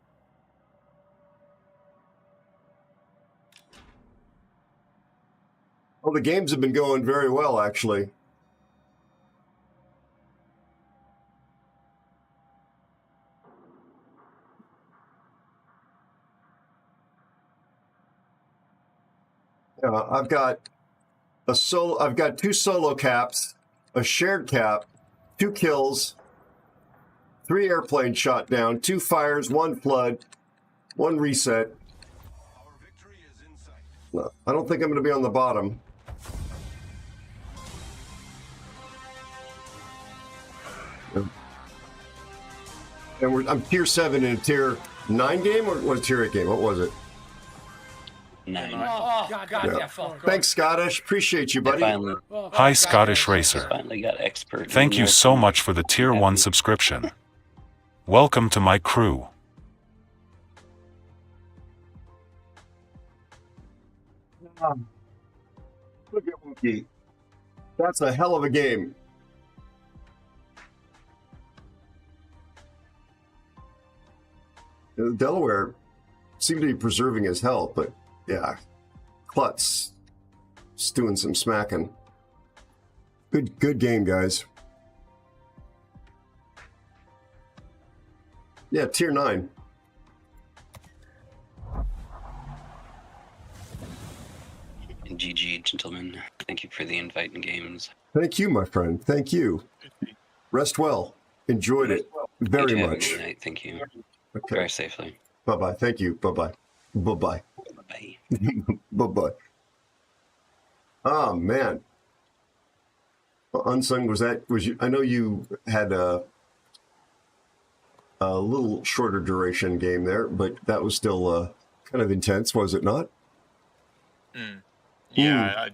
Well, the games have been going very well, actually. I've got I've got 2 solo caps, a shared cap, 2 kills, 3 airplanes shot down, 2 fires, 1 flood, 1 reset. No, I don't think I'm going to be on the bottom. And I'm tier 7 in a tier 9 game, or was it tier 8 game? What was it? 9. Oh, God, Yeah. Thanks, Scottish. Appreciate you, buddy. Hi, Scottish Racer. Finally got expert. Thank you so much for the tier 1 subscription. Welcome to my crew. Look at Wookie. That's a hell of a game. Delaware seemed to be preserving his health, but yeah, Klutz is doing some smacking. Good game, guys. Yeah, tier 9. GG, gentlemen. Thank you for the invite and games. Thank you, my friend. Thank you. Rest well. Enjoyed it very much. Good night. Thank you. Okay. Drive safely. Bye-bye. Thank you. Bye-bye. Bye-bye. Bye. Bye-bye. Oh, man. Unsung, was you? I know you had a little shorter duration game there, but that was still kind of intense, was it not? Yeah, I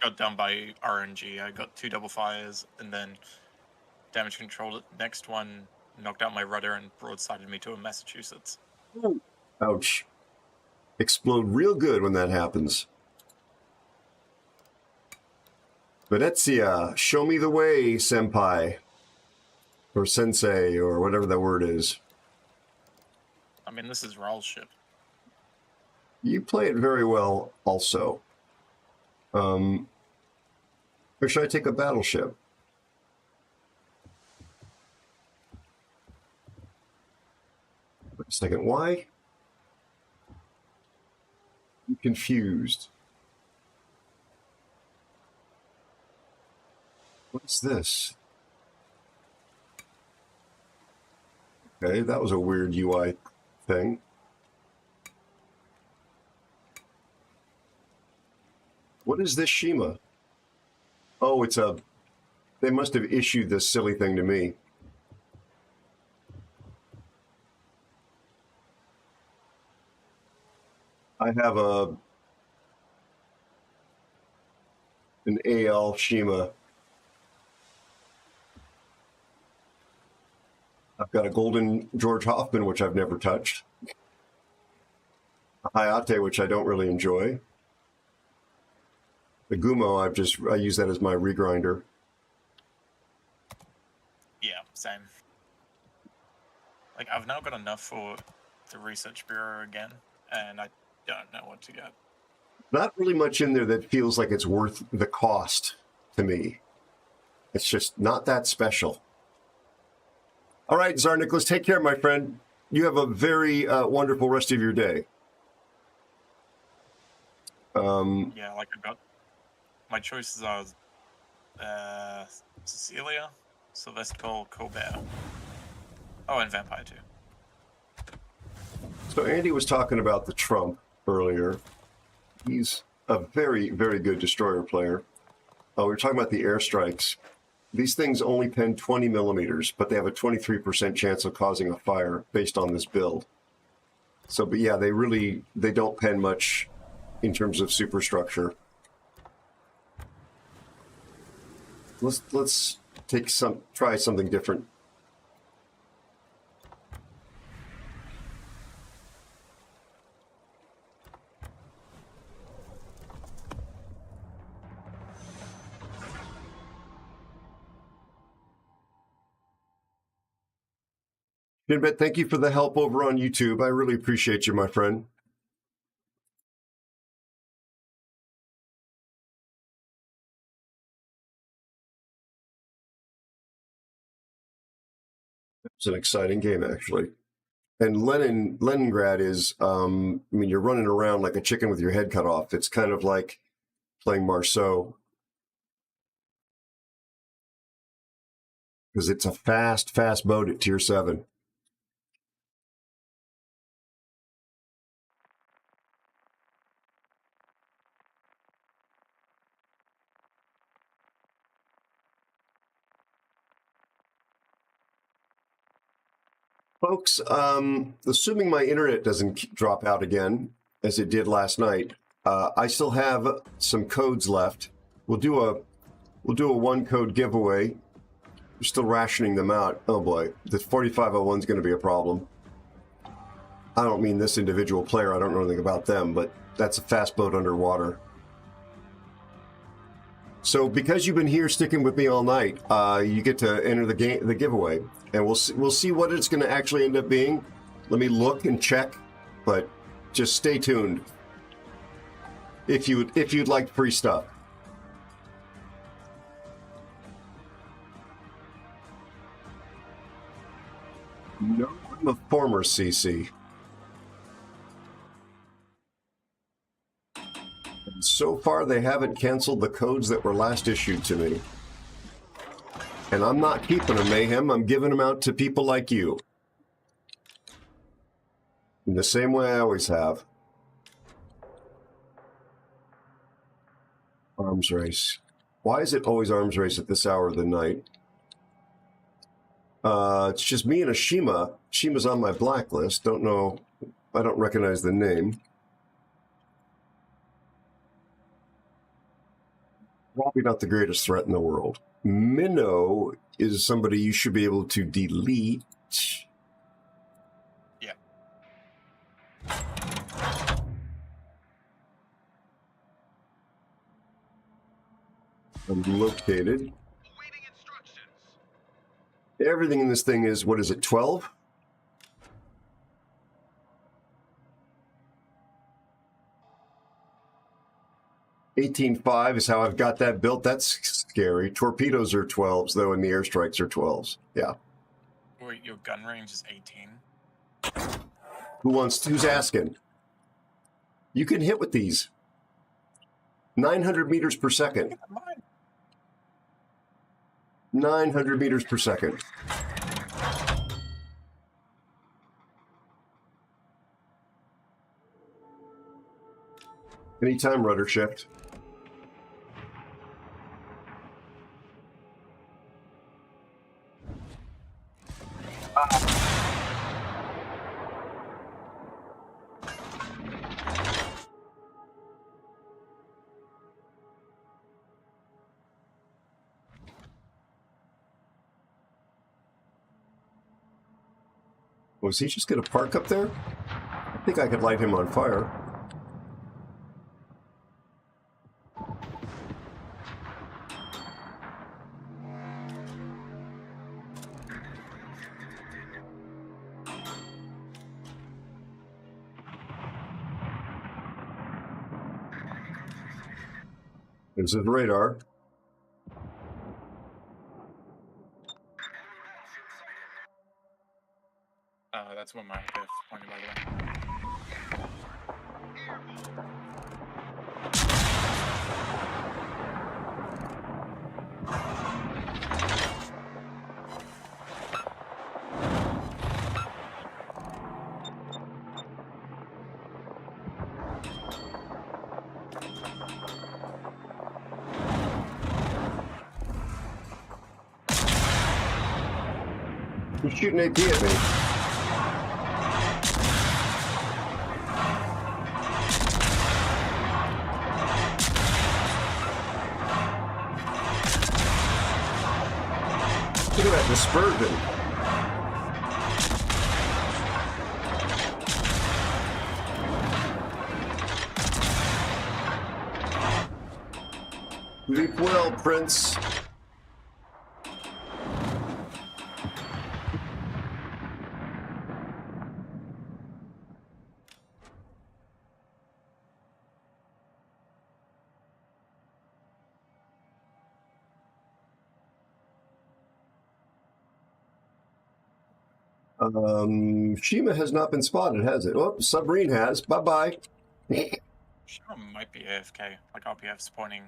got down by RNG. I got 2 double fires, and then damage controlled it. Next one knocked out my rudder and broadsided me to a Massachusetts. Ouch. Explode real good when that happens. Venezia, show me the way, senpai. Or sensei, or whatever that word is. I mean, this is Warship. You play it very well also. Or should I take a battleship? Wait a second, why? I'm confused. What's this? Okay, that was a weird UI thing. What is this Shima? Oh, it's a... They must have issued this silly thing to me. I have an AL Shima. I've got a golden George Hoffman, which I've never touched. A Hayate, which I don't really enjoy. The Gumo, I use that as my regrinder. Yeah, same. Like, I've now got enough for the Research Bureau again, and I don't know what to get. Not really much in there that feels like it's worth the cost to me. It's just not that special. All right, Tsar Nicholas, take care, my friend. You have a very wonderful rest of your day. Yeah, like I got... My choices are Cecilia, Sylvester Colbert. Oh, and Vampire too. So Andy was talking about the Trump earlier. He's a very, very good destroyer player. We were talking about the airstrikes. These things only pen 20 millimeters, but they have a 23% chance of causing a fire based on this build. So, but yeah, they don't pen much in terms of superstructure. Let's try something different. Jinbet, thank you for the help over on YouTube. I really appreciate you, my friend. It's an exciting game, actually. And Leningrad is, I mean, you're running around like a chicken with your head cut off. It's kind of like playing Marceau. Because it's a fast boat at Tier 7. Folks, assuming my internet doesn't drop out again, as it did last night, I still have some codes left. We'll do a one code giveaway. We're still rationing them out. Oh boy, the 4501 is going to be a problem. I don't mean this individual player. I don't know anything about them, but that's a fast boat underwater. So because you've been here sticking with me all night, you get to enter the giveaway, and we'll see what it's going to actually end up being. Let me look and check, but just stay tuned if you'd like free stuff. No, I'm a former CC. And so far, they haven't canceled the codes that were last issued to me. And I'm not keeping them, Mayhem. I'm giving them out to people like you. In the same way I always have. Arms race. Why is it always arms race at this hour of the night? It's just me and a Shima. Shima's on my blacklist. Don't know. I don't recognize the name. Probably not the greatest threat in the world. Minnow is somebody you should be able to delete. Yeah. Located. Everything in this thing is, what is it, 12? $18.5 is how I've got that built. That's scary. Torpedoes are 12s, though, and the airstrikes are 12s. Yeah. Wait, your gun range is 18? Who's asking? You can hit with these. 900 meters per second. 900 meters per second. Anytime rudder shift. Was he just going to park up there? I think I could light him on fire. This is radar. That's what my diff pointed, by the way. He's shooting AP at me. Look at that dispersion. Leap well, Prince. Shima has not been spotted, has it? Oh, submarine has. Bye-bye. Shima might be AFK. Like RPF's pointing.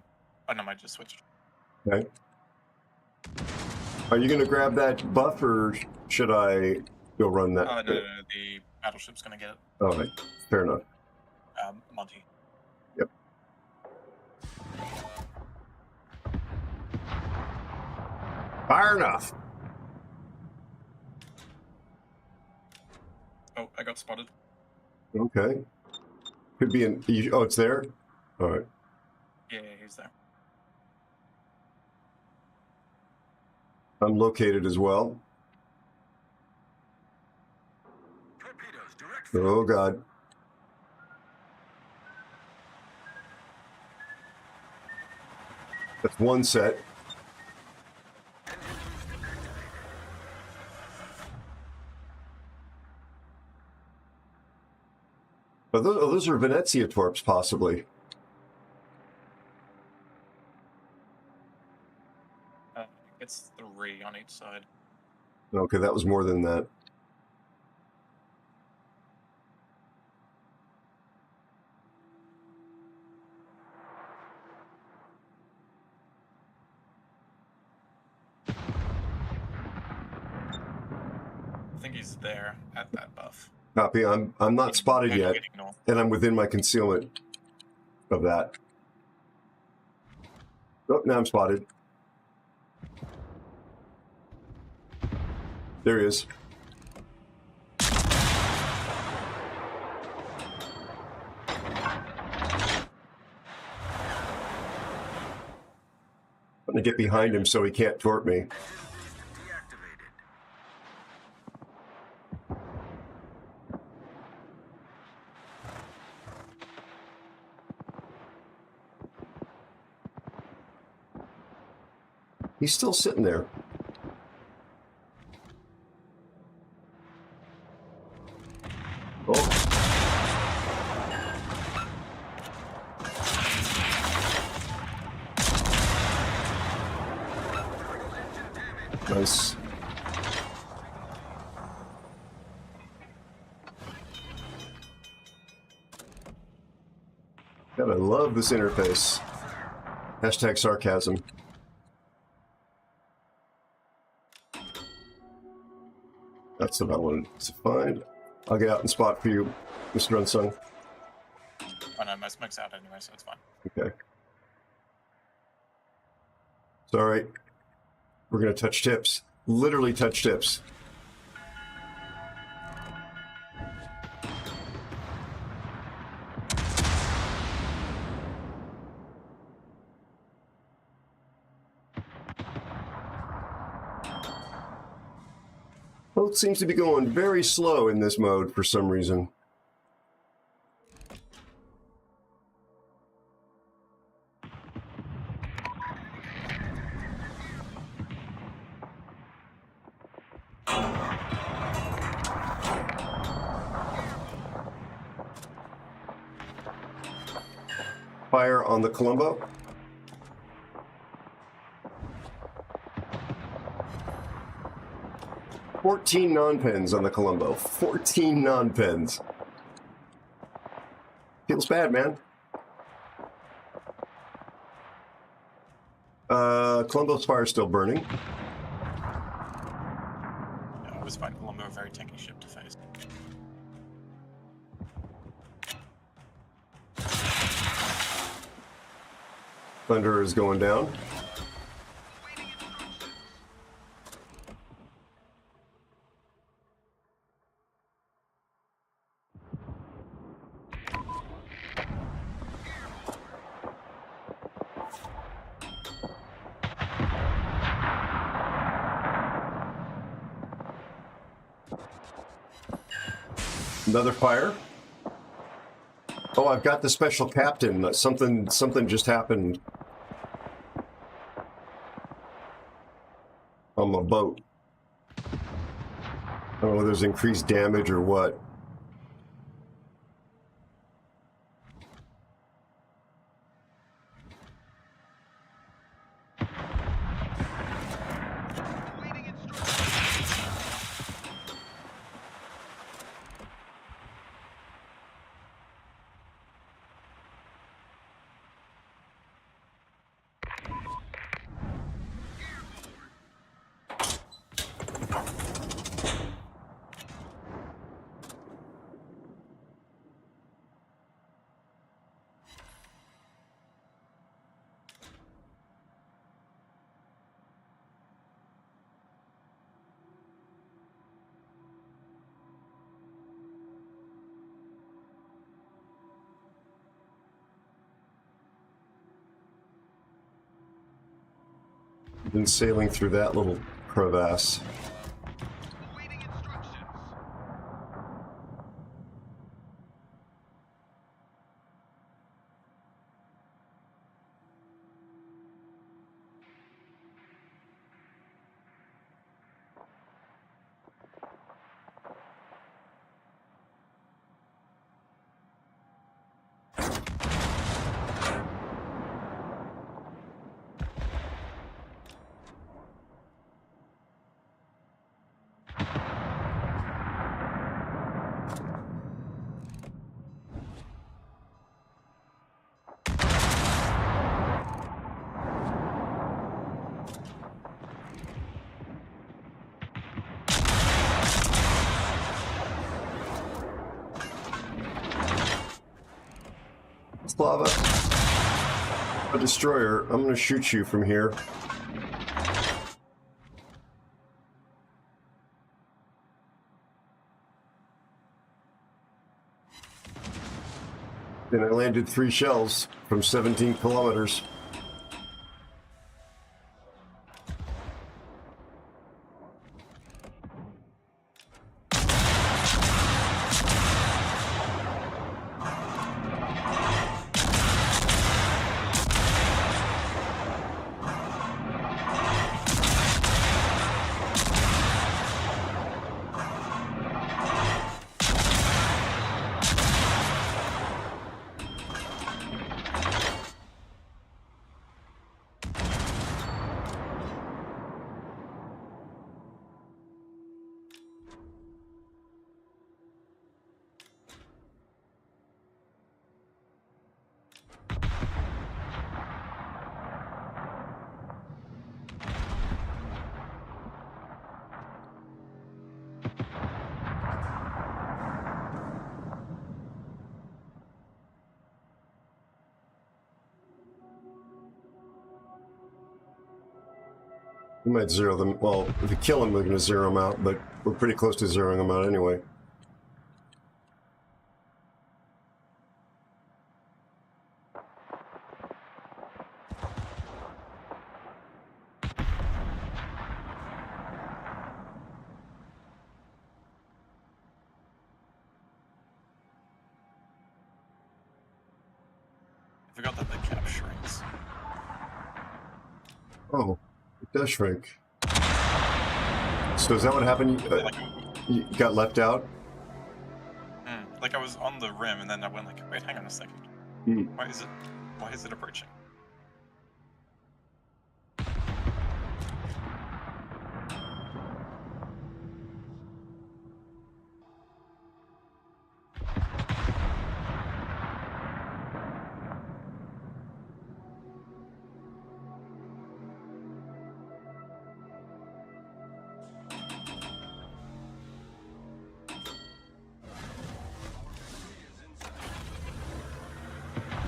Oh no, I just switched. Okay. Are you going to grab that buff, or should I go run that? No, the battleship's going to get it. All right, fair enough. Monty. Yep. Fire enough. Oh, I got spotted. Okay. Could be an... Oh, it's there? All right. Yeah, he's there. I'm located as well. Oh, God. That's one set. But those are Venezia torps, possibly. It's 3 on each side. Okay, that was more than that. I think he's there at that buff. Copy. I'm not spotted yet, and I'm within my concealment of that. Oh, now I'm spotted. There he is. I'm gonna get behind him so he can't torp me. He's still sitting there. Oh. Nice. God, I love this interface. Hashtag sarcasm. That's what I wanted to find. I'll get out and spot for you, Mr. Unsung. Oh no, my smoke's out anyway, so it's fine. Okay. It's all right. We're going to touch tips. Literally touch tips. Boat seems to be going very slow in this mode for some reason. Fire on the Colombo. $14 non-pens on the Colombo. 14 non-pens. Feels bad, man. Colombo's fire still burning. I always find Colombo a very tanky ship to face. Thunder is going down. Another fire. Oh, I've got the special captain. Something just happened on the boat. I don't know whether there's increased damage or what. Been sailing through that little crevasse. Slava, a destroyer. I'm going to shoot you from here. And I landed 3 shells from 17 kilometers. We might zero them. Well, if we kill them, we're going to zero them out, but we're pretty close to zeroing them out anyway. I forgot that the cap shrinks. Oh, it does shrink. So is that what happened? You got left out? Like I was on the rim and then I went like, wait, hang on a second. Why is it approaching?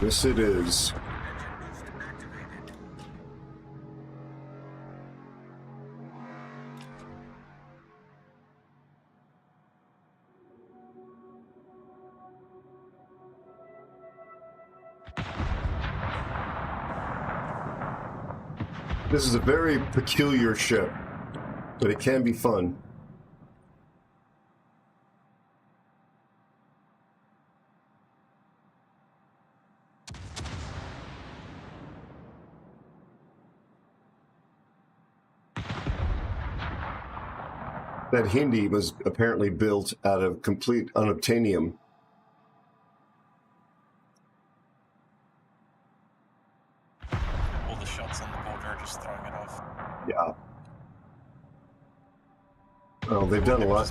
Yes, it is. This is a very peculiar ship, but it can be fun. That Hindi was apparently built out of complete unobtainium. All the shots on the border are just throwing it off. Yeah. Oh, they've done a lot.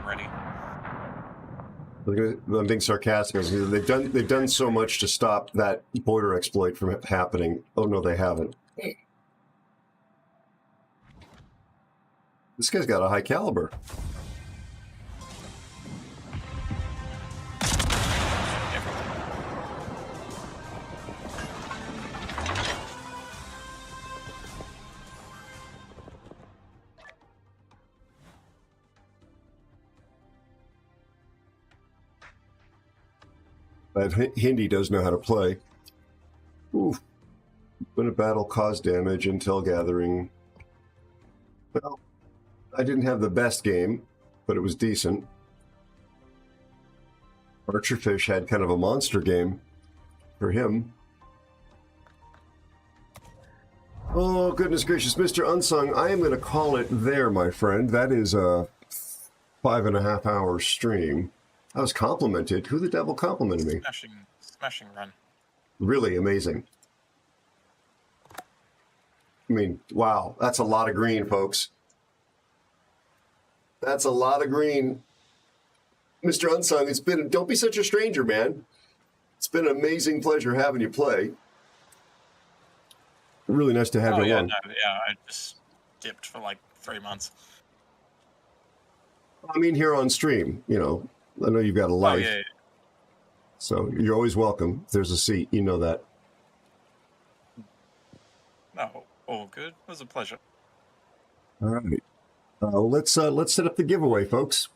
Ready. I'm being sarcastic. They've done so much to stop that border exploit from happening. Oh no, they haven't. This guy's got a high caliber. But Hindi does know how to play. Ooh, When a battle caused damage, intel gathering. Well, I didn't have the best game, but it was decent. Archerfish had kind of a monster game for him. Oh, goodness gracious, Mr. Unsung, I am going to call it there, my friend. That is a 5.5 hour stream. I was complimented. Who the devil complimented me? Smashing run. Really amazing. I mean, wow, that's a lot of green, folks. That's a lot of green. Mr. Unsung, it's been, don't be such a stranger, man. It's been an amazing pleasure having you play. Really nice to have you along. I just dipped for like 3 months. I mean, here on stream, you know, I know you've got a life. Yeah. So you're always welcome. If there's a seat, you know that. No, all good. It was a pleasure. All right. Let's set up the giveaway, folks.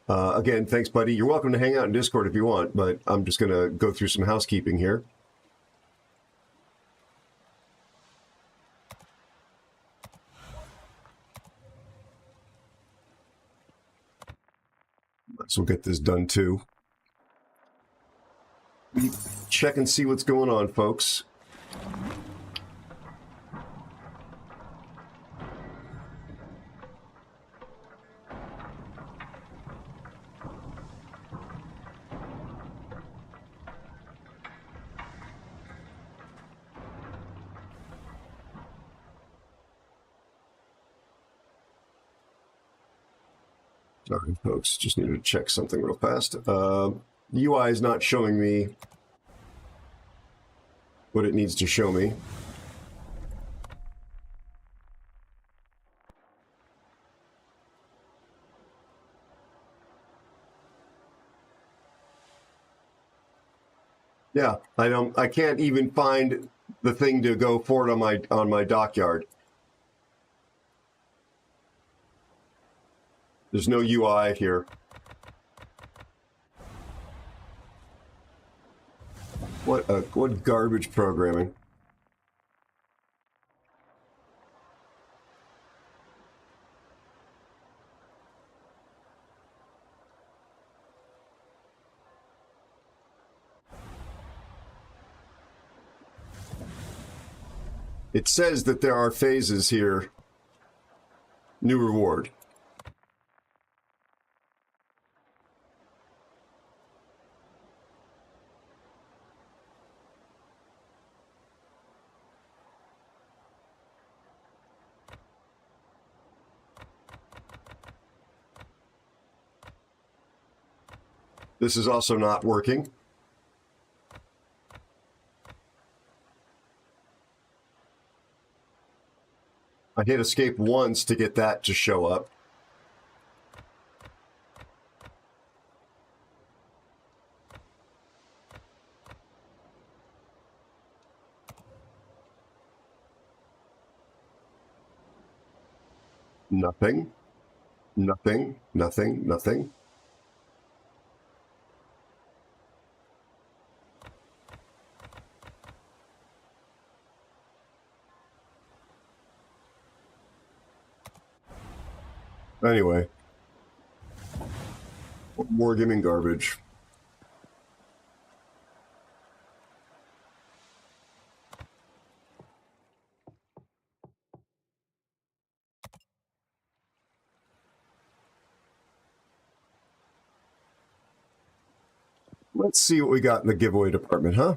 Again, thanks, buddy. You're welcome to hang out in Discord if you want, but I'm just going to go through some housekeeping here. So we'll get this done too. Check and see what's going on, folks. Sorry, folks, just needed to check something real fast. UI is not showing me what it needs to show me. Yeah, I can't even find the thing to go forward on my dockyard. There's no UI here. What garbage programming. It says that there are phases here. New reward. This is also not working. I hit escape once to get that to show up. Nothing. Nothing. Nothing. Nothing. Anyway, more gaming garbage. Let's see what we got in the giveaway department, huh?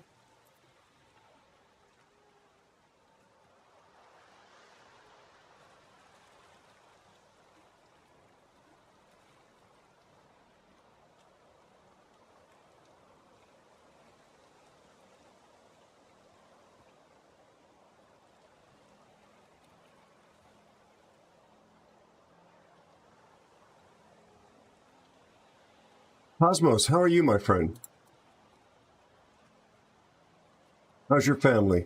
Cosmos, how are you, my friend? How's your family?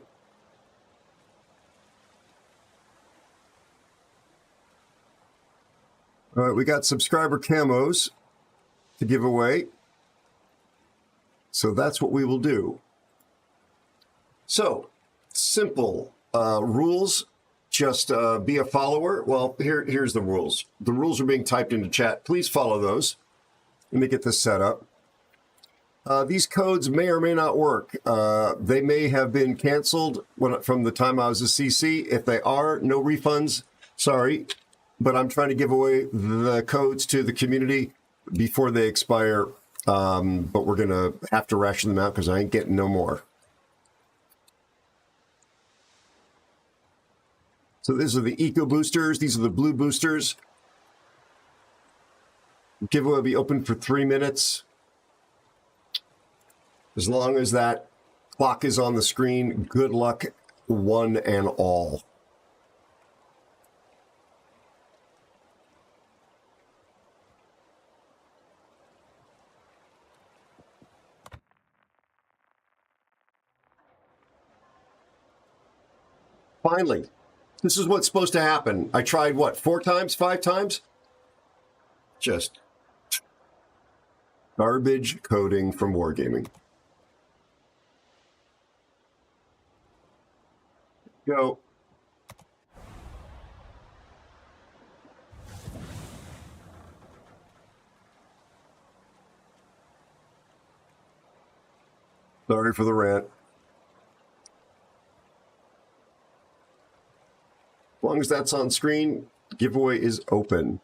All right, we got subscriber camos to give away. So that's what we will do. So, simple rules. Just be a follower. Well, here's the rules. The rules are being typed into chat. Please follow those. Let me get this set up. These codes may or may not work. They may have been canceled from the time I was a CC. If they are, no refunds. Sorry. But I'm trying to give away the codes to the community before they expire. But we're going to have to ration them out because I ain't getting no more. So these are the eco boosters. These are the blue boosters. Giveaway will be open for 3 minutes. As long as that clock is on the screen, good luck, one and all. Finally, this is what's supposed to happen. I tried, what, 4 times, 5 times? Just garbage coding from Wargaming. Go. Sorry for the rant. As long as that's on screen, giveaway is open.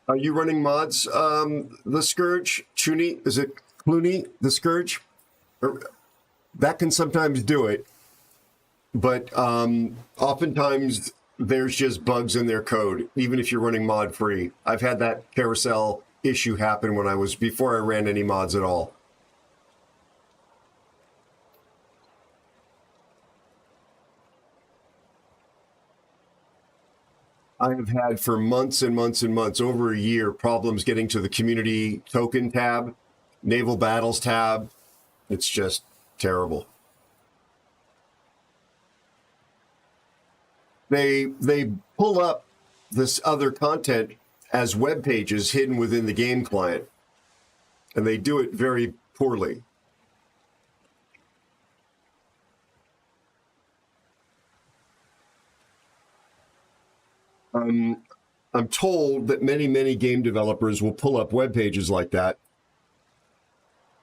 Are you running mods, the Scourge? Chuni, is it Clooney, the Scourge? That can sometimes do it, but oftentimes there's just bugs in their code, even if you're running mod free. I've had that carousel issue happen before I ran any mods at all. I have had for months and months and months, over a year, problems getting to the community token tab, naval battles tab. It's just terrible. They pull up this other content as web pages hidden within the game client, and they do it very poorly. I'm told that many game developers will pull up web pages like that,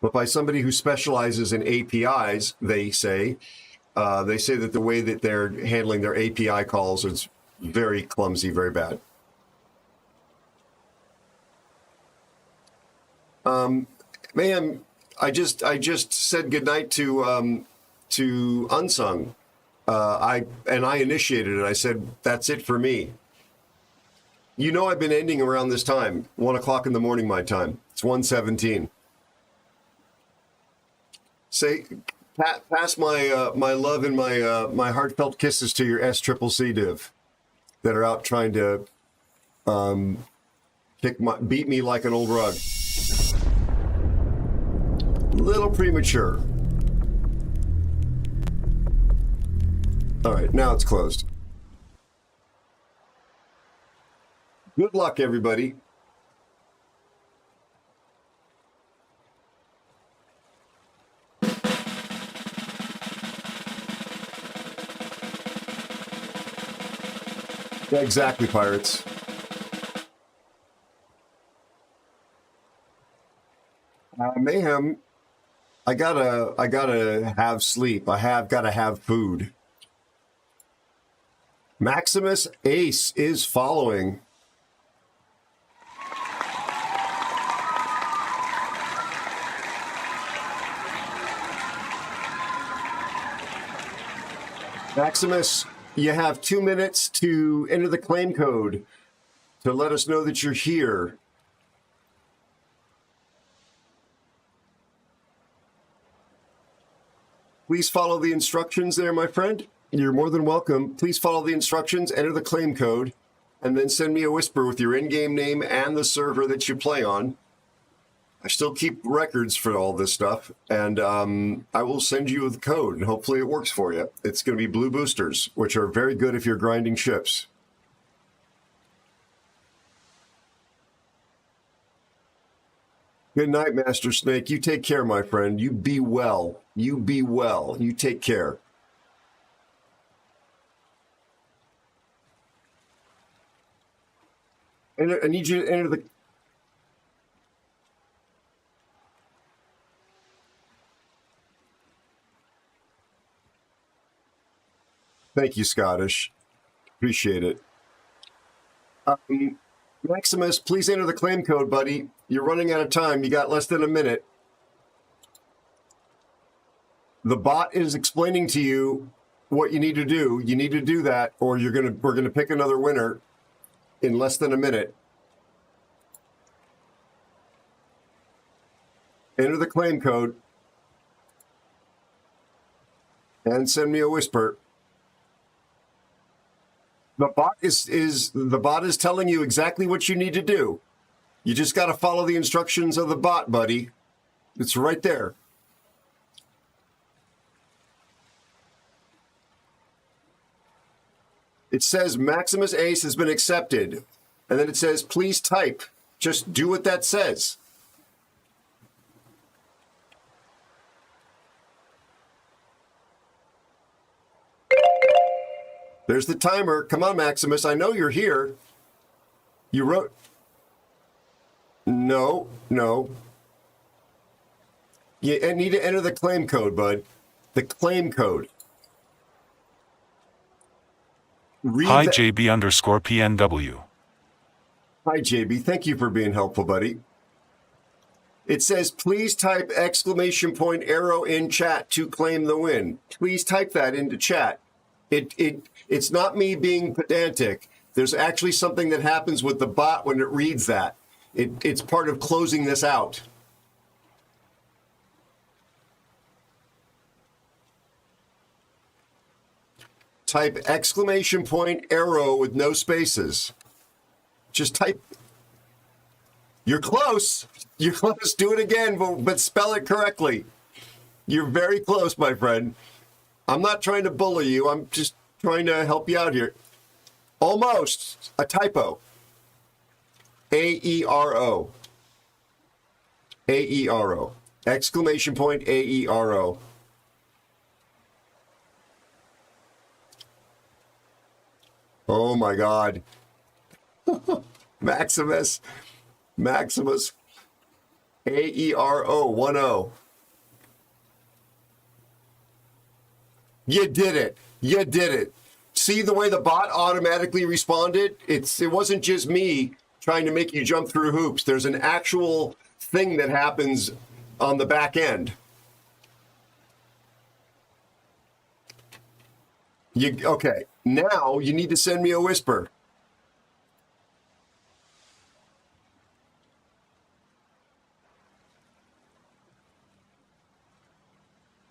but by somebody who specializes in APIs, they say that the way that they're handling their API calls is very clumsy, very bad. Ma'am, I just said goodnight to Unsung. I initiated it. I said that's it for me. You know I've been ending around this time, 1 o'clock in the morning my time. It's 1:17. Pass my my love and my heartfelt kisses to your SCCC div that are out trying to beat me like an old rug. Little premature. All right, now it's closed. Good luck, everybody. Yeah, exactly, pirates. Mayhem, I gotta have sleep. Gotta have food. Maximus Ace is following. Maximus, you have 2 minutes to enter the claim code to let us know that you're here. Please follow the instructions there, my friend. You're more than welcome. Please follow the instructions, enter the claim code, and then send me a whisper with your in-game name and the server that you play on. I still keep records for all this stuff, and I will send you the code, and hopefully it works for you. It's going to be blue boosters, which are very good if you're grinding ships. Good night, Master Snake. You take care, my friend. You be well. You be well. You take care. I need you to enter the... Thank you, Scottish. Appreciate it. Maximus, please enter the claim code, buddy. You're running out of time. You got less than a minute. The bot is explaining to you what you need to do. You need to do that, or we're gonna pick another winner in less than a minute. Enter the claim code and send me a whisper. The bot is telling you exactly what you need to do. You just got to follow the instructions of the bot, buddy. It's right there. It says Maximus Ace has been accepted. And then it says, please type. Just do what that says. There's the timer. Come on, Maximus. I know you're here. You wrote... No. You need to enter the claim code, bud. The claim code. Hi, JB_PNW. Hi, JB. Thank you for being helpful, buddy. It says, please type !Aero in chat to claim the win. Please type that into chat. It's not me being pedantic. There's actually something that happens with the bot when it reads that. It's part of closing this out. Type !Aero with no spaces. Just type. You're close. You're close. Do it again, but spell it correctly. You're very close, my friend. I'm not trying to bully you. I'm just trying to help you out here. Almost a typo. AERO. AERO. !Aero. Oh my God. Maximus. AERO 10. You did it. You did it. See the way the bot automatically responded? It wasn't just me trying to make you jump through hoops. There's an actual thing that happens on the back end. Okay, now you need to send me a whisper.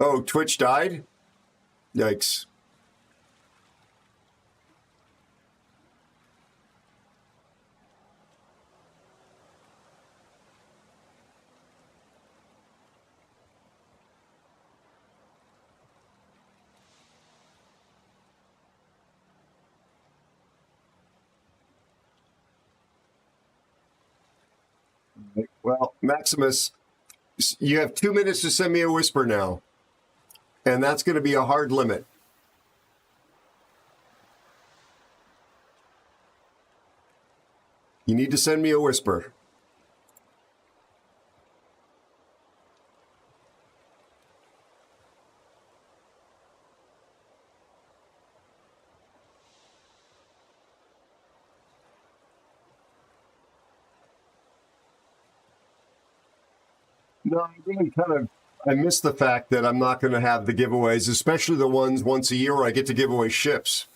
Oh, Twitch died? Yikes. Well, Maximus, you have 2 minutes to send me a whisper now. And that's going to be a hard limit. You need to send me a whisper. No, I miss the fact that I'm not going to have the giveaways, especially the ones once a year where I get to give away ships.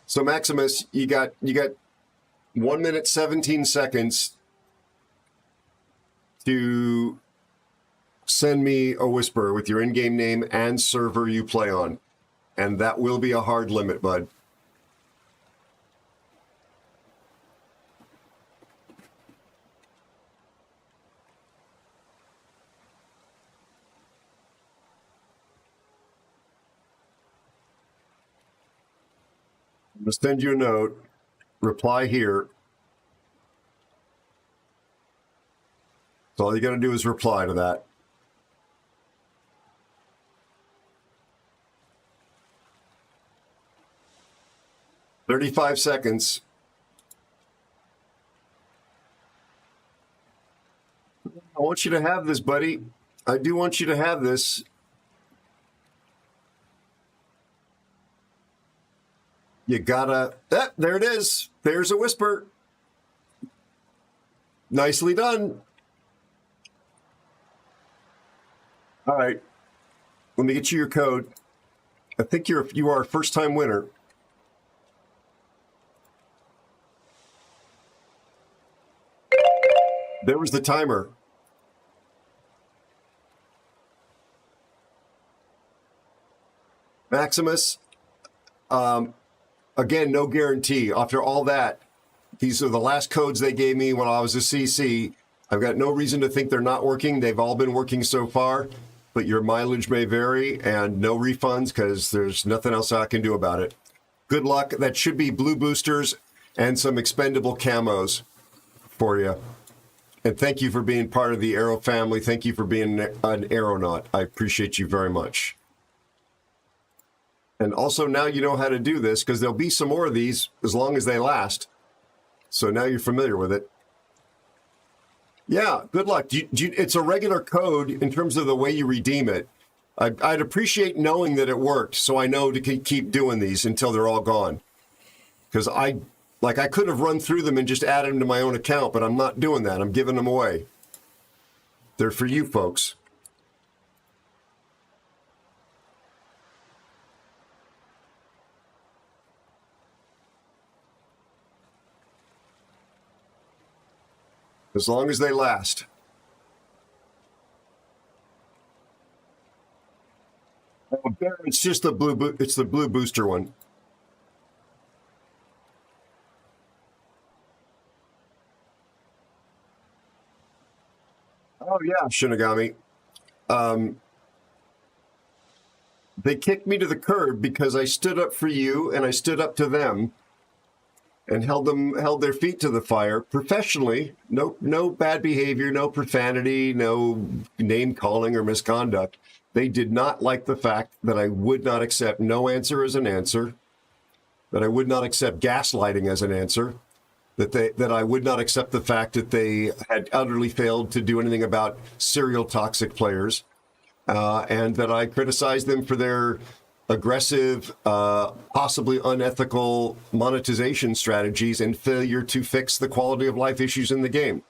So Maximus, you got 1 minute 17 seconds to send me a whisper with your in-game name and server you play on. And that will be a hard limit, bud. I'm going to send you a note. Reply here. So all you got to do is reply to that. "35 seconds. I want you to have this, buddy. I do want you to have this. You gotta... there it is. There's a whisper. Nicely done. All right. Let me get you your code. I think you are a first-time winner. There was the timer. Maximus, again, no guarantee. After all that, these are the last codes they gave me when I was a CC. I've got no reason to think they're not working. They've all been working so far, but your mileage may vary and no refunds because there's nothing else I can do about it. Good luck. That should be blue boosters and some expendable camos for you. And thank you for being part of the Aero family. Thank you for being an aeronaut. I appreciate you very much. And also now you know how to do this because there'll be some more of these as long as they last. So now you're familiar with it. Yeah, good luck. It's a regular code in terms of the way you redeem it. I'd appreciate knowing that it worked so I know to keep doing these until they're all gone. Because I could have run through them and just added them to my own account, but I'm not doing that. I'm giving them away. They're for you folks. As long as they last. Oh, it's just the blue. It's the blue booster one. Oh yeah, Shinigami. They kicked me to the curb because I stood up for you and I stood up to them. And held their feet to the fire professionally. No bad behavior, no profanity, no name calling or misconduct. They did not like the fact that I would not accept no answer as an answer, that I would not accept gaslighting as an answer, that I would not accept the fact that they had utterly failed to do anything about serial toxic players, and that I criticized them for their aggressive, possibly unethical monetization strategies and failure to fix the quality of life issues in the game.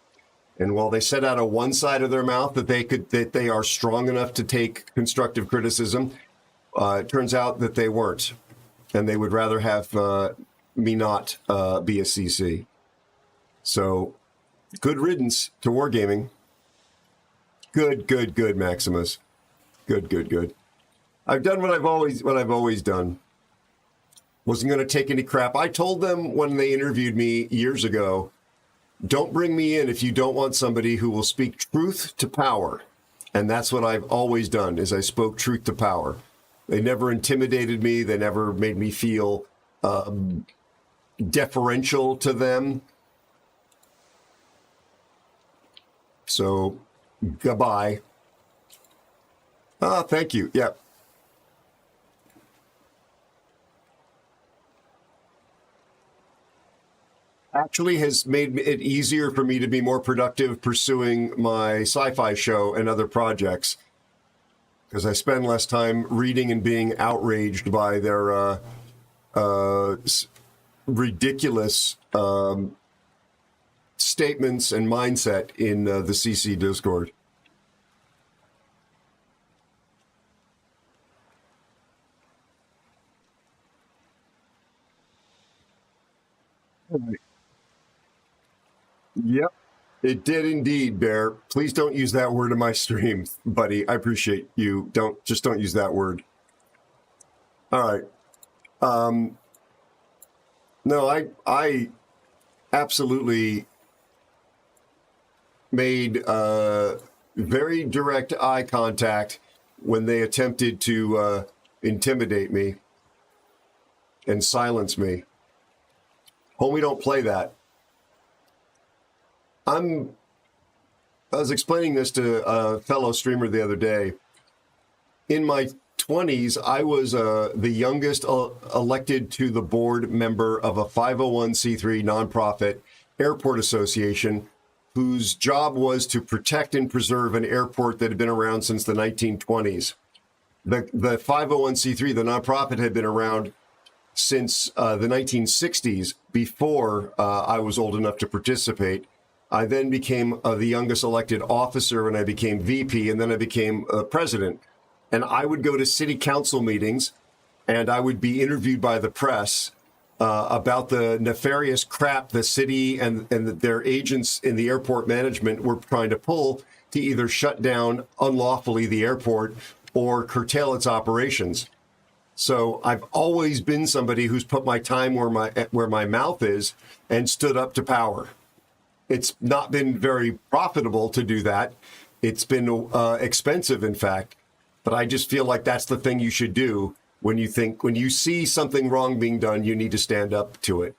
And while they said out of one side of their mouth that they are strong enough to take constructive criticism, it turns out that they weren't, and they would rather have me not be a CC. So, good riddance to wargaming. Good, Maximus. Good. I've done what I've always done. Wasn't going to take any crap. I told them when they interviewed me years ago, don't bring me in if you don't want somebody who will speak truth to power. And that's what I've always done, is I spoke truth to power. They never intimidated me. They never made me feel deferential to them. So, goodbye. Thank you. Yeah. Actually has made it easier for me to be more productive pursuing my sci-fi show and other projects, because I spend less time reading and being outraged by their ridiculous statements and mindset in the CC Discord. All right. Yep. It did indeed, Bear. Please don't use that word in my stream, buddy. I appreciate you. Don't use that word. All right. No, I absolutely made very direct eye contact when they attempted to intimidate me and silence me. Homie, don't play that. I was explaining this to a fellow streamer the other day. In my 20s, I was the youngest elected to the board member of a 501c3 nonprofit airport association whose job was to protect and preserve an airport that had been around since the 1920s. The 501c3, the nonprofit, had been around since the 1960s, before I was old enough to participate. I then became the youngest elected officer when I became VP, and then I became president. And I would go to city council meetings, and I would be interviewed by the press about the nefarious crap the city and their agents in the airport management were trying to pull to either shut down unlawfully the airport or curtail its operations. So I've always been somebody who's put my time where my mouth is and stood up to power. It's not been very profitable to do that. It's been expensive, in fact. But I just feel like that's the thing you should do when you see something wrong being done, you need to stand up to it.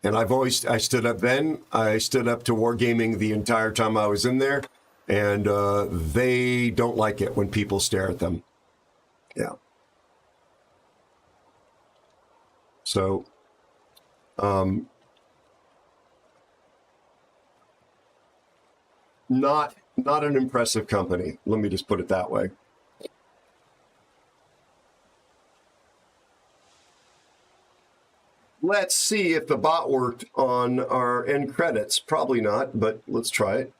And I stood up then. I stood up to wargaming the entire time I was in there. And they don't like it when people stare at them. Yeah. So, not an impressive company. Let me just put it that way. Let's see if the bot worked on our end credits. Probably not, but let's try it.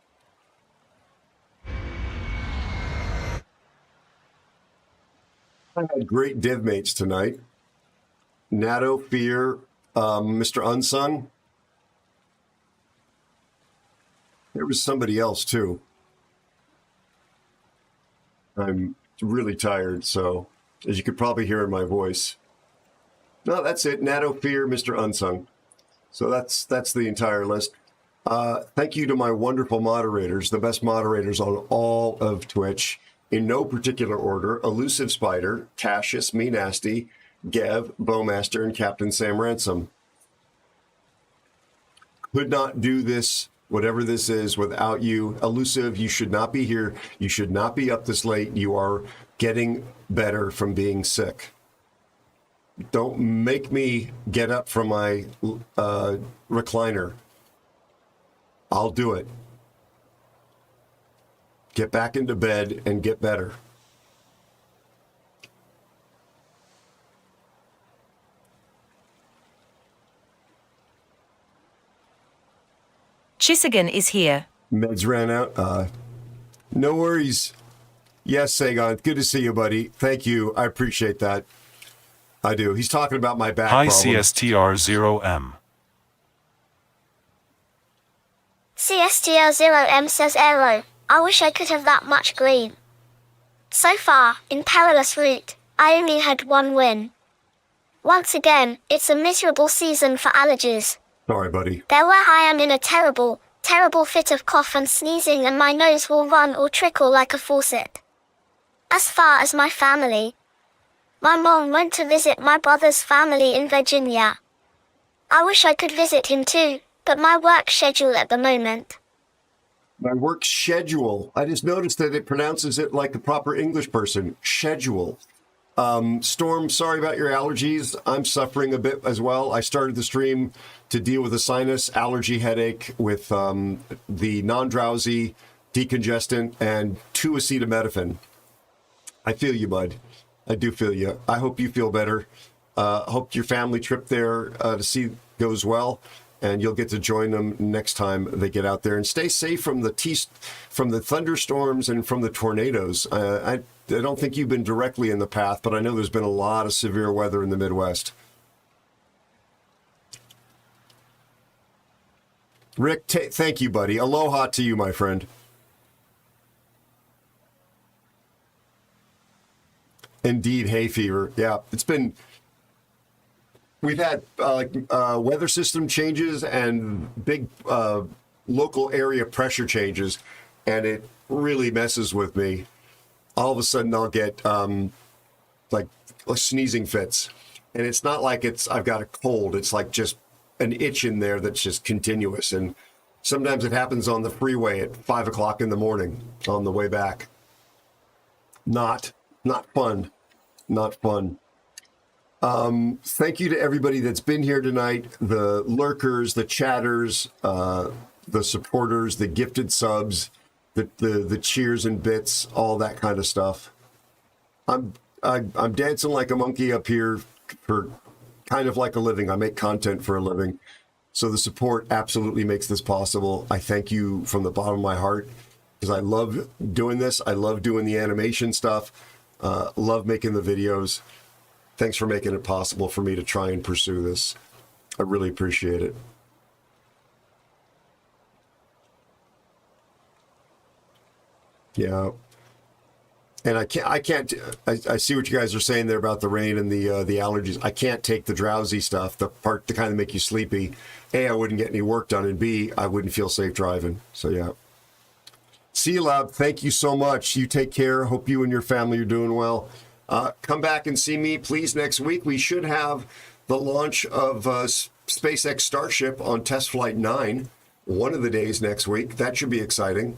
I had great div mates tonight. Nato, Fear, Mr. Unsung. There was somebody else too. I'm really tired, so as you could probably hear in my voice. No, that's it. Nato, Fear, Mr. Unsung. So that's the entire list. Thank you to my wonderful moderators, the best moderators on all of Twitch, in no particular order: Elusive Spider, Cassius, Me Nasty, Gev, Bowmaster, and Captain Sam Ransom. Could not do this, whatever this is, without you. Elusive, you should not be here. You should not be up this late. You are getting better from being sick. Don't make me get up from my recliner. I'll do it. Get back into bed and get better. Chisagan is here. Meds ran out. No worries. Yes, Sagan, good to see you, buddy. Thank you. I appreciate that. I do. He's talking about my back Hi, problem. CSTR0M. CSTR0M says Aero. I wish I could have that much green. So far, in Perilous Route, I only had one win. Once again, it's a miserable season for allergies. Sorry, buddy. There where I am in a terrible fit of cough and sneezing, and my nose will run or trickle like a faucet. As far as my family, my mom went to visit my brother's family in Virginia. I wish I could visit him too, but my work schedule at the moment. My work schedule. I just noticed that it pronounces it like the proper English person. Schedule. Storm, sorry about your allergies. I'm suffering a bit as well. I started the stream to deal with a sinus allergy headache with the non-drowsy, decongestant, and 2 acetaminophen. I feel you, bud. I do feel you. I hope you feel better. Hope your family trip there to see goes well, and you'll get to join them next time they get out there. And stay safe from the thunderstorms and from the tornadoes. I don't think you've been directly in the path, but I know there's been a lot of severe weather in the Midwest. Rick, thank you, buddy. Aloha to you, my friend. Indeed, hay fever. Yeah, we've had weather system changes and big local area pressure changes, and it really messes with me. All of a sudden, I'll get like sneezing fits, and it's not like I've got a cold. It's like just an itch in there that's just continuous, and sometimes it happens on the freeway at 5 o'clock in the morning on the way back. Not fun. Not fun. Thank you to everybody that's been here tonight, the lurkers, the chatters, the supporters, the gifted subs, the cheers and bits, all that kind of stuff. I'm dancing like a monkey up here for kind of like a living. I make content for a living. So the support absolutely makes this possible. I thank you from the bottom of my heart because I love doing this. I love doing the animation stuff. Love making the videos. Thanks for making it possible for me to try and pursue this. I really appreciate it. Yeah. And I see what you guys are saying there about the rain and the allergies. I can't take the drowsy stuff, the part to kind of make you sleepy. A, I wouldn't get any work done, and B, I wouldn't feel safe driving. So yeah. See you, Lab. Thank you so much. You take care. Hope you and your family are doing well. Come back and see me, please, next week. We should have the launch of SpaceX Starship on test flight 9, one of the days next week. That should be exciting,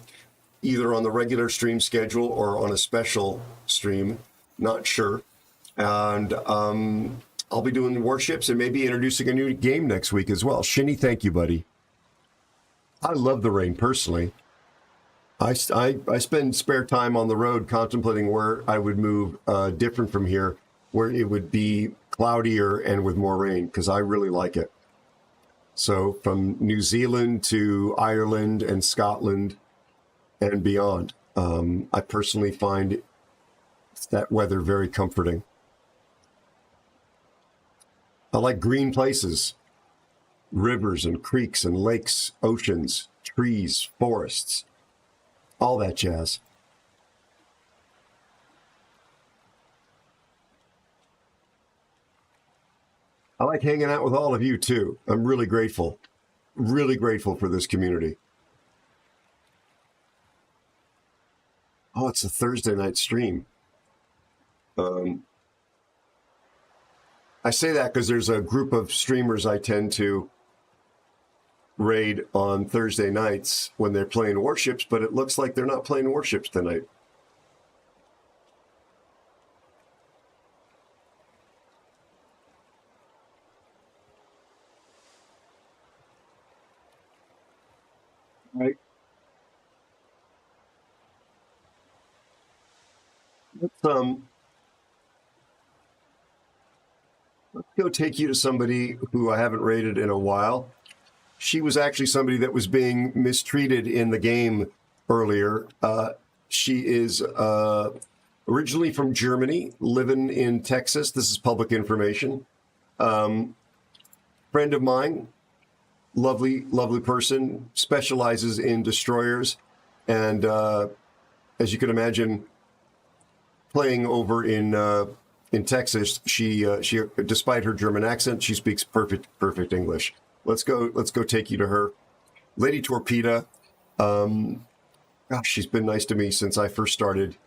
either on the regular stream schedule or on a special stream. Not sure. And I'll be doing Warships and maybe introducing a new game next week as well. Shinny, thank you, buddy. I love the rain, personally. I spend spare time on the road contemplating where I would move different from here, where it would be cloudier and with more rain, because I really like it. So from New Zealand to Ireland and Scotland and beyond, I personally find that weather very comforting. I like green places, rivers and creeks and lakes, oceans, trees, forests. All that jazz. I like hanging out with all of you too. I'm really grateful for this community. Oh, it's a Thursday night stream. I say that because there's a group of streamers I tend to raid on Thursday nights when they're playing Warships, but it looks like they're not playing Warships tonight. Right. Let's go take you to somebody who I haven't raided in a while. She was actually somebody that was being mistreated in the game earlier. She is originally from Germany, living in Texas. This is public information. Friend of mine, lovely person, specializes in destroyers. And as you can imagine, playing over in Texas, she despite her German accent, she speaks perfect English. Let's go take you to her. Lady Torpeda, gosh, she's been nice to me since I first started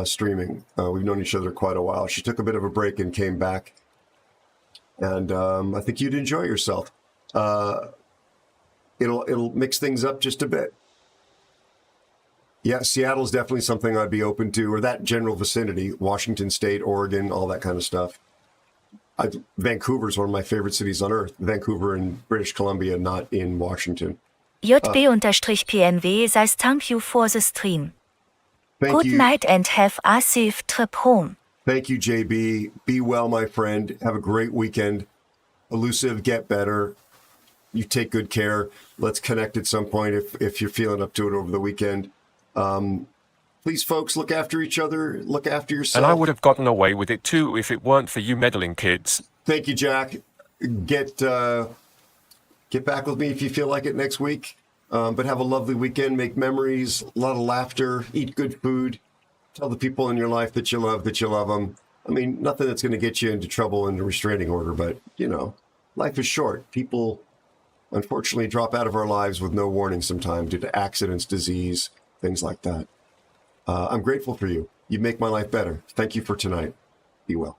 streaming. We've known each other quite a while. She took a bit of a break and came back. And I think you'd enjoy yourself. It'll mix things up just a bit. Yeah, Seattle's definitely something I'd be open to, or that general vicinity, Washington State, Oregon, all that kind of stuff. Vancouver's one of my favorite cities on earth. Vancouver in British Columbia, not in Washington. JB-PMW says thank you for the stream. Good night and have a safe trip home. Thank you, JB. Be well, my friend. Have a great weekend. Elusive, get better. You take good care. Let's connect at some point if you're feeling up to it over the weekend. Please, folks, look after each other. Look after yourself. And I would have gotten away with it too if it weren't for you meddling kids. Thank you, Jack. Get back with me if you feel like it next week. But have a lovely weekend. Make memories, a lot of laughter, eat good food. Tell the people in your life that you love them. I mean, nothing that's going to get you into trouble and a restraining order, but, you know, life is short. People, unfortunately, drop out of our lives with no warning sometimes due to accidents, disease, things like that. I'm grateful for you. You make my life better. Thank you for tonight. Be well.